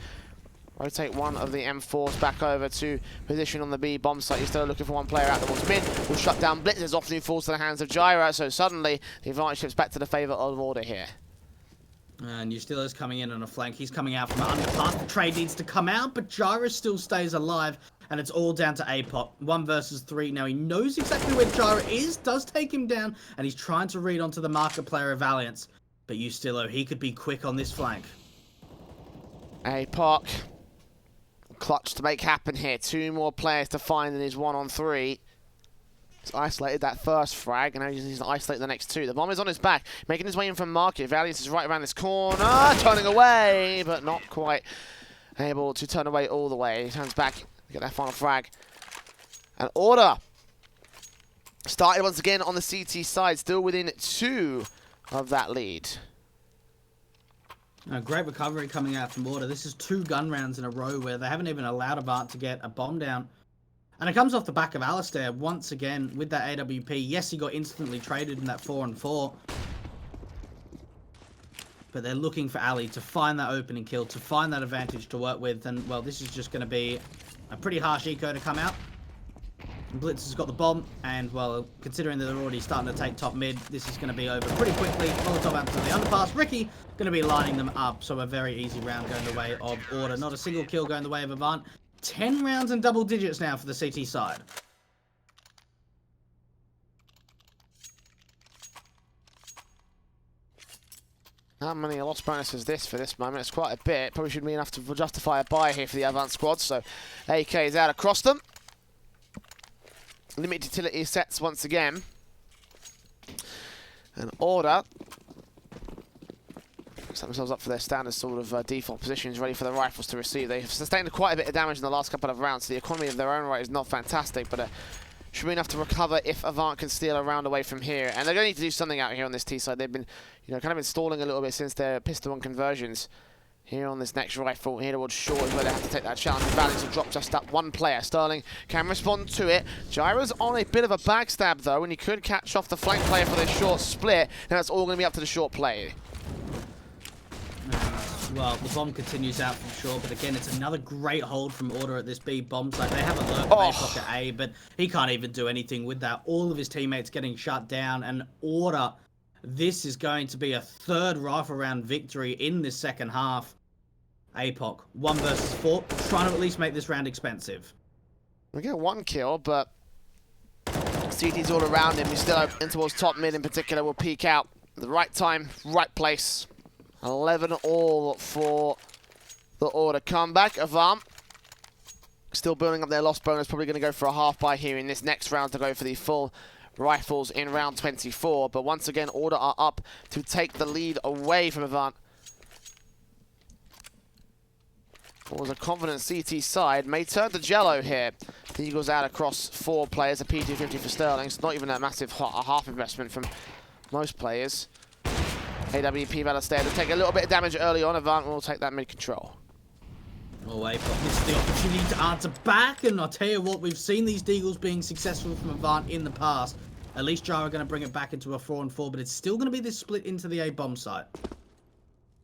Rotate one of the M4s back over to position on the B bomb site. You're still looking for 1 player out towards mid. Will shut down Blitz as often he falls to the hands of Gyro. So suddenly the advantage shifts back to the favour of Order here. And Justillo's coming in on a flank. He's coming out from underpass. The trade needs to come out, but Gyro still stays alive. And it's all down to APOC. 1 versus 3. Now he knows exactly where Gyro is. Does take him down. And he's trying to read onto the market player of Valiance. But Justillo, he could be quick on this flank. APOC. Clutch to make happen here. 2 more players to find in his 1-on-3. He's isolated that first frag, and now he's to isolate the next 2. The bomb is on his back, making his way in from market. Valiant is right around this corner, turning away, but not quite able to turn away all the way. He turns back to get that final frag. And Order started once again on the CT side, still within 2 of that lead. Great recovery coming out from Order. This is 2 gun rounds in a row where they haven't even allowed AVANT to get a bomb down. And it comes off the back of Alistair once again with that AWP. Yes, he got instantly traded in that 4-on-4. But they're looking for Ali to find that opening kill, to find that advantage to work with. And, well, this is just going to be a pretty harsh eco to come out. Blitz has got the bomb, and, well, considering that they're already starting to take top mid, this is going to be over pretty quickly. Molotov out to the underpass. Ricky going to be lining them up, so a very easy round going the way of Order. Not a single kill going the way of AVANT. 10 rounds in double digits now for the CT side. How many loss bonus is this for this moment? It's quite a bit. Probably shouldn't be enough to justify a buy here for the AVANT squad, so AK is out across them. Limited utility sets once again. And Order set themselves up for their standard sort of default positions, ready for the rifles to receive. They've sustained quite a bit of damage in the last couple of rounds, so the economy of their own right is not fantastic, but should be enough to recover if Avant can steal a round away from here. And they're going to need to do something out here on this T side. They've been, kind of installing a little bit since their pistol and conversions. Here on this next rifle, here towards short is where they have to take that challenge. Valiance will drop just up one player. Sterling can respond to it. Gyra's on a bit of a backstab though, and he could catch off the flank player for this short split. Now that's all going to be up to the short play. Well, the bomb continues out from short, but again, it's another great hold from Order at this B bomb site. They have a lurk APOC at A, but he can't even do anything with that. All of his teammates getting shut down, and Order, this is going to be a third rifle round victory in this second half. APOC, 1 versus 4, trying to at least make this round expensive. We get 1 kill, but CT's all around him. He's still open towards top mid in particular. Will peek out at the right time, right place. 11 all for the Order comeback. Avant still building up their loss bonus. Probably going to go for a half buy here in this next round to go for the full rifles in round 24. But once again, Order are up to take the lead away from Avant. It was a confident CT side. May turn to Jello here. The Eagles out across 4 players. A P250 for Sterling. It's not even a massive half investment from most players. AWP Alistair to take a little bit of damage early on. Avant will take that mid control. Oh, APOC missed the opportunity to answer back, and I'll tell you what, we've seen these Deagles being successful from Avant in the past. At least Gyro are going to bring it back into a 4-on-4, but it's still going to be this split into the A bomb site.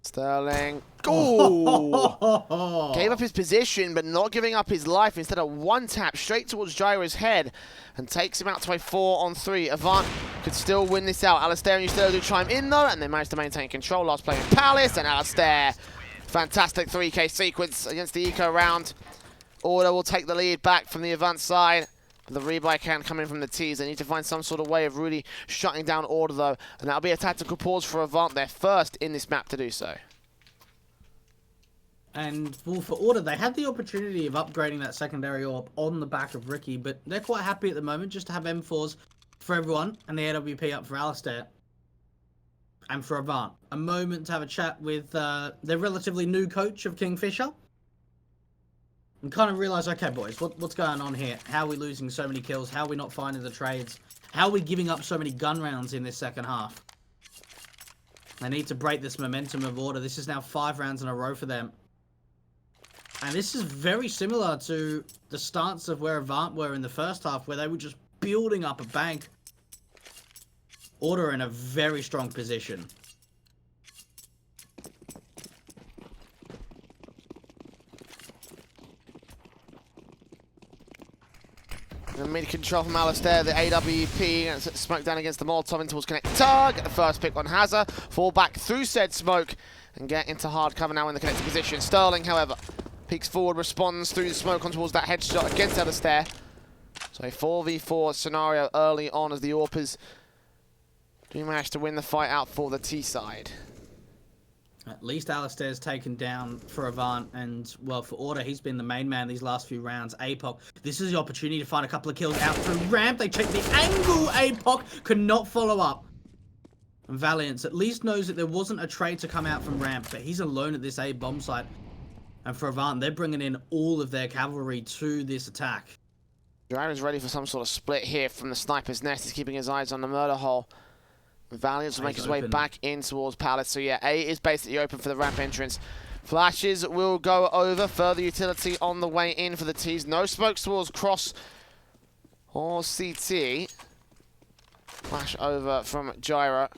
Sterling. Oh! Gave up his position, but not giving up his life. Instead of 1 tap straight towards Gyro's head and takes him out to a 4-on-3. Avant could still win this out. Alistair and Ustelo do chime in though, and they managed to maintain control. Last play in Palace, and Alistair. Fantastic 3K sequence against the eco round. Order will take the lead back from the Avant side. The rebuy can come in from the T's. They need to find some sort of way of really shutting down Order though, and that'll be a tactical pause for Avant. They're first in this map to do so. And well, for Order, they had the opportunity of upgrading that secondary AWP on the back of Ricky, but they're quite happy at the moment just to have M4s for everyone and the AWP up for Alistair and for Avant. A moment to have a chat with their relatively new coach of Kingfisher and kind of realise, okay boys, what's going on here? How are we losing so many kills? How are we not finding the trades? How are we giving up so many gun rounds in this second half? They need to break this momentum of Order. This is now 5 rounds in a row for them. And this is very similar to the stance of where Avant were in the first half, where they were just building up a bank. Order in a very strong position. The mid control from Alistair, the AWP, and smoke down against the Molotov in towards Connect Tug. Get the first pick on Hazza. Fall back through said smoke and get into hard cover now in the connected position. Sterling, however, peeks forward, responds through the smoke on towards that headshot against Alistair. So a 4v4 scenario early on as the Orpers do manage to win the fight out for the T side. At least Alistair's taken down for Avant, and, well, for Order, he's been the main man these last few rounds. APOC, this is the opportunity to find a couple of kills out through ramp. They check the angle. APOC could not follow up. And Valiance at least knows that there wasn't a trade to come out from ramp, but he's alone at this A bomb site. And for Avant, they're bringing in all of their cavalry to this attack. Gyro's ready for some sort of split here from the sniper's nest. He's keeping his eyes on the murder hole. Valiant will make his way back in towards Palace. So yeah, A is basically open for the ramp entrance. Flashes will go over. Further utility on the way in for the T's. No smokes towards Cross or CT. Flash over from Gyro.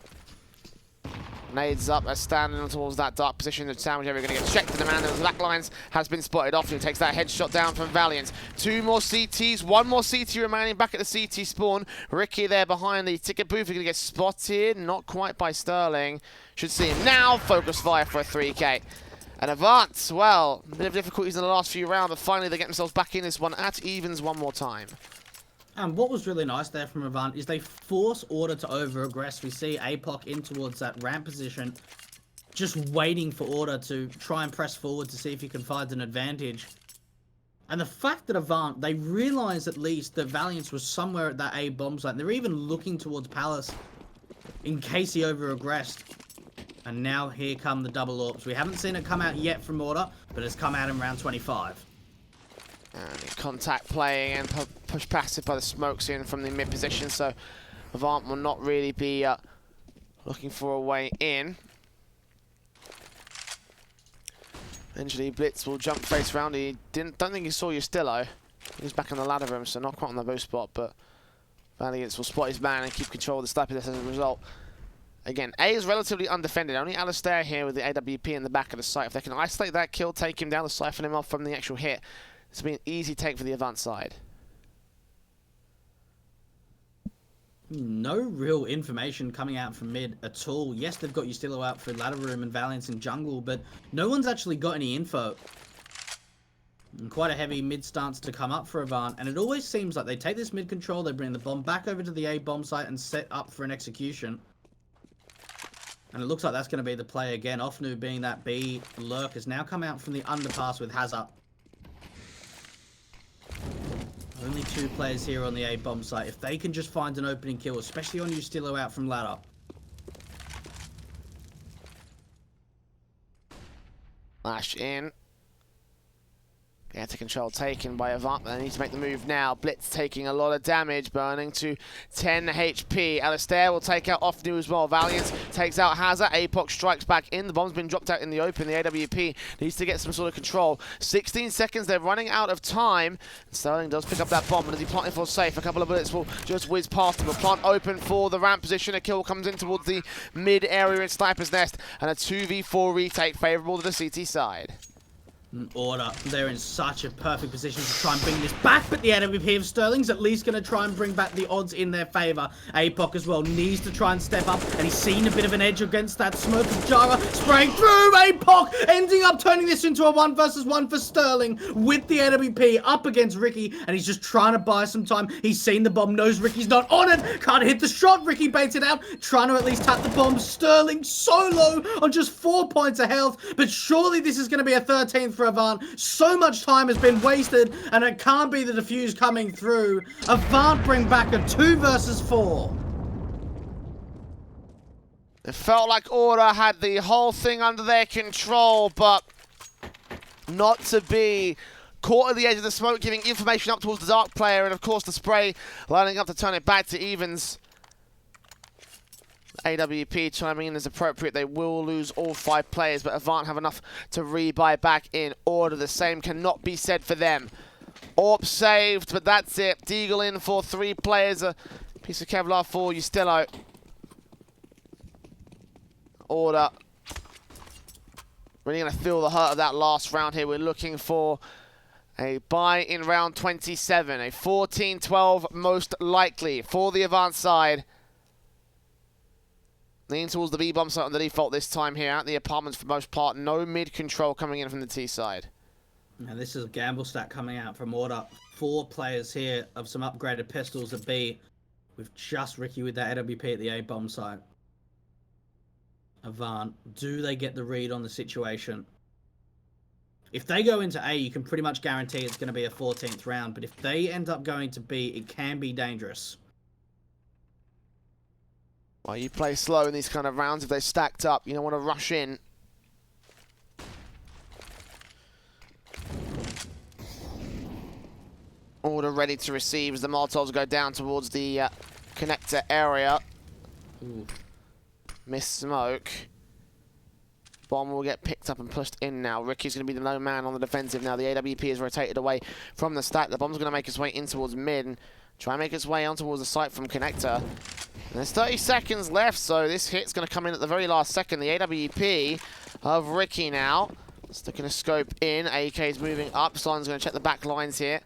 Nades up as standing towards that dark position. The sandwich area going to get checked in the man. The backlines has been spotted off. He takes that headshot down from Valiant. 2 more CTs, 1 more CT remaining back at the CT spawn. Ricky there behind the ticket booth. He's going to get spotted. Not quite by Sterling. Should see him now. Focus fire for a 3K. And Avant, well, a bit of difficulties in the last few rounds, but finally they get themselves back in this one at evens one more time. And what was really nice there from Avant is they force Order to over-aggress. We see APOC in towards that ramp position, just waiting for Order to try and press forward to see if he can find an advantage. And the fact that Avant, they realised at least that Valiance was somewhere at that A bomb site. They're even looking towards Palace in case he over-aggressed. And now here come the double orbs. We haven't seen it come out yet from Order, but it's come out in round 25. And contact playing and push passive by the smokes in from the mid position, so AVANT will not really be looking for a way in. Eventually Blitz will jump face round. He don't think he saw Justillo. He's back in the ladder room, so not quite on the boost spot, but Valiance will spot his man and keep control of the sniper as a result. Again, A is relatively undefended. Only Alistair here with the AWP in the back of the site. If they can isolate that kill, take him down, siphon him off from the actual hit, this will be an easy take for the AVANT side. No real information coming out from mid at all. Yes, they've got Justillo out for ladder room and Valiance in jungle, but no one's actually got any info. And quite a heavy mid stance to come up for AVANT, and it always seems like they take this mid control, they bring the bomb back over to the A bomb site and set up for an execution. And it looks like that's going to be the play again. Ofnu being that B lurk has now come out from the underpass with Hazard. Only 2 players here on the A bomb site. If they can just find an opening kill, especially on Justillo out from ladder. Flash in. Yeah, to control taken by AVANT, but they need to make the move now. Blitz taking a lot of damage, burning to 10 HP. Alistair will take out Ofnu as well. Valiant takes out Hazard. APOC strikes back in. The bomb's been dropped out in the open. The AWP needs to get some sort of control. 16 seconds, they're running out of time. Sterling does pick up that bomb, but is he planting for safe? A couple of bullets will just whiz past him. A plant open for the ramp position. A kill comes in towards the mid area in Sniper's Nest, and a 2v4 retake favourable to the CT side. Order, they're in such a perfect position to try and bring this back, but the AWP of Sterling's at least going to try and bring back the odds in their favour. APOC as well needs to try and step up, and he's seen a bit of an edge against that smoke of Jara spraying through. APOC ending up turning this into a 1 versus 1 for Sterling with the AWP up against Ricky, and he's just trying to buy some time. He's seen the bomb, knows Ricky's not on it, can't hit the shot. Ricky baits it out, trying to at least tap the bomb. Sterling so low on just 4 points of health, but surely this is going to be a 13th for AVANT. So much time has been wasted, and it can't be the defuse coming through. AVANT bring back a 2 versus 4. It felt like Order had the whole thing under their control, but not to be. Caught at the edge of the smoke, giving information up towards the dark player, and of course the spray lining up to turn it back to evens. AWP chiming in as appropriate. They will lose all 5 players, but AVANT have enough to rebuy back in Order. The same cannot be said for them. Orb saved, but that's it. Deagle in for 3 players. A piece of Kevlar for Justillo. Order really going to feel the hurt of that last round here. We're looking for a bye in round 27. A 14-12 most likely for the AVANT side. Leaning towards the B bomb site on the default this time here at the apartments for the most part. No mid control coming in from the T side. Now this is a gamble stack coming out from Order. 4 players here of some upgraded pistols at B, with just Ricky with that AWP at the A bomb site. AVANT, do they get the read on the situation? If they go into A, you can pretty much guarantee it's going to be a 14th round, but if they end up going to B, it can be dangerous. Well, you play slow in these kind of rounds. If they're stacked up, you don't want to rush in. Order ready to receive as the Molotovs go down towards the connector area. Ooh. Miss smoke. Bomb will get picked up and pushed in now. Ricky's going to be the lone man on the defensive now. The AWP is rotated away from the stack. The bomb's going to make its way in towards mid and try and make its way on towards the site from connector. And there's 30 seconds left, so this hit's going to come in at the very last second. The AWP of Ricky now. Sticking a scope in. AK's moving up. Slime's going to check the back lines here.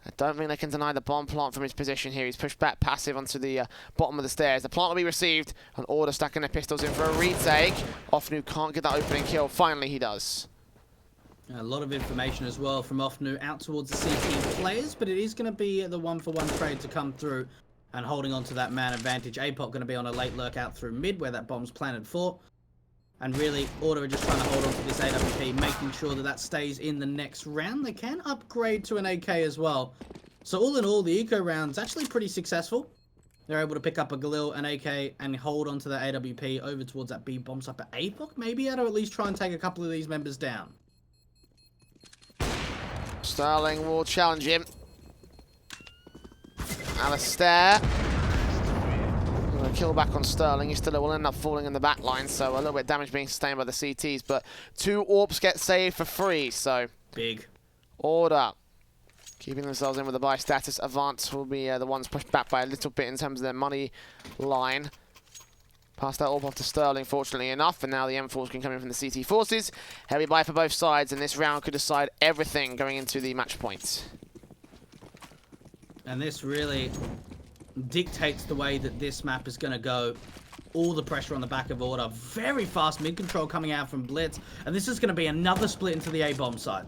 I don't think they can deny the bomb plant from his position here. He's pushed back passive onto the bottom of the stairs. The plant will be received. And Order stacking their pistols in for a retake. Ofnu can't get that opening kill. Finally, he does. A lot of information as well from Ofnu out towards the CT players, but it is going to be the 1-for-1 trade to come through and holding on to that man advantage. APOC going to be on a late lurk out through mid where that bomb's planted for. And really, Order are just trying to hold on to this AWP, making sure that that stays in the next round. They can upgrade to an AK as well. So all in all, the eco round's actually pretty successful. They're able to pick up a Galil, an AK, and hold onto the AWP over towards that B bomb site. But APOC may be able to at least try and take a couple of these members down. Sterling will challenge him. Alistair. Kill back on Sterling. He still will end up falling in the back line, so a little bit of damage being sustained by the CTs, but 2 AWPs get saved for free, so... Big. Order. Keeping themselves in with the buy status. Avant will be the ones pushed back by a little bit in terms of their money line. Passed that AWP off to Sterling, fortunately enough, and now the M4s can come in from the CT forces. Heavy buy for both sides, and this round could decide everything going into the match point. And this really dictates the way that this map is going to go. All the pressure on the back of Order. Very fast mid-control coming out from Blitz. And this is going to be another split into the A-bomb side.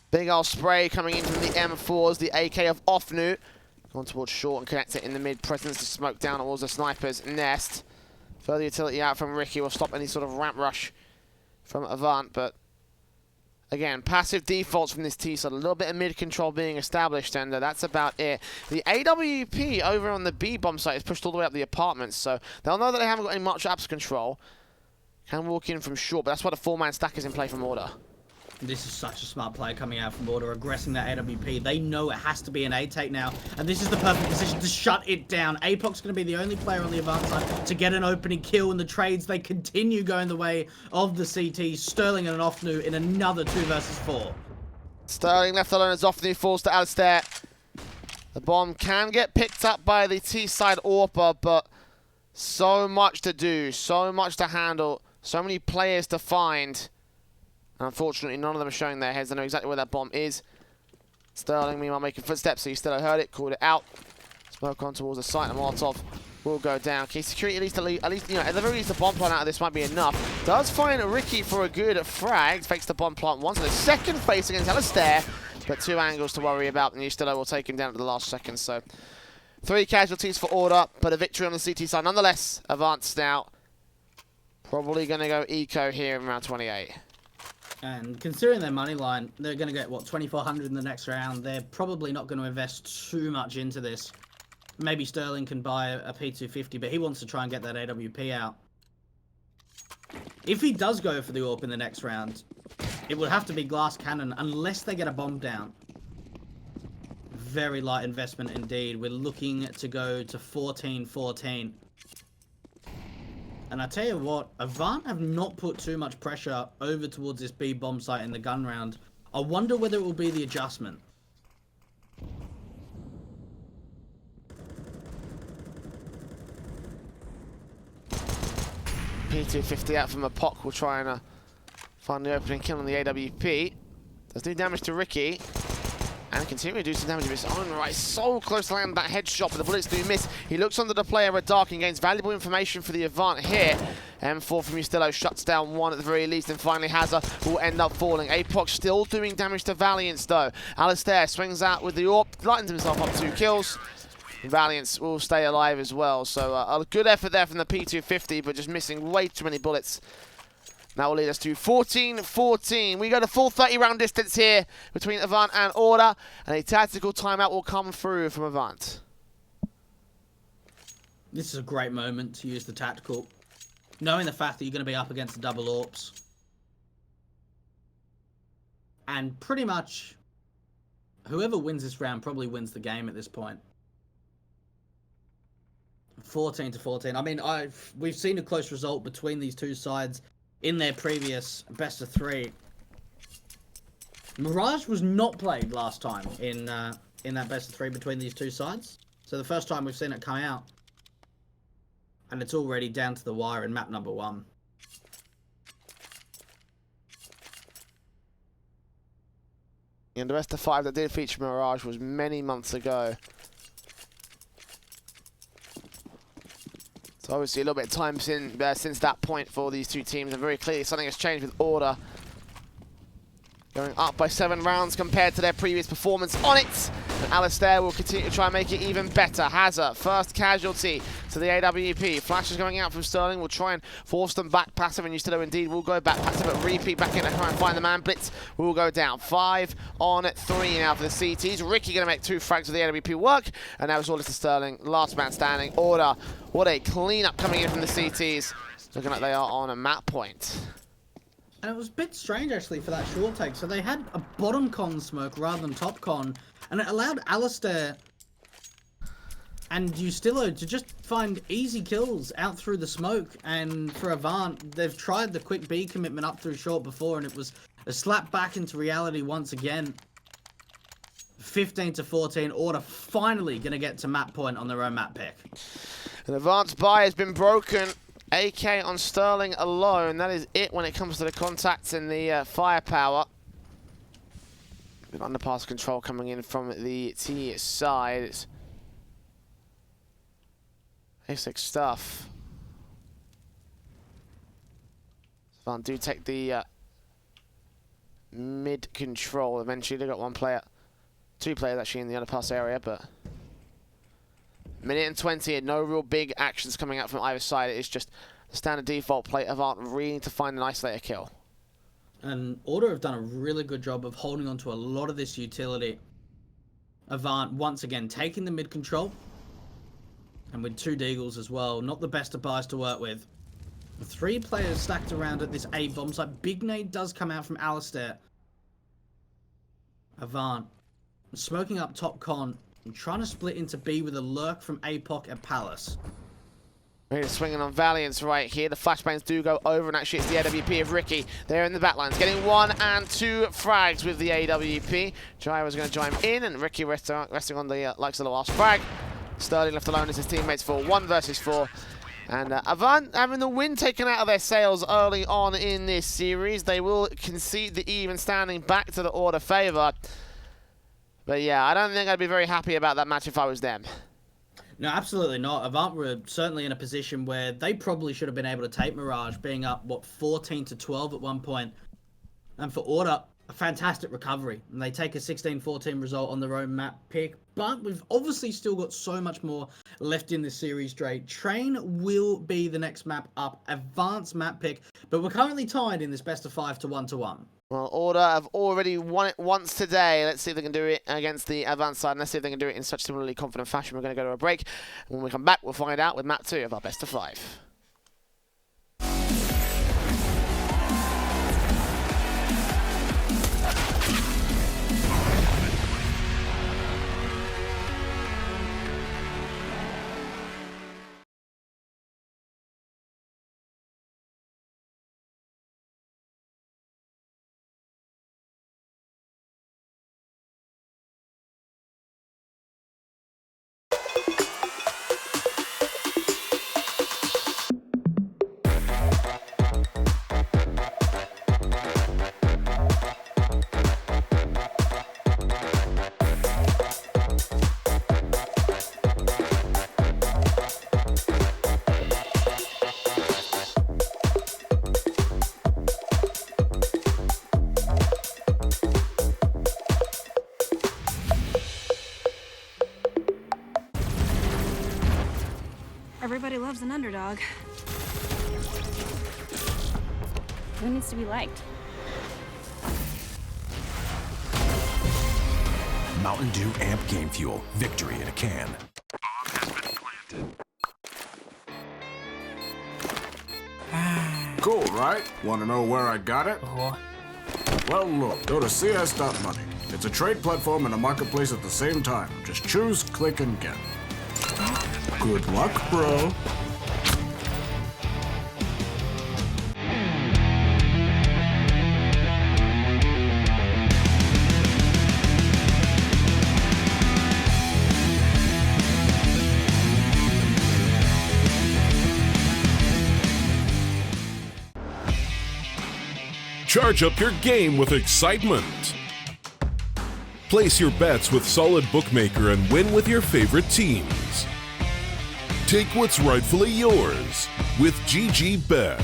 Big old spray coming in from the M4s. The AK of Ofnu. Going towards short and connect it in the mid. Presence to smoke down towards the sniper's nest. Further utility out from Ricky will stop any sort of ramp rush from Avant, but again, passive defaults from this T-side, a little bit of mid-control being established, and that's about it. The AWP over on the B-bomb site is pushed all the way up the apartments, so they'll know that they haven't got any much apps control. Can walk in from short, but that's why the 4-man stack is in play from Order. This is such a smart play coming out from Order, aggressing that AWP. They know it has to be an A-take now, and this is the perfect position to shut it down. APOC's going to be the only player on the Avant side to get an opening kill, and the trades, they continue going the way of the CTs. Sterling and an Ofnu in another 2 versus 4. Sterling left alone as Ofnu falls to Alistair. The bomb can get picked up by the T-side AWPer, but so much to do, so much to handle, so many players to find. Unfortunately, none of them are showing their heads. They know exactly where that bomb is. Sterling, meanwhile, making footsteps, so you still heard it, called it out. Smoke on towards the site, and Molotov will go down. Key security, at least, you know, at the very least, the bomb plant out of this might be enough. Does find Ricky for a good frag. Fakes the bomb plant once, and a second face against Alistair, but 2 angles to worry about, and Eustilo will take him down at the last second. So 3 casualties for Order, but a victory on the CT side nonetheless. Advanced now. Probably going to go eco here in round 28. And considering their money line, they're going to get, what, 2,400 in the next round. They're probably not going to invest too much into this. Maybe Sterling can buy a P250, but he wants to try and get that AWP out. If he does go for the AWP in the next round, it will have to be glass cannon unless they get a bomb down. Very light investment indeed. We're looking to go to 14-14. And I tell you what, Avant have not put too much pressure over towards this B bomb site in the gun round. I wonder whether it will be the adjustment. P250 out from a POC will try and find the opening kill on the AWP. Does do damage to Ricky. And continue to do some damage of his own right. So close to land that headshot, but the bullets do miss. He looks under the player at dark and gains valuable information for the Avant here. M4 from Eustilo shuts down 1 at the very least, and finally Hazard will end up falling. APOC still doing damage to Valiance though. Alistair swings out with the AWP, lightens himself up 2 kills. Valiance will stay alive as well, so a good effort there from the P250, but just missing way too many bullets. That will lead us to 14-14. We go to full 30-round distance here between Avant and Order, and a tactical timeout will come through from Avant. This is a great moment to use the tactical, knowing the fact that you're going to be up against the double AWPs. And pretty much, whoever wins this round probably wins the game at this point. 14-14. I mean, we've seen a close result between these two sides in their previous best of 3. Mirage was not played last time in that best of 3 between these two sides. So the first time we've seen it come out. And it's already down to the wire in map number 1. And the best of 5 that did feature Mirage was many months ago. So obviously a little bit of time since that point for these two teams, and very clearly something has changed with Order. Going up by 7 rounds compared to their previous performance on it. And Alistair will continue to try and make it even better. Hazard, first casualty. to the AWP. Flash is going out from Sterling. Will try and force them back passive, and Justido indeed will go back passive, but repeat back in to try and find the man. Blitz will go down. 5 on 3 now for the CTs. Ricky going to make 2 frags of the AWP work, and now it's all to Sterling. Last man standing. Order. What a cleanup coming in from the CTs. Looking like they are on a map point. And it was a bit strange, actually, for that short take. So they had a bottom con smoke rather than top con, and it allowed Alistair and Justido to just find easy kills out through the smoke. And for Avant, they've tried the quick B commitment up through short before, and it was a slap back into reality once again. 15-14, Order finally going to get to map point on their own map pick. An Avant's buy has been broken. AK on Sterling alone. That is it when it comes to the contacts and the firepower. With underpass control coming in from the T side. It's basic stuff. Avant do take the mid control eventually. They got 1 player, 2 players actually in the underpass area, but minute and 20 and no real big actions coming out from either side. It is just the standard default play. Avant really need to find an isolator kill. And Order have done a really good job of holding on to a lot of this utility. Avant once again taking the mid control, and with 2 deagles as well. Not the best of buys to work with. 3 players stacked around at this A bomb site. Big nade does come out from Alistair. Avant smoking up top con and trying to split into B with a lurk from APOC at Palace. Really swinging on Valiance right here. The flashbangs do go over, and actually it's the AWP of Ricky. They're in the backlines, getting 1 and 2 frags with the AWP. Jai was going to join in, and Ricky resting on the likes of the last frag. Sterling left alone as his teammates for 1 versus 4. And Avant having the win taken out of their sails early on in this series. They will concede the even standing back to the Order favour. But yeah, I don't think I'd be very happy about that match if I was them. No, absolutely not. Avant were certainly in a position where they probably should have been able to take Mirage, being up, what, 14-12 at one point. And for Order, a fantastic recovery. And they take a 16-14 result on their own map pick. But we've obviously still got so much more left in this series, Dre. Train will be the next map up. Advanced map pick. But we're currently tied in this best of 5 to 1-1. Well, Order have already won it once today. Let's see if they can do it against the Avant side. And let's see if they can do it in such similarly confident fashion. We're going to go to a break. When we come back, we'll find out with map 2 of our best of 5. Everybody loves an underdog. Who needs to be liked? Mountain Dew Amp Game Fuel. Victory in a can. Cool, right? Want to know where I got it? Well, look, go to CS.money. It's a trade platform and a marketplace at the same time. Just choose, click, and get. Good luck, bro. Charge up your game with excitement. Place your bets with Solid Bookmaker and win with your favorite teams. Take what's rightfully yours with GG Bet.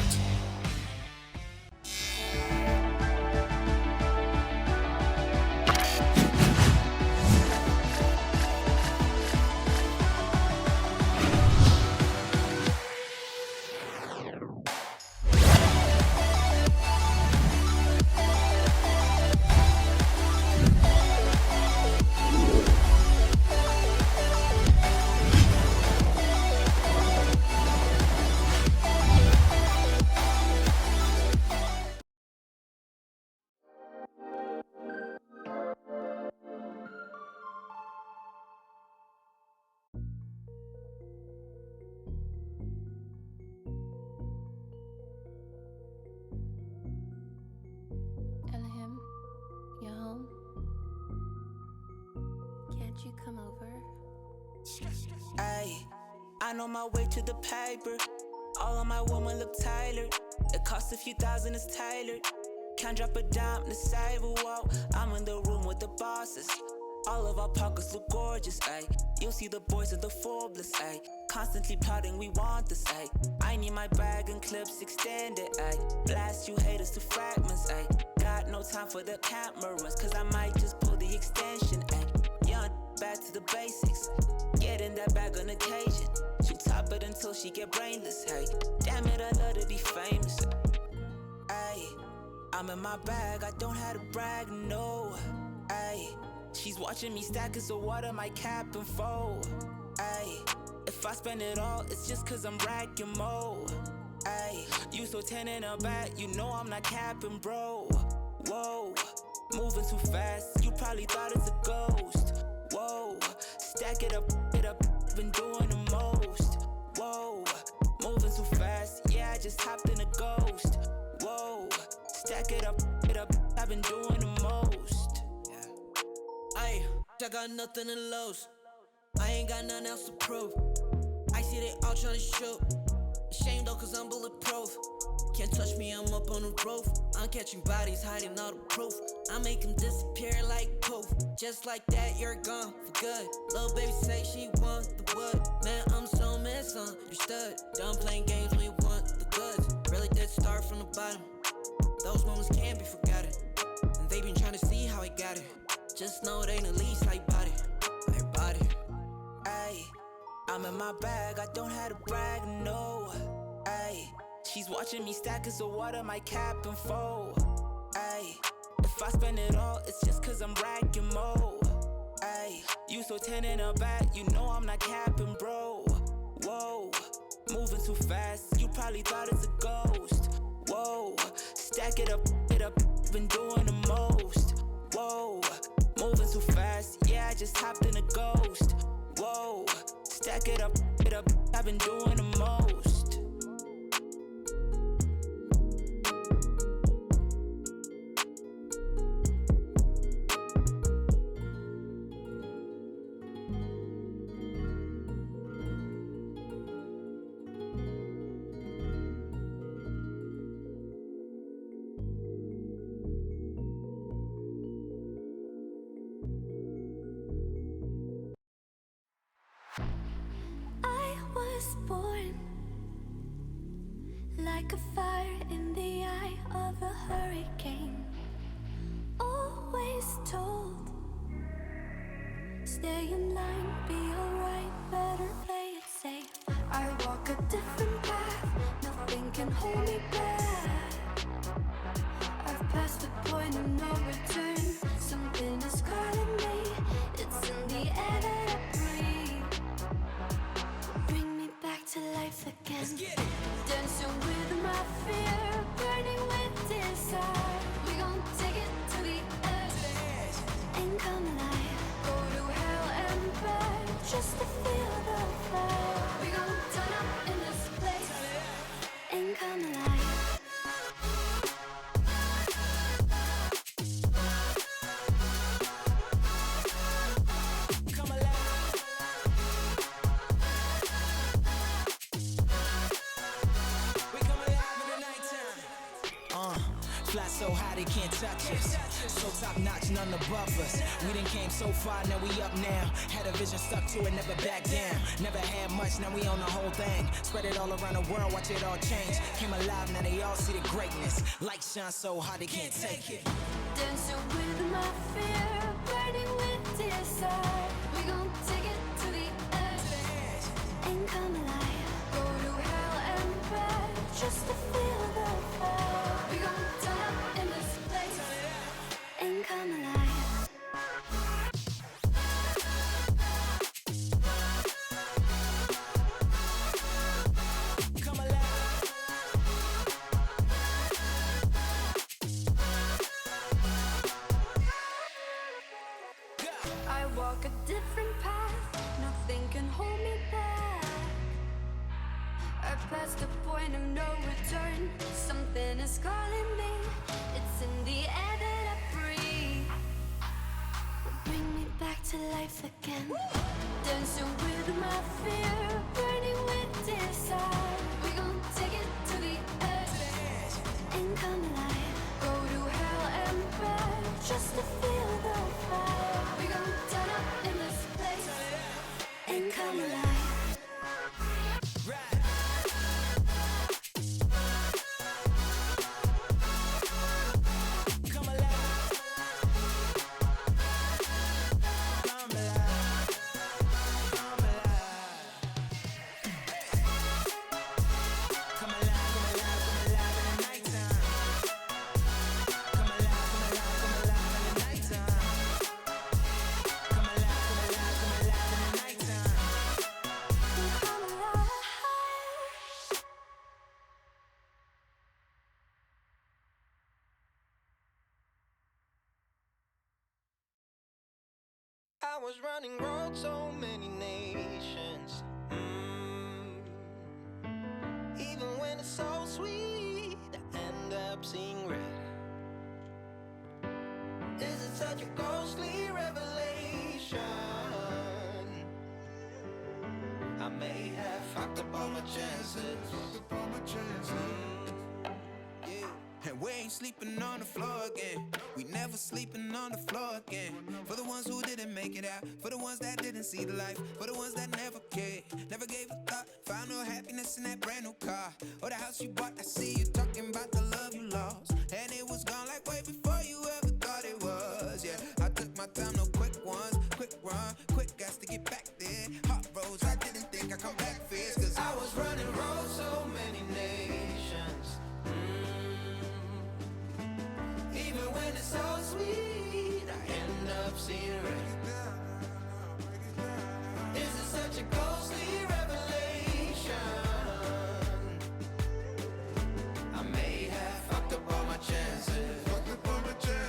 Grind on my way to the paper. All of my women look tailored. It costs a few thousand, it's tailored. Can't drop a dime to save a wall. I'm in the room with the bosses. All of our pockets look gorgeous, ayy. You'll see the boys in the Forbes, ayy. Constantly plotting, we want this, ayy. I need my bag and clips extended, ayy. Blast you haters to fragments, ayy. Got no time for the cameras, cause I might just pull the extension, ayy. Young, back to the basics. Get in that bag on occasion. She top it until she get brainless, hey. Damn it, I love to be famous, ayy. I'm in my bag, I don't have to brag, no, ayy. She's watching me stack it, so what am I capping for? Ayy, if I spend it all, it's just cause I'm racking more. Ayy, you so 10 in a bag, you know I'm not capping, bro. Whoa, moving too fast, you probably thought it's a ghost. Whoa, stack it up, been doing the most. Whoa, moving too fast, yeah, I just hopped in a ghost. Whoa, stack it up, I've been doing the most. Ayy, I got nothing to lose. I ain't got nothing else to prove. I see they all tryna shoot. Ashamed though, cause I'm bulletproof. Can't touch me, I'm up on the roof. I'm catching bodies, hiding all the proof. I make them disappear like poof. Just like that, you're gone for good. Little baby say she wants the wood. Man, I'm so misunderstood. Done playing games when you want the goods. Really did start from the bottom. Those moments can't be forgotten. And they been trying to see how I got it. Just know they the least like body. I bought it. Ayy, I'm in my bag, I don't have to brag, no. Ayy, she's watching me stack it, so what am I capping for? Ayy, if I spend it all, it's just cause I'm racking more. Ayy, you so 10 in a bag, you know I'm not capping, bro. Whoa, moving too fast, you probably thought it's a ghost. Whoa, stack it up, been doing the most. Whoa, moving too fast, yeah, I just hopped in a ghost. Whoa, stack it up, I've been doing the most. Born like a fire in the eye of a hurricane. Always told, stay in line, be alright, better play it safe. I walk a different path, nothing can hold me back. I've passed the point of no return, something is calling me, it's in the air that I breathe. Bring me back to life again. Dancing with my fear, burning with desire. We gon' take it to the edge and come alive. Go to hell and back just to feel the fire. We gon' turn up in this place and come alive. Fly so high they can't touch us. So top notch, none above us. We done came so far, now we up now. Had a vision, stuck to it, never back down. Never had much, now we own the whole thing. Spread it all around the world, watch it all change. Came alive, now they all see the greatness. Light shine so hard they can't take it. Dancing with my fear, burning with desire. We gon' take it to the edge and come alive. Go to hell and back just to feel the fire. We gon' turn up in this place and come alive. I walk a different path, nothing can hold me back. I passed the point of no return, something is calling me, it's in the air that I breathe. Bring me back back to life again. Dancing with my fear, burning with desire. We gon' take it to the edge and come alive. Go to hell and back just to feel the fire. We gon' turn up in this place and come alive. I was running road so many nations. Even when it's so sweet, I end up seeing red. Is it such a ghostly revelation? I may have fucked up all my chances. And we ain't sleeping on the floor again. We never sleeping on the floor again. For the ones who didn't make it out, for the ones that didn't see the life, for the ones that never cared, never gave a thought, found no happiness in that brand new car or the house you bought. I see you talking about the love you lost, and it was gone like way before you ever thought it was. Yeah, I took my time, no quick ones, quick run, quick gas to get back there. Hot roads, I didn't think I'd come back fierce, cause I was running roads so many nations. Even when it's so sweet, I end up seeing red. Is it such a ghostly revelation? I may have fucked up all my chances. Fucked up all my chances.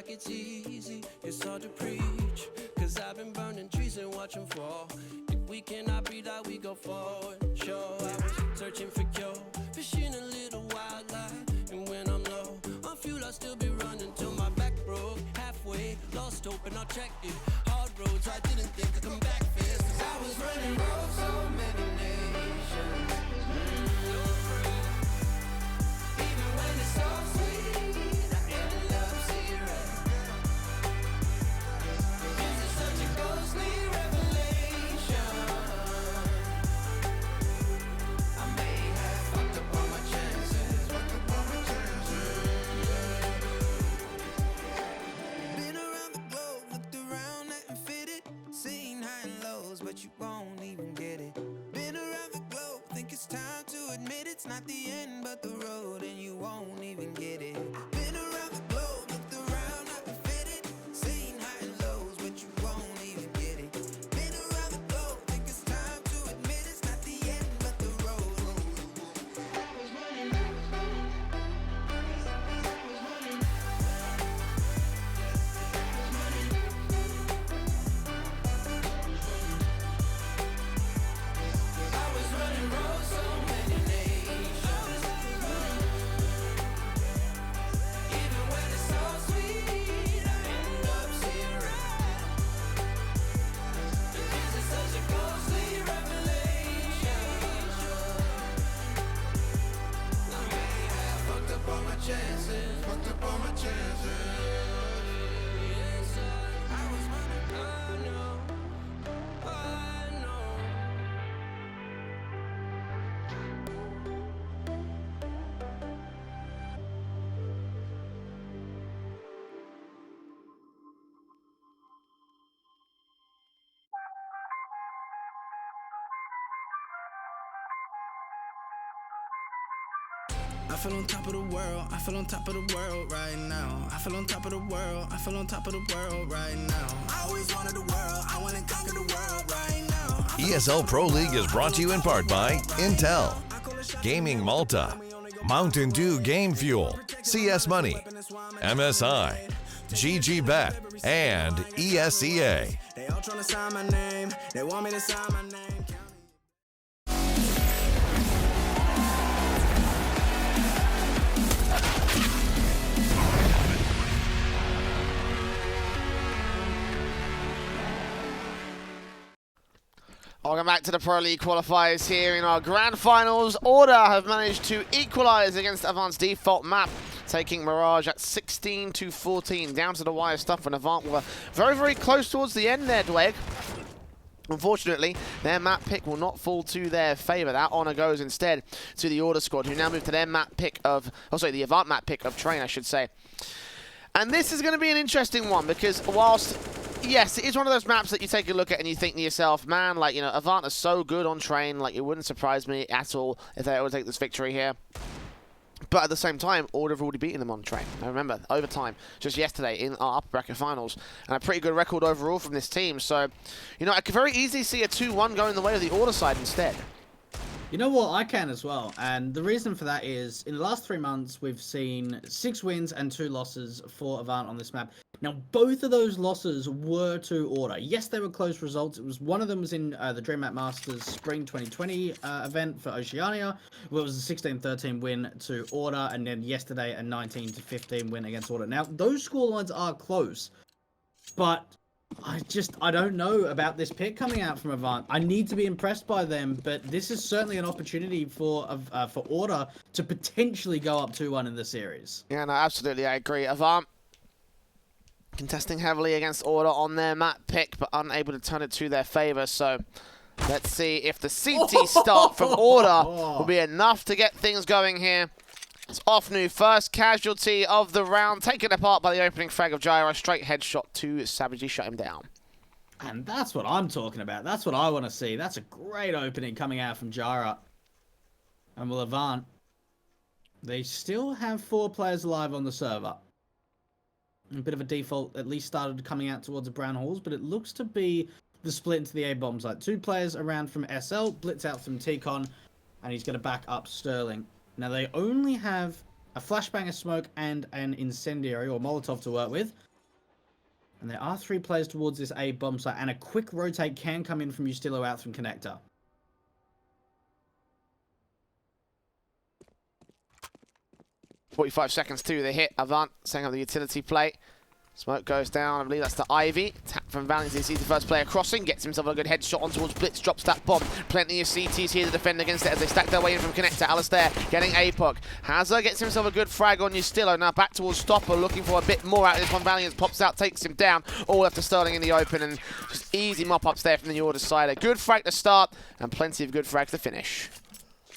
It's easy, it's hard to preach, cause I've been burning trees and watching fall. If we cannot breathe out, we go forward. Sure, I was searching for cure, fishing a little wildlife. And when I'm low on fuel, I'll still be running till my back broke. Halfway, lost hope and I checked it. Hard roads, I didn't think I'd come back fast, cause I was running roads so many nations. Even when it's so sweet, I end up seeing red. Ghostly revelation. I may have fucked up all my chances. Fucked up all my chances. Been around the globe, looked around, nothing fitted. Seen high and lows, but you won't even get it. Been around the globe, think it's time to admit it's not the end, but the road, and you won't even get it. Been around the globe, looked around, nothing fitted. Seen high and lows, but you won't. I feel on top of the world. I feel on top of the world right now. I feel on top of the world. I feel on top of the world right now. I always wanted the world. I want to conquer the world right now. ESL Pro League is brought to you in part by Intel, Gaming Malta, Mountain Dew Game Fuel, CS Money, MSI, GG Bet, and ESEA. They all trying to sign my name. They want me to sign my name. Welcome back to the Pro League qualifiers here in our grand finals. Order have managed to equalise against AVANT's default map, taking Mirage at 16-14, down to the wire stuff, and AVANT were very, very close towards the end there, Dweg. Unfortunately, their map pick will not fall to their favour. That honour goes instead to the Order squad, who now move to their map pick of, the AVANT map pick of Train, I should say. And this is going to be an interesting one, because whilst, yes, it is one of those maps that you take a look at and you think to yourself, man, like, you know, AVANT are so good on Train, like, it wouldn't surprise me at all if they would take this victory here. But at the same time, Order have already beaten them on Train. I remember, overtime, just yesterday in our upper bracket finals. And a pretty good record overall from this team. So, you know, I could very easily see a 2-1 going the way of the Order side instead. You know what? I can as well. And the reason for that is, in the last 3 months, we've seen 6 wins and 2 losses for AVANT on this map. Now, both of those losses were to Order. Yes, they were close results. It was one of them was in the DreamHack Masters Spring 2020 event for Oceania, where it was a 16-13 win to Order, and then yesterday a 19-15 win against Order. Now, those scorelines are close, but I don't know about this pick coming out from AVANT. I need to be impressed by them, but this is certainly an opportunity for Order to potentially go up 2-1 in the series. Yeah, no, absolutely, I agree. AVANT contesting heavily against Order on their map pick, but unable to turn it to their favour. So let's see if the CT start from Order will be enough to get things going here. It's Ofnu, first casualty of the round, taken apart by the opening frag of Gyro. Straight headshot to savagely shut him down. And that's what I'm talking about. That's what I want to see. That's a great opening coming out from Gyro. And will AVANT, they still have 4 players alive on the server. A bit of a default at least started coming out towards the Brown Halls, but it looks to be the split into the A-bomb site. 2 players around from SL, Blitz out from T-Con, and he's going to back up Sterling. Now, they only have a flashbang, a smoke, and an incendiary, or Molotov, to work with. And there are 3 players towards this A-bomb site, and a quick rotate can come in from Ustillo out from Connector. .45 seconds to the hit. AVANT setting up the utility plate. Smoke goes down. I believe that's to Ivy. Tap from Valiant. He sees the first player crossing. Gets himself a good headshot on towards Blitz. Drops that bomb. Plenty of CTs here to defend against it as they stack their way in from Connector. Alistair getting APOC. Hazard gets himself a good frag on Ustillo. Now back towards Stopper, looking for a bit more out of this one. Valiant pops out, takes him down. All left to Sterling in the open, and just easy mop-ups there from the Order side. A good frag to start, and plenty of good frags to finish.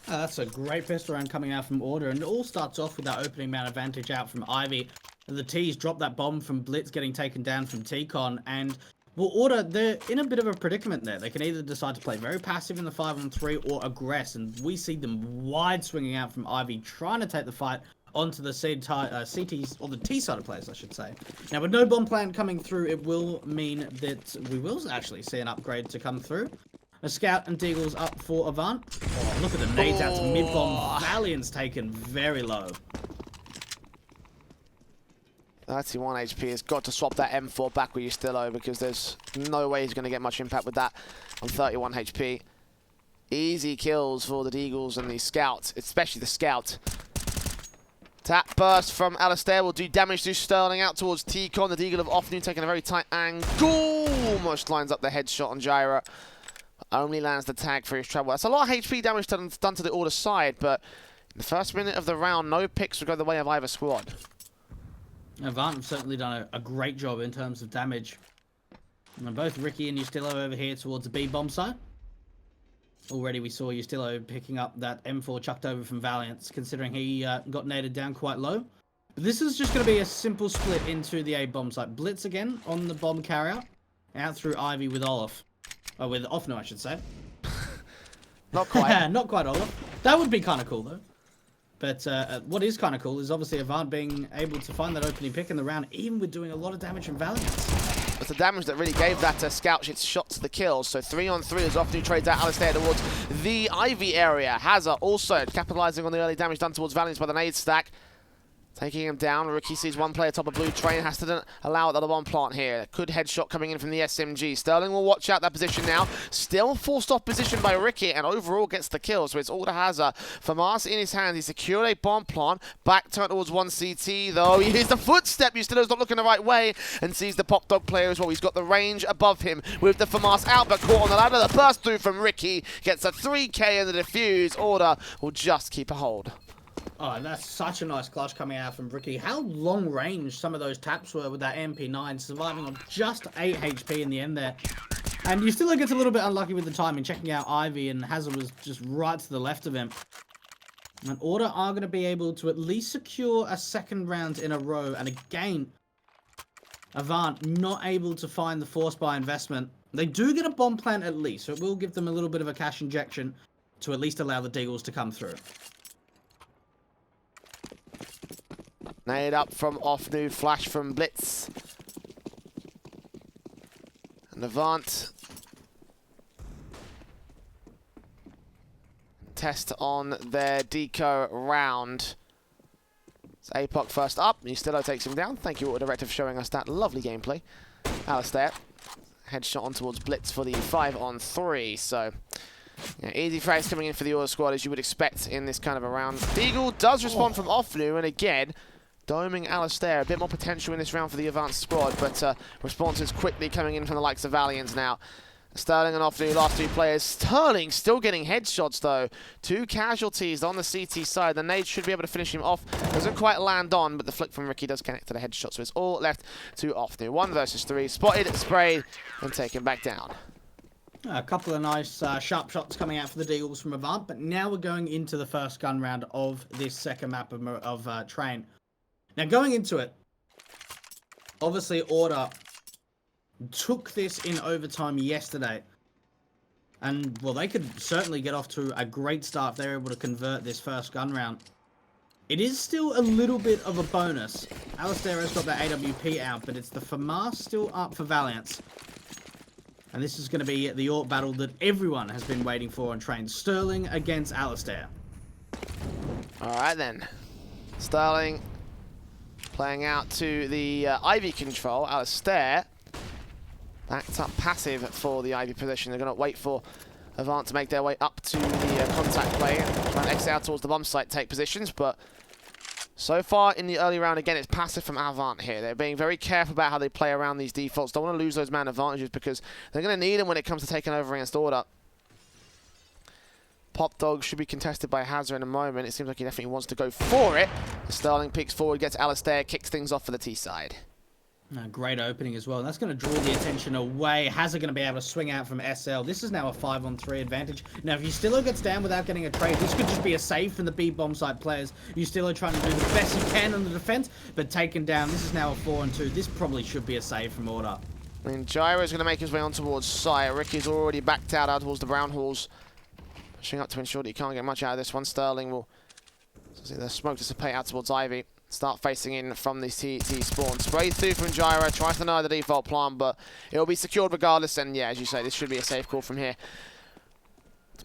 That's a great pistol round coming out from Order, and it all starts off with that opening man advantage out from Ivy. The T's drop that bomb from Blitz getting taken down from T-Con, and well, Order, they're in a bit of a predicament there. They can either decide to play very passive in the 5-on-3 or aggress, and we see them wide swinging out from Ivy, trying to take the fight onto the CTs, or the T side of players, I should say. Now, with no bomb plan coming through, it will mean that we will actually see an upgrade to come through. A Scout and Deagle's up for AVANT. Oh, look at the nades out to mid-bomb. Valiant's taken very low. 31 HP has got to swap that M4 back with Ustillo, because there's no way he's going to get much impact with that on 31 HP. Easy kills for the Deagles and the Scout, especially the Scout. Tap burst from Alistair will do damage to Sterling out towards T-Con. The Deagle of Ofnu taking a very tight angle. Almost lines up the headshot on Gyro. Only lands the tag for his trouble. That's a lot of HP damage done to the Order side, but in the first minute of the round, no picks will go the way of either squad. AVANT have certainly done a great job in terms of damage. And both Ricky and Ustillo over here towards the B-bomb side. Already we saw Ustillo picking up that M4 chucked over from Valiant, considering he got naded down quite low. But this is just going to be a simple split into the A-bomb site. Blitz again on the bomb carrier. Out through Ivy with Olaf. Oh, with Ofnu, I should say. Not quite. Not quite Olaf. That would be kind of cool, though. But what is kind of cool is obviously AVANT being able to find that opening pick in the round, even with doing a lot of damage from Valiance. It's the damage that really gave that scout its shot to the kills. So 3-on-3 as Ofnu trades out Alistair towards the Ivy area. Hazard also capitalizing on the early damage done towards Valiance by the nade stack. Taking him down. Rookie sees one player top of blue train. Has to allow the other one plant here. Good headshot coming in from the SMG. Sterling will watch out that position now. Still forced off position by Ricky and overall gets the kill. So it's all to Hazard. FAMAS in his hand. He secured a bomb plant. Back turn towards one CT though. He hears the footstep. Ustilo's not looking the right way and sees the Pop Dog player as well. He's got the range above him with the FAMAS out but caught on the ladder. The burst through from Ricky. Gets a 3K and the defuse. Order will just keep a hold. Oh, that's such a nice clutch coming out from Ricky. How long range some of those taps were with that MP9, surviving on just 8 HP in the end there. And you still gets a little bit unlucky with the timing, checking out Ivy, and Hazard was just right to the left of him. And Order are going to be able to at least secure a second round in a row. And again, AVANT not able to find the force buy investment. They do get a bomb plant at least, so it will give them a little bit of a cash injection to at least allow the Deagles to come through. Nade up from Ofnu, flash from Blitz. And AVANT. Test on their deco round. It's APOC first up. Ustilo takes him down. Thank you, Auto Director, for showing us that lovely gameplay. Alistair. Headshot on towards Blitz for the 5-on-3. So, yeah, easy frags coming in for the Order squad as you would expect in this kind of a round. Deagle does respond from Ofnu, and again, doming Alistair. A bit more potential in this round for the AVANT squad, but responses quickly coming in from the likes of Valiants now. Sterling and Ofnu, last two players. Sterling still getting headshots though. 2 casualties on the CT side. The nade should be able to finish him off. Doesn't quite land on, but the flick from Ricky does connect to the headshot, so it's all left to Ofnu. 1 versus 3. Spotted, sprayed, and taken back down. A couple of nice sharp shots coming out for the Deagles from AVANT, but now we're going into the first gun round of this second map of Train. Now, going into it, obviously Order took this in overtime yesterday. And, well, they could certainly get off to a great start if they're able to convert this first gun round. It is still a little bit of a bonus. Alistair has got the AWP out, but it's the FAMAS still up for Valiance. And this is going to be the AWP battle that everyone has been waiting for on Train. Sterling against Alistair. Alright then. Sterling playing out to the Ivy control. Alistair backed up passive for the Ivy position. They're going to wait for AVANT to make their way up to the contact play and try and exit out towards the bomb site, take positions. But so far in the early round, again, it's passive from AVANT here. They're being very careful about how they play around these defaults. Don't want to lose those man advantages because they're going to need them when it comes to taking over against Order. Pop Dog should be contested by Hazard in a moment. It seems like he definitely wants to go for it. Sterling peeks forward, gets Alistair, kicks things off for the T side. Great opening as well. And that's going to draw the attention away. Hazard going to be able to swing out from SL. This is now a 5-on-3 advantage. Now, if Ustilo gets down without getting a trade, this could just be a save from the B bomb site players. Ustilo trying to do the best he can on the defense, but taken down. This is now a 4-on-2. This probably should be a save from Order. I mean, Gyro's going to make his way on towards site. Ricky's already backed out towards the brown halls. Pushing up to ensure that he can't get much out of this one. Sterling will see the smoke dissipate out towards Ivy. Start facing in from the CT spawn. Spray through from Gyro. Tries to know the default plan, but it'll be secured regardless. And yeah, as you say, this should be a safe call from here.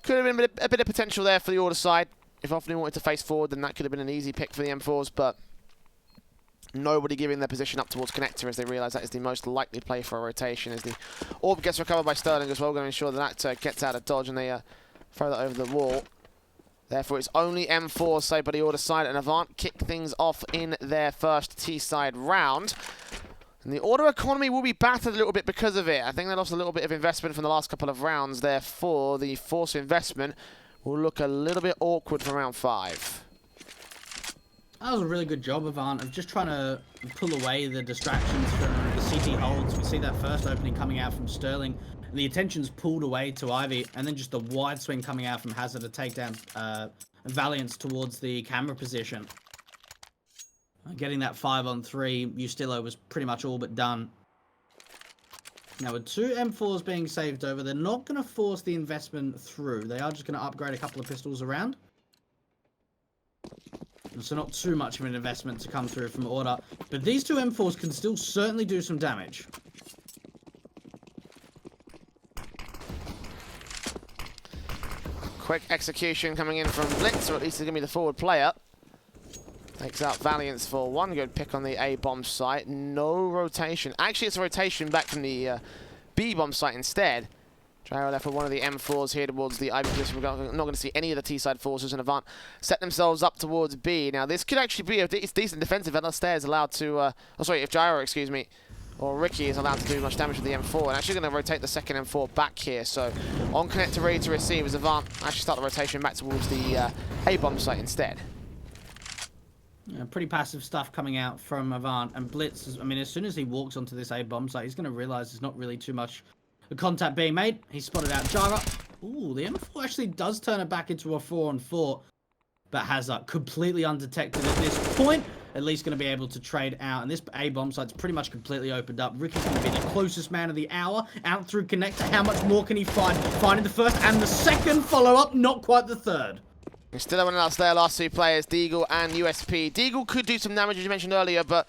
Could have been a bit of potential there for the Order side. If Ofnu wanted to face forward, then that could have been an easy pick for the M4s, but nobody giving their position up towards Connector as they realise that is the most likely play for a rotation. As the orb gets recovered by Sterling as well, going to ensure that gets out of dodge and they throw that over the wall. Therefore, it's only M4 saved by the Order side, and AVANT kick things off in their first T-side round. And the Order economy will be battered a little bit because of it. I think they lost a little bit of investment from the last couple of rounds. Therefore, the force investment will look a little bit awkward for round 5. That was a really good job, AVANT, of just trying to pull away the distractions from the CT holds. We see that first opening coming out from Sterling. The attention's pulled away to Ivy, and then just the wide swing coming out from Hazard to take down Valiance towards the camera position. Getting that 5-on-3, Ustilo was pretty much all but done. Now, with 2 M4s being saved over, they're not going to force the investment through. They are just going to upgrade a couple of pistols around. So not too much of an investment to come through from Order. But these two M4s can still certainly do some damage. Quick execution coming in from Blitz, or at least he's going to be the forward player. Takes out Valiance for one good pick on the A-bomb site. No rotation. Actually, it's a rotation back from the B-bomb site instead. Gyro left with one of the M4s here towards the Ivy position. We're not going to see any of the T-side forces, and Avant set themselves up towards B. Now, this could actually be a decent defensive. Alastair is allowed to... if Gyro, excuse me, or Ricky is allowed to do much damage with the M4. And actually going to rotate the second M4 back here. So, on connector ready to receive as Avant actually start the rotation back towards the A-bomb site instead. Yeah, pretty passive stuff coming out from Avant. And Blitz, I mean, as soon as he walks onto this A-bomb site, he's going to realize there's not really too much contact being made. He spotted out Jara. Ooh, the M4 actually does turn it back into a 4-on-4, but has completely undetected at this point. At least going to be able to trade out. And this A-bomb site's pretty much completely opened up. Ricky's going to be the closest man of the hour. Out through connector. How much more can he find? Finding the first and the second follow-up, not quite the third. Still having us there, last two players, Deagle and USP. Deagle could do some damage, as you mentioned earlier, but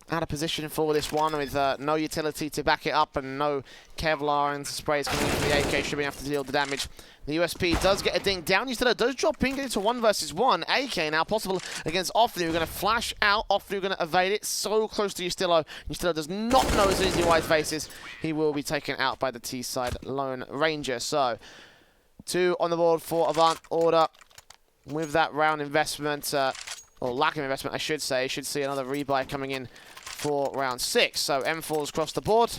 out of position for this one with no utility to back it up and no Kevlar and sprays coming in from the AK. Should be able to deal the damage. The USP does get a dink down. Ustilo does drop in, getting to 1 versus 1. AK now possible against Offnu. We're going to flash out. Offnu going to evade it. So close to Ustilo. Ustilo does not know as easy wise faces. He will be taken out by the T-side Lone Ranger. So, 2 on the board for Avant Order. With that round investment, or lack of investment, I should say, should see another rebuy coming in for round 6. So M4s across the board.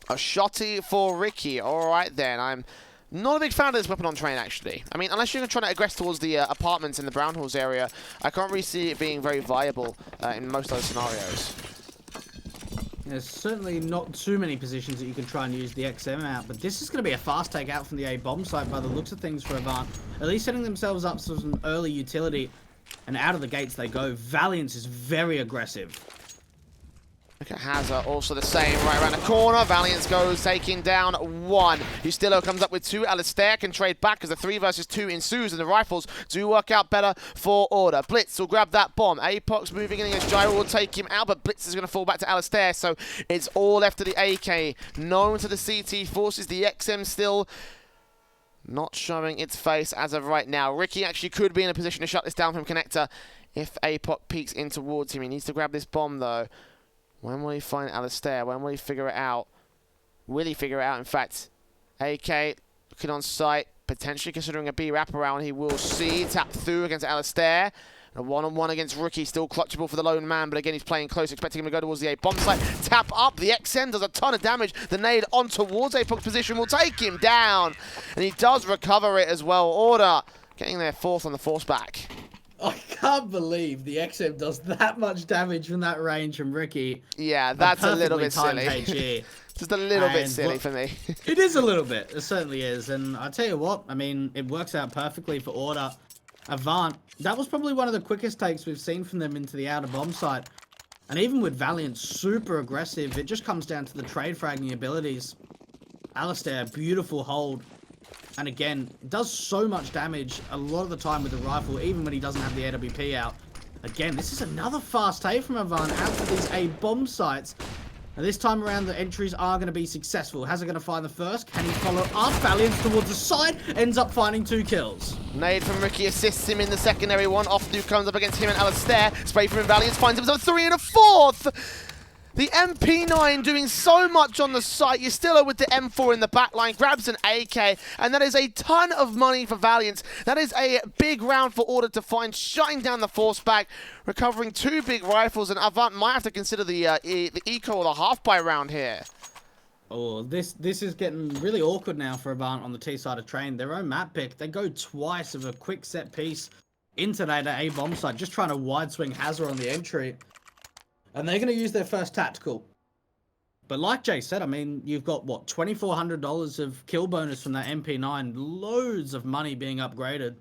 A shotty for Ricky. All right then. I'm not a big fan of this weapon on train, actually. I mean, unless you're trying to aggress towards the apartments in the Brown Halls area, I can't really see it being very viable in most of those scenarios. There's certainly not too many positions that you can try and use the XM out, but this is going to be a fast take out from the A-bomb site by the looks of things for Avant. At least setting themselves up for some early utility, and out of the gates they go. Valiance is very aggressive. Look at Hazza, also the same, right around the corner. Valiance goes, taking down 1. Ustilo comes up with 2. Alastair can trade back as the 3 versus 2 ensues, and the rifles do work out better for Order. Blitz will grab that bomb. Apox moving in against Gyro will take him out, but Blitz is going to fall back to Alastair, so it's all left to the AK. Known to the CT forces, the XM still not showing its face as of right now. Ricky actually could be in a position to shut this down from connector if Apoc peeks in towards him. He needs to grab this bomb, though. When will he find Alastair? When will he figure it out? Will he figure it out? In fact, AK looking on sight, potentially considering a B wraparound. He will see. Tap through against Alastair. A one-on-one against Rookie, still clutchable for the lone man, but again, he's playing close, expecting him to go towards the A-bomb site. Tap up, the XM does a ton of damage. The nade on towards Apoc's position will take him down, and he does recover it as well. Order getting their 4th on the force back. I can't believe the XM does that much damage from that range from Ricky. Yeah, that's a little bit silly. Just a little bit silly for me. It is a little bit. It certainly is. And I tell you what, I mean, it works out perfectly for Order. Avant, that was probably one of the quickest takes we've seen from them into the outer bomb site. And even with Valiant super aggressive, it just comes down to the trade fragging abilities. Alastair, beautiful hold. And again, does so much damage a lot of the time with the rifle, even when he doesn't have the AWP out. Again, this is another fast take from Avant out to these A-bomb sites. And this time around, the entries are going to be successful. How's it going to find the first? Can he follow up? Valiance towards the side, ends up finding 2 kills. Nade from Ricky assists him in the secondary one. Offdu comes up against him and Alastair. Spray from Valiance finds himself 3 and a 4th. The MP9 doing so much on the site. Ustilo with the M4 in the back line, grabs an AK, and that is a ton of money for Valiant. That is a big round for Order to find, shutting down the force back, recovering 2 big rifles, and Avant might have to consider the eco or the half-buy round here. Oh, this is getting really awkward now for Avant on the T-side of train. Their own map pick, they go twice of a quick set piece into that A-bomb site, just trying to wide swing Hazard on the entry. And they're going to use their first tactical. But like Jay said, I mean, you've got, what, $2,400 of kill bonus from that MP9. Loads of money being upgraded.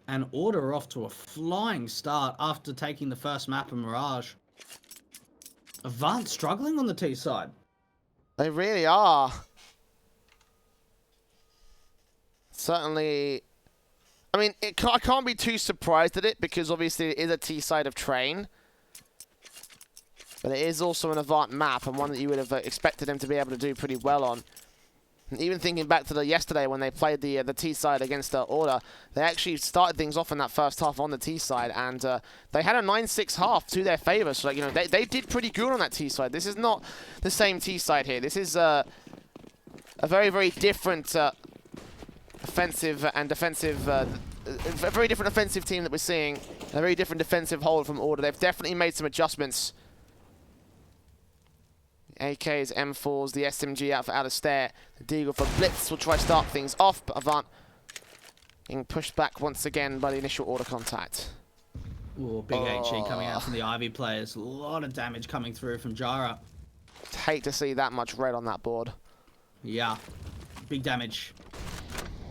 And Order are off to a flying start after taking the first map of Mirage. Avant struggling on the T side. They really are. Certainly I mean, I can't be too surprised at it because obviously it is a T-side of Train. But it is also an Avant map and one that you would have expected them to be able to do pretty well on. And even thinking back to yesterday when they played the T-side against Order, they actually started things off in that first half on the T-side, and they had a 9-6 half to their favour. So, you know, they did pretty good on that T-side. This is not the same T-side here. This is a very, very different offensive and defensive, a very different offensive team that we're seeing, a very different defensive hold from Order. They've definitely made some adjustments. AKs, M4s, the SMG out for Alistair. The Deagle for Blitz will try to start things off, but Avant being pushed back once again by the initial Order contact. Ooh, big HE coming out from the Ivy players. A lot of damage coming through from Jara. Hate to see that much red on that board. Yeah, big damage.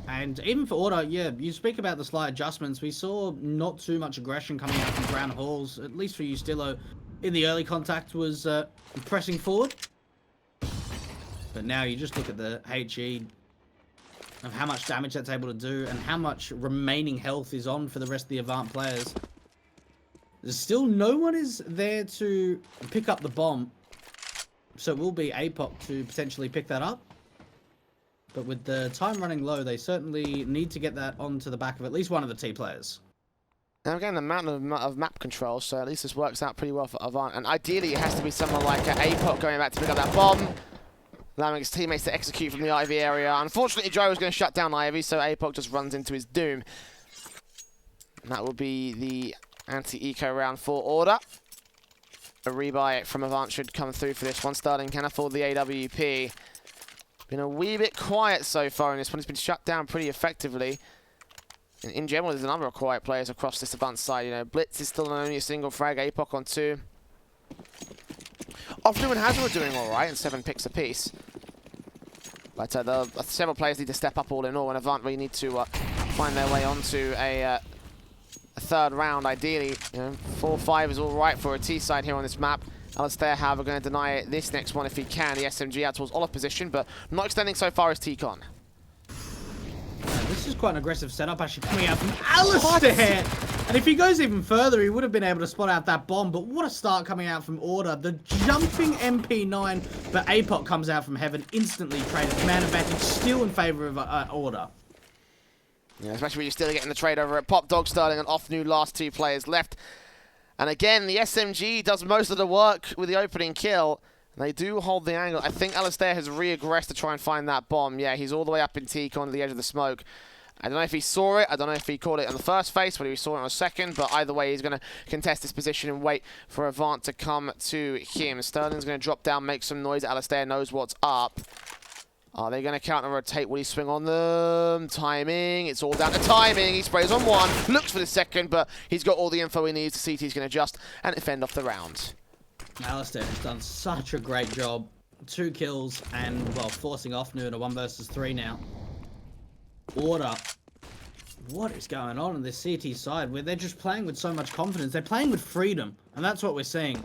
And even for Order, yeah, you speak about the slight adjustments. We saw not too much aggression coming out from Brown Halls, at least for Ustillo. In the early contact was pressing forward. But now you just look at the HE of how much damage that's able to do and how much remaining health is on for the rest of the Avant players. There's still no one is there to pick up the bomb. So it will be APOC to potentially pick that up. But with the time running low, they certainly need to get that onto the back of at least one of the T players. Now again, the amount of map control, so at least this works out pretty well for Avant. And ideally, it has to be someone like APOC going back to pick up that bomb, allowing his teammates to execute from the Ivy area. Unfortunately, Joe was going to shut down Ivy, so APOC just runs into his doom. And that will be the anti-eco round for Order. A rebuy from Avant should come through for this one. Sterling can afford the AWP. Been a wee bit quiet so far in this one. It's been shut down pretty effectively. In general, there's a number of quiet players across this Avant side. You know, Blitz is still only a single frag, APOC on 2. Ofnu and Hazard are doing all right, and 7 picks apiece. But several players need to step up all in all, and Avant really need to find their way onto a third round, ideally. You know, 4-5 is all right for a T side here on this map. Alistair, however, going to deny this next one if he can. The SMG out towards Olaf position, but not extending so far as T-Con. This is quite an aggressive setup actually coming out from Alistair. And if he goes even further, he would have been able to spot out that bomb. But what a start coming out from Order. The jumping MP9, but APOC comes out from heaven, instantly traded. Man advantage still in favor of Order. Yeah, especially when you're still getting the trade over at Pop Dog Sterling and Off New, last 2 players left. And again, the SMG does most of the work with the opening kill. And they do hold the angle. I think Alistair has re-aggressed to try and find that bomb. Yeah, he's all the way up in T-Con to the edge of the smoke. I don't know if he saw it. I don't know if he caught it on the first face, whether he saw it on the second. But either way, he's going to contest this position and wait for Avant to come to him. Sterling's going to drop down, make some noise. Alistair knows what's up. Are they going to counter-rotate? Will he swing on them? Timing. It's all down to timing. He sprays on 1, looks for the second, but he's got all the info he needs. The CT's going to adjust and defend off the round. Alistair has done such a great job. 2 kills and, well, forcing off New in a 1 versus 3 now. Order. What is going on this CT side where they're just playing with so much confidence? They're playing with freedom, and that's what we're seeing.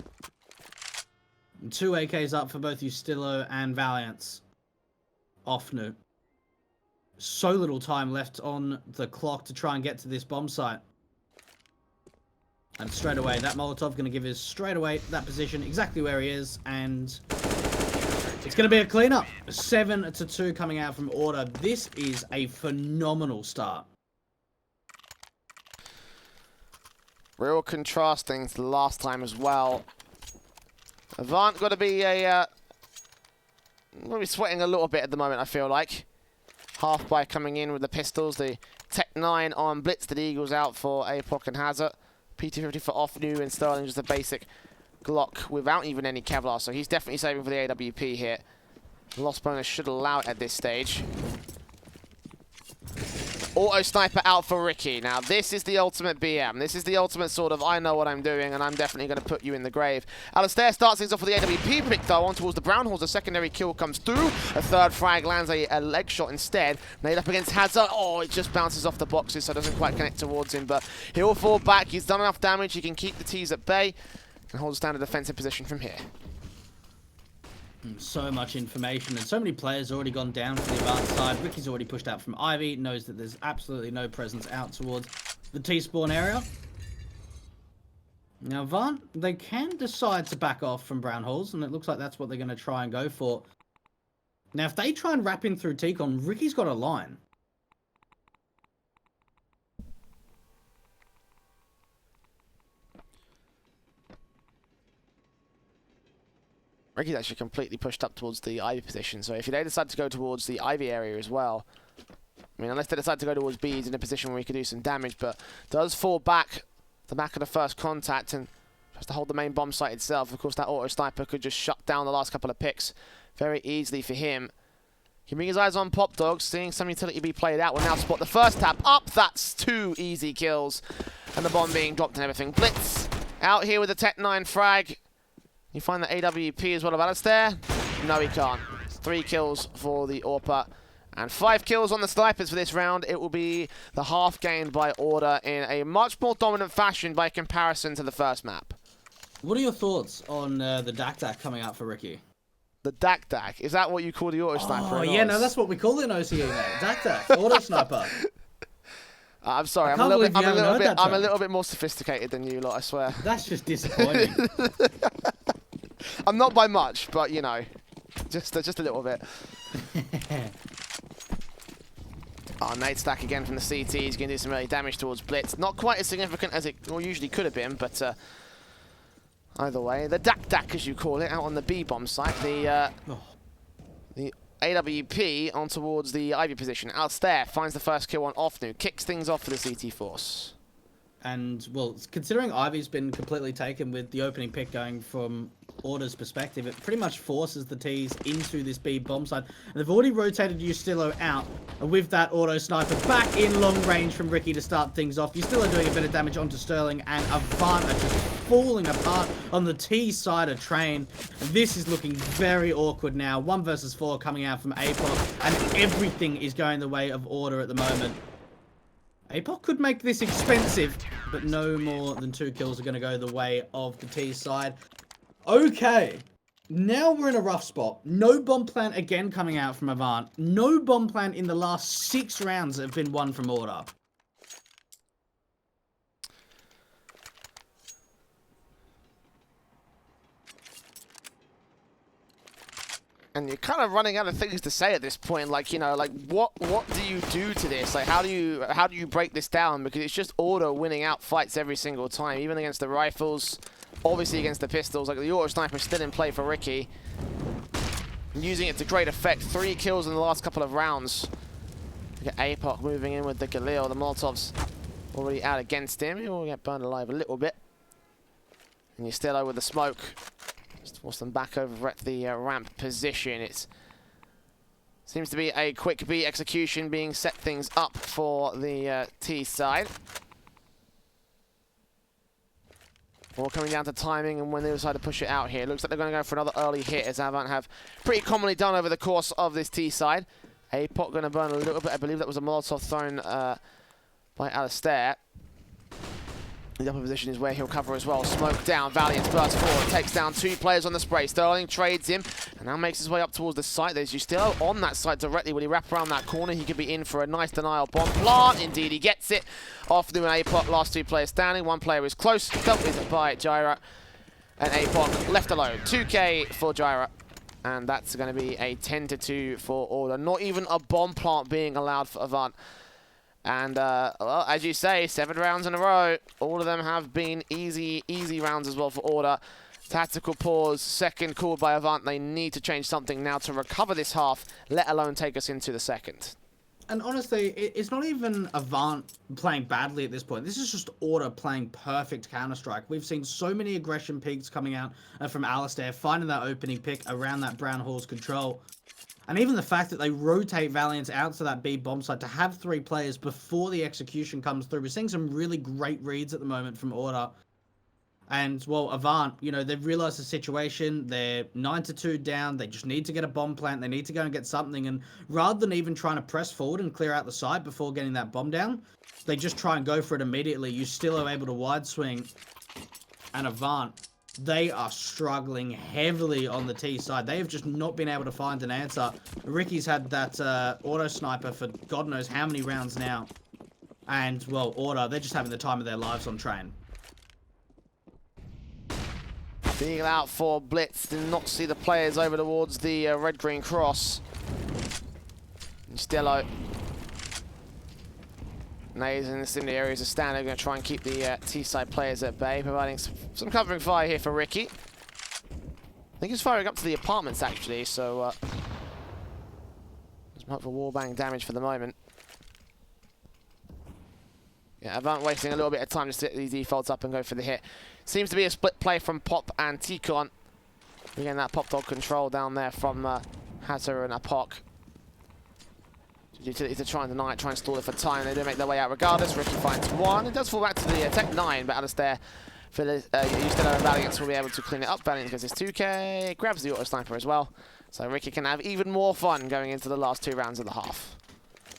And 2 AKs up for both Ustillo and Valiance. Off New. So little time left on the clock to try and get to this bomb site. And straight away, that Molotov going to give us straight away that position exactly where he is. And it's going to be a cleanup. 7-2 coming out from Order. This is a phenomenal start. Real contrasting to the last time as well. Avant got to be we'll be sweating a little bit at the moment, I feel like. Half by coming in with the pistols. The Tech 9 on Blitz. The Eagles out for APOC and Hazard. PT50 for Off New, and Sterling just a basic Glock without even any Kevlar. So he's definitely saving for the AWP here. Loss bonus should allow it at this stage. Auto Sniper out for Ricky. Now, this is the ultimate BM. This is the ultimate sort of, I know what I'm doing, and I'm definitely going to put you in the grave. Alistair starts things off with the AWP pick, though, on towards the Brown Halls. A secondary kill comes through. A third frag lands a leg shot instead. Made up against Hazard. Oh, it just bounces off the boxes, so it doesn't quite connect towards him, but he'll fall back. He's done enough damage. He can keep the T's at bay and hold a standard defensive position from here. So much information and so many players already gone down for the Avant side. Ricky's already pushed out from Ivy, knows that there's absolutely no presence out towards the T-spawn area. Now Avant, they can decide to back off from Brown Halls, and it looks like that's what they're going to try and go for. Now if they try and wrap in through T-con, Ricky's got a line. Ricky's actually completely pushed up towards the Ivy position, so if they decide to go towards the Ivy area as well, I mean, unless they decide to go towards B, he's in a position where he could do some damage, but does fall back the back of the first contact and tries to hold the main bomb site itself. Of course, that auto sniper could just shut down the last couple of picks very easily for him. Keeping his eyes on Pop Dog, seeing some utility be played out, will now spot the first tap up. That's 2 easy kills, and the bomb being dropped and everything. Blitz out here with the Tech 9 frag. You find the AWP as well of Alistair? No, he can't. 3 kills for the AWPer and 5 kills on the snipers for this round. It will be the half gained by Order in a much more dominant fashion by comparison to the first map. What are your thoughts on the Dak coming out for Ricky? The Dak? Is that what you call the auto sniper? Oh, yeah, no, that's what we call it in OCE, mate. Dak, auto sniper. I'm sorry, I'm a little bit more sophisticated than you lot, I swear. That's just disappointing. I'm not by much, but you know, just a little bit. Oh, nade stack again from the CT. He's going to do some early damage towards Blitz. Not quite as significant as it usually could have been, but either way, the Dak as you call it, out on the B bomb site. The AWP on towards the Ivy position. Alistair finds the first kill on Offnu, kicks things off for the CT Force. And, well, considering Ivy's been completely taken with the opening pick going from Order's perspective, it pretty much forces the T's into this B bomb side. And they've already rotated Ustillo out, and with that auto sniper back in long range from Ricky to start things off. Ustillo doing a bit of damage onto Sterling, and Avant are just falling apart on the T side of Train. And this is looking very awkward now. 1 versus 4 coming out from APOC, and everything is going the way of Order at the moment. APOC could make this expensive, but no more than 2 kills are going to go the way of the T side. Okay, now we're in a rough spot. No bomb plant again coming out from Avant. No bomb plant in the last 6 rounds that have been won from Order. And you're kind of running out of things to say at this point. Like, you know, like what do you do to this? Like, how do you break this down? Because it's just Order winning out fights every single time, even against the rifles, obviously against the pistols. Like, the auto sniper is still in play for Ricky, using it to great effect. 3 kills in the last couple of rounds. Look at APOC moving in with the Galil. The Molotov's already out against him. He'll get burned alive a little bit. And you're still over the smoke. Just force them back over at the ramp position. It seems to be a quick B execution being set things up for the T side. All coming down to timing and when they decide to push it out here. Looks like they're going to go for another early hit, as Avant have pretty commonly done over the course of this T side. APOC going to burn a little bit. I believe that was a Molotov thrown by Alistair. The upper position is where he'll cover as well. Smoke down, Valiant bursts forward, takes down 2 players on the spray. Sterling trades him, and now makes his way up towards the site. There's Ustillo on that site directly. Will he wrap around that corner? He could be in for a nice denial bomb plant. Indeed, he gets it. Off to an APOC, last 2 players standing. 1 player is close, dealt with by Gyra. And APOC left alone. 2K for Gyra. And that's going to be a 10-2 for Order. Not even a bomb plant being allowed for Avant. And, well, as you say, 7 rounds in a row. All of them have been easy rounds as well for Order. Tactical pause, second called by Avant. They need to change something now to recover this half, let alone take us into the second. And honestly, it's not even Avant playing badly at this point. This is just Order playing perfect Counter-Strike. We've seen so many aggression peaks coming out from Alistair, finding that opening pick around that Brown Hall's control. And even the fact that they rotate Valiant out to that B bomb site to have 3 players before the execution comes through. We're seeing some really great reads at the moment from Order. And, well, Avant, you know, they've realized the situation. They're 9-2 down. They just need to get a bomb plant. They need to go and get something. And rather than even trying to press forward and clear out the site before getting that bomb down, they just try and go for it immediately. You still are able to wide swing. And Avant they are struggling heavily on the T side. They have just not been able to find an answer. Ricky's had that auto sniper for God knows how many rounds now. And, well, Order, they're just having the time of their lives on train. Beagle out for Blitz. Did not see the players over towards the red-green cross. And Stello. Nays in the vicinity areas of stand. They're going to try and keep the T-side players at bay, providing some covering fire here for Ricky. I think he's firing up to the apartments, actually, so there's much for wallbang damage for the moment. Yeah, Avant wasting a little bit of time to set these defaults up and go for the hit. Seems to be a split play from Pop and Tikon. Again, that Pop dog control down there from Hazard and Apok. Utility to try and deny it, try and stall it for time. They do make their way out regardless. Ricky finds one. It does fall back to the Tech 9, but Alistair, you still have Valiant will be able to clean it up. Valiant gets his 2k, grabs the auto sniper as well. So Ricky can have even more fun going into the last 2 rounds of the half.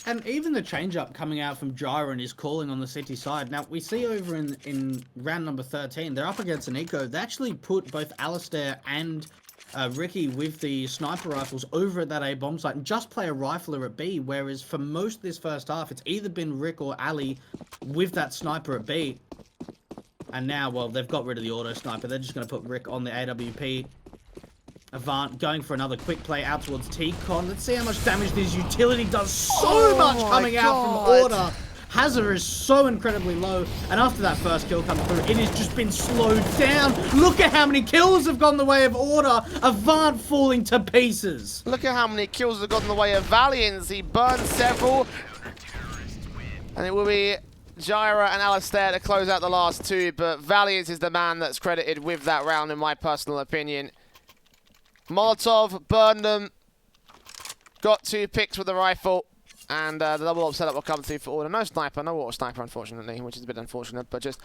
And even the change-up coming out from Gyron is calling on the City side. Now, we see over in round number 13, they're up against an eco. They actually put both Alistair and Ricky with the sniper rifles over at that A bomb site and just play a rifler at B, whereas for most of this first half, it's either been Rick or Ali with that sniper at B. And now, well, they've got rid of the auto sniper. They're just going to put Rick on the AWP. Avant going for another quick play out towards T-Con. Let's see how much damage this utility does. So much coming out from Order. Hazard is so incredibly low. And after that first kill comes through, it has just been slowed down. Look at how many kills have gone the way of Order. Avant falling to pieces. Look at how many kills have gone the way of Valiant. He burned several. And it will be Gyra and Alistair to close out the last 2. But Valiant is the man that's credited with that round, in my personal opinion. Molotov, burned them, got 2 picks with the rifle, and the double op setup will come through for Order. No sniper, no auto sniper, unfortunately, which is a bit unfortunate, but just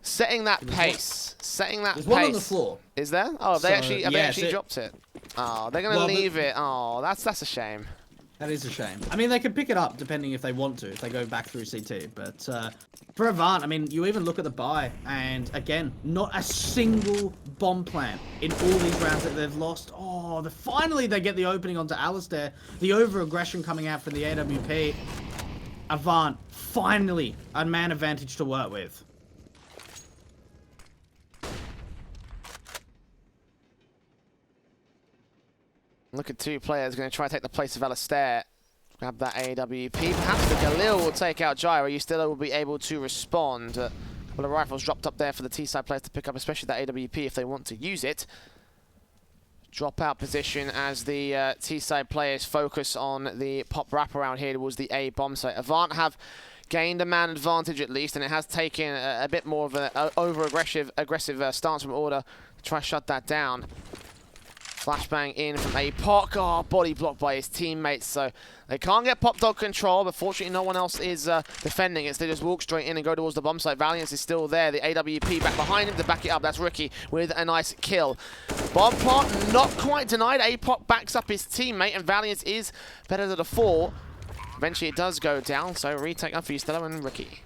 setting that pace, There's one on the floor. Is there? Oh, they actually dropped it. Oh, they're going to leave it. Oh, that's a shame. That is a shame. I mean, they could pick it up depending if they want to, if they go back through CT. But for Avant, I mean, you even look at the buy, and again, not a single bomb plant in all these rounds that they've lost. Oh, finally they get the opening onto Alistair. The over-aggression coming out from the AWP. Avant, finally, a man advantage to work with. Look at 2 players going to try to take the place of Alistair. Grab that AWP. Perhaps the Galil will take out Gyro. You still will be able to respond. A couple of rifles dropped up there for the T-side players to pick up, especially that AWP if they want to use it. Drop out position as the T-side players focus on the pop wraparound here towards the A bomb site. Avant have gained a man advantage at least, and it has taken a bit more of an over-aggressive stance from Order to try to shut that down. Flashbang in from Apok. Oh, body blocked by his teammates, so they can't get Pop Dog control, but fortunately no one else is defending it, so they just walk straight in and go towards the bomb site. Valiance is still there. The AWP back behind him to back it up. That's Ricky with a nice kill. Bomb plot not quite denied. Apok backs up his teammate, and Valiance is better than a 4. Eventually it does go down, so retake up for you, Stella and Ricky.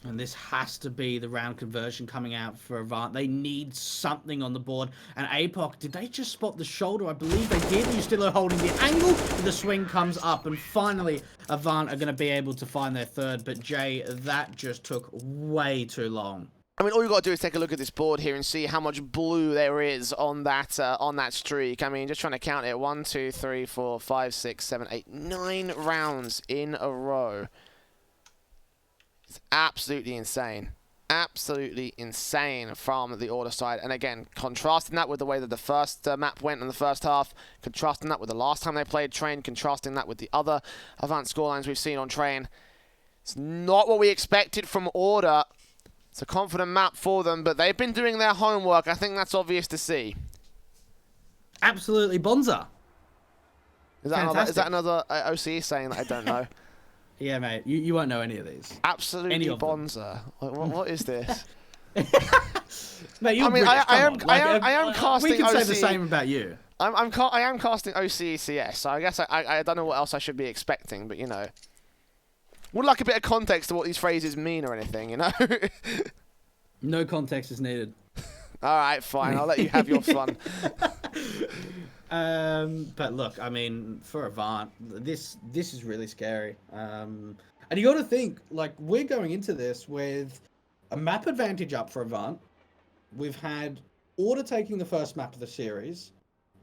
And this has to be the round conversion coming out for Avant. They need something on the board. And Apok, did they just spot the shoulder? I believe they did. Ustillo holding the angle. The swing comes up. And finally, Avant are going to be able to find their 3rd. But Jay, that just took way too long. I mean, all you got to do is take a look at this board here and see how much blue there is on that streak. I mean, just trying to count it. 1, 2, 3, 4, 5, 6, 7, 8, 9 rounds in a row. It's absolutely insane. Absolutely insane from the Order side. And again, contrasting that with the way that the first map went in the first half, contrasting that with the last time they played Train, contrasting that with the other Avant scorelines we've seen on Train. It's not what we expected from Order. It's a confident map for them, but they've been doing their homework. I think that's obvious to see. Absolutely, Bonza. Is that another OCE saying that I don't know? Yeah, mate, you won't know any of these. Absolutely Bonza. What is this? Mate, you're I am casting we can OCE. say the same about you. I am casting OCECS, so I guess I don't know what else I should be expecting, but you know. Would like a bit of context to what these phrases mean or anything, you know? No context is needed. All right, fine. I'll let you have your fun. But look, I mean, for Avant, this is really scary. And you got to think, like, we're going into this with a map advantage up for Avant. We've had Order taking the first map of the series.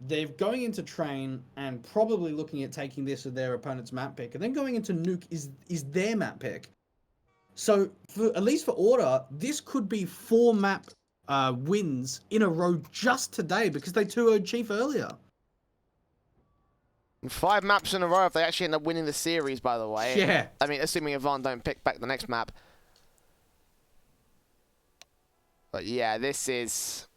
They're going into Train and probably looking at taking this as their opponent's map pick. And then going into Nuke is their map pick. So, at least for Order, this could be 4 map wins in a row just today because they 2-0'd Chief earlier. 5 maps in a row if they actually end up winning the series, by the way. Yeah. I mean, assuming Avant don't pick back the next map. But yeah, this is...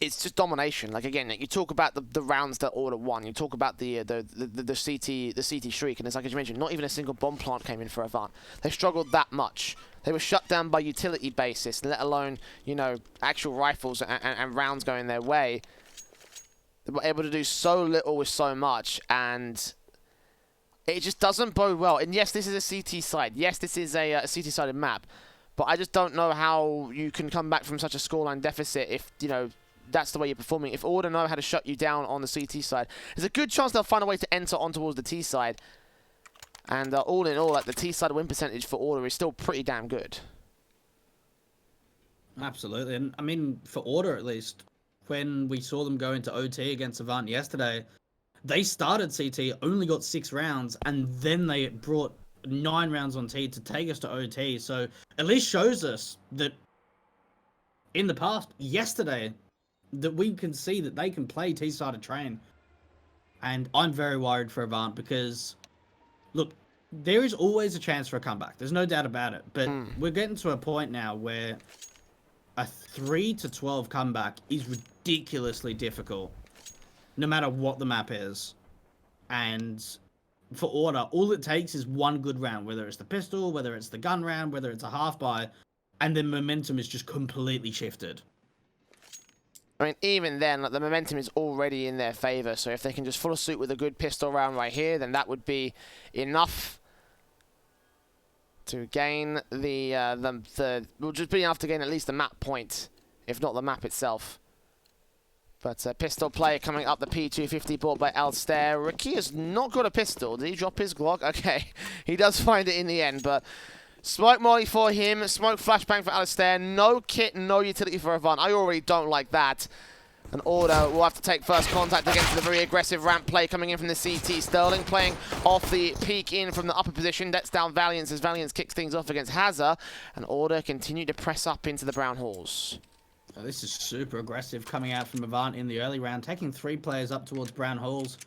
It's just domination. Like, again, you talk about the rounds that Order won. You talk about the CT streak, and it's like, as you mentioned, not even a single bomb plant came in for Avant. They struggled that much. They were shut down by utility basis, let alone, you know, actual rifles and rounds going their way. They were able to do so little with so much, and it just doesn't bode well. And yes, this is a CT side. Yes, this is a CT-sided map. But I just don't know how you can come back from such a scoreline deficit if, you know, that's the way you're performing. If Order know how to shut you down on the CT side, there's a good chance they'll find a way to enter on towards the T side. And all in all, like, the T side win percentage for Order is still pretty damn good. Absolutely. And I mean, for Order at least, when we saw them go into OT against Avant yesterday, they started CT, only got 6 rounds, and then they brought 9 rounds on T to take us to OT. So at least shows us that in the past, yesterday, that we can see that they can play T-sided Train. And I'm very worried for Avant because, look, there is always a chance for a comeback. There's no doubt about it. But we're getting to a point now where a 3-12 comeback is ridiculously difficult, no matter what the map is. And for Order, all it takes is one good round, whether it's the pistol, whether it's the gun round, whether it's a half-buy, and then momentum is just completely shifted. I mean, even then, like, the momentum is already in their favor. So if they can just follow suit with a good pistol round right here, then that would be enough to gain will just be enough to gain at least the map point, if not the map itself. But pistol play coming up the P250 bought by Alstair. Ricky has not got a pistol. Did he drop his Glock? Okay, he does find it in the end, but smoke molly for him, smoke flashbang for Alstair. No kit, no utility for Avant. I already don't like that. An Order will have to take first contact against the very aggressive ramp play coming in from the CT. Sterling playing off the peak in from the upper position. That's down Valiance as Valiance kicks things off against Hazza. And Order continue to press up into the brown halls. Oh, this is super aggressive coming out from Avant in the early round, taking 3 players up towards brown halls.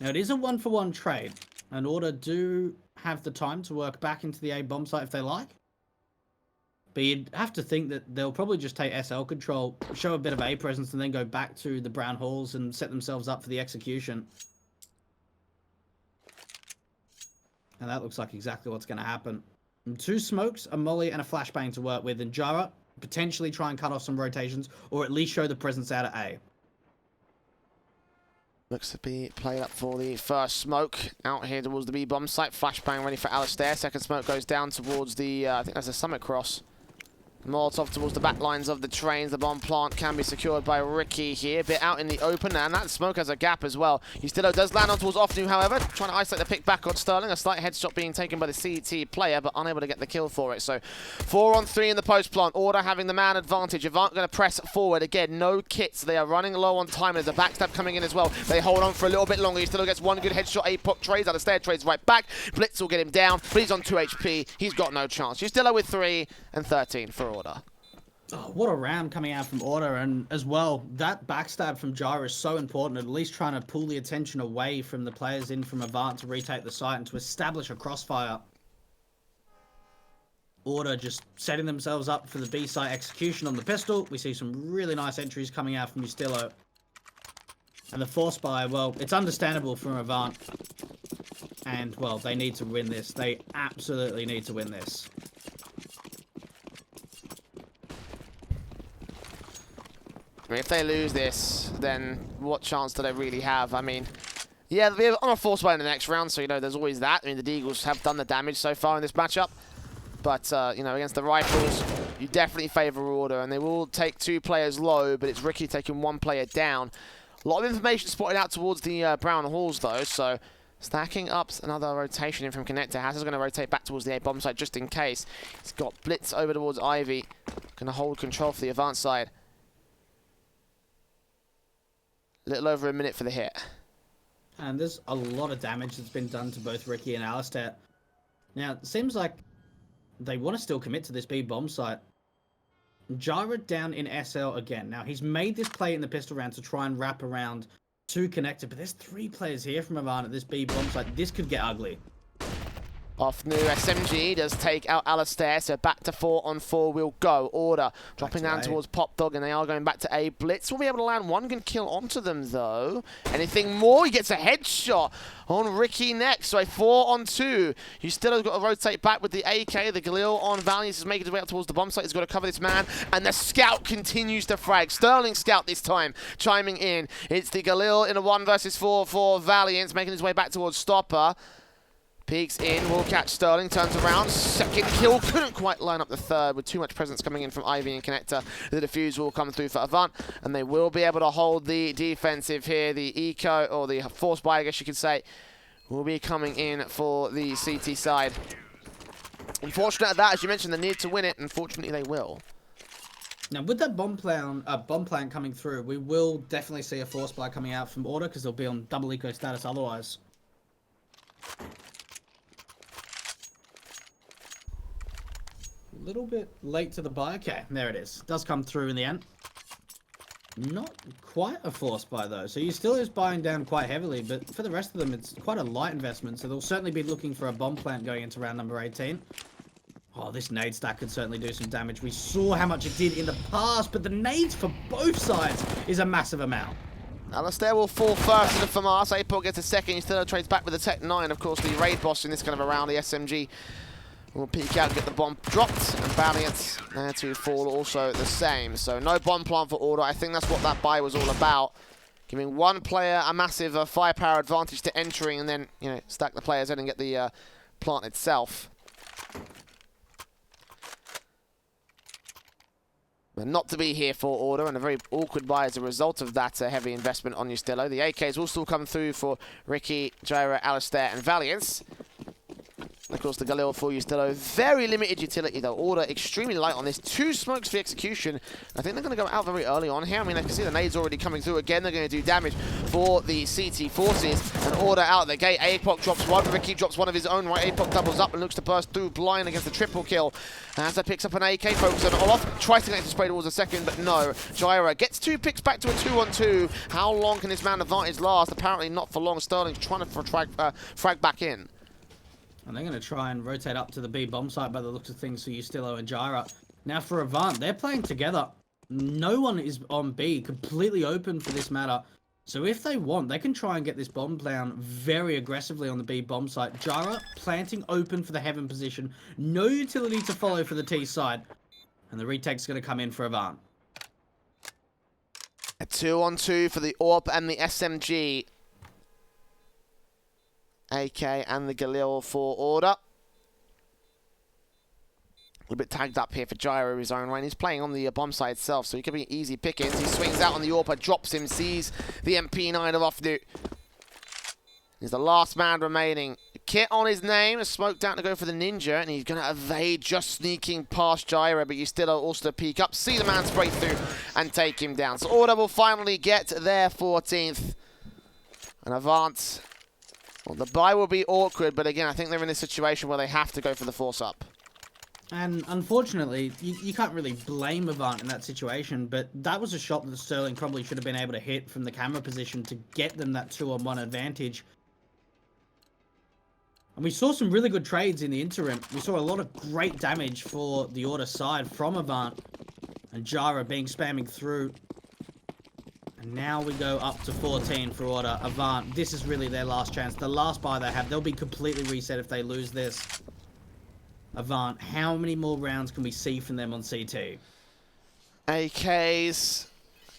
Now, it is a 1-for-1 trade, and Order do have the time to work back into the A bomb site if they like. But you'd have to think that they'll probably just take SL control, show a bit of A presence, and then go back to the brown halls and set themselves up for the execution. And that looks like exactly what's going to happen. And 2 smokes, a molly, and a flashbang to work with, and Jara potentially try and cut off some rotations, or at least show the presence out at A. Looks to be played up for the first smoke out here towards the B bomb site. Flashbang ready for Alistair. Second smoke goes down towards the, I think that's a summit cross. Molotov towards the back lines of the trains. The bomb plant can be secured by Ricky here. Bit out in the open, and that smoke has a gap as well. Ustilo does land on towards Offnu, however, trying to isolate the pick back on Sterling. A slight headshot being taken by the CT player, but unable to get the kill for it. So 4-on-3 in the post plant. Order having the man advantage. Avant going to press forward. Again, no kits. They are running low on time. There's a backstab coming in as well. They hold on for a little bit longer. Ustilo gets one good headshot. APOC trades. Alistair trades right back. Blitz will get him down, but he's on 2 HP. He's got no chance. Ustilo with 3 and 13 for Order. Oh, what a round coming out from Order, and as well, that backstab from Jara is so important, at least trying to pull the attention away from the players in from Avant to retake the site and to establish a crossfire. Order just setting themselves up for the B site execution on the pistol. We see some really nice entries coming out from Ustilo. And the force buy, well, it's understandable from Avant. And, well, they need to win this. They absolutely need to win this. I mean, if they lose this, then what chance do they really have? I mean, yeah, they'll be on a force buy in the next round, so, you know, there's always that. I mean, the Deagles have done the damage so far in this matchup. But, you know, against the Rifles, you definitely favour Order, and they will take 2 players low, but it's Ricky taking 1 player down. A lot of information spotted out towards the Brown Halls, though, so stacking up another rotation in from Connector. Haas is going to rotate back towards the A bomb site just in case. He's got Blitz over towards Ivy. Going to hold control for the Avant side. A little over a minute for the hit. And there's a lot of damage that's been done to both Ricky and Alistair. Now, it seems like they want to still commit to this B bomb site. Jira down in SL again. Now, he's made this play in the pistol round to try and wrap around to Connector, but there's 3 players here from Avant at this B bomb site. This could get ugly. Off new SMG does take out Alistair, so back to 4-on-4 will go. Order dropping down towards Pop Dog, and they are going back to A. Blitz will be able to land 1 good kill onto them, though. Anything more? He gets a headshot on Ricky next, so a 4-on-2. You still have got to rotate back with the AK. The Galil on Valiant is making his way up towards the bomb site. He's got to cover this man, and the Scout continues to frag. Sterling Scout this time chiming in. It's the Galil in a 1 versus 4 for Valiant, making his way back towards Stopper. Peeks in, will catch Sterling, turns around, 2nd kill, couldn't quite line up the 3rd with too much presence coming in from Ivy and Connector. The defuse will come through for Avant, and they will be able to hold the defensive here. The eco, or the force buy, I guess you could say, will be coming in for the CT side. Unfortunate at that, as you mentioned, they need to win it. Unfortunately, they will. Now, with that bomb plant coming through, we will definitely see a force buy coming out from Order, because they'll be on double eco status otherwise. A little bit late to the buy. Okay, there it is. Does come through in the end. Not quite a force buy, though. So you still is buying down quite heavily, but for the rest of them, it's quite a light investment. So they'll certainly be looking for a bomb plant going into round number 18. Oh, this nade stack could certainly do some damage. We saw how much it did in the past, but the nades for both sides is a massive amount. Alistair will fall first to the FAMAS. Apol gets a 2nd. He still trades back with the Tech 9. Of course, the raid boss in this kind of a round, the SMG. We'll peek out and get the bomb dropped, and Valiant there to fall also the same. So no bomb plant for Order. I think that's what that buy was all about. Giving 1 player a massive firepower advantage to entering, and then, you know, stack the players in and get the plant itself. But not to be here for Order, and a very awkward buy as a result of that heavy investment on Ustillo. The AKs will still come through for Ricky, Jira, Alistair, and Valiant. Of course, the Galil for Ustillo. Very limited utility, though. Order extremely light on this. 2 smokes for execution. I think they're going to go out very early on here. I mean, I can see the nades already coming through. Again, they're going to do damage for the CT forces. And Order out the gate. APOC drops 1. Ricky drops 1 of his own right. APOC doubles up and looks to burst through blind against the triple kill. As picks up an AK, focuses on Olaf. Tries to connect the spray towards a 2nd, but no. Jira gets 2 picks back to a 2-on-2. How long can this man advantage last? Apparently not for long. Sterling's trying to frag back in. And they're going to try and rotate up to the B bomb site by the looks of things for Ustillo and Jira. Now for Avant, they're playing together. No one is on B, completely open for this matter. So if they want, they can try and get this bomb down very aggressively on the B bomb site. Jira planting open for the heaven position. No utility to follow for the T side. And the retake's going to come in for Avant. A 2-on-2 for the AWP and the SMG. AK and the Galil for Order. A little bit tagged up here for Gyro his own way, and he's playing on the bomb side itself, so he could be easy pickings. He swings out on the AWP, drops him, sees the MP9 of Offdu. He's the last man remaining. Kit on his name, smoked out to go for the Ninja, and he's going to evade, just sneaking past Gyro, but you still also peek up, see the man spray through, and take him down. So Order will finally get their 14th. And Avant. Well, the buy will be awkward, but again, I think they're in a situation where they have to go for the force up. And unfortunately, you can't really blame Avant in that situation, but that was a shot that Sterling probably should have been able to hit from the camera position to get them that 2-on-1 advantage. And we saw some really good trades in the interim. We saw a lot of great damage for the Order side from Avant. And Jira being spamming through. And now we go up to 14 for Order. Avant, this is really their last chance. The last buy they have, they'll be completely reset if they lose this. Avant, how many more rounds can we see from them on CT? AKs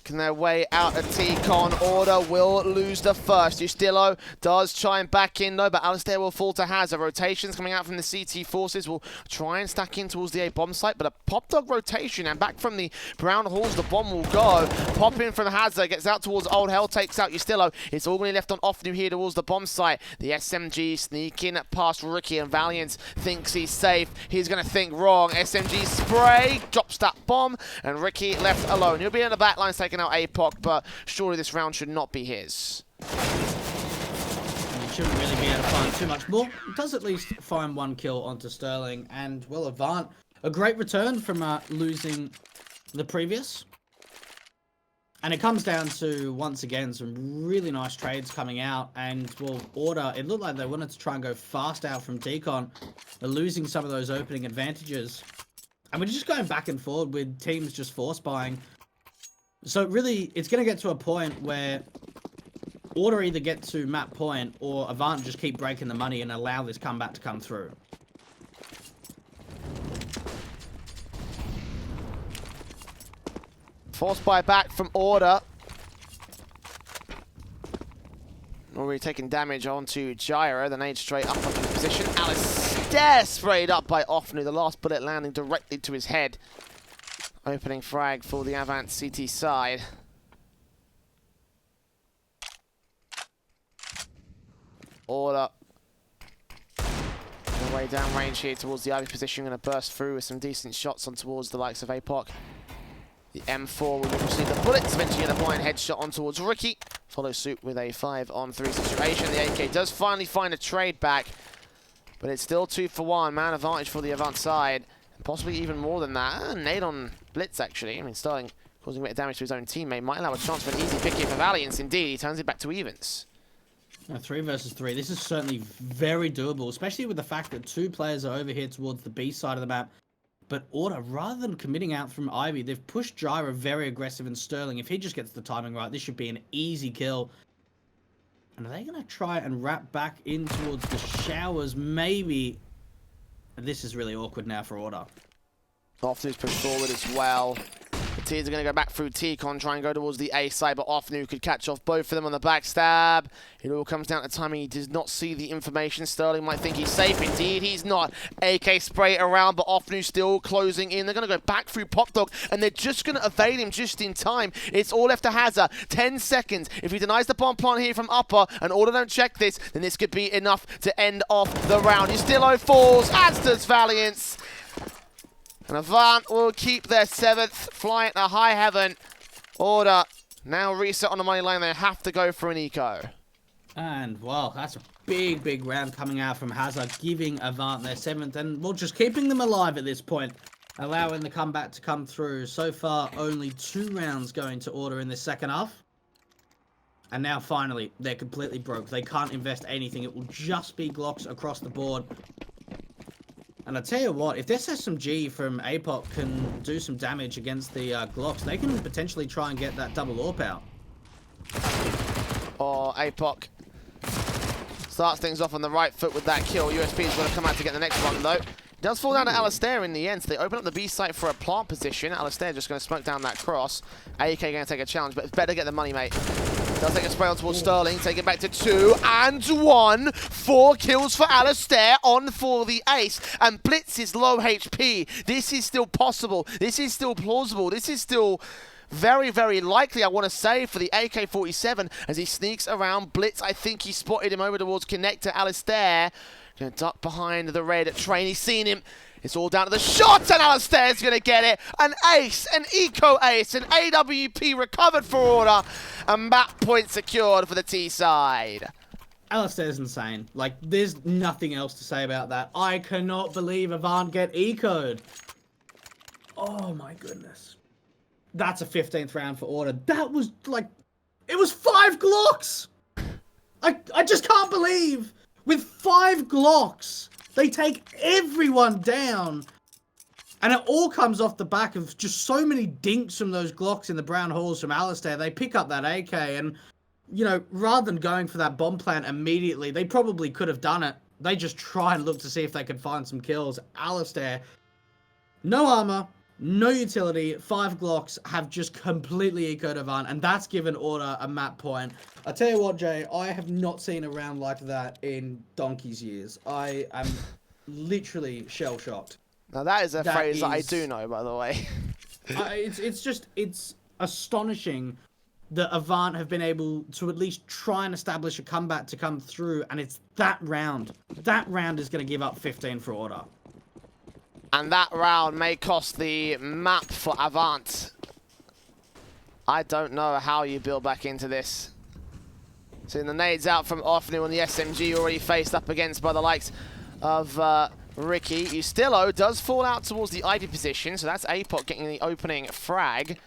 Making their way out of T-Con. Order will lose the first. Ustillo does try and back in though, but Alistair will fall to Hazard. Rotations coming out from the CT forces will try and stack in towards the A bomb site, but a pop dog rotation and back from the brown halls the bomb will go. Pop in from Hazard, gets out towards Old Hell, takes out Ustillo. It's all going to be left on Offnu here towards the bomb site. The SMG sneaking past Ricky, and Valiant thinks he's safe. He's going to think wrong. SMG spray, drops that bomb, and Ricky left alone. He'll be in the back line taking out APOC, but surely this round should not be his. He shouldn't really be able to find too much more. He does at least find one kill onto Sterling, and well, Avant, a great return from losing the previous. And it comes down to, once again, some really nice trades coming out. And, well, Order, it looked like they wanted to try and go fast out from T-Con. They're losing some of those opening advantages. And we're just going back and forward with teams just force buying. So, really, it's going to get to a point where Order either get to map point or Avant just keep breaking the money and allow this comeback to come through. Force buy back from Order. Already taking damage onto Gyro. The nade straight up onto his position. Alistair sprayed up by Offnu. The last bullet landing directly to his head. Opening frag for the Avant CT side. Order. Way down range here towards the Ivy position. Going to burst through with some decent shots on towards the likes of APOC. The M4 will receive the bullets, eventually get a blind headshot on towards Ricky. Follow suit with a 5-on-3 situation. The AK does finally find a trade back, but it's still 2 for 1. Man advantage for the Avant side. And possibly even more than that. Nade on Blitz, actually. I mean, Sterling causing a bit of damage to his own teammate. Might allow a chance for an easy pick here for Valiance. Indeed, he turns it back to evens. 3 versus 3. This is certainly very doable, especially with the fact that 2 players are over here towards the B side of the map. But Order, rather than committing out from Ivy, they've pushed Gyro very aggressive in Sterling. If he just gets the timing right, this should be an easy kill. And are they going to try and wrap back in towards the showers? Maybe. And this is really awkward now for Order. Offnu's pushed forward as well. The teams are going to go back through T-Con, try and go towards the A side, but Offnu could catch off both of them on the backstab. It all comes down to timing. He does not see the information. Sterling might think he's safe. Indeed, he's not. AK spray around, but Offnu still closing in. They're going to go back through Pop Dog, and they're just going to evade him just in time. It's all left to Hazard. 10 seconds. If he denies the bomb plant here from Upper, and Order don't check this, then this could be enough to end off the round. Ustillo falls, as does Valiance. And Avant will keep their 7th, flying to high heaven. Order now reset on the money line. They have to go for an eco. And, well, that's a big, big round coming out from Hazard, giving Avant their 7th. And, well, just keeping them alive at this point, allowing the comeback to come through. So far, only 2 rounds going to Order in the second half. And now, finally, they're completely broke. They can't invest anything. It will just be Glocks across the board. And I tell you what, if this SMG from APOC can do some damage against the Glocks, they can potentially try and get that double AWP out. Oh, APOC starts things off on the right foot with that kill. USP is going to come out to get the next one, though. Does fall down to Alistair in the end, so they open up the B site for a plant position. Alistair just going to smoke down that cross. AK going to take a challenge, but it's better get the money, mate. Does take a spray on towards Sterling, take it back to 2 and 1. 4 kills for Alistair on for the ace. And Blitz is low HP. This is still possible. This is still plausible. This is still very, very likely, I want to say, for the AK-47 as he sneaks around Blitz. I think he spotted him over towards Connector. Alistair going to duck behind the red train. He's seen him. It's all down to the shots, and Alistair's going to get it. An ace, an eco-ace, an AWP recovered for Order, and map point secured for the T side. Alistair's insane. Like, there's nothing else to say about that. I cannot believe Avant get eco'd. Oh my goodness. That's a 15th round for Order. That was like, it was 5 Glocks. I just can't believe with 5 Glocks. They take everyone down. And it all comes off the back of just so many dinks from those Glocks in the brown halls from Alistair. They pick up that AK and, you know, rather than going for that bomb plant immediately, they probably could have done it. They just try and look to see if they could find some kills. Alistair, no armor, No utility, 5 Glocks have just completely ecoed Avant, and that's given Order a map point. I tell you what, Jay, I have not seen a round like that in donkey's years. I am literally shell-shocked. Now that is a phrase that I do know, by the way. It's astonishing that Avant have been able to at least try and establish a comeback to come through, and it's that round. That round is going to give up 15 for Order. And that round may cost the map for Avant. I don't know how you build back into this. Seeing the nades out from Ofnu and the SMG already faced up against by the likes of Ricky. Ustillo does fall out towards the ID position, so that's APOC getting the opening frag.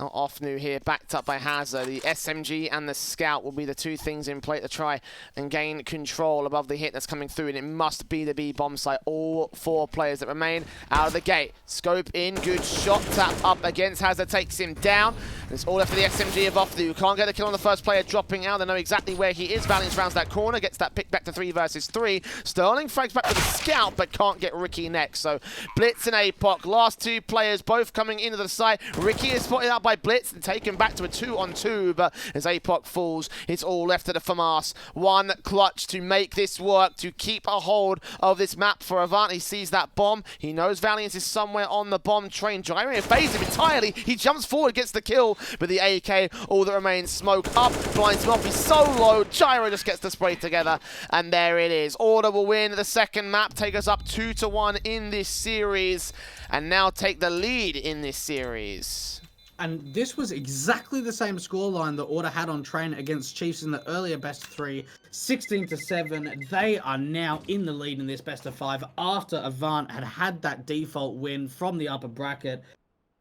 Now Ofnu here, backed up by Hazza. The SMG and the Scout will be the two things in play to try and gain control above the hit that's coming through, and it must be the B-bomb site. All 4 players that remain out of the gate. Scope in, good shot, tap up against Hazza, takes him down. And it's all left for the SMG of Ofnu. Can't get the kill on the first player, dropping out. They know exactly where he is. Valiance rounds that corner, gets that pick back to 3 versus 3. Sterling frags back to the Scout, but can't get Ricky next. So Blitz and APOC, last 2 players both coming into the site. Ricky is spotted out by Blitz and taken back to a 2-on-2, but as APOC falls, it's all left to the FAMAS. One clutch to make this work, to keep a hold of this map for Avant. He sees that bomb. He knows Valiance is somewhere on the bomb train. Gyro evades him entirely. He jumps forward, gets the kill, but the AK, all that remains, smoke up, blinds him off. He's so low. Gyro just gets the spray together, and there it is. Order will win the second map, take us up 2-1 in this series, and now take the lead in this series. And this was exactly the same scoreline that Order had on Train against Chiefs in the earlier best of 3, 16-7. They are now in the lead in this best of 5 after Avant had that default win from the upper bracket.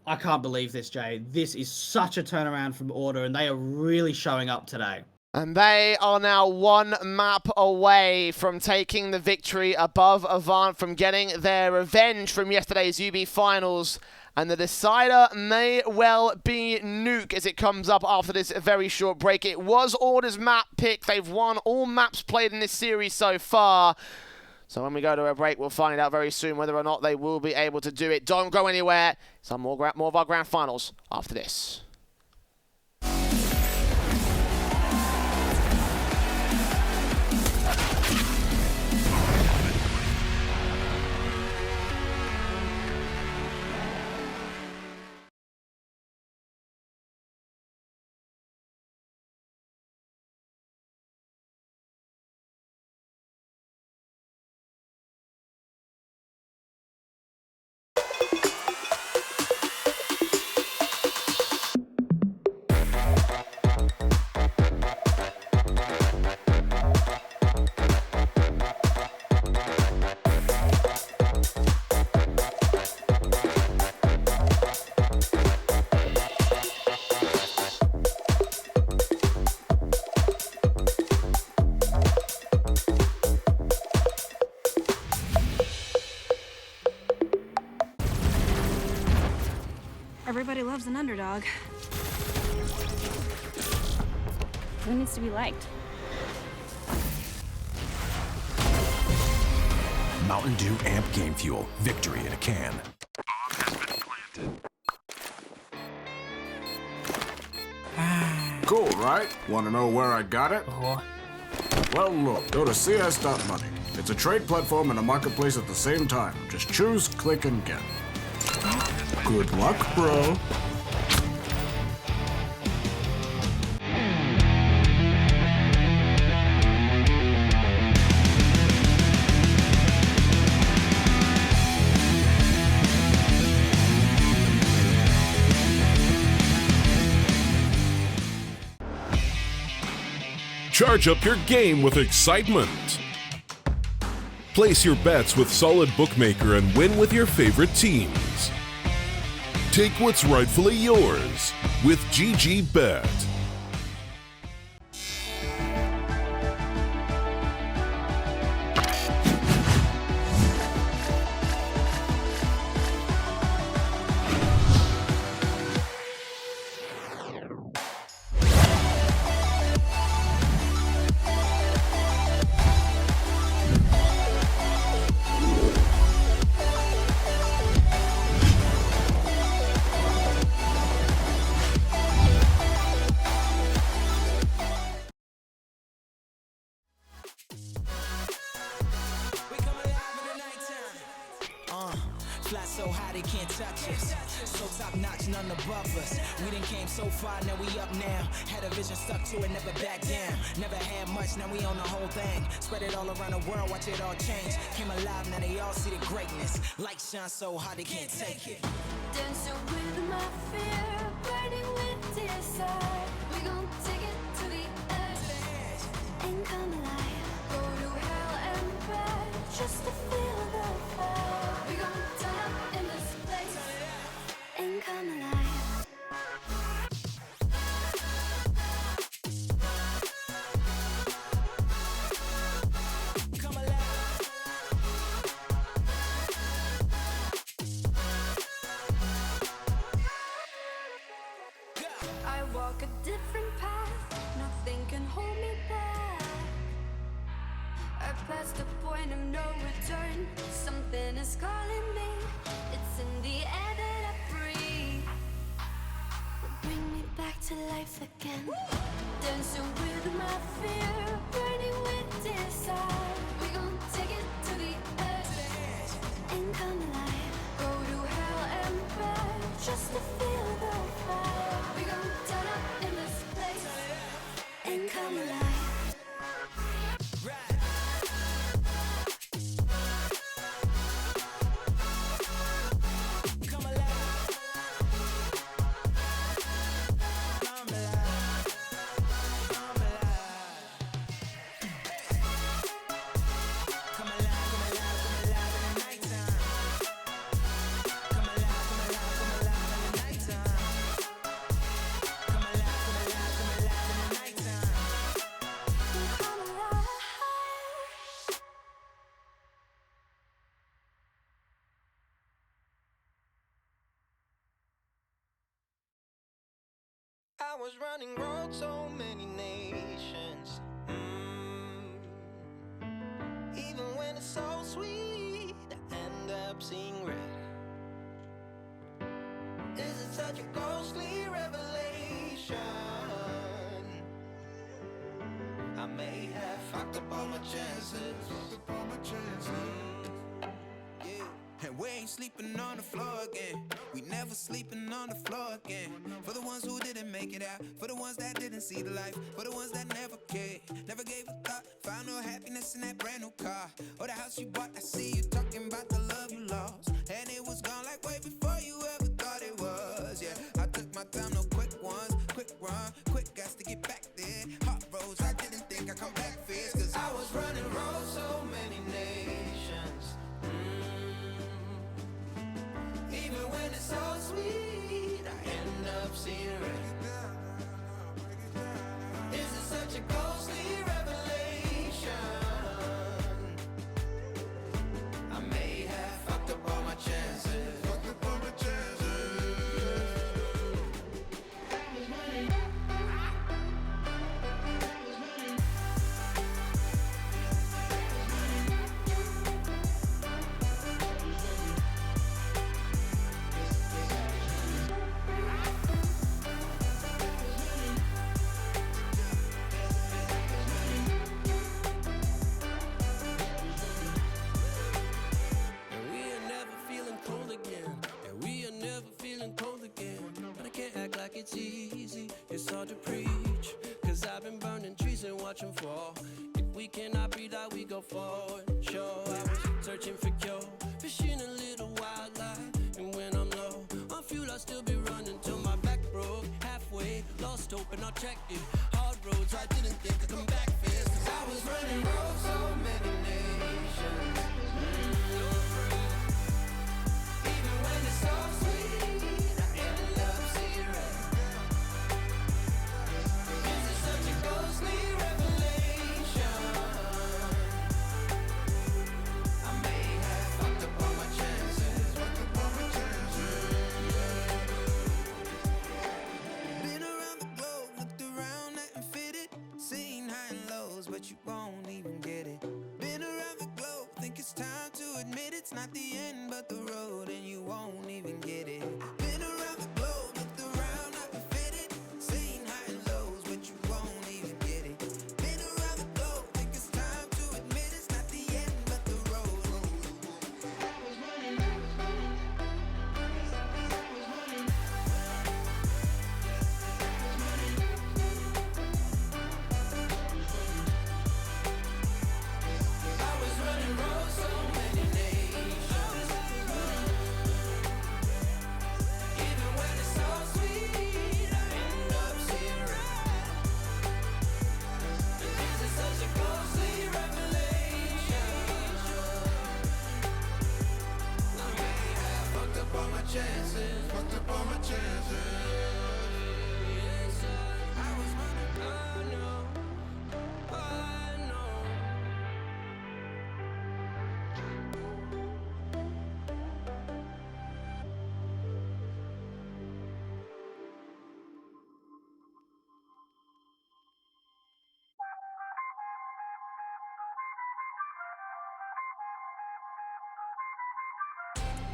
I can't believe this, Jay. This is such a turnaround from Order, and they are really showing up today. And they are now 1 map away from taking the victory above Avant, from getting their revenge from yesterday's UB finals. And the decider may well be Nuke as it comes up after this very short break. It was Order's map pick. They've won all maps played in this series so far. So when we go to a break, we'll find out very soon whether or not they will be able to do it. Don't go anywhere. Some more of our grand finals after this. Everybody loves an underdog. Who needs to be liked? Mountain Dew Amp Game Fuel. Victory in a can. Cool, right? Want to know where I got it? Well, look, go to CS.money. It's a trade platform and a marketplace at the same time. Just choose, click, and get. Good luck, bro. Charge up your game with excitement. Place your bets with Solid Bookmaker and win with your favorite teams. Take what's rightfully yours with GG Bet. Fly so high they can't touch us. So top notch, none above us. We done came so far, now we up now. Had a vision, stuck to it, never back down. Never had much, now we own the whole thing. Spread it all around the world, watch it all change. Came alive, now they all see the greatness. Light shine so hard they can't take it. Dancing with my fear, burning with desire. We gon' take it to the edge and come alive. Go to hell and back just to feel the fire. We gon' turn up in this place and come alive. I walk a different path, nothing can hold me back. I passed the point of no return, something is calling me. It's in the air that I breathe. Bring me back to life again. Dancing with my fear, burning with desire. We gon' take it to the edge and come alive. Go to hell and back just to feel the fire. We gon' turn up in this place and come alive. I was running road so many nations. Even when it's so sweet, I end up seeing red. Is it such a ghostly revelation? I may have fucked up all my chances. And we ain't sleeping on the floor again. We never sleeping on the floor again. For the ones who didn't make it out, for the ones that didn't see the life, for the ones that never cared, never gave a thought, found no happiness in that brand new car or the house you bought. I see you talking about the love you lost, and it was gone like way before you ever thought it was. Yeah, I took my time, no quick ones, quick run, quick gas to get back there. Hot roads, I didn't think I'd come back fierce, cause I was running roads so many nations. Even when it's so sweet, I end up seeing red. Is it such a ghostly revelation? I may have fucked up all my chances. Fucked up all my chances. It's easy, it's hard to preach, cause I've been burning trees and watching fall. If we cannot breathe out, we go forward. Sure, I was searching for cure, fishing a little wildlife. And when I'm low on fuel, I'll still be running till my back broke. Halfway, lost hope and I checked it. Hard roads, I didn't think I'd come back fast, cause I was running roads so many nations. Even when it's so sweet, I ended up seeing red. Ghostly revelation. I may have fucked up all my chances. Fucked up all my chances. Been around the globe, looked around, nothing fitted. Seen high and lows, but you won't even get it. Been around the globe, think it's time to admit it's not the end, but the road, and you won't even get it. Been around the globe, looked around, nothing fitted. Seen high and lows, but you won't.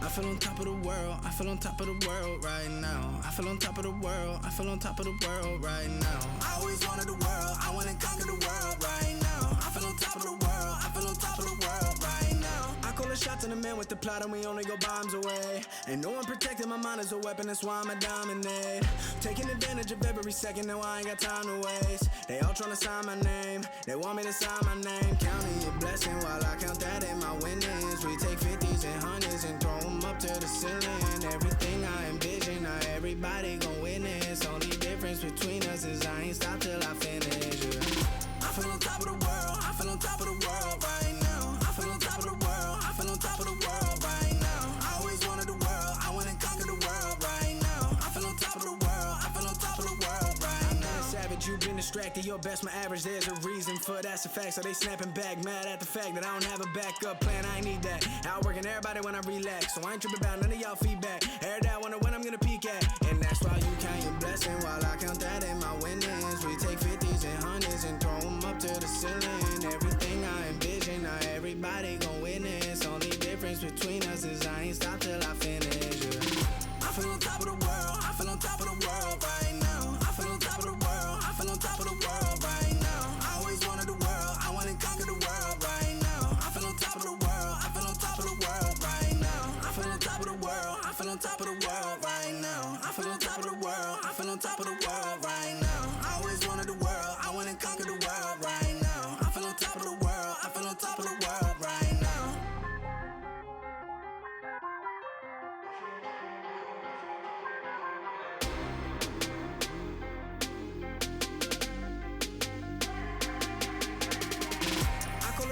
I feel on top of the world, I feel on top of the world right now. I feel on top of the world, I feel on top of the world right now. I always wanted the world, I wanna conquer the world right now. I feel on top of the world, I feel on top of the world right now. I call a shot to the man with the plot and we only go bombs away. Ain't no one protecting my mind as a weapon, that's why I'ma dominate. Taking advantage of every second, now I ain't got time to waste. They all tryna sign my name, they want me to sign my name. Counting your blessing while I count that in my winnings. We take 50s and 100s and throw them up to the ceiling. Everything I envision, now everybody gon' witness. Only difference between us is I ain't stop till I finish. Yeah. I feel on top of the world, I feel on top of the world right now. I feel on top of the world, I feel on top of the world right now. I always wanted the world, I wanna conquer the world right now. I feel on top of the world, I feel on top of the world right now. Savage, you've been distracted, your best my average, there's a reason for that's a fact. So they snapping back, mad at the fact that I don't have a backup plan, I ain't need that. Outworking everybody when I relax, so I ain't tripping about none of y'all feedback. Heard that, wonder when I'm gonna peak at. And that's why you count your blessing while I count that in my winnings. We take 50s and 100s and throw them up to the ceiling. Everything I envision, now everybody gon' witness. Only difference between us is I ain't stop till I finish. Yeah. I feel on top of the world, I feel on top of the world right now. I feel on top of the world, I feel on top of the world right now. I always wanted the world, I wanna conquer the world right now. I feel on top of the world, I feel on top of the world right now. I feel on top of the world, I feel on top of the world right now. I feel on top of the world, I feel on top of the world right now. I always wanted the world, I wanna conquer the world right now. I feel on top of the world, I feel on top of the world right now.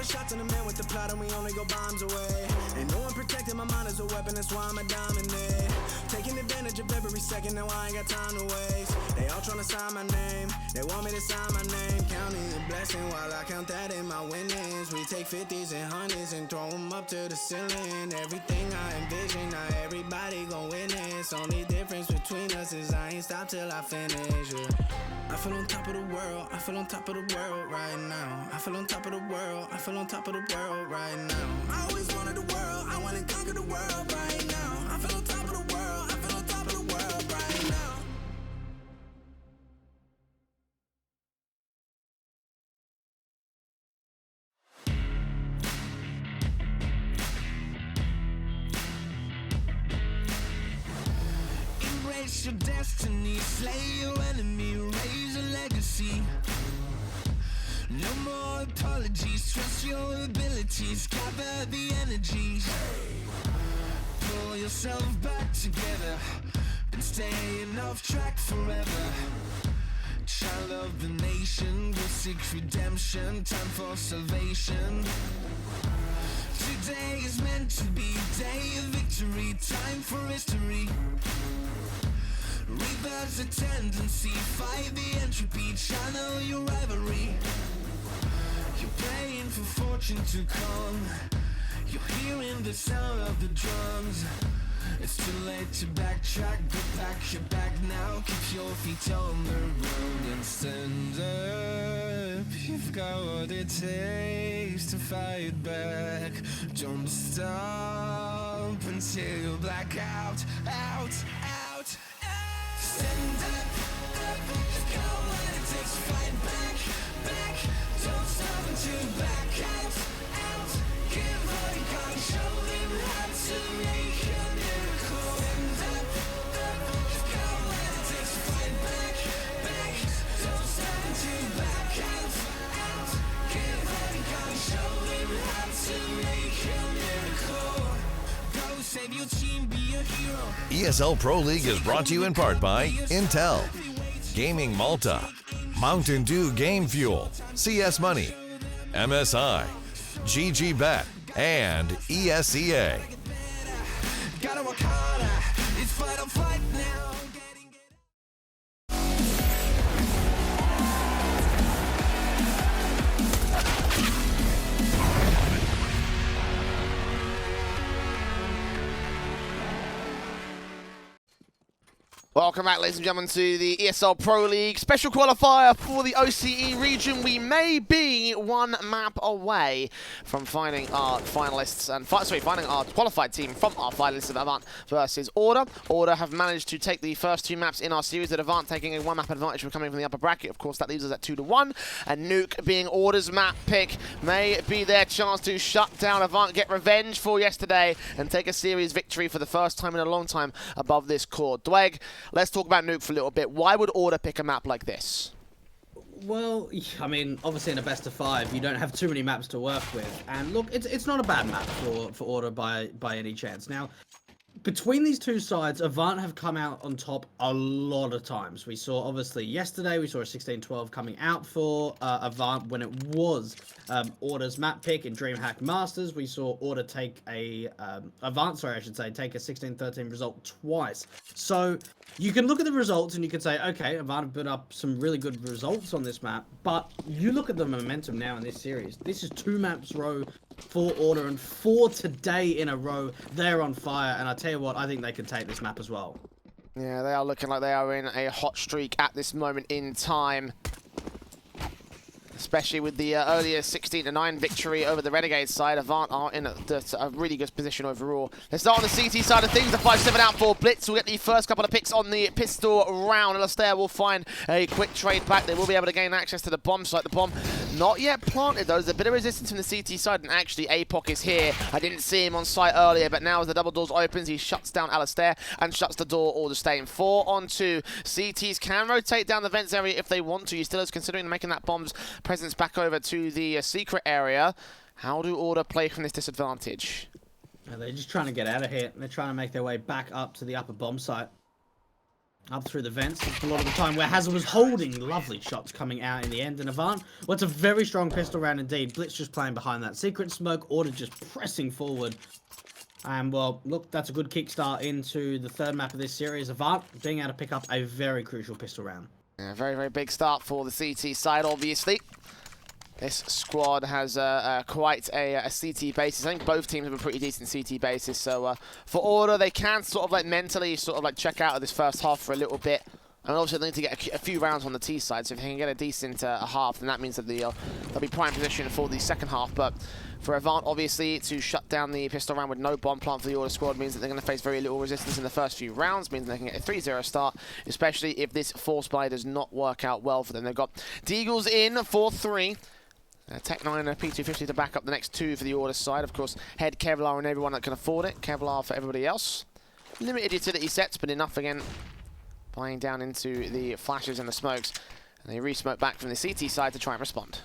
Shots on the man with the plot and we only go bombs away. Ain't no one protecting my mind as a weapon, that's why I'ma dominate. Taking advantage of every second, now I ain't got time to waste. They all tryna sign my name, they want me to sign my name. Counting your blessing while I count that in my winnings. We take 50s and 100s and throw them up to the ceiling. Everything I envision, now everybody gon' witness. Only difference between us is I ain't stop till I finish. Yeah. I feel on top of the world, I feel on top of the world right now. I feel on top of the world, I feel on top of the world right now. I always wanted the world, I wanna conquer the world right now. I feel on top of the world, I feel on top of the world right now. Embrace your destiny, slay your enemy, raise a legacy. No more apologies, trust your abilities, gather the energies. Pull yourself back together, been staying off track forever. Child of the nation, will seek redemption, time for salvation. Today is meant to be day of victory, time for history. Reverse the tendency, fight the entropy, channel your rivalry. You're praying for fortune to come, you're hearing the sound of the drums. It's too late to backtrack, go back, you're back now. Keep your feet on the ground and stand up. You've got what it takes to fight back. Don't stop until you black out, out, out. Stand up, you've got what it takes to fight back, back. Don't stop until you black out, out. Give all you got, show them how to make a miracle. Stand up, you've got what it takes to fight back, back. Don't stop until you black out, out. Give all you got, show them how to make a miracle. Go save your team, be a hero. ESL Pro League is brought to you in part by Intel, Gaming Malta, Mountain Dew Game Fuel, CS Money, MSI, GG Bet, and ESEA. Gotta work harder, it's fight or flight now. Welcome back, ladies and gentlemen, to the ESL Pro League special qualifier for the OCE region. We may be one map away from finding our finalists and finding our qualified team from our finalists of AVANT versus Order. Order have managed to take the first 2 maps in our series, with AVANT taking a 1 map advantage from coming from the upper bracket. Of course, that leaves us at 2-1. And Nuke, being Order's map pick, may be their chance to shut down AVANT, get revenge for yesterday, and take a series victory for the first time in a long time above this court. Dweg, let's talk about Nuke for a little bit. Why would Order pick a map like this? Well, I mean, obviously in a best of 5, you don't have too many maps to work with. And look, it's not a bad map for Order by any chance. Now, between these two sides, AVANT have come out on top a lot of times. We saw, obviously, yesterday, we saw a 16-12 coming out for AVANT when it was Order's map pick in DreamHack Masters. We saw Order take a, AVANT, sorry, I should say, take a 16-13 result twice. So, you can look at the results and you can say, okay, AVANT have put up some really good results on this map, but you look at the momentum now in this series. This is 2 maps row for Order, and 4 today in a row. They're on fire, and I tell you what, I think they can take this map as well. Yeah, they are looking like they are in a hot streak at this moment in time. Especially with the earlier 16-9 victory over the Renegade side. AVANT are in a really good position overall. Let's start on the CT side of things. The 5-7 out for Blitz will get the first couple of picks on the pistol round. Alastair will find a quick trade back. They will be able to gain access to the bomb site. The bomb not yet planted, though. There's a bit of resistance from the CT side, and actually APOC is here. I didn't see him on site earlier, but now as the double doors opens, he shuts down Alastair and shuts the door all the same. 4 on 2. CTs can rotate down the vents area if they want to. He still is considering making that bomb's presence back over to the secret area. How do Order play from this disadvantage? They're just trying to get out of here. They're trying to make their way back up to the upper bomb site. Up through the vents a lot of the time, where Hazard was holding lovely shots coming out in the end. And AVANT, well, it's a very strong pistol round indeed. Blitz just playing behind that secret smoke. Order just pressing forward. And, well, look, that's a good kickstart into the 3rd map of this series. AVANT being able to pick up a very crucial pistol round. Yeah, very, very big start for the CT side, obviously. This squad has quite a CT basis. I think both teams have a pretty decent CT basis. So for Order, they can sort of like mentally sort of like check out of this first half for a little bit. And also they need to get a few rounds on the T side. So if they can get a decent half, then that means that they'll be prime position for the second half. But for AVANT, obviously, to shut down the pistol round with no bomb plant for the Order squad means that they're going to face very little resistance in the first few rounds, means they can get a 3-0 start, especially if this force buy does not work out well for them. They've got Deagles in 4-3. Tech9 and a P250 to back up the next 2 for the Order side. Of course, Head, Kevlar, and everyone that can afford it. Kevlar for everybody else. Limited utility sets, but enough again. Buying down into the flashes and the smokes. And they re-smoke back from the CT side to try and respond.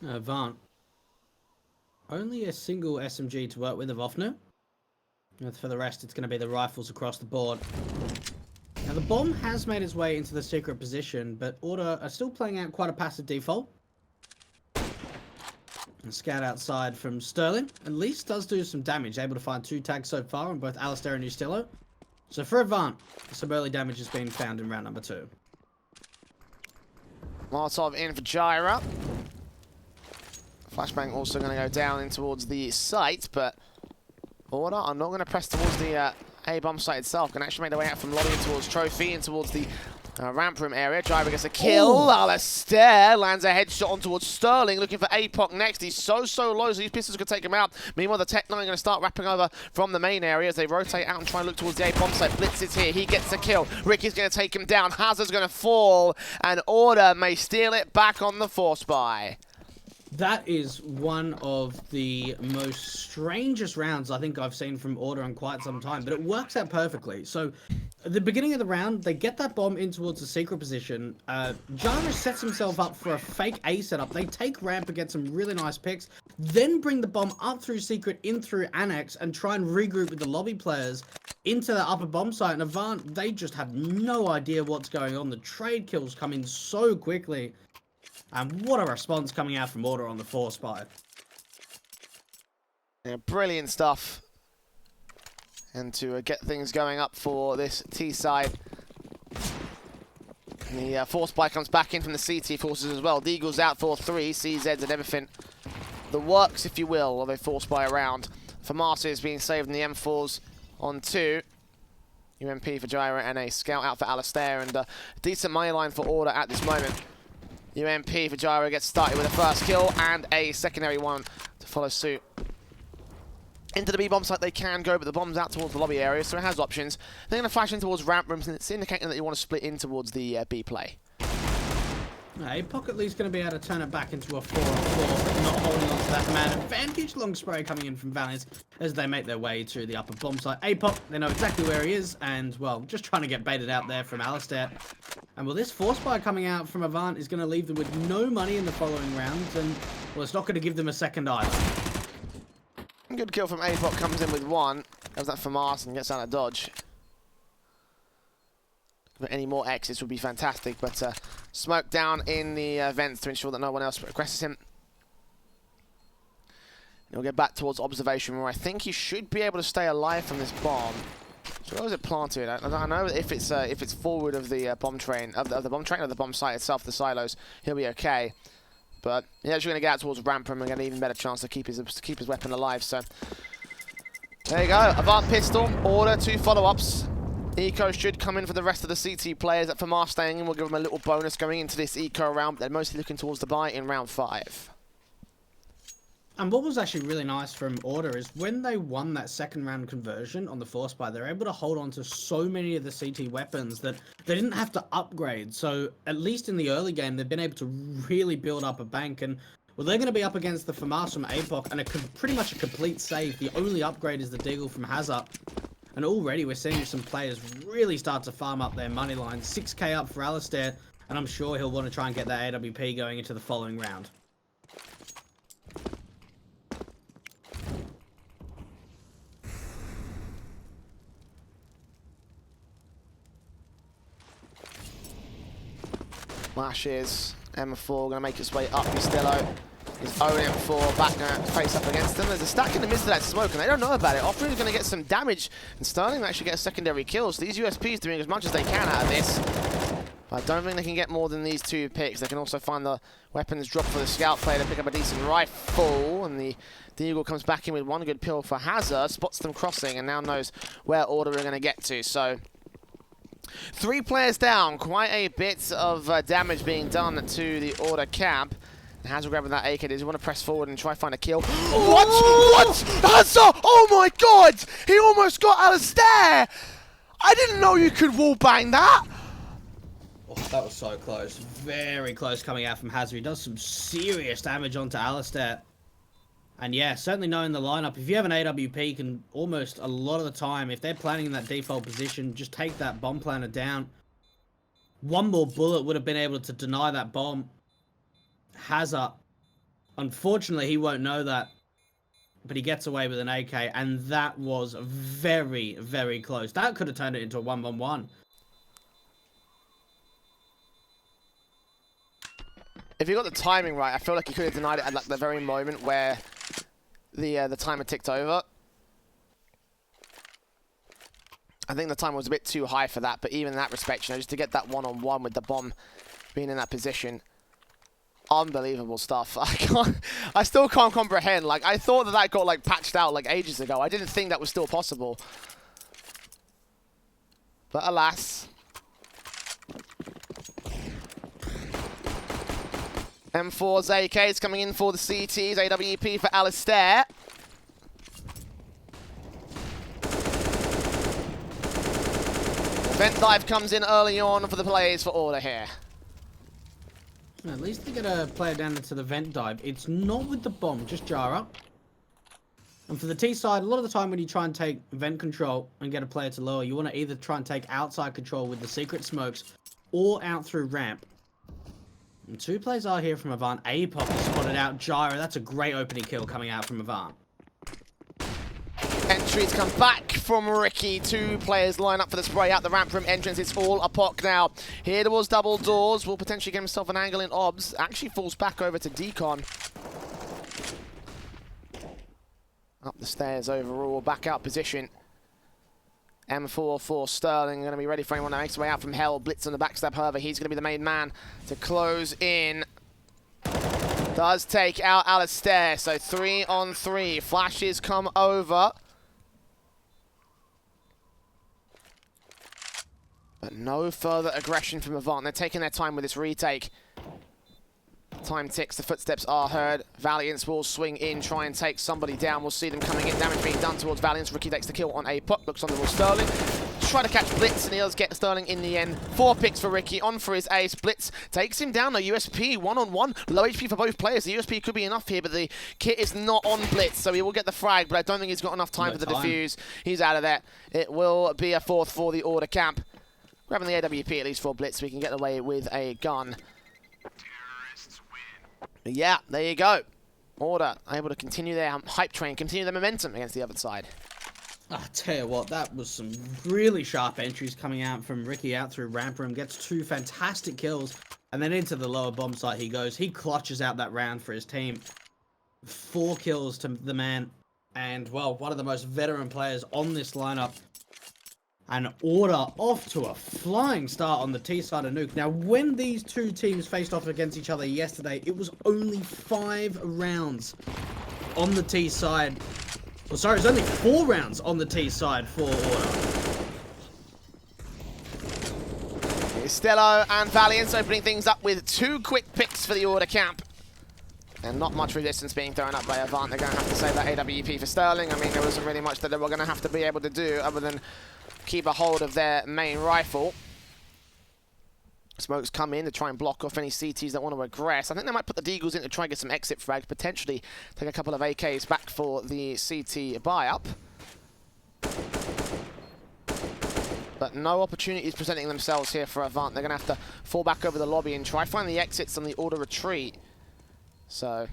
AVANT. Only a single SMG to work with of Offner. For the rest, it's going to be the rifles across the board. Now, the bomb has made its way into the secret position, but Order are still playing out quite a passive default. A scout outside from Sterling. At least does do some damage. Able to find 2 tags so far on both Alastair and Ustillo. So for AVANT, some early damage has been found in round number 2. Molotov in for Gyra. Flashbang also going to go down in towards the site, but Order are not going to press towards the A-bomb site itself. Can actually make their way out from Lottie towards Trophy and towards the ramp room area. Driver gets a kill. Alastair lands a headshot on towards Sterling, looking for APOC next. He's so low, so these pistols could take him out. Meanwhile, the Tech-9 are going to start wrapping over from the main area as they rotate out and try and look towards the A-bomb site. Blitz is here. He gets a kill. Ricky's going to take him down. Hazard's going to fall, and Order may steal it back on the force buy. That is one of the most strangest rounds I think I've seen from Order in quite some time, but it works out perfectly. So, at the beginning of the round, they get that bomb in towards the secret position. Jarvis sets himself up for a fake A setup. They take ramp and get some really nice picks, then bring the bomb up through secret, in through annex, and try and regroup with the lobby players into the upper bomb site. And AVANT, they just have no idea what's going on. The trade kills come in so quickly. And what a response coming out from Order on the force buy. Yeah, brilliant stuff. And to get things going up for this T side. The force buy comes back in from the CT forces as well. Deagle's out for 3, CZs and everything. The works, if you will, of a force buy around. For Masters being saved in the M4s on 2. UMP for Gyra and a scout out for Alistair, and a decent money line for Order at this moment. UMP for Gyra gets started with a first kill and a secondary one to follow suit. Into the B bomb site they can go, but the bomb's out towards the lobby area, so it has options. They're going to flash in towards ramp rooms, and it's indicating that you want to split in towards the B play. APOC at least going to be able to turn it back into a 4-on-4, not holding on to that man advantage. Long spray coming in from Valiant as they make their way to the upper bomb site. APOC, they know exactly where he is, and, well, just trying to get baited out there from Alistair. And, well, this force buy coming out from Avant is going to leave them with no money in the following rounds, and, well, it's not going to give them a second either. Good kill from APOC, comes in with one. Goes that for Mars and gets out of dodge. Any more exits would be fantastic, but smoke down in the vents to ensure that no one else aggresses him. He'll get back towards observation, where I think he should be able to stay alive from this bomb. So where was it planted? I don't know if it's forward of the bomb train, of the bomb train, or the bomb site itself, the silos. He'll be okay, but he's actually going to get out towards ramp room and get an even better chance to keep his weapon alive. So there you go. Avant pistol, Order, 2 follow-ups. Eco should come in for the rest of the CT players. That for Mars staying in, we'll give them a little bonus going into this Eco round. They're mostly looking towards the buy in round 5. And what was actually really nice from Order is when they won that second round conversion on the force buy, they're able to hold on to so many of the CT weapons that they didn't have to upgrade. So at least in the early game, they've been able to really build up a bank. And well, they're going to be up against the FAMAS from APOC and pretty much a complete save. The only upgrade is the Deagle from Hazard. And already we're seeing some players really start to farm up their money line. 6k up for Alistair, and I'm sure he'll want to try and get that AWP going into the following round. Flashes, M4 going to make its way up. Pistillo. His own M4 back now to face up against them. There's a stack in the midst of that smoke, and they don't know about it. Offering is going to get some damage, and Sterling will actually get a secondary kill. So these USPs doing as much as they can out of this. But I don't think they can get more than these 2 picks. They can also find the weapons drop for the scout player to pick up a decent rifle, and the Eagle comes back in with 1 good pill for Hazard, spots them crossing, and now knows where Order are going to get to. So 3 players down, quite a bit of damage being done to the Order camp. Hazard grabbing that AK. Does he want to press forward and try to find a kill? What? What? Hazard! Oh my god! He almost got Alistair! I didn't know you could wallbang that! Oh, that was so close. Very close coming out from Hazard. He does some serious damage onto Alistair. And yeah, certainly knowing the lineup, if you have an AWP, you can almost a lot of the time, if they're planning in that default position, just take that bomb planner down. 1 more bullet would have been able to deny that bomb. Hazard, unfortunately, he won't know that, but he gets away with an AK, and that was very, very close. That could have turned it into a 1-on-1. If you got the timing right, I feel like he could have denied it at like the very moment where the timer ticked over. I think the timer was a bit too high for that, but even in that respect, you know, just to get that 1-on-1 with the bomb being in that position. Unbelievable stuff. I still can't comprehend. Like, I thought that got like patched out like ages ago. I didn't think that was still possible. But alas. M4's AK's coming in for the CTs. AWP for Alistair. Vent dive comes in early on for the plays for Order here. At least they get a player down into the vent dive. It's not with the bomb, just Jara. And for the T side, a lot of the time when you try and take vent control and get a player to lower, you want to either try and take outside control with the secret smokes or out through ramp. And 2 players are here from Avant. APOC is spotted out. Gyro, that's a great opening kill coming out from Avant. Entries come back from Ricky. 2 players line up for the spray out the ramp room entrance. It's all a POC now. Here towards double doors. Will potentially get himself an angle in obs. Actually falls back over to Decon. Up the stairs overall. Back out position. M4 for Sterling. Going to be ready for anyone that makes his way out from hell. Blitz on the backstab. However, he's going to be the main man to close in. Does take out Alistair. So 3-on-3. Flashes come over. But no further aggression from Avant. They're taking their time with this retake. Time ticks, the footsteps are heard. Valiance will swing in, try and take somebody down. We'll see them coming in, damage being done towards Valiance. Ricky takes the kill on APOC, looks on the wall Sterling. Try to catch Blitz, and he does get Sterling in the end. 4 picks for Ricky, on for his ace. Blitz takes him down, a USP, one-on-one. Low HP for both players. The USP could be enough here, but the kit is not on Blitz, so he will get the frag, but I don't think he's got enough time for the defuse. He's out of that. It will be a 4th for the Order camp. Grabbing the AWP at least for Blitz, we can get away with a gun. Yeah, there you go. Order able to continue their hype train, continue their momentum against the other side. I tell you what, that was some really sharp entries coming out from Ricky out through ramp room. Gets 2 fantastic kills, and then into the lower bomb site he goes. He clutches out that round for his team. 4 kills to the man, and well, one of the most veteran players on this lineup. And Order off to a flying start on the T side of Nuke. Now, when these 2 teams faced off against each other yesterday, it was only 5 rounds on the T side. Well, sorry, it was only 4 rounds on the T side for Order. Stello and Valiance opening things up with 2 quick picks for the Order camp. And not much resistance being thrown up by Avant. They're going to have to save that AWP for Sterling. I mean, there wasn't really much that they were going to have to be able to do other than keep a hold of their main rifle. Smokes come in to try and block off any CTs that want to aggress. I think they might put the Deagles in to try and get some exit frags, potentially take a couple of AKs back for the CT buy-up. But no opportunities presenting themselves here for Avant. They're going to have to fall back over the lobby and try find the exits on the Order retreat. So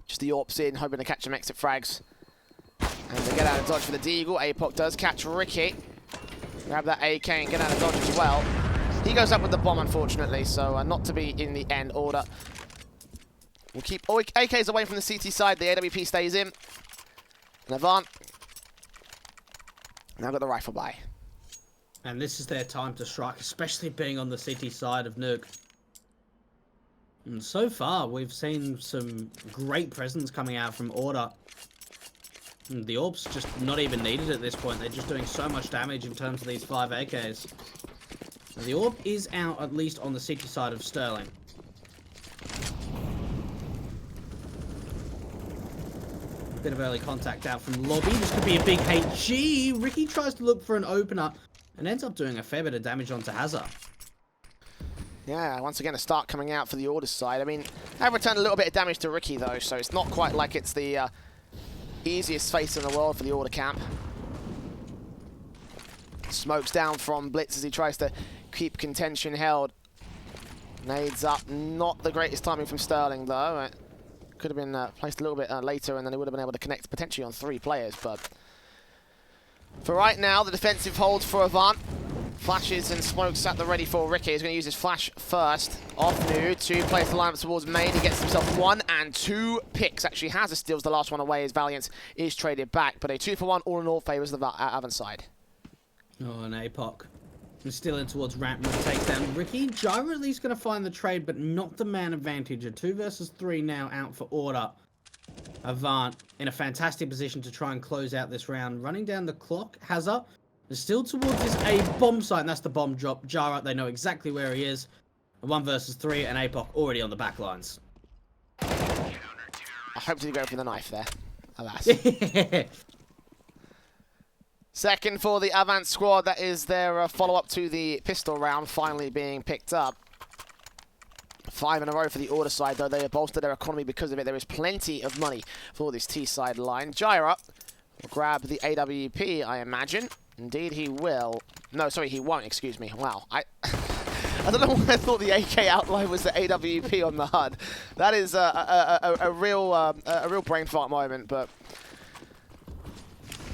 just the AWPs in, hoping to catch some exit frags. And they get out of dodge for the Deagle. APOC does catch Ricky. Grab that AK and get out of dodge as well. He goes up with the bomb, unfortunately, so not to be in the end. Order. We'll keep AKs away from the CT side. The AWP stays in. And Avant now got the rifle by. And this is their time to strike, especially being on the CT side of Nuke. And so far, we've seen some great presence coming out from Order. And the AWP's just not even needed at this point. They're just doing so much damage in terms of these 5 AKs. Now, the AWP is out at least on the CT side of Sterling. A bit of early contact out from lobby. This could be a big HG. Ricky tries to look for an opener and ends up doing a fair bit of damage onto Hazard. Yeah, once again a start coming out for the Order side. I mean, I've returned a little bit of damage to Ricky though, so it's not quite like it's the easiest face in the world for the Order camp. Smokes down from Blitz as he tries to keep contention held. Nades up, not the greatest timing from Sterling though. It could have been placed a little bit later and then he would have been able to connect potentially on 3 players, but for right now the defensive holds for Avant. Flashes and smokes at the ready for Ricky. He's going to use his flash first. Off new, 2 plays the lineup towards main. He gets himself 1 and 2 picks. Actually, Hazard steals the last one away as Valiance is traded back. But a 2-for-1 all in all favours the AVANT side. Oh, and APOC. And still in towards ramp room takedown. Ricky, Gyro at least going to find the trade, but not the man advantage. A 2 versus 3 now out for Order. Avant in a fantastic position to try and close out this round. Running down the clock, Hazard. They're still towards this A bomb site, and that's the bomb drop. Jara, they know exactly where he is. 1 versus 3, and APOC already on the back lines. I hope to go for the knife there, alas. Second for the Avant squad, that is their follow-up to the pistol round finally being picked up. 5 in a row for the Order side, though they have bolstered their economy because of it. There is plenty of money for this T-side line. Gyra will grab the AWP, I imagine. Indeed, he will. No, sorry, he won't. Excuse me. Wow, I don't know why I thought the AK outline was the AWP on the HUD. That is a real brain fart moment. But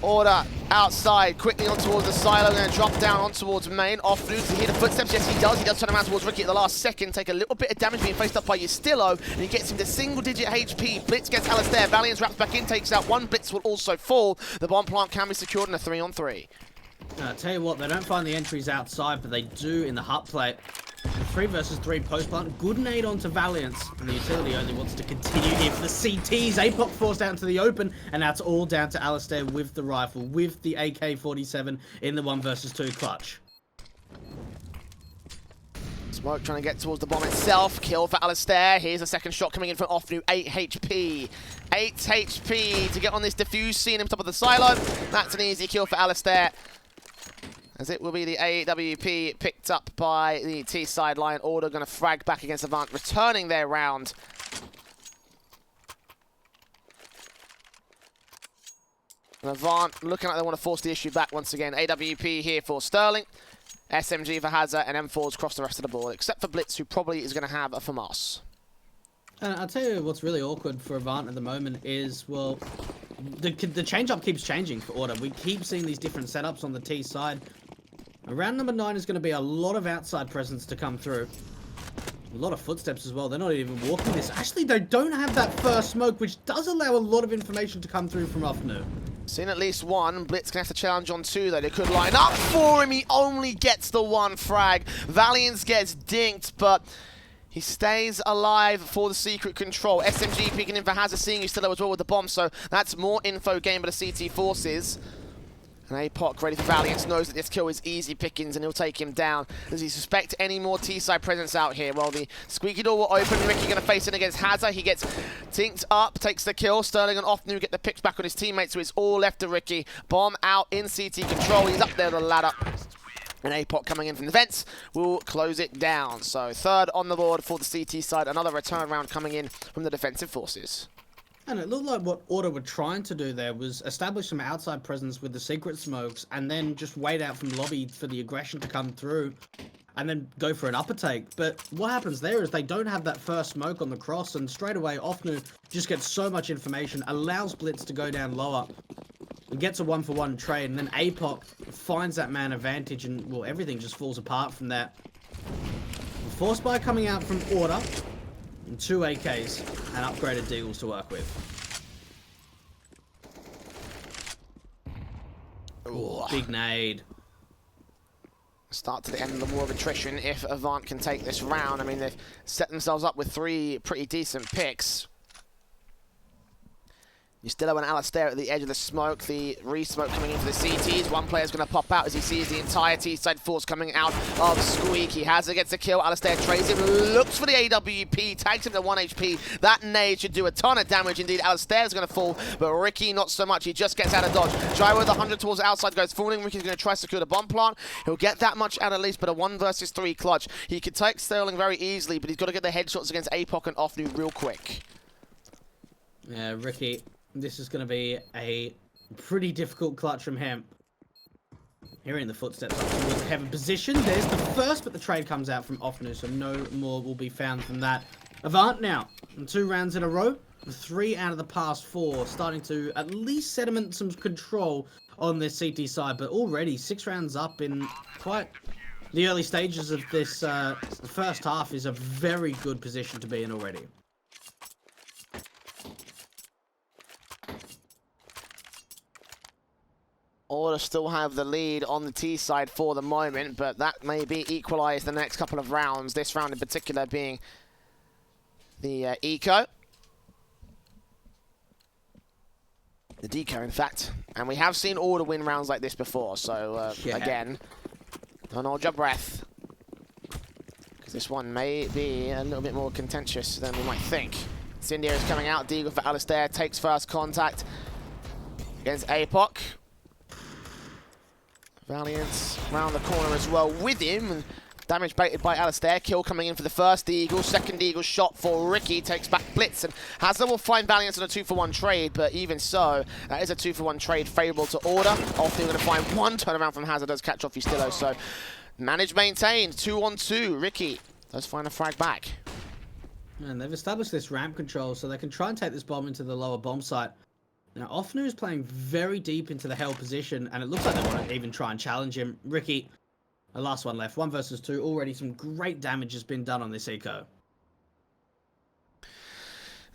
Order outside, quickly on towards the silo. Going to drop down on towards main. Off loose to hear the footsteps. Yes, he does. He does turn around towards Ricky at the last second. Take a little bit of damage being faced up by Ystillo, and he gets him to single-digit HP. Blitz gets Alistair. Valiance wraps back in, takes out 1. Blitz will also fall. The bomb plant can be secured in a 3-on-3. I'll tell you what, they don't find the entries outside, but they do in the hut plate. 3 versus 3 post plant. Good nade onto Valiant. And the utility only wants to continue here for the CTs. APOC forced out into the open. And that's all down to Alistair with the rifle, with the AK-47 in the 1 versus 2 clutch. Smoke trying to get towards the bomb itself. Kill for Alistair. Here's a second shot coming in from Offnu. 8 HP. 8 HP to get on this diffuse scene on top of the silo. That's an easy kill for Alistair, as it will be the AWP picked up by the T sideline. Order going to frag back against AVANT, returning their round. And AVANT looking like they want to force the issue back once again. AWP here for Sterling. SMG for Hazza, and M4s across the rest of the board, except for Blitz, who probably is going to have a FAMAS. And I'll tell you what's really awkward for AVANT at the moment is, well, the change-up keeps changing for Order. We keep seeing these different setups on the T side. Round number 9 is going to be a lot of outside presence to come through. A lot of footsteps as well. They're not even walking this. Actually, they don't have that first smoke, which does allow a lot of information to come through from Offnu. Seen at least one. Blitz can have to challenge on 2, though. They could line up for him. He only gets the 1 frag. Valiant gets dinked, but he stays alive for the secret control. SMG peeking in for Hazard, seeing you still as well with the bomb, so that's more info gain by the CT forces. And APOC, ready for Valiant, knows that this kill is easy pickings and he'll take him down. Does he suspect any more T-side presence out here? Well, the squeaky door will open. Ricky going to face in against Hazza. He gets tinked up, takes the kill. Sterling and Offnu get the picks back on his teammates, so it's all left to Ricky. Bomb out in CT control. He's up there the ladder. And APOC coming in from the vents will close it down. So 3rd on the board for the CT side. Another return round coming in from the defensive forces. And it looked like what Order were trying to do there was establish some outside presence with the secret smokes and then just wait out from lobby for the aggression to come through and then go for an upper take. But what happens there is they don't have that first smoke on the cross, and straight away Offnu just gets so much information, allows Blitz to go down lower and gets a 1-for-1 trade, and then APOC finds that man advantage, and well, everything just falls apart from that. Force buy coming out from Order. And 2 AKs and upgraded deagles to work with. Ooh, big nade. Start to the end of the war of attrition if AVANT can take this round. I mean, they've set themselves up with 3 pretty decent picks. You still have an Alistair at the edge of the smoke. The re-smoke coming in for the CTs. One player's going to pop out as he sees the entire T-side force coming out of Squeak. He has to get a kill. Alistair trades him, looks for the AWP, tags him to 1 HP. That nade should do a ton of damage indeed. Alistair's going to fall, but Ricky not so much. He just gets out of dodge. Try with 100 towards the outside, goes falling. Ricky's going to try to secure the bomb plant. He'll get that much out at least, but a 1 versus 3 clutch. He could take Sterling very easily, but he's got to get the headshots against APOC and Offnu real quick. Yeah, Ricky. This is going to be a pretty difficult clutch from him. Hearing the footsteps up towards the heaven position. There's the first, but the trade comes out from Offnu, so no more will be found from that. AVANT now, 2 rounds in a row. 3 out of the past 4, starting to at least sediment some control on this CT side, but already 6 rounds up in quite the early stages of this first half is a very good position to be in already. Order still have the lead on the T side for the moment, but that may be equalised the next couple of rounds. This round in particular being the eco. The deco, in fact. And we have seen Order win rounds like this before, so again, don't hold your breath. Because this one may be a little bit more contentious than we might think. Cindia is coming out, Deagle for Alistair, takes first contact against APOC. Valiant round the corner as well with him. And damage baited by Alistair. Kill coming in for the first Eagle. Second Eagle shot for Ricky. Takes back Blitz. And Hazza will find Valiant on a 2-for-1 trade. But even so, that is a 2-for-1 trade favourable to Order. Offly going to find 1 turnaround from Hazza. Does catch off Ustillo. So managed, maintained. 2-on-2. Ricky does find a frag back. And they've established this ramp control so they can try and take this bomb into the lower bomb site. Now, Offnu is playing very deep into the hell position, and it looks like they want to even try and challenge him. Ricky, the last one left, 1 versus 2. Already some great damage has been done on this eco.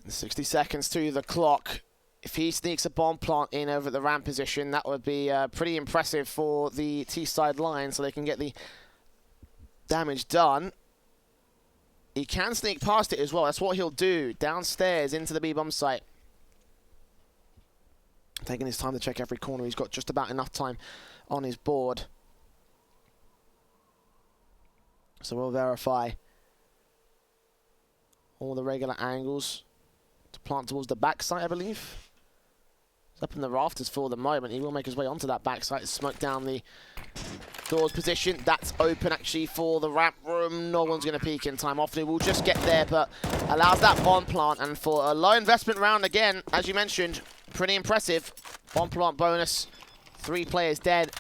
60 seconds to the clock. If he sneaks a bomb plant in over the ramp position, that would be pretty impressive for the T-side line, so they can get the damage done. He can sneak past it as well. That's what he'll do. Downstairs into the B-bomb site. Taking his time to check every corner. He's got just about enough time on his board. So we'll verify all the regular angles to plant towards the back site, I believe. He's up in the rafters for the moment. He will make his way onto that back site. Smoke down the doors position. That's open actually for the ramp room. No one's going to peek in time. Often will just get there, but allows that bomb plant. And for a low investment round again, as you mentioned, pretty impressive. Bomb plant bonus. 3 players dead.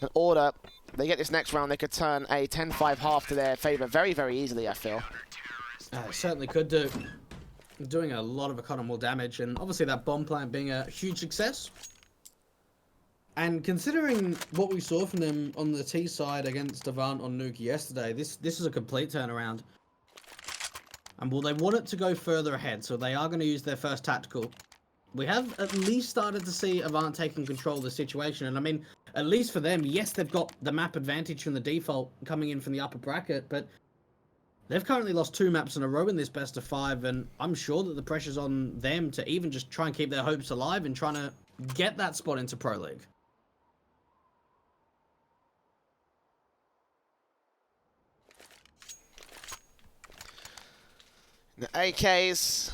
An order. They get this next round, they could turn a 10-5 half to their favor very, very easily, I feel. Certainly could do. Doing a lot of economical damage, and obviously that bomb plant being a huge success. And considering what we saw from them on the T side against AVANT on Nuke yesterday, this is a complete turnaround. And well, they want it to go further ahead, so they are going to use their first tactical. We have at least started to see AVANT taking control of the situation, and I mean, at least for them, yes, they've got the map advantage from the default coming in from the upper bracket, but they've currently lost 2 maps in a row in this best of 5, and I'm sure that the pressure's on them to even just try and keep their hopes alive and trying to get that spot into Pro League. The AKs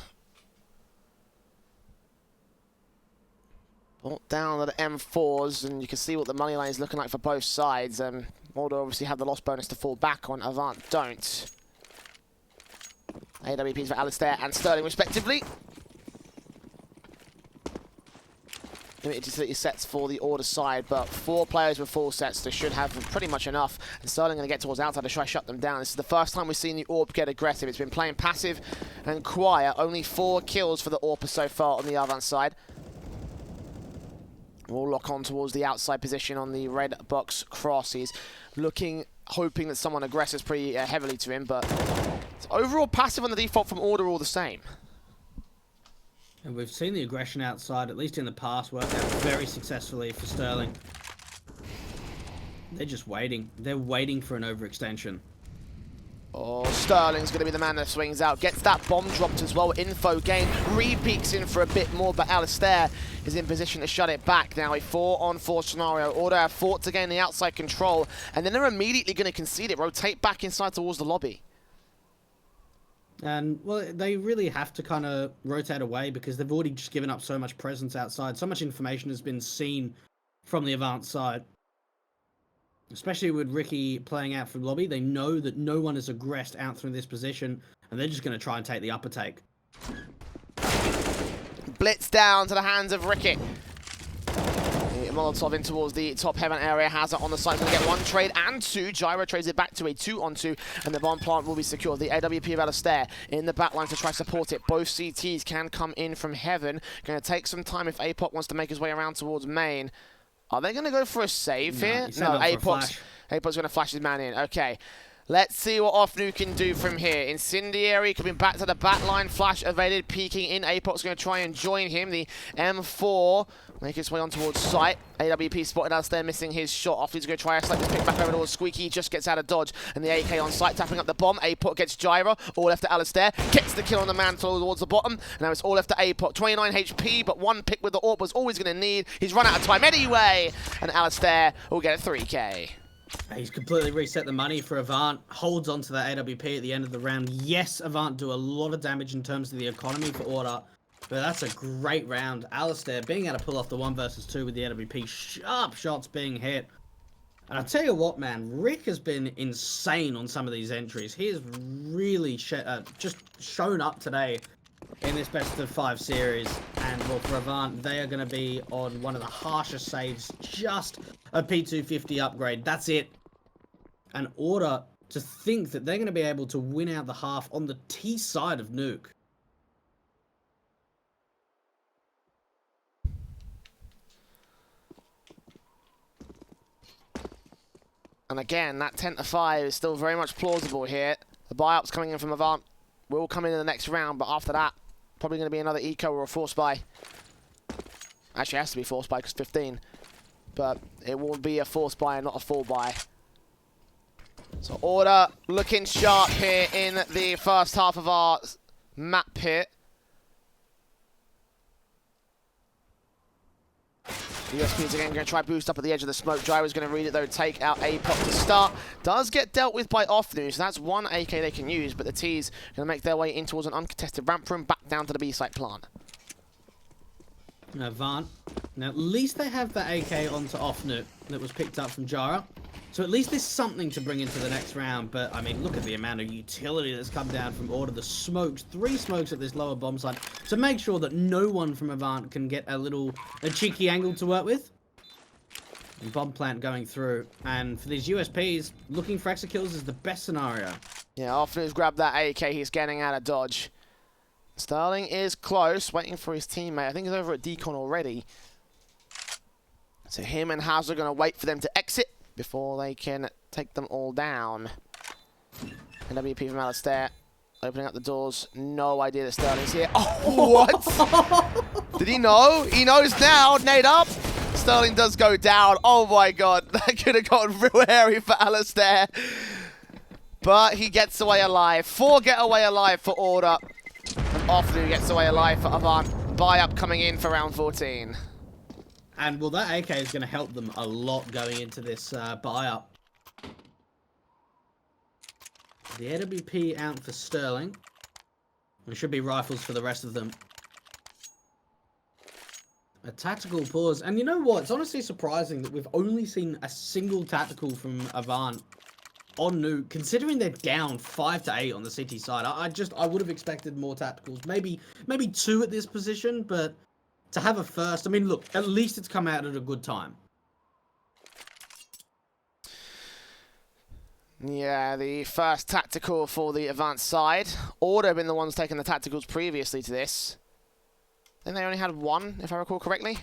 brought down to the M4s, and you can see what the money line is looking like for both sides. Mordor obviously have the loss bonus to fall back on. AVANT don't. AWPs for Alistair and Sterling respectively. Limited utility sets for the order side, but 4 players with full sets, they should have pretty much enough. And Sterling going to get towards outside to try to shut them down. This is the first time we've seen the AWP get aggressive. It's been playing passive and quiet. Only 4 kills for the AWP so far on the AVANT side. We'll lock on towards the outside position on the red box cross. He's looking, hoping that someone aggresses pretty heavily to him, but it's overall passive on the default from order all the same. And we've seen the aggression outside, at least in the past, work out very successfully for Sterling. They're just waiting. They're waiting for an overextension. Oh, Sterling's going to be the man that swings out. Gets that bomb dropped as well. Info gain. Re-peeks in for a bit more, but Alistair is in position to shut it back. Now a 4-on-4 scenario. Order have fought to gain the outside control, and then they're immediately going to concede it. Rotate back inside towards the lobby. And, well, they really have to kind of rotate away because they've already just given up so much presence outside. So much information has been seen from the AVANT side. Especially with Ricky playing out from lobby, they know that no one is aggressed out through this position, and they're just going to try and take the upper take. Blitz down to the hands of Ricky. Molotov in towards the top heaven area. Hazard on the side. Going to get 1 trade and 2. Gyro trades it back to a 2-on-2, and the bomb plant will be secured. The AWP of Alistair in the backline to try to support it. Both CTs can come in from heaven. Going to take some time if APOC wants to make his way around towards main. Are they going to go for a save here? No, APOC's going to flash his man in. Okay. Let's see what Offnu can do from here. Incendiary coming back to the back line. Flash evaded, peeking in. APOC's going to try and join him. The M4 make its way on towards site. AWP spotted Alistair missing his shot. Offnu's going to try to slap this pick back over towards Squeaky. Just gets out of dodge. And the AK on site tapping up the bomb. APOC gets Gyro. All left to Alistair. Gets the kill on the man towards the bottom. And now it's all left to APOC. 29 HP, but 1 pick with the AWP was always going to need. He's run out of time anyway. And Alistair will get a 3K. He's completely reset the money for AVANT, holds on to that AWP at the end of the round. Yes, AVANT do a lot of damage in terms of the economy for order, but that's a great round. Alistair being able to pull off the 1 versus 2 with the AWP, sharp shots being hit. And I'll tell you what, man, Rick has been insane on some of these entries. He has really just shown up today in this best of 5 series. And well, for AVANT, they are going to be on one of the harshest saves, just a P250 upgrade. That's it. An order to think that they're going to be able to win out the half on the T side of Nuke. And again, that 10-5 is still very much plausible here. The buy-ups coming in from AVANT will come in the next round, but after that, probably going to be another eco or a force buy. Actually, it has to be force buy because 15. But it will be a force buy and not a full buy. So Order looking sharp here in the first half of our map pit. The USP's again going to try boost up at the edge of the smoke. Gyro's going to read it though, take out APOC to start. Does get dealt with by Offnu, so that's one AK they can use, but the T's going to make their way in towards an uncontested ramp room, back down to the B-site plant. AVANT. Now, at least they have the AK onto Offnu that was picked up from Gyro. So at least there's something to bring into the next round, but I mean, look at the amount of utility that's come down from Order. The smokes, 3 smokes at this lower bomb site to make sure that no one from AVANT can get a cheeky angle to work with. And bomb plant going through, and for these USPs, looking for extra kills is the best scenario. Yeah, Offnu's grabbed that AK, he's getting out of dodge. Sterling is close, waiting for his teammate. I think he's over at Decon already. So him and Haz are going to wait for them to exit before they can take them all down. And WP from Alistair opening up the doors. No idea that Sterling's here. Oh, what? Did he know? He knows now. Nade up. Sterling does go down. Oh my god. That could have gotten real hairy for Alistair. But he gets away alive. 4 get away alive for Order. And Offnu gets away alive for Avant. Buy up coming in for round 14. And, well, that AK is going to help them a lot going into this buy-up. The AWP out for Sterling. There should be rifles for the rest of them. A tactical pause. And you know what? It's honestly surprising that we've only seen a single tactical from Avant on Nuke, considering they're down 5 to 8 on the city side. I would have expected more tacticals. Maybe 2 at this position, but to have a first, I mean, look, at least it's come out at a good time. Yeah, the first tactical for the Avant side. Order have been the ones taking the tacticals previously to this. I think they only had 1, if I recall correctly.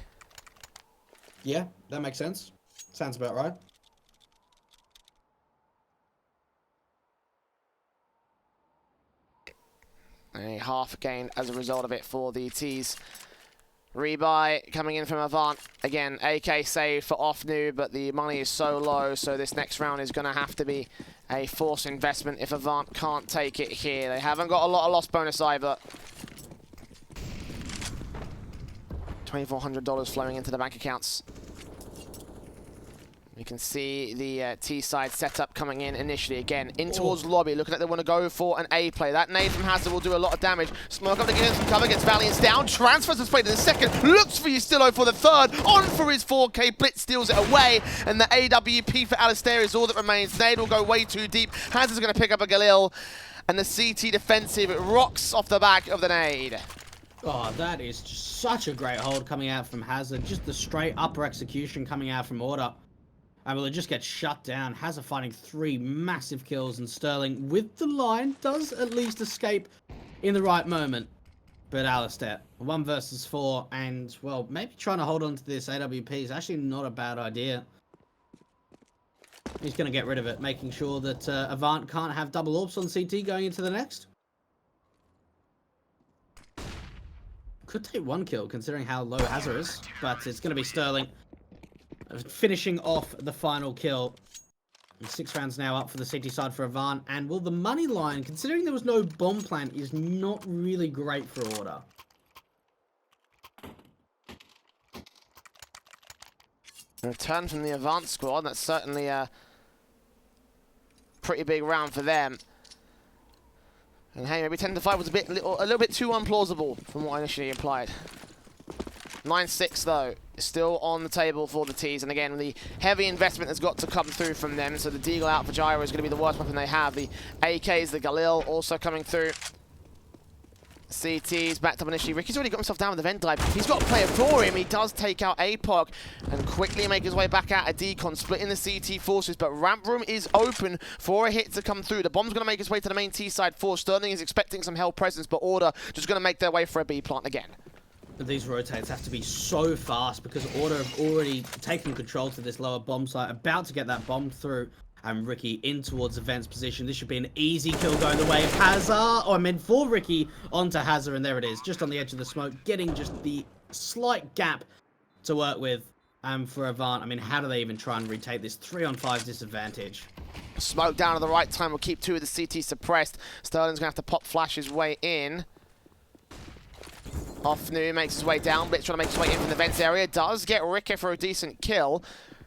Yeah, that makes sense. Sounds about right. A half gain as a result of it for the T's. Rebuy coming in from Avant. Again, AK save for Offnu, but the money is so low, so this next round is going to have to be a forced investment if Avant can't take it here. They haven't got a lot of loss bonus either. $2,400 flowing into the bank accounts. You can see the T-side setup coming in initially. Again, in towards lobby, looking like they want to go for an A play. That nade from Hazard will do a lot of damage. Smoke up to get some cover, gets Valiant's down. Transfers the spade in the second. Looks for Yustillo for the third. On for his 4K. Blitz steals it away. And the AWP for Alistair is all that remains. Nade will go way too deep. Hazard's going to pick up a Galil. And the CT defensive rocks off the back of the nade. Oh, that is just such a great hold coming out from Hazard. Just the straight upper execution coming out from Order. And will it just get shut down? Hazard finding 3 massive kills, and Sterling, with the line, does at least escape in the right moment. But Alistair, 1 versus 4, and, well, maybe trying to hold on to this AWP is actually not a bad idea. He's going to get rid of it, making sure that Avant can't have double orbs on CT going into the next. Could take 1 kill, considering how low Hazard is, but it's going to be Sterling finishing off the final kill. And 6 rounds now up for the city side for Avant. And, well, the money line, considering there was no bomb plant, is not really great for Order. A return from the Avant squad. That's certainly a pretty big round for them. And hey, maybe 10-5 was a little bit too unplausible from what I initially implied. 9-6 though, still on the table for the T's, and again the heavy investment has got to come through from them, so the Deagle out for Gyro is going to be the worst weapon they have. The AKs, the Galil also coming through. CT's backed up initially. Ricky's already got himself down with the vent dive. He's got a player for him. He does take out APOC and quickly make his way back out of Decon, splitting the CT forces, but ramp room is open for a hit to come through. The bomb's going to make its way to the main T side for Sterling is expecting some hell presence, but Order just going to make their way for a B plant again. These rotates have to be so fast because Order have already taken control to this lower bomb site, about to get that bomb through. And Ricky in towards Avent's position. This should be an easy kill going the way of Hazard. Oh, I meant for Ricky onto Hazard, and there it is, just on the edge of the smoke, getting just the slight gap to work with. For Avant, I mean, how do they even try and retake this 3-on-5 disadvantage? Smoke down at the right time will keep 2 of the CT suppressed. Sterling's going to have to pop flash his way in. Offnu makes his way down. Blitz trying to make his way in from the vents area. Does get Ricker for a decent kill.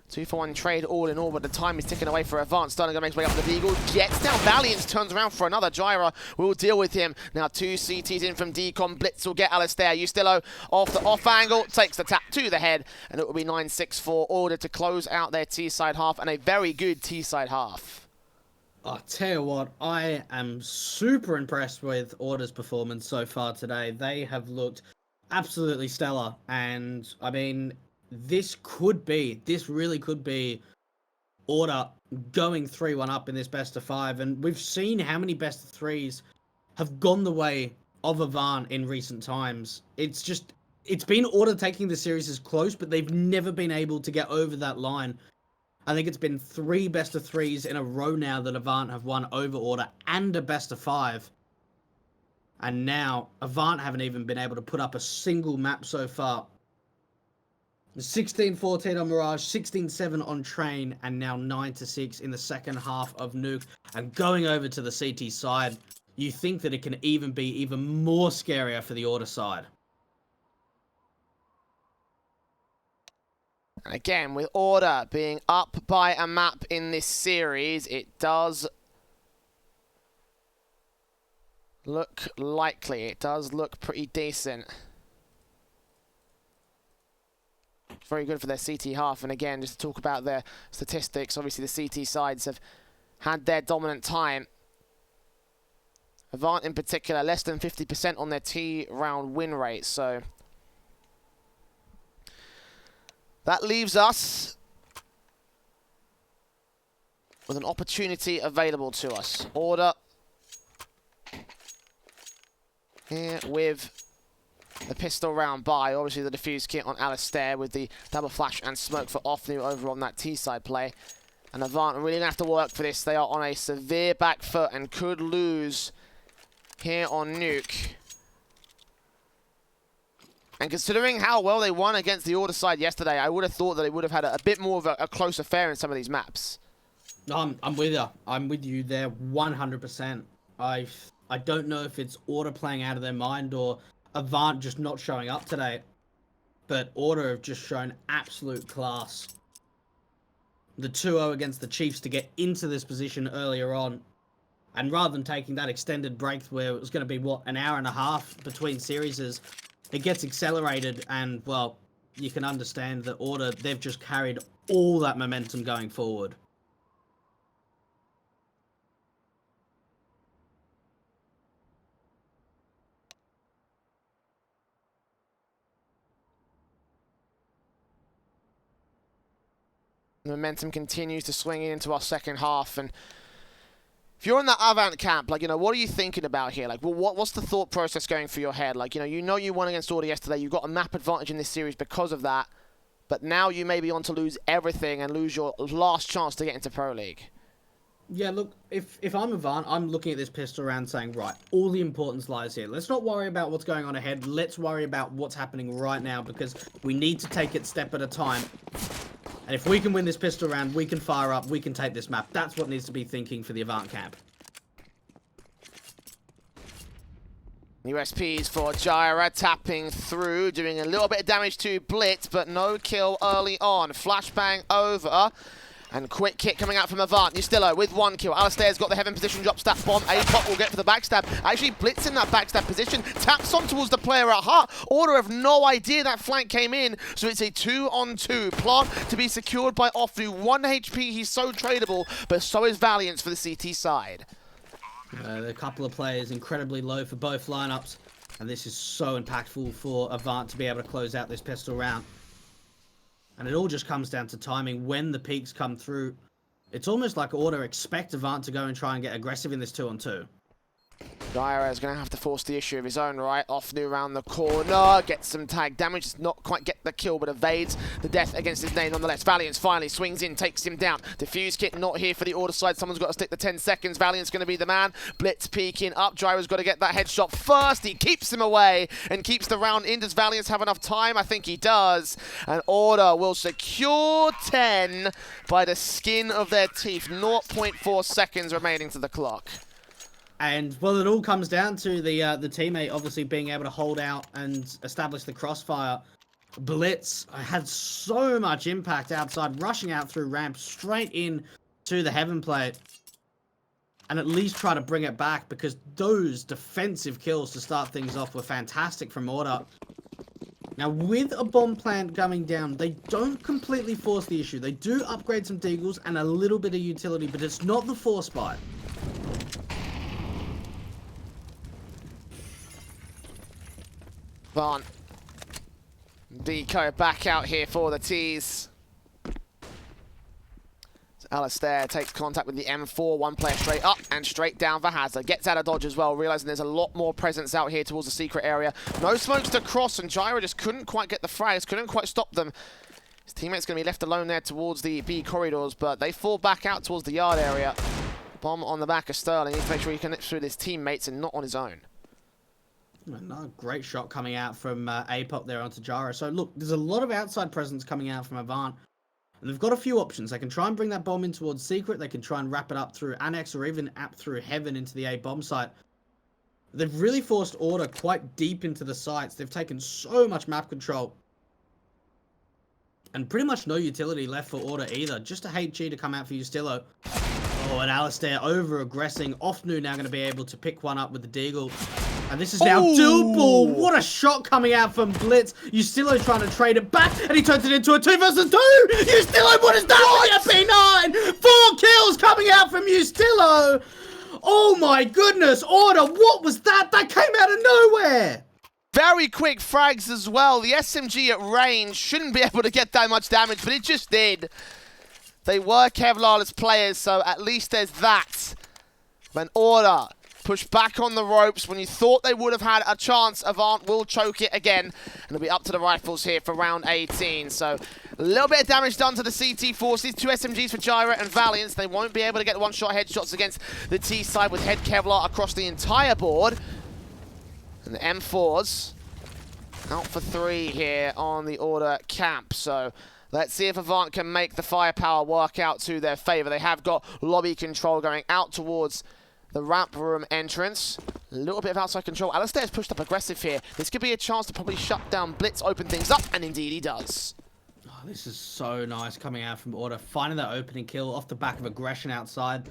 2-for-1 trade all in all, but the time is ticking away for AVANT. Sterling going to make his way up to the Beagle. Gets down Valiant, turns around for another. Gyra will deal with him. Now 2 CTs in from Decon. Blitz will get Alistair. Ustillo off the off angle, takes the tap to the head, and it will be 9-6 Order to close out their T-side half, and a very good T-side half. I tell you what, I am super impressed with Order's performance so far today. They have looked absolutely stellar, and I mean, this really could be Order going 3-1 up in this best of 5, and we've seen how many best of 3s have gone the way of AVANT in recent times. It's been Order taking the series as close, but they've never been able to get over that line. I think it's been 3 best of 3s in a row now that AVANT have won over Order and a best of 5. And now AVANT haven't even been able to put up a single map so far. 16-14 on Mirage, 16-7 on Train, and now 9-6 in the second half of Nuke. And going over to the CT side, you think that it can even be even more scarier for the Order side. And again, with Order being up by a map in this series, it does look likely. It does look pretty decent. Very good for their CT half. And again, just to talk about their statistics, obviously the CT sides have had their dominant time. AVANT in particular, less than 50% on their T-round win rate. So that leaves us with an opportunity available to us. Order here with the pistol round by. Obviously the defuse kit on Alistair with the double flash and smoke for Offnu over on that T-side play. And AVANT are really going to have to work for this. They are on a severe back foot and could lose here on Nuke. And considering how well they won against the Order side yesterday, I would have thought that they would have had a bit more of a close affair in some of these maps. I'm with you. I'm with you there 100%. I don't know if it's Order playing out of their mind or AVANT just not showing up today. But Order have just shown absolute class. The 2-0 against the Chiefs to get into this position earlier on. And rather than taking that extended break where it was going to be, what, an hour and a half between series, it gets accelerated, and, well, you can understand that Order, they've just carried all that momentum going forward. The momentum continues to swing into our second half, and if you're in that AVANT camp, like, you know, what are you thinking about here? Like, well, what's the thought process going through your head? Like, you know you won against Order yesterday. You got a map advantage in this series because of that. But now you may be on to lose everything and lose your last chance to get into Pro League. Yeah, look, if I'm AVANT, I'm looking at this pistol round saying, right, all the importance lies here. Let's not worry about what's going on ahead. Let's worry about what's happening right now, because we need to take it step at a time. And if we can win this pistol round, we can fire up, we can take this map. That's what needs to be thinking for the AVANT camp. USPs for Gyra, tapping through, doing a little bit of damage to Blitz, but no kill early on. Flashbang over, and quick kick coming out from AVANT. Ustillo with 1 kill. Alistair's got the heaven position, drop stat bomb. A-Pop will get for the backstab. Actually, Blitz in that backstab position, taps on towards the player at heart. Order have no idea that flank came in, so it's a 2-on-2. Plant to be secured by Offnu. 1 HP, he's so tradable, but so is Valiance for the CT side. A couple of players incredibly low for both lineups, and this is so impactful for AVANT to be able to close out this pistol round. And it all just comes down to timing when the peaks come through. It's almost like Order expect AVANT to go and try and get aggressive in this 2-on-2. Gyro is going to have to force the issue of his own right. Off new around the corner, gets some tag damage, does not quite get the kill, but evades the death against his name nonetheless. Valiant finally swings in, takes him down. Diffuse kit not here for the order side. Someone's got to stick the 10 seconds. Valiant's going to be the man. Blitz peeking up. Gyro's got to get that headshot first. He keeps him away and keeps the round in. Does Valiant have enough time? I think he does. And Order will secure 10 by the skin of their teeth. 0.4 seconds remaining to the clock. And, well, it all comes down to the teammate obviously being able to hold out and establish the crossfire. Blitz had so much impact outside, rushing out through ramp straight in to the heaven plate. And at least try to bring it back, because those defensive kills to start things off were fantastic from Order. Now, with a bomb plant going down, they don't completely force the issue. They do upgrade some deagles and a little bit of utility, but it's not the force buy. Van. Deco back out here for the tease. So Alistair takes contact with the M4. One player straight up and straight down for Hazard. Gets out of dodge as well, realizing there's a lot more presence out here towards the secret area. No smokes to cross, and Gyro just couldn't quite get the frags, couldn't quite stop them. His teammate's going to be left alone there towards the B corridors, but they fall back out towards the yard area. Bomb on the back of Sterling. Needs to make sure he connects with his teammates and not on his own. Another great shot coming out from APOC there onto Gyro. So look, there's a lot of outside presence coming out from Avant. And they've got a few options. They can try and bring that bomb in towards Secret. They can try and wrap it up through Annex or even app through Heaven into the A bomb site. They've really forced Order quite deep into the sites. They've taken so much map control. And pretty much no utility left for Order either. Just a HG to come out for Ustillo. Oh, and Alistair over-aggressing. Offnu now going to be able to pick one up with the Deagle. And this is now dual ball. What a shot coming out from Blitz. Ustillo trying to trade it back, and he turns it into a 2 versus 2. Ustillo, what is that? P9. 4 kills coming out from Ustillo. Oh my goodness, Order, what was that? That came out of nowhere. Very quick frags as well. The SMG at range shouldn't be able to get that much damage, but it just did. They were Kevlar-less players, so at least there's that. When Order push back on the ropes, when you thought they would have had a chance, Avant will choke it again. And it'll be up to the rifles here for round 18. So a little bit of damage done to the CT forces. 2 SMGs for Gyro and Valiant. They won't be able to get one-shot headshots against the T side with head Kevlar across the entire board. And the M4s out for 3 here on the Order camp. So let's see if Avant can make the firepower work out to their favor. They have got lobby control going out towards the ramp room entrance. A little bit of outside control. Alistair's pushed up aggressive here. This could be a chance to probably shut down Blitz, open things up, and indeed he does. Oh, this is so nice coming out from Order. Finding that opening kill off the back of aggression outside.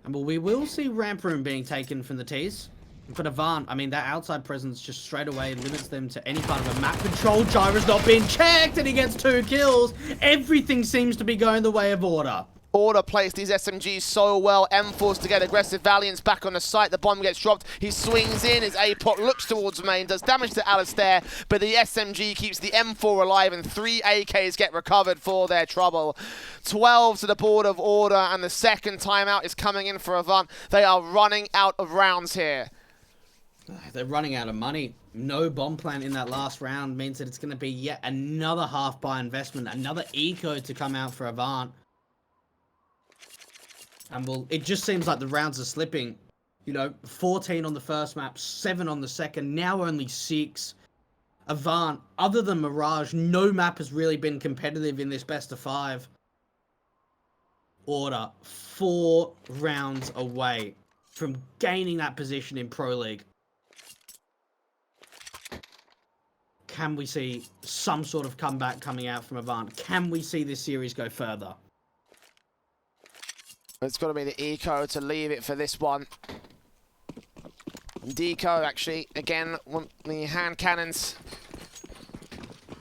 And well, we will see ramp room being taken from the T's. But Avant, I mean, that outside presence just straight away limits them to any part of a map control. Gyro's not being checked, and he gets 2 kills. Everything seems to be going the way of Order. Order placed these SMGs so well. M4's to get aggressive. Valiant's back on the site. The bomb gets dropped. He swings in as APOC looks towards main, does damage to Alistair, but the SMG keeps the M4 alive, and 3 AKs get recovered for their trouble. 12 to the board of Order, and the second timeout is coming in for Avant. They are running out of rounds here. They're running out of money. No bomb plant in that last round means that it's going to be yet another half-buy investment, another eco to come out for Avant. And well, it just seems like the rounds are slipping. You know, 14 on the first map, 7 on the second, now only 6. Avant, other than Mirage, no map has really been competitive in this best of 5. Order, 4 rounds away from gaining that position in Pro League. Can we see some sort of comeback coming out from Avant? Can we see this series go further? It's got to be the eco to leave it for this one. Deco, actually, again, want the hand cannons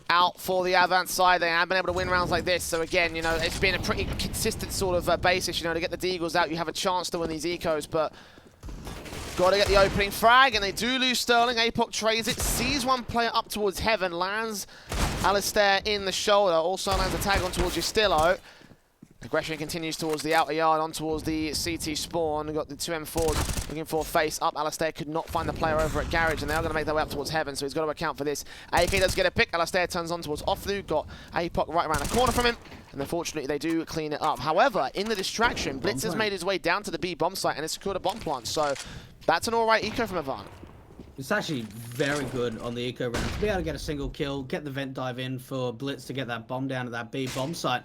out for the Avant side. They have been able to win rounds like this. So again, you know, it's been a pretty consistent sort of basis, you know, to get the Deagles out. You have a chance to win these ecos, but got to get the opening frag, and they do lose Sterling. APOC trades it, sees one player up towards Heaven, lands Alistair in the shoulder, also lands a tag on towards Justillo. Aggression continues towards the outer yard, on towards the CT spawn. We've got the 2 M4s looking for face up. Alistair could not find the player over at Garage, and they are going to make their way up towards Heaven, so he's got to account for this. AK does get a pick. Alistair turns on towards Offlu. Got APOC right around the corner from him, and unfortunately they do clean it up. However, in the distraction, Blitz has made his way down to the B bomb site and has secured a bomb plant, so that's an alright eco from Avant. It's actually very good on the eco round to be able to get a single kill, get the vent dive in for Blitz to get that bomb down to that B bomb site.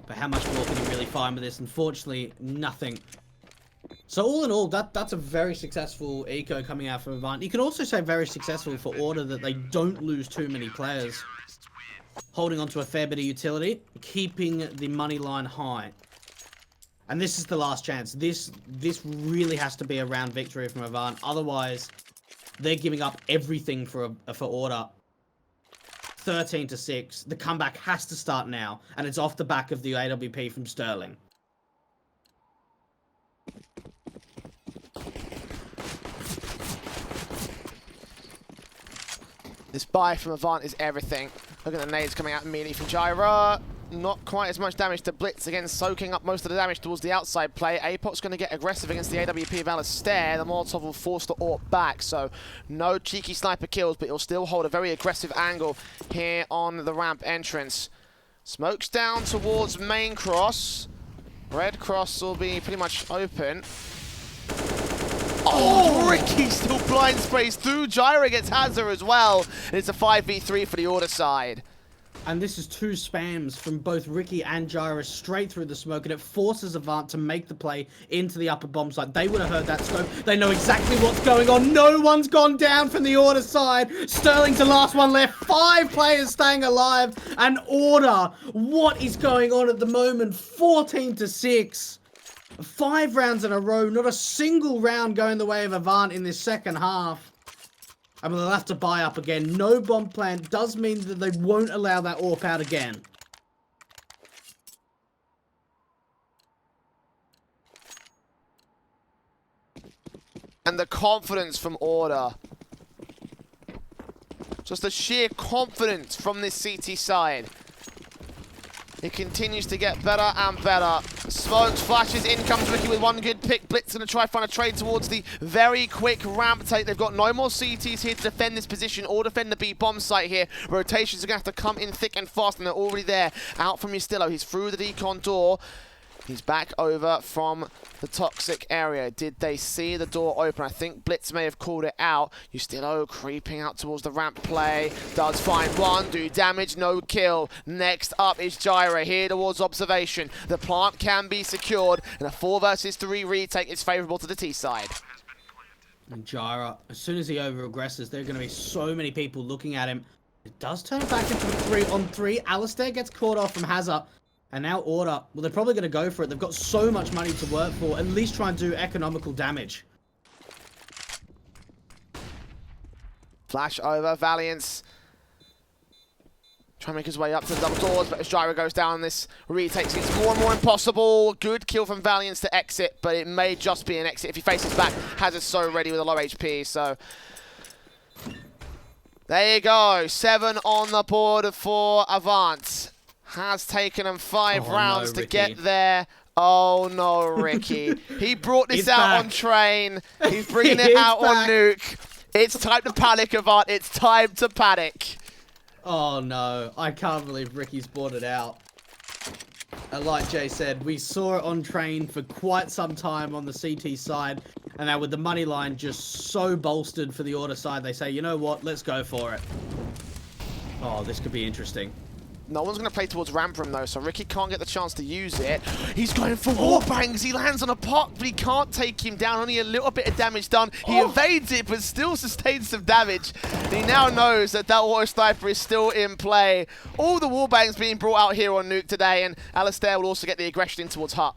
But how much more can he really find with this? Unfortunately, nothing. So all in all, that's a very successful eco coming out from Avant. You can also say very successful for Order that they don't lose too many players. Holding on to a fair bit of utility, keeping the money line high. And this is the last chance. This really has to be a round victory from Avant. Otherwise, they're giving up everything for Order. 13-6. The comeback has to start now, and it's off the back of the AWP from Sterling. This buy from Avant is everything. Look at the nades coming out immediately from Gyra. Not quite as much damage to Blitz, again soaking up most of the damage towards the outside play. APOC's going to get aggressive against the AWP of Alistair. The Molotov will force the AWP back, so no cheeky sniper kills, but he'll still hold a very aggressive angle here on the ramp entrance. Smokes down towards main cross. Red cross will be pretty much open. Oh, Ricky still blind sprays through. Gyra gets Hazard as well. And it's a 5v3 for the Order side. And this is 2 spams from both Ricky and Gyra straight through the smoke, and it forces Avant to make the play into the upper bomb site. They would have heard that scope. They know exactly what's going on. No one's gone down from the Order side. Sterling's the last one left. 5 players staying alive. And Order, what is going on at the moment? 14-6. 5 rounds in a row. Not a single round going the way of Avant in this second half. I mean, they'll have to buy up again. No bomb plant does mean that they won't allow that AWP out again. And the confidence from Order. Just the sheer confidence from this CT side. It continues to get better and better. Smokes, flashes, in comes Ricky with one good pick. Blitz going to try find a trade towards the very quick ramp take. They've got no more CTs here to defend this position or defend the B bomb site here. Rotations are going to have to come in thick and fast, and they're already there. Out from Ustillo. He's through the decon door. He's back over from the toxic area. Did they see the door open? I think Blitz may have called it out. Ustillo creeping out towards the ramp play. Does find one, do damage, no kill. Next up is Gyra here towards observation. The plant can be secured, and a 4 versus 3 retake is favourable to the T side. And Gyra, as soon as he over-aggresses, there are going to be so many people looking at him. It does turn it back into a 3-on-3. Alistair gets caught off from Hazard. And now Order, well, they're probably going to go for it. They've got so much money to work for. At least try and do economical damage. Flash over, Valiance. Trying to make his way up to the double doors, but as Gyra goes down, this retakes gets more and more impossible. Good kill from Valiance to exit, but it may just be an exit. If he faces back, Hazard's so ready with a low HP, so... There you go. 7 on the board for Avant. Has taken him 5 rounds to get there. Oh no, Ricky. He brought this out on train. He's bringing it out on nuke. It's time to panic, Avant. It's time to panic. Oh no, I can't believe Ricky's brought it out. And like Jay said, we saw it on train for quite some time on the CT side. And now with the money line just so bolstered for the Order side, they say, you know what, let's go for it. Oh, this could be interesting. No one's going to play towards ramp room though, so Ricky can't get the chance to use it. He's going for warbangs. He lands on a pot, but he can't take him down. Only a little bit of damage done. He evades it, but still sustains some damage. And he now knows that that auto sniper is still in play. All the warbangs being brought out here on Nuke today, and Alistair will also get the aggression in towards Hut.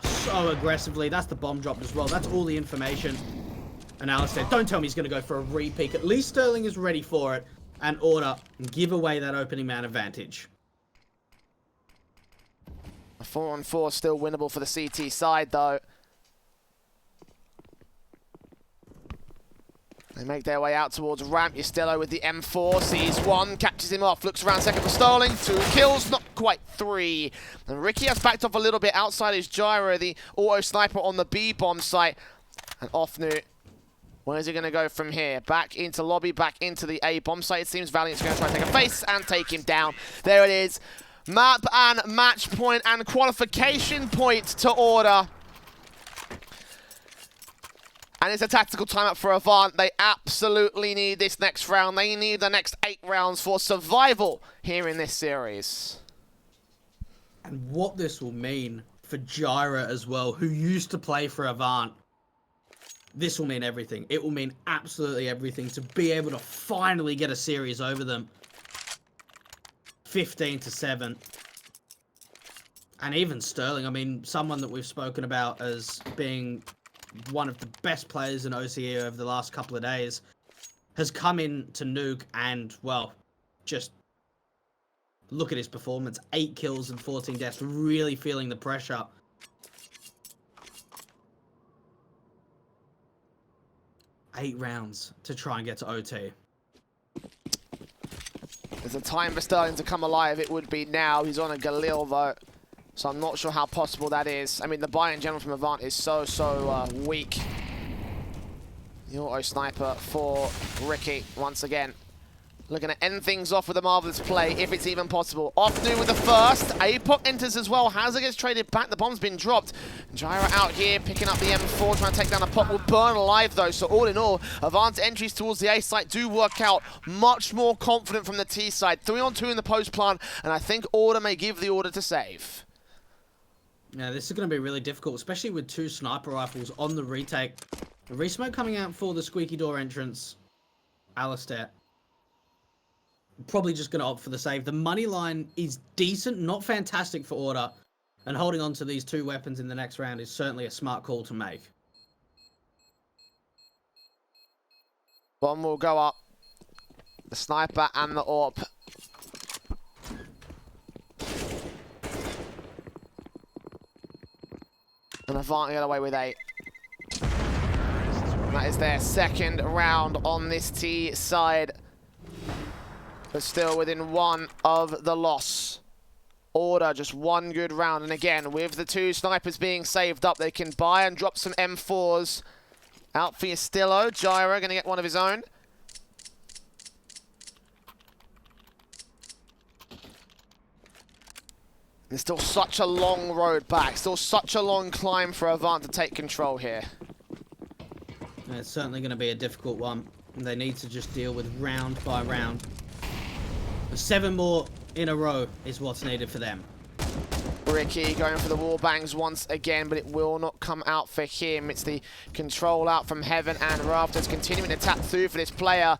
So aggressively. That's the bomb drop as well. That's all the information. And Alistair, don't tell me he's going to go for a re-peek. At least Sterling is ready for it. And Order give away that opening man advantage. A 4-on-4 still winnable for the CT side, though. They make their way out towards ramp. Yestello with the M4, sees one, catches him off, looks around second for Starling, 2 kills, not quite 3. And Ricky has backed off a little bit outside his gyro, the auto sniper on the B bomb site. And Offnu, where's he going to go from here? Back into lobby, back into the A bomb site. It seems Valiant's going to try to take a face and take him down. There it is. Map and match point and qualification point to Order. And it's a tactical timeout for Avant. They absolutely need this next round. They need the next 8 rounds for survival here in this series. And what this will mean for Gyra as well, who used to play for Avant. This will mean everything. It will mean absolutely everything to be able to finally get a series over them. 15-7. And even Sterling, I mean, someone that we've spoken about as being one of the best players in OCE over the last couple of days, has come in to Nuke and, well, just look at his performance. 8 kills and 14 deaths, really feeling the pressure. Eight rounds to try and get to OT. There's a time for Sterling to come alive. It would be now. He's on a Galil, though. So I'm not sure how possible that is. I mean, the buy in general from Avant is so weak. The auto sniper for Ricky, once again. Looking to end things off with a marvelous play, if it's even possible. Offnu with the first. APOC enters as well. Hazard gets traded back. The bomb's been dropped. Gyra out here, picking up the M4, trying to take down a pop. Will burn alive, though. So all in all, Avant's entries towards the A site do work out. Much more confident from the T side. 3-on-2 in the post plant, and I think Order may give the order to save. Yeah, this is going to be really difficult, especially with 2 sniper rifles on the retake. The resmoke coming out for the squeaky door entrance. Alistair. Probably just going to opt for the save. The money line is decent, not fantastic for Order. And holding on to these 2 weapons in the next round is certainly a smart call to make. Bomb will go up. The sniper and the AWP. And Avant get away with 8. And that is their second round on this T side. But still within 1 of the loss. Order, just 1 good round. And again, with the 2 snipers being saved up, they can buy and drop some M4s. Out for Yestello. Gyra going to get one of his own. There's still such a long road back. Still such a long climb for Avant to take control here. And it's certainly going to be a difficult one. And they need to just deal with round by round. 7 more in a row is what's needed for them. Ricky going for the wall bangs once again, but it will not come out for him. It's the control out from Heaven and Rafters continuing to tap through for this player.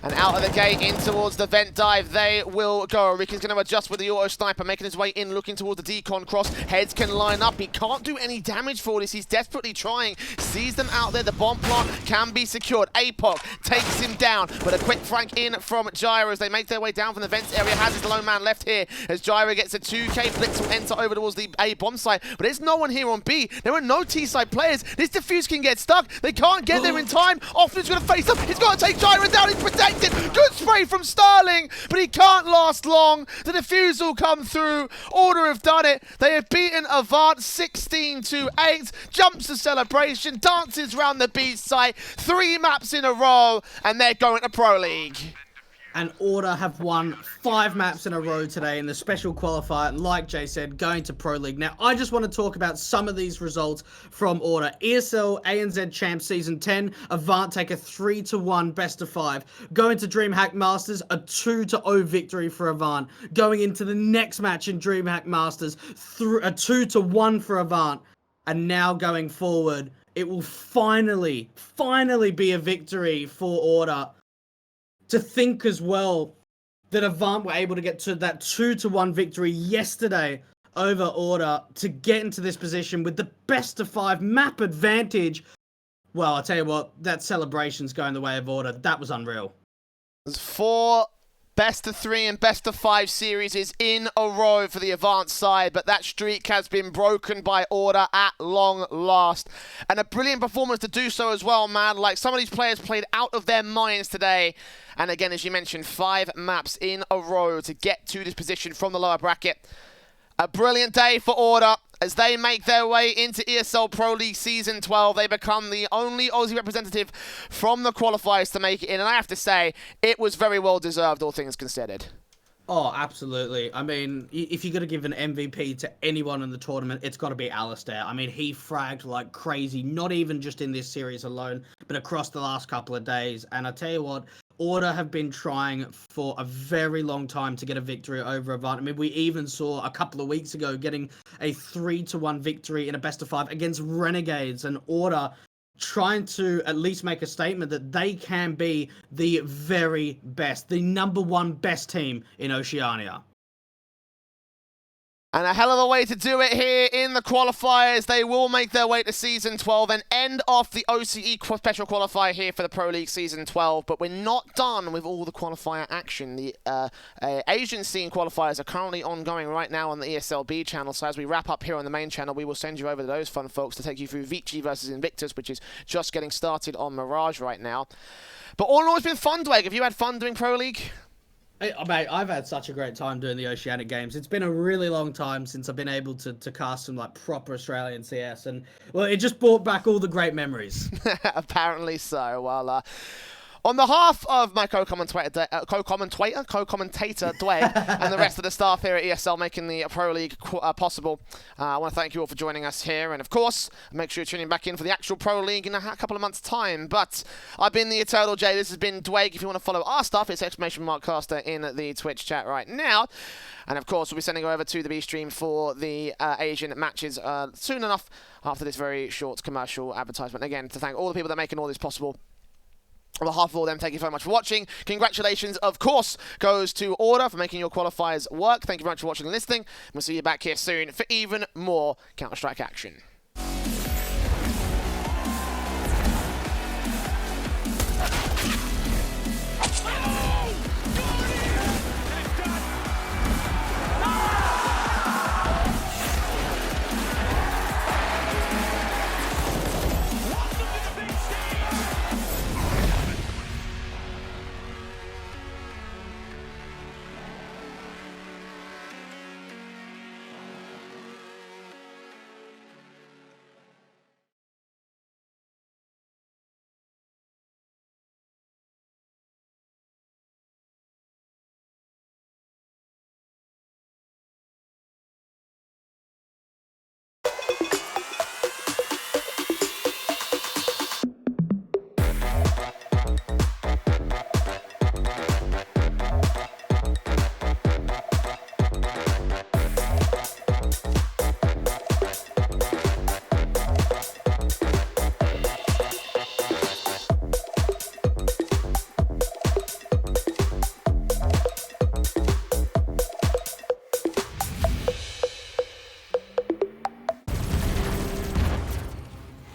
And out of the gate, in towards the vent dive, they will go. Ricky's going to adjust with the auto sniper, making his way in, looking towards the decon cross. Heads can line up. He can't do any damage for this. He's desperately trying. Sees them out there. The bomb plant can be secured. APOC takes him down, but a quick frank in from Gyra as they make their way down from the vents area. Has his lone man left here as Gyra gets a 2K. Blitz will enter over towards the A bomb site, but there's no one here on B. There are no T side players. This defuse can get stuck. They can't get there in time. Offnu's going to face up. He's got to take Gyra down. He's protected. Good spray from Starling, but he can't last long. The defuse will come through. Order have done it. They have beaten Avant 16-8. Jumps to celebration. Dances round the B site. 3 maps in a row, and they're going to Pro League. And Order have won 5 maps in a row today in the special qualifier, like Jay said, going to Pro League. Now, I just want to talk about some of these results from Order. ESL ANZ Champ Season 10, Avant take a 3-1 best of 5. Going to DreamHack Masters, a 2-0 victory for Avant. Going into the next match in DreamHack Masters, a 2-1 for Avant. And now going forward, it will finally be a victory for Order. To think as well that Avant were able to get to that 2-1 victory yesterday over Order to get into this position with the best of 5 map advantage. Well, I'll tell you what, that celebration's going the way of Order. That was unreal. There's 4 Best of 3 and best of 5 series is in a row for the AVANT side, but that streak has been broken by Order at long last. And a brilliant performance to do so as well, man. Like, some of these players played out of their minds today. And again, as you mentioned, 5 maps in a row to get to this position from the lower bracket. A brilliant day for Order. As they make their way into ESL Pro League Season 12, they become the only Aussie representative from the qualifiers to make it in. And I have to say, it was very well deserved, all things considered. Oh, absolutely. I mean, if you're going to give an MVP to anyone in the tournament, it's got to be Alistair. I mean, he fragged like crazy, not even just in this series alone, but across the last couple of days. And I tell you what, Order have been trying for a very long time to get a victory over AVANT. I mean, we even saw a couple of weeks ago getting a 3-1 victory in a best of 5 against Renegades, and Order trying to at least make a statement that they can be the very best, the #1 best team in Oceania. And a hell of a way to do it here in the qualifiers. They will make their way to Season 12 and end off the OCE special qualifier here for the Pro League Season 12. But we're not done with all the qualifier action. The Asian scene qualifiers are currently ongoing right now on the ESLB channel. So as we wrap up here on the main channel, we will send you over to those fun folks to take you through Vici versus Invictus, which is just getting started on Mirage right now. But all in all, it's been fun, Dwayne. Have you had fun doing Pro League? Hey, mate, I've had such a great time doing the Oceanic Games. It's been a really long time since I've been able to cast some like proper Australian CS, and well, it just brought back all the great memories. Apparently so. Well, on behalf of my co-commentator Dwayne, and the rest of the staff here at ESL making the Pro League possible, I want to thank you all for joining us here. And of course, make sure you're tuning back in for the actual Pro League in a couple of months' time. But I've been the Eternal J. This has been Dwayne. If you want to follow our stuff, it's !caster in the Twitch chat right now. And of course, we'll be sending over to the B stream for the Asian matches soon enough after this very short commercial advertisement. Again, to thank all the people that are making all this possible. On behalf of all of them, thank you very much for watching. Congratulations, of course, goes to Order for making your qualifiers work. Thank you very much for watching and listening. We'll see you back here soon for even more Counter-Strike action.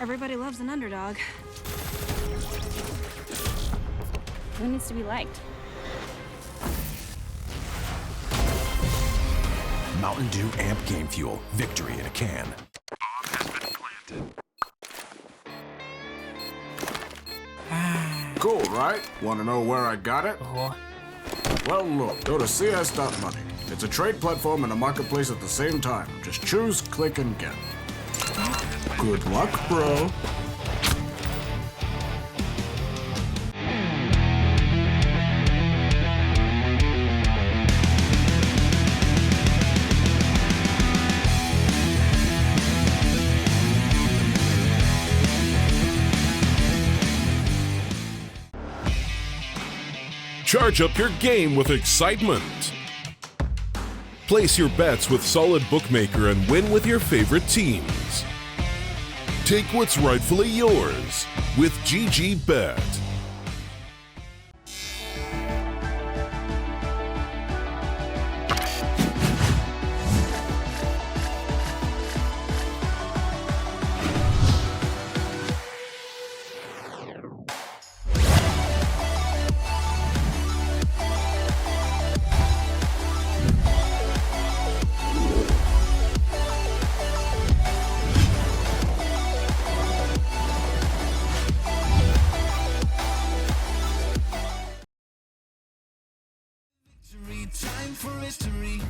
Everybody loves an underdog. Who needs to be liked? Mountain Dew Amp Game Fuel. Victory in a can. Cool, right? Want to know where I got it? Well, look, go to CS.money. It's a trade platform and a marketplace at the same time. Just choose, click, and get. Good luck, bro. Charge up your game with excitement. Place your bets with Solid Bookmaker and win with your favorite teams. Take what's rightfully yours with GG Bet. time for history.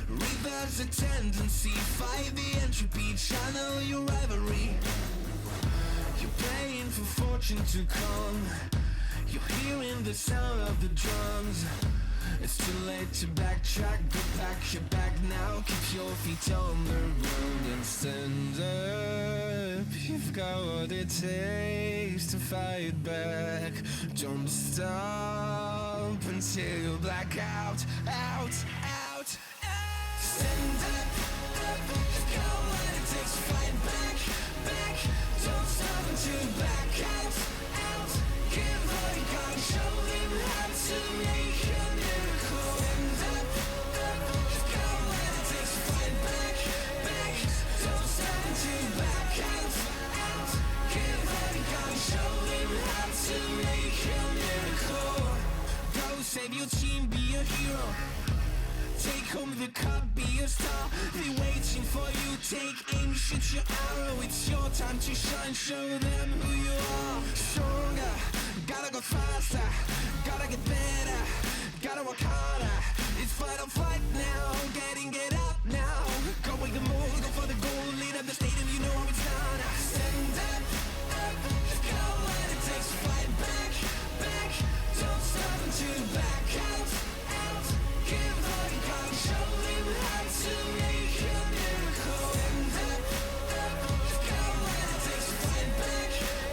Reverse a tendency, fight the entropy, channel your rivalry. You're praying for fortune to come. You're hearing the sound of the drums. It's too late to backtrack, go back, you're back now. Keep your feet on the road and stand up. You've got what it takes to fight back. Don't stop until you black out, out, out. Stand up, up. You've got what it takes to fight back, back. Don't stop until you black out, out. Give all you got and show them how to make a miracle. Stand up, up. You've got what it takes to fight back, back. Don't stop until you black out, out. Give all you got and show them how to make a miracle. Go save your team, be a hero. Take home the cup, be a star. They're waiting for you, take aim, shoot your arrow. It's your time to shine, show them who you are. Stronger, gotta go faster, gotta get better, gotta work harder. It's fight or flight now, get up now. Go with the move, go for the goal, lead up the stadium, you know how it's done. Stand up, up, go what it takes to fight back, back. Don't stop until you back out, out. Give all you got and show them how to make a miracle. Stand up, up, go what it takes to fight back,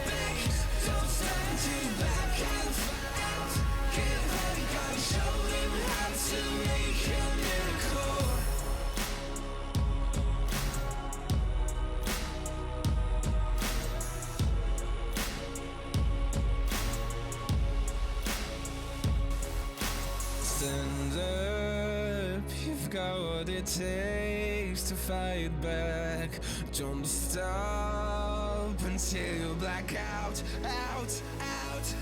back. Don't stop until you back out, out. Give all you got and show them how to make a miracle. Stand up, you've got what it takes to fight back. Don't stop until you black out, out, out.